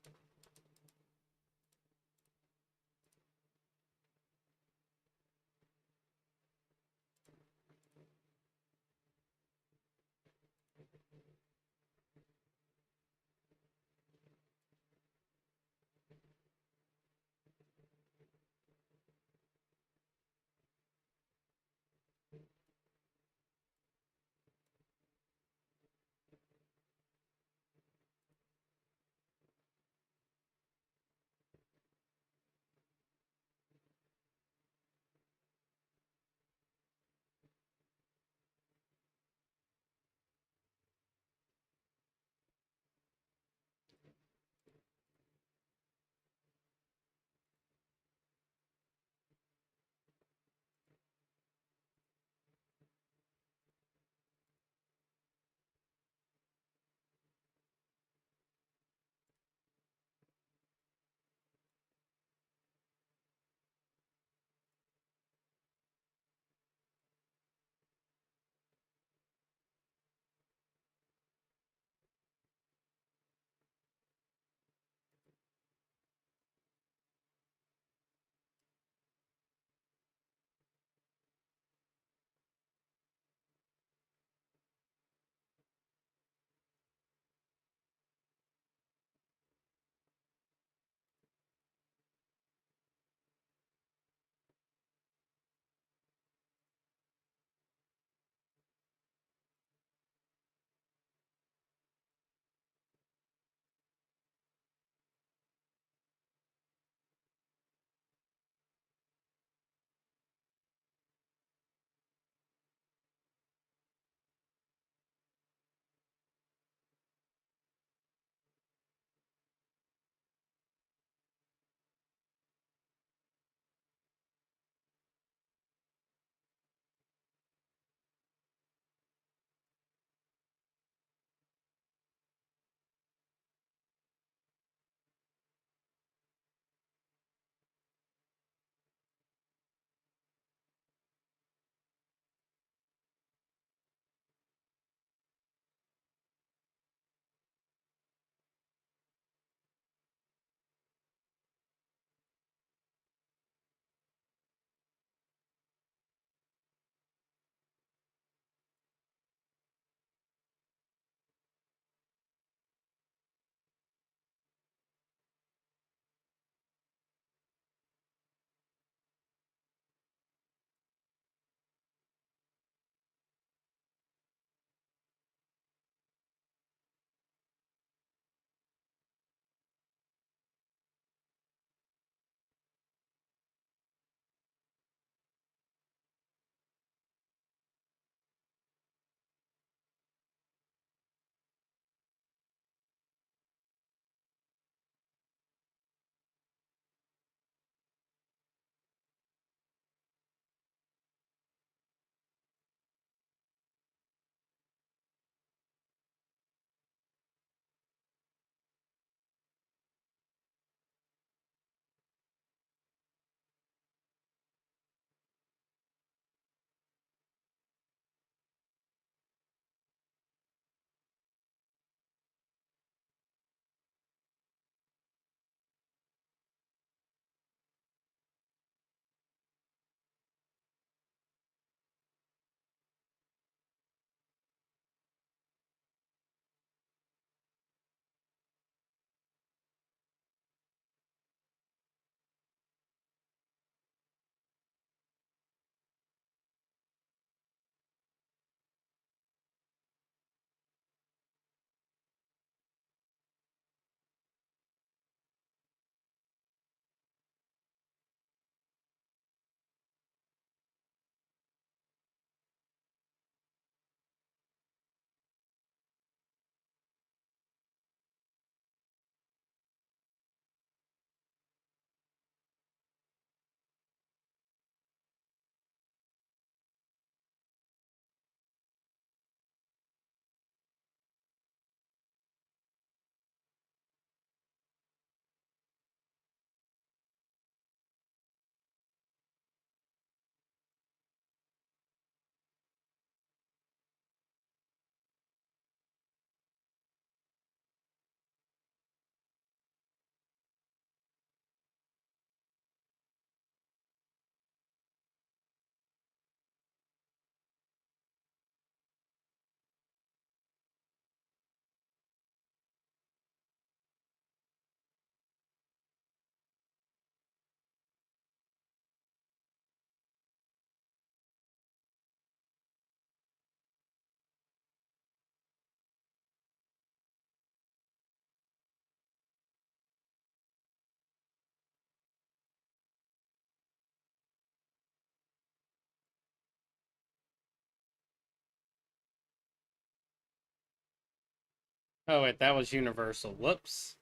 Oh, wait, that was Universal. Whoops.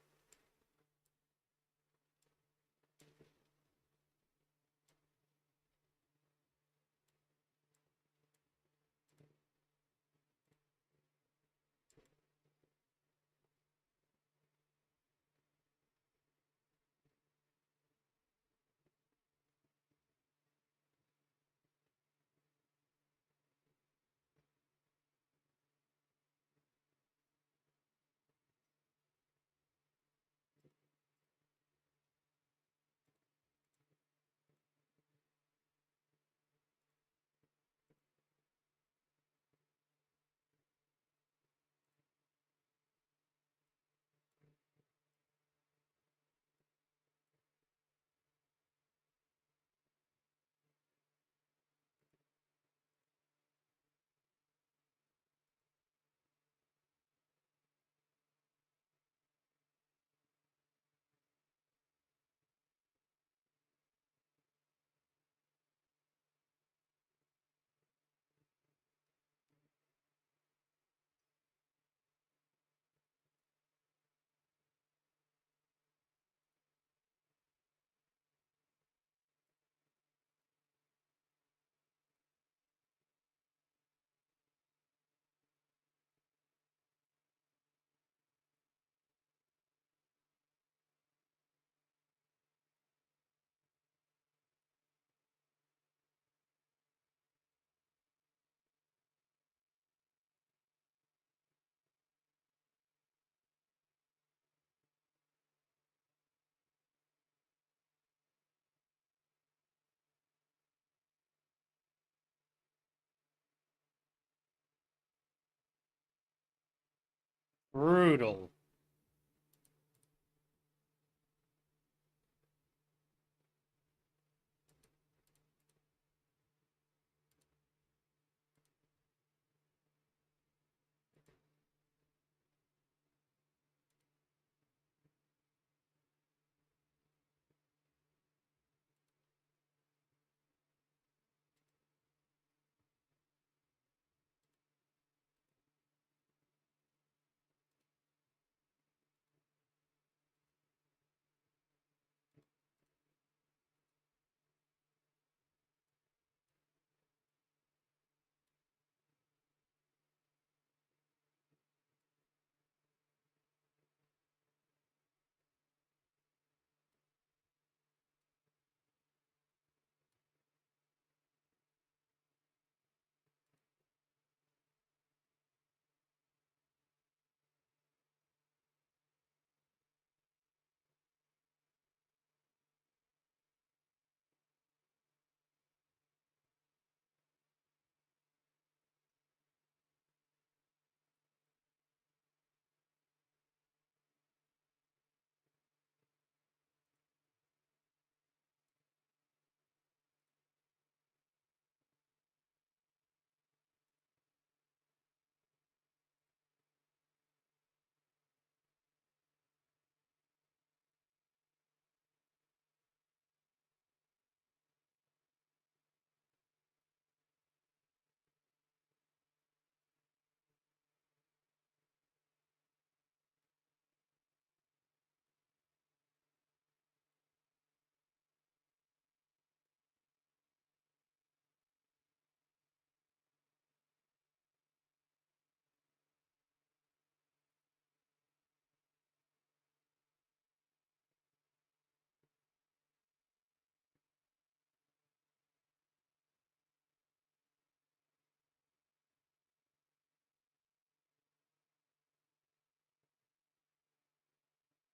Brutal.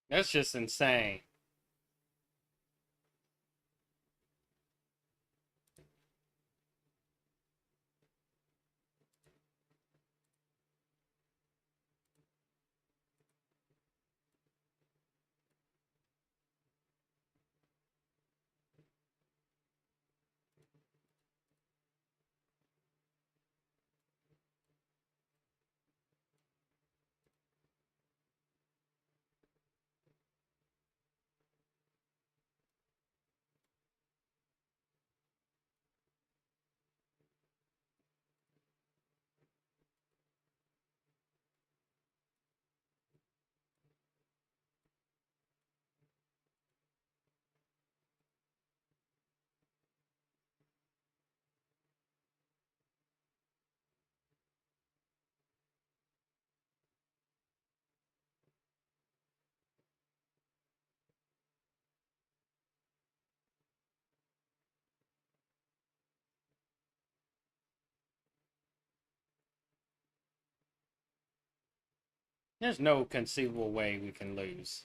That's just insane. There's no conceivable way we can lose.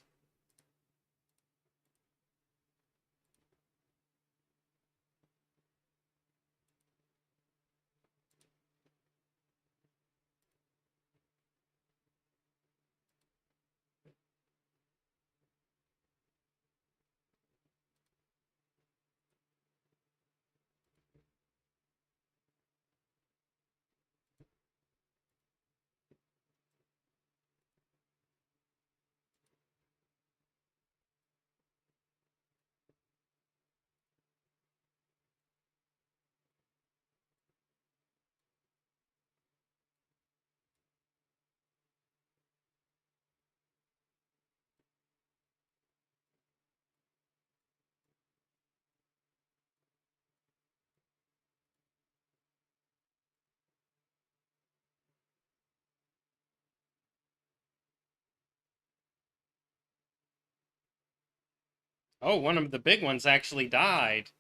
Oh, one of the big ones actually died.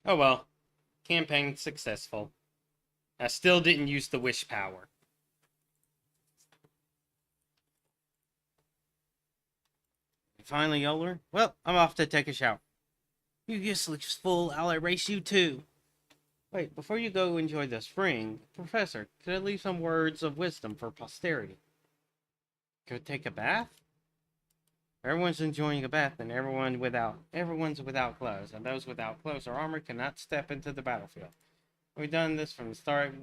Oh well. Campaign successful. I still didn't use the wish power. Finally, Yoler? Well, I'm off to take a shower. You useless fool, I'll erase you too. Wait, before you go enjoy the spring, Professor, could I leave some words of wisdom for posterity? Could take a bath? Everyone's enjoying a bath, and everyone's without clothes, and those without clothes or armor cannot step into the battlefield. We've done this from the start.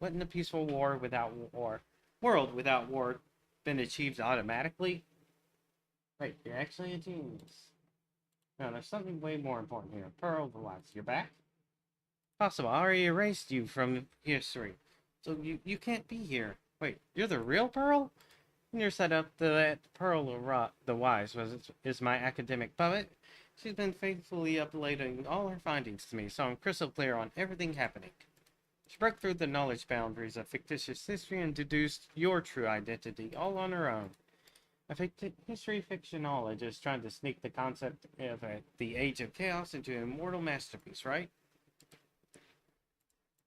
Wouldn't a peaceful world without war been achieved automatically? Wait, you're actually a genius. No, there's something way more important here. Pearl the Wise, you're back? Possible. I already erased you from history, so you can't be here. Wait, you're the real Pearl? You're set up that Pearl the Wise is my academic puppet. She's been faithfully uploading all her findings to me, so I'm crystal clear on everything happening. She broke through the knowledge boundaries of fictitious history and deduced your true identity all on her own. A history fictionologist trying to sneak the concept of the Age of Chaos into an immortal masterpiece, right?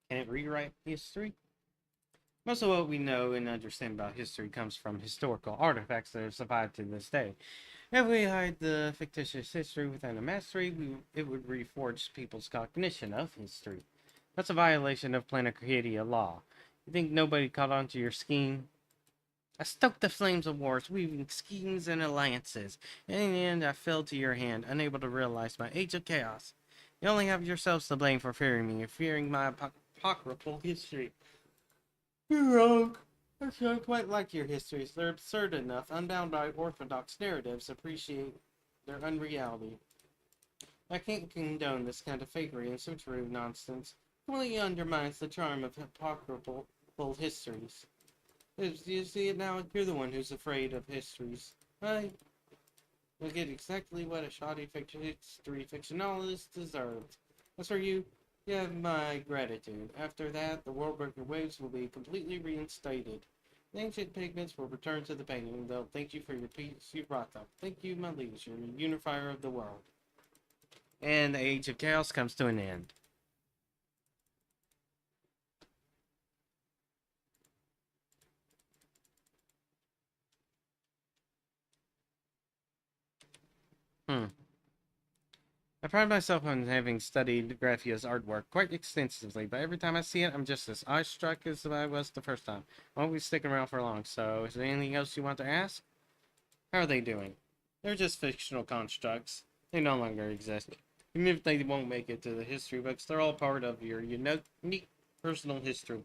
Can it rewrite history? Most of what we know and understand about history comes from historical artifacts that have survived to this day. If we hide the fictitious history within a mastery, it would reforge people's cognition of history. That's a violation of Planarchadia law. You think nobody caught on to your scheme? I stoked the flames of wars, weaving schemes and alliances. In the end, I fell to your hand, unable to realize my Age of Chaos. You only have yourselves to blame for fearing me and fearing my apocryphal history. You're wrong. I don't quite like your histories. They're absurd enough, unbound by orthodox narratives, appreciate their unreality. I can't condone this kind of fakery and switcheroo nonsense. It really undermines the charm of apocryphal histories. You see it now? You're the one who's afraid of histories. Right? You'll get exactly what a shoddy history fictionalist deserves. As for you, you have my gratitude. After that, the world-breaker waves will be completely reinstated. The ancient pigments will return to the painting. They'll thank you for your peace you brought them. Thank you, my liege, you're the unifier of the world. And the Age of Chaos comes to an end. I pride myself on having studied Graphia's artwork quite extensively, but every time I see it, I'm just as awestruck as I was the first time. I won't be sticking around for long, so is there anything else you want to ask? How are they doing? They're just fictional constructs. They no longer exist. Even if they won't make it to the history books, they're all part of your unique personal history.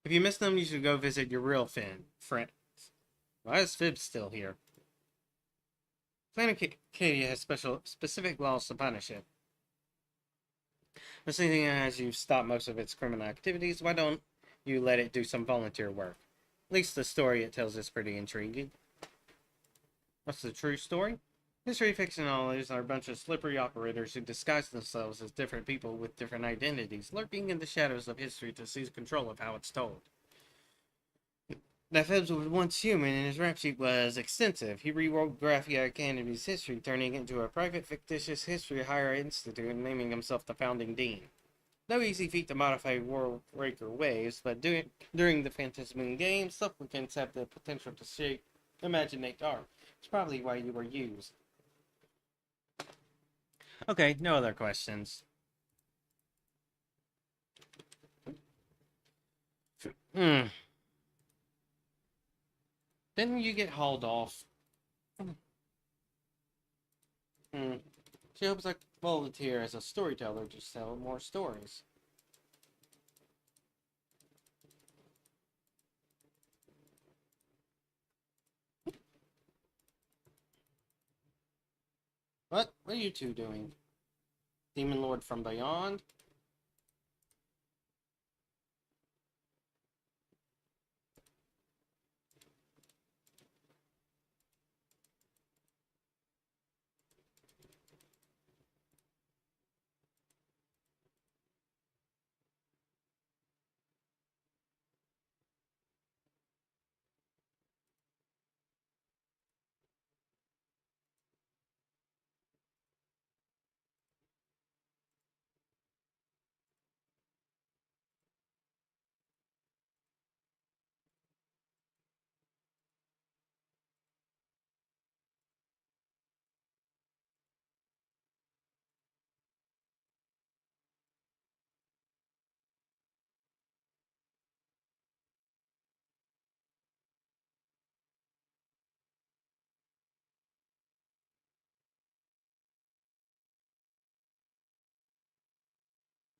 If you miss them, you should go visit your real friends. Why is Fib still here? Planarchadia has specific laws to punish it. This thing has you stop most of its criminal activities. Why don't you let it do some volunteer work? At least the story it tells is pretty intriguing. What's the true story? History fictionalists are a bunch of slippery operators who disguise themselves as different people with different identities, lurking in the shadows of history to seize control of how it's told. that Phelps was once human and his rap sheet was extensive. He rewrote Graphia Academy's history, turning it into a private fictitious history higher institute and naming himself the founding dean. No easy feat to modify world breaker waves, but during the Phantasmoon games, supplicants have the potential to shape imaginate art. It's probably why you were used. Okay, no other questions. Didn't you get hauled off? She hopes I volunteer as a storyteller to tell more stories. What? What are you two doing? Demon Lord from Beyond?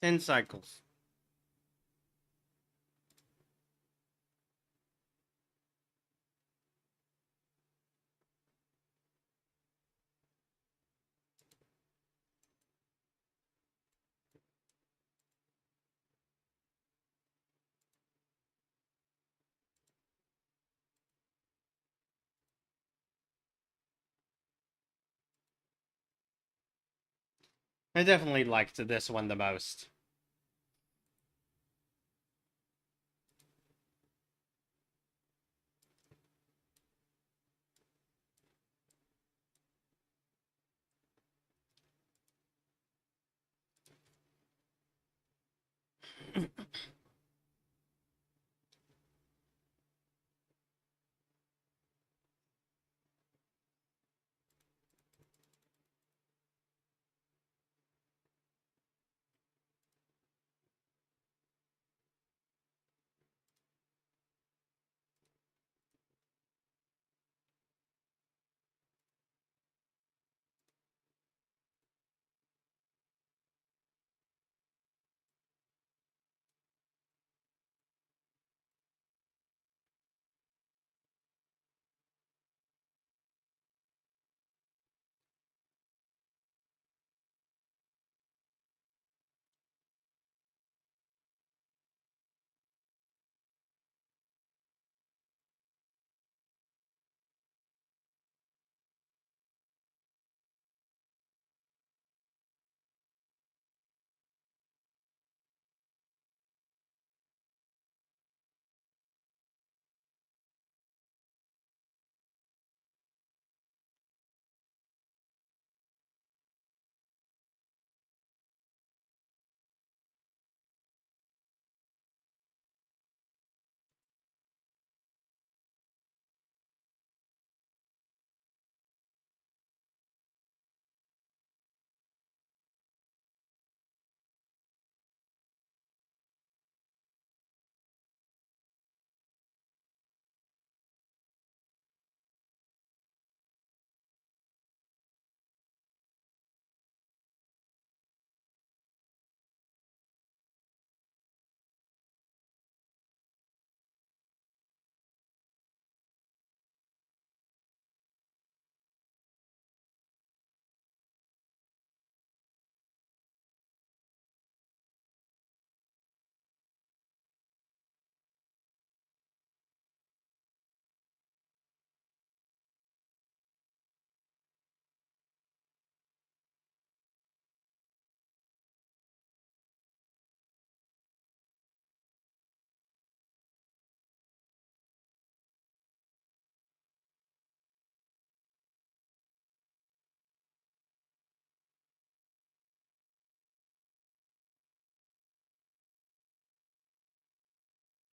Ten cycles. I definitely liked this one the most.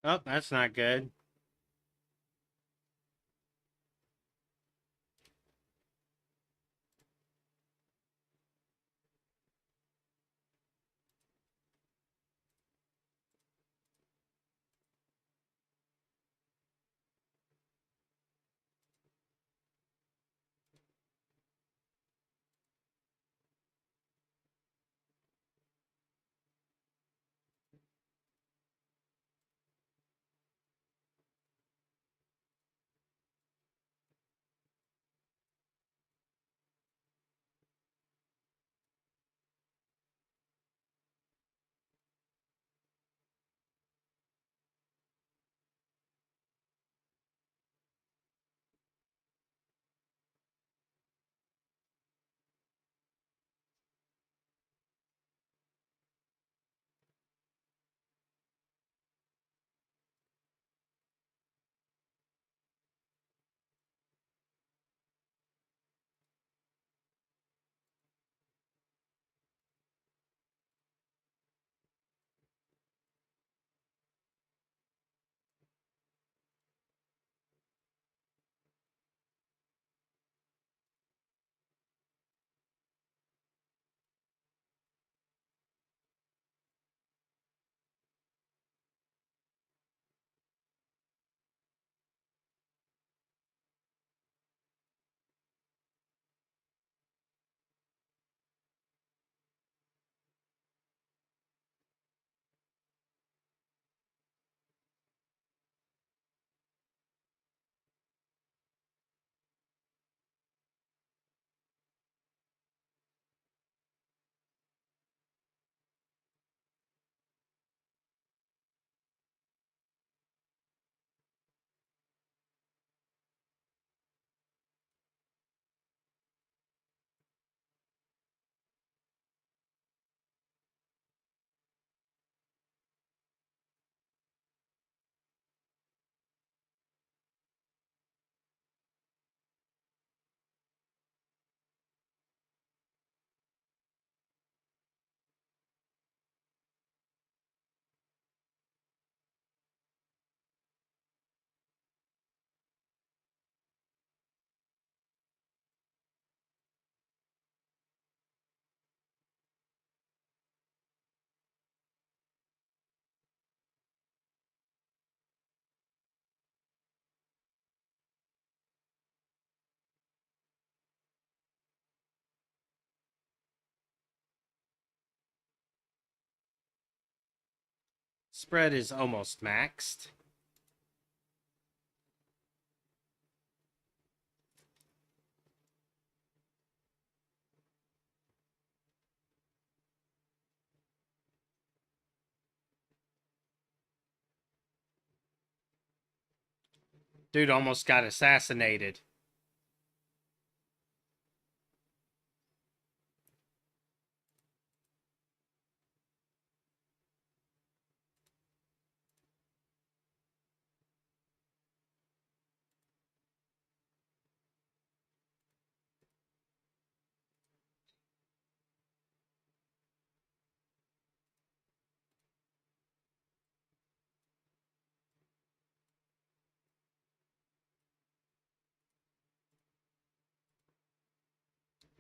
Oh, that's not good. Spread is almost maxed. Dude almost got assassinated.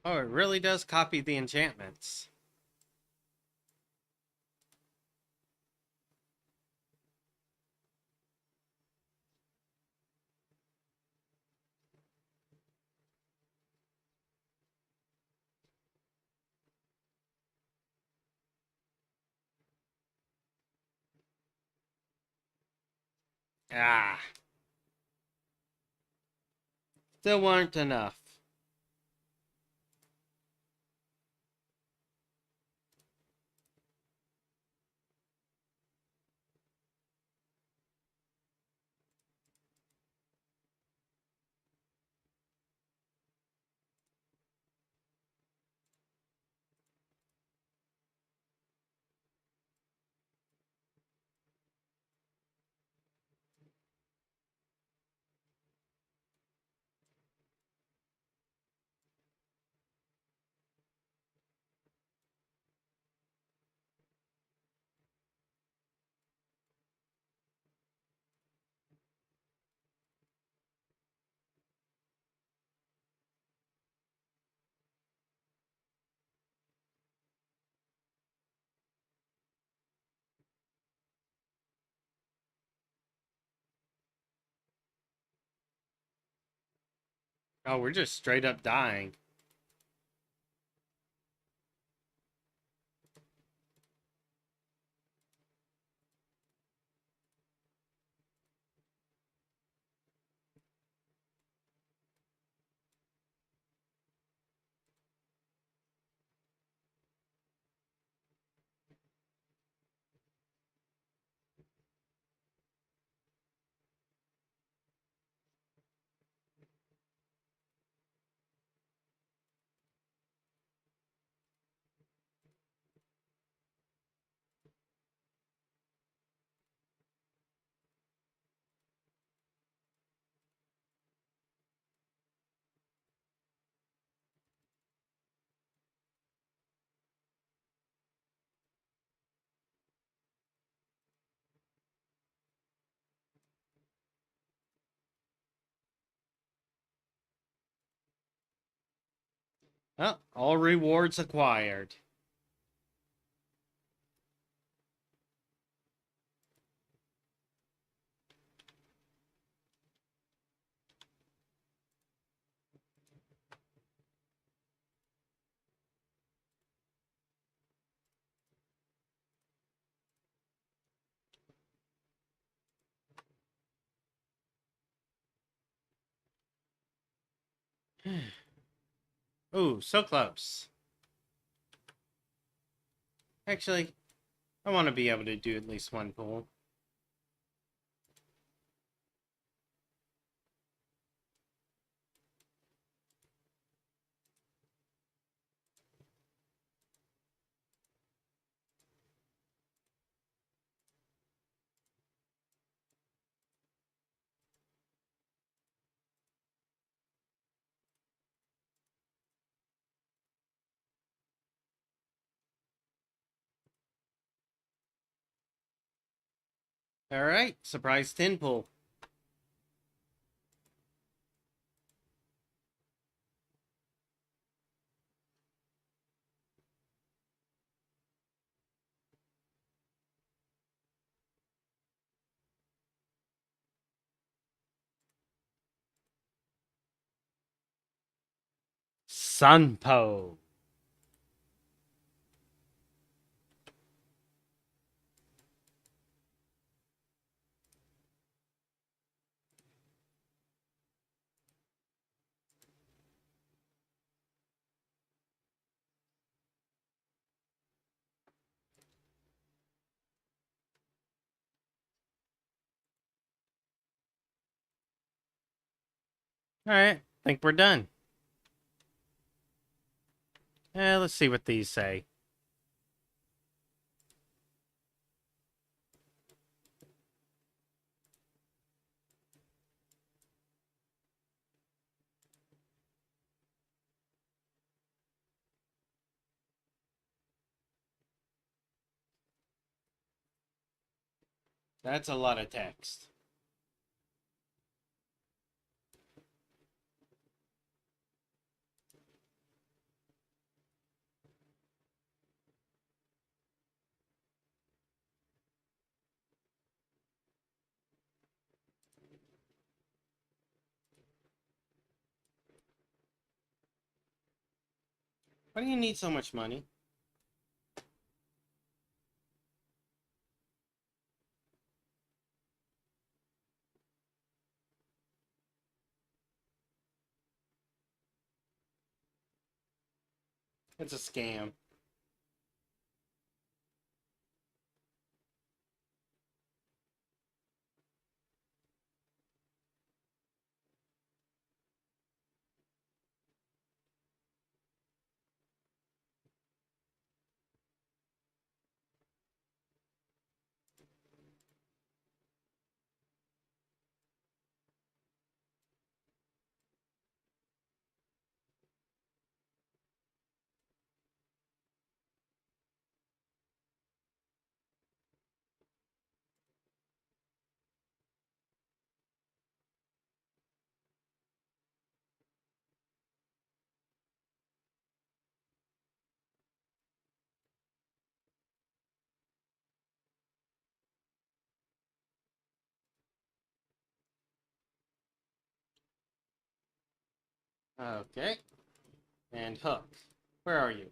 Oh, it really does copy the enchantments. Ah. Still weren't enough. Oh, we're just straight up dying. Well, all rewards acquired. Ooh, so close. Actually, I want to be able to do at least one pull. Alright, surprise 10 pull. Sunpo. Alright, think we're done. Let's see what these say. That's a lot of text. Why do you need so much money? It's a scam. Okay. And Hook. Where are you?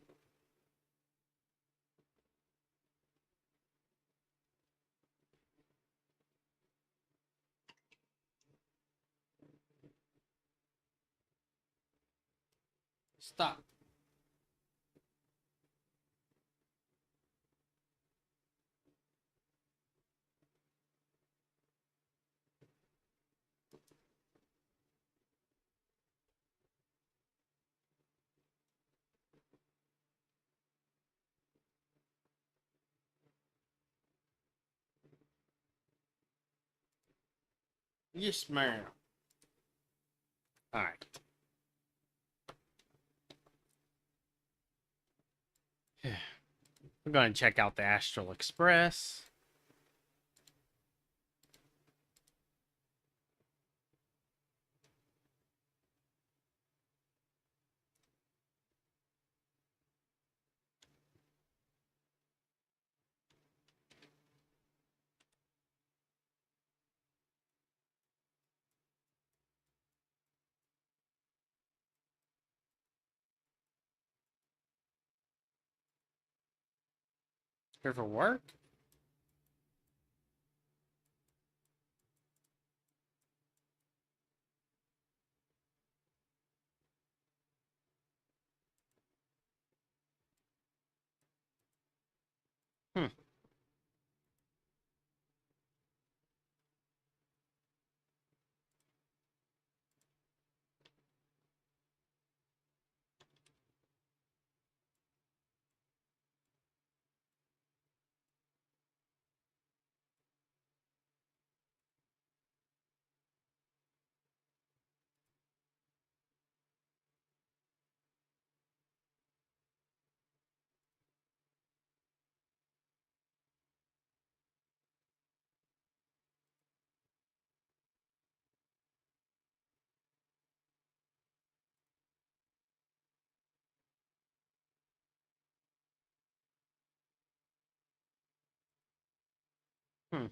Stop. Yes, ma'am. Alright. We're going to check out the Astral Express. Here for work? Hmm. Hmm.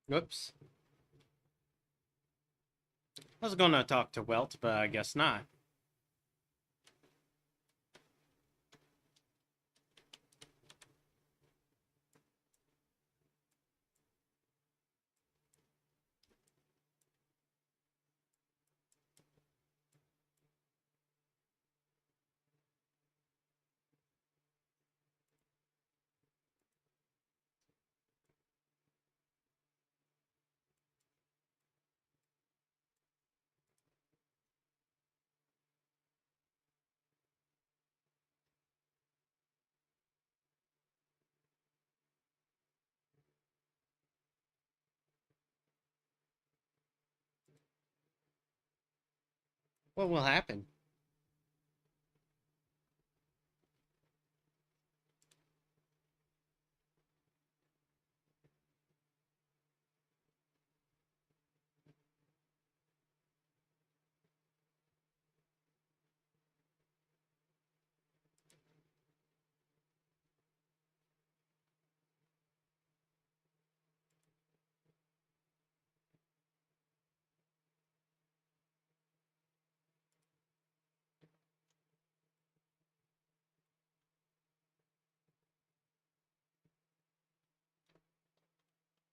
Whoops. I was going to talk to Welt, but I guess not. What will happen?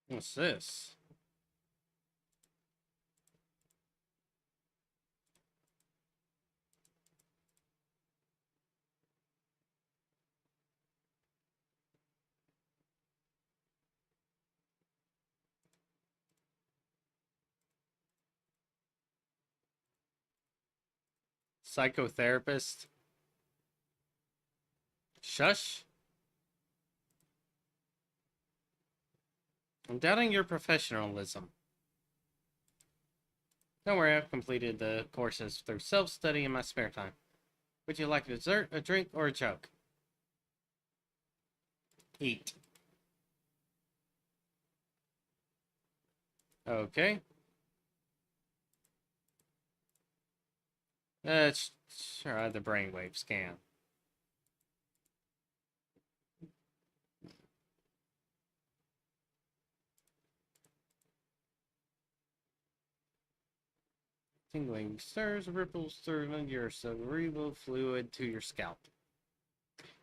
What's this? Psychotherapist? Shush. I'm doubting your professionalism. Don't worry, I've completed the courses through self-study in my spare time. Would you like a dessert, a drink, or a joke? Eat. Okay. Let's try the brainwave scan. Tingling stirs, ripples through your cerebral fluid to your scalp.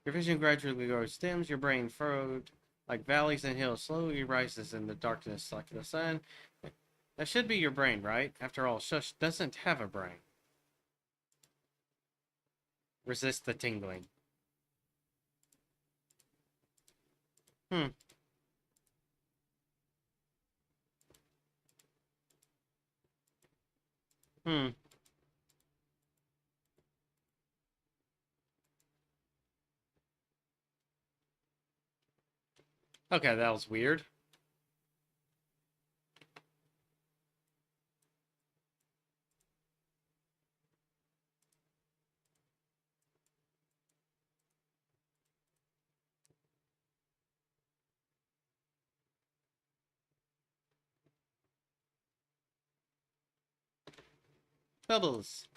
Your vision gradually grows dim, your brain furrowed like valleys and hills slowly rises in the darkness like the sun. That should be your brain, right? After all, Shush doesn't have a brain. Resist the tingling. Hmm. Hmm. Okay, that was weird. Bubbles.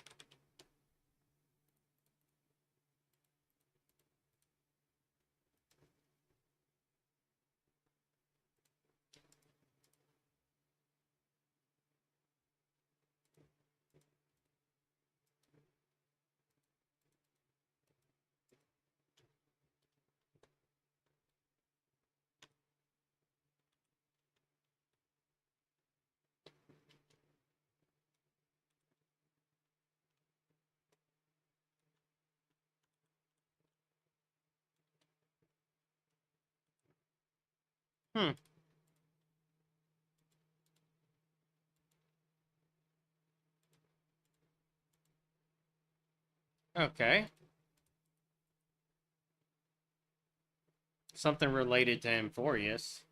Hmm. Okay. Something related to Amphorius.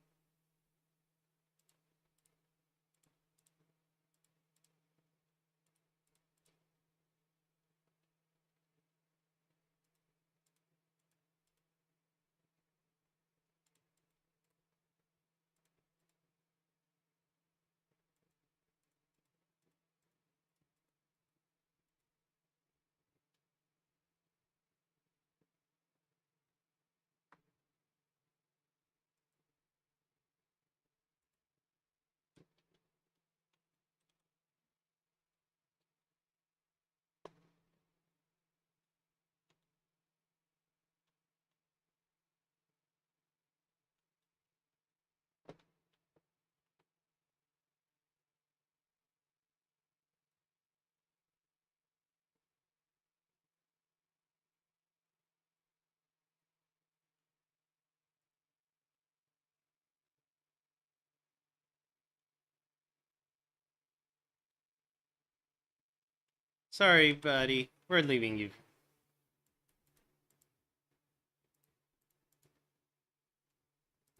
Sorry, buddy. We're leaving you.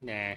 Nah.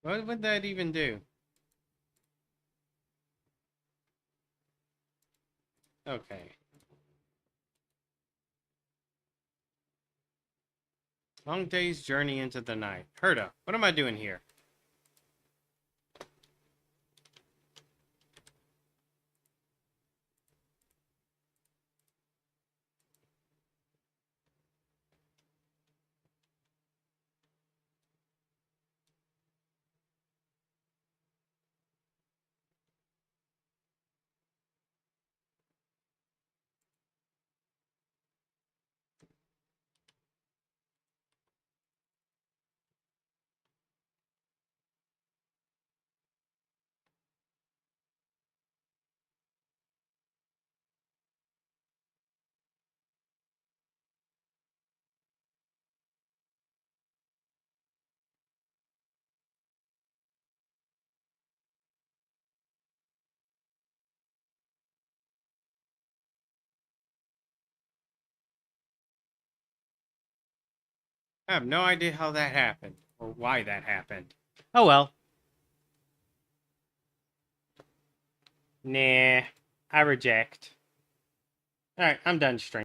What would that even do? Okay. Long day's journey into the night. Herda, what am I doing here? I have no idea how that happened, or why that happened. Oh well. Nah, I reject. Alright, I'm done streaming.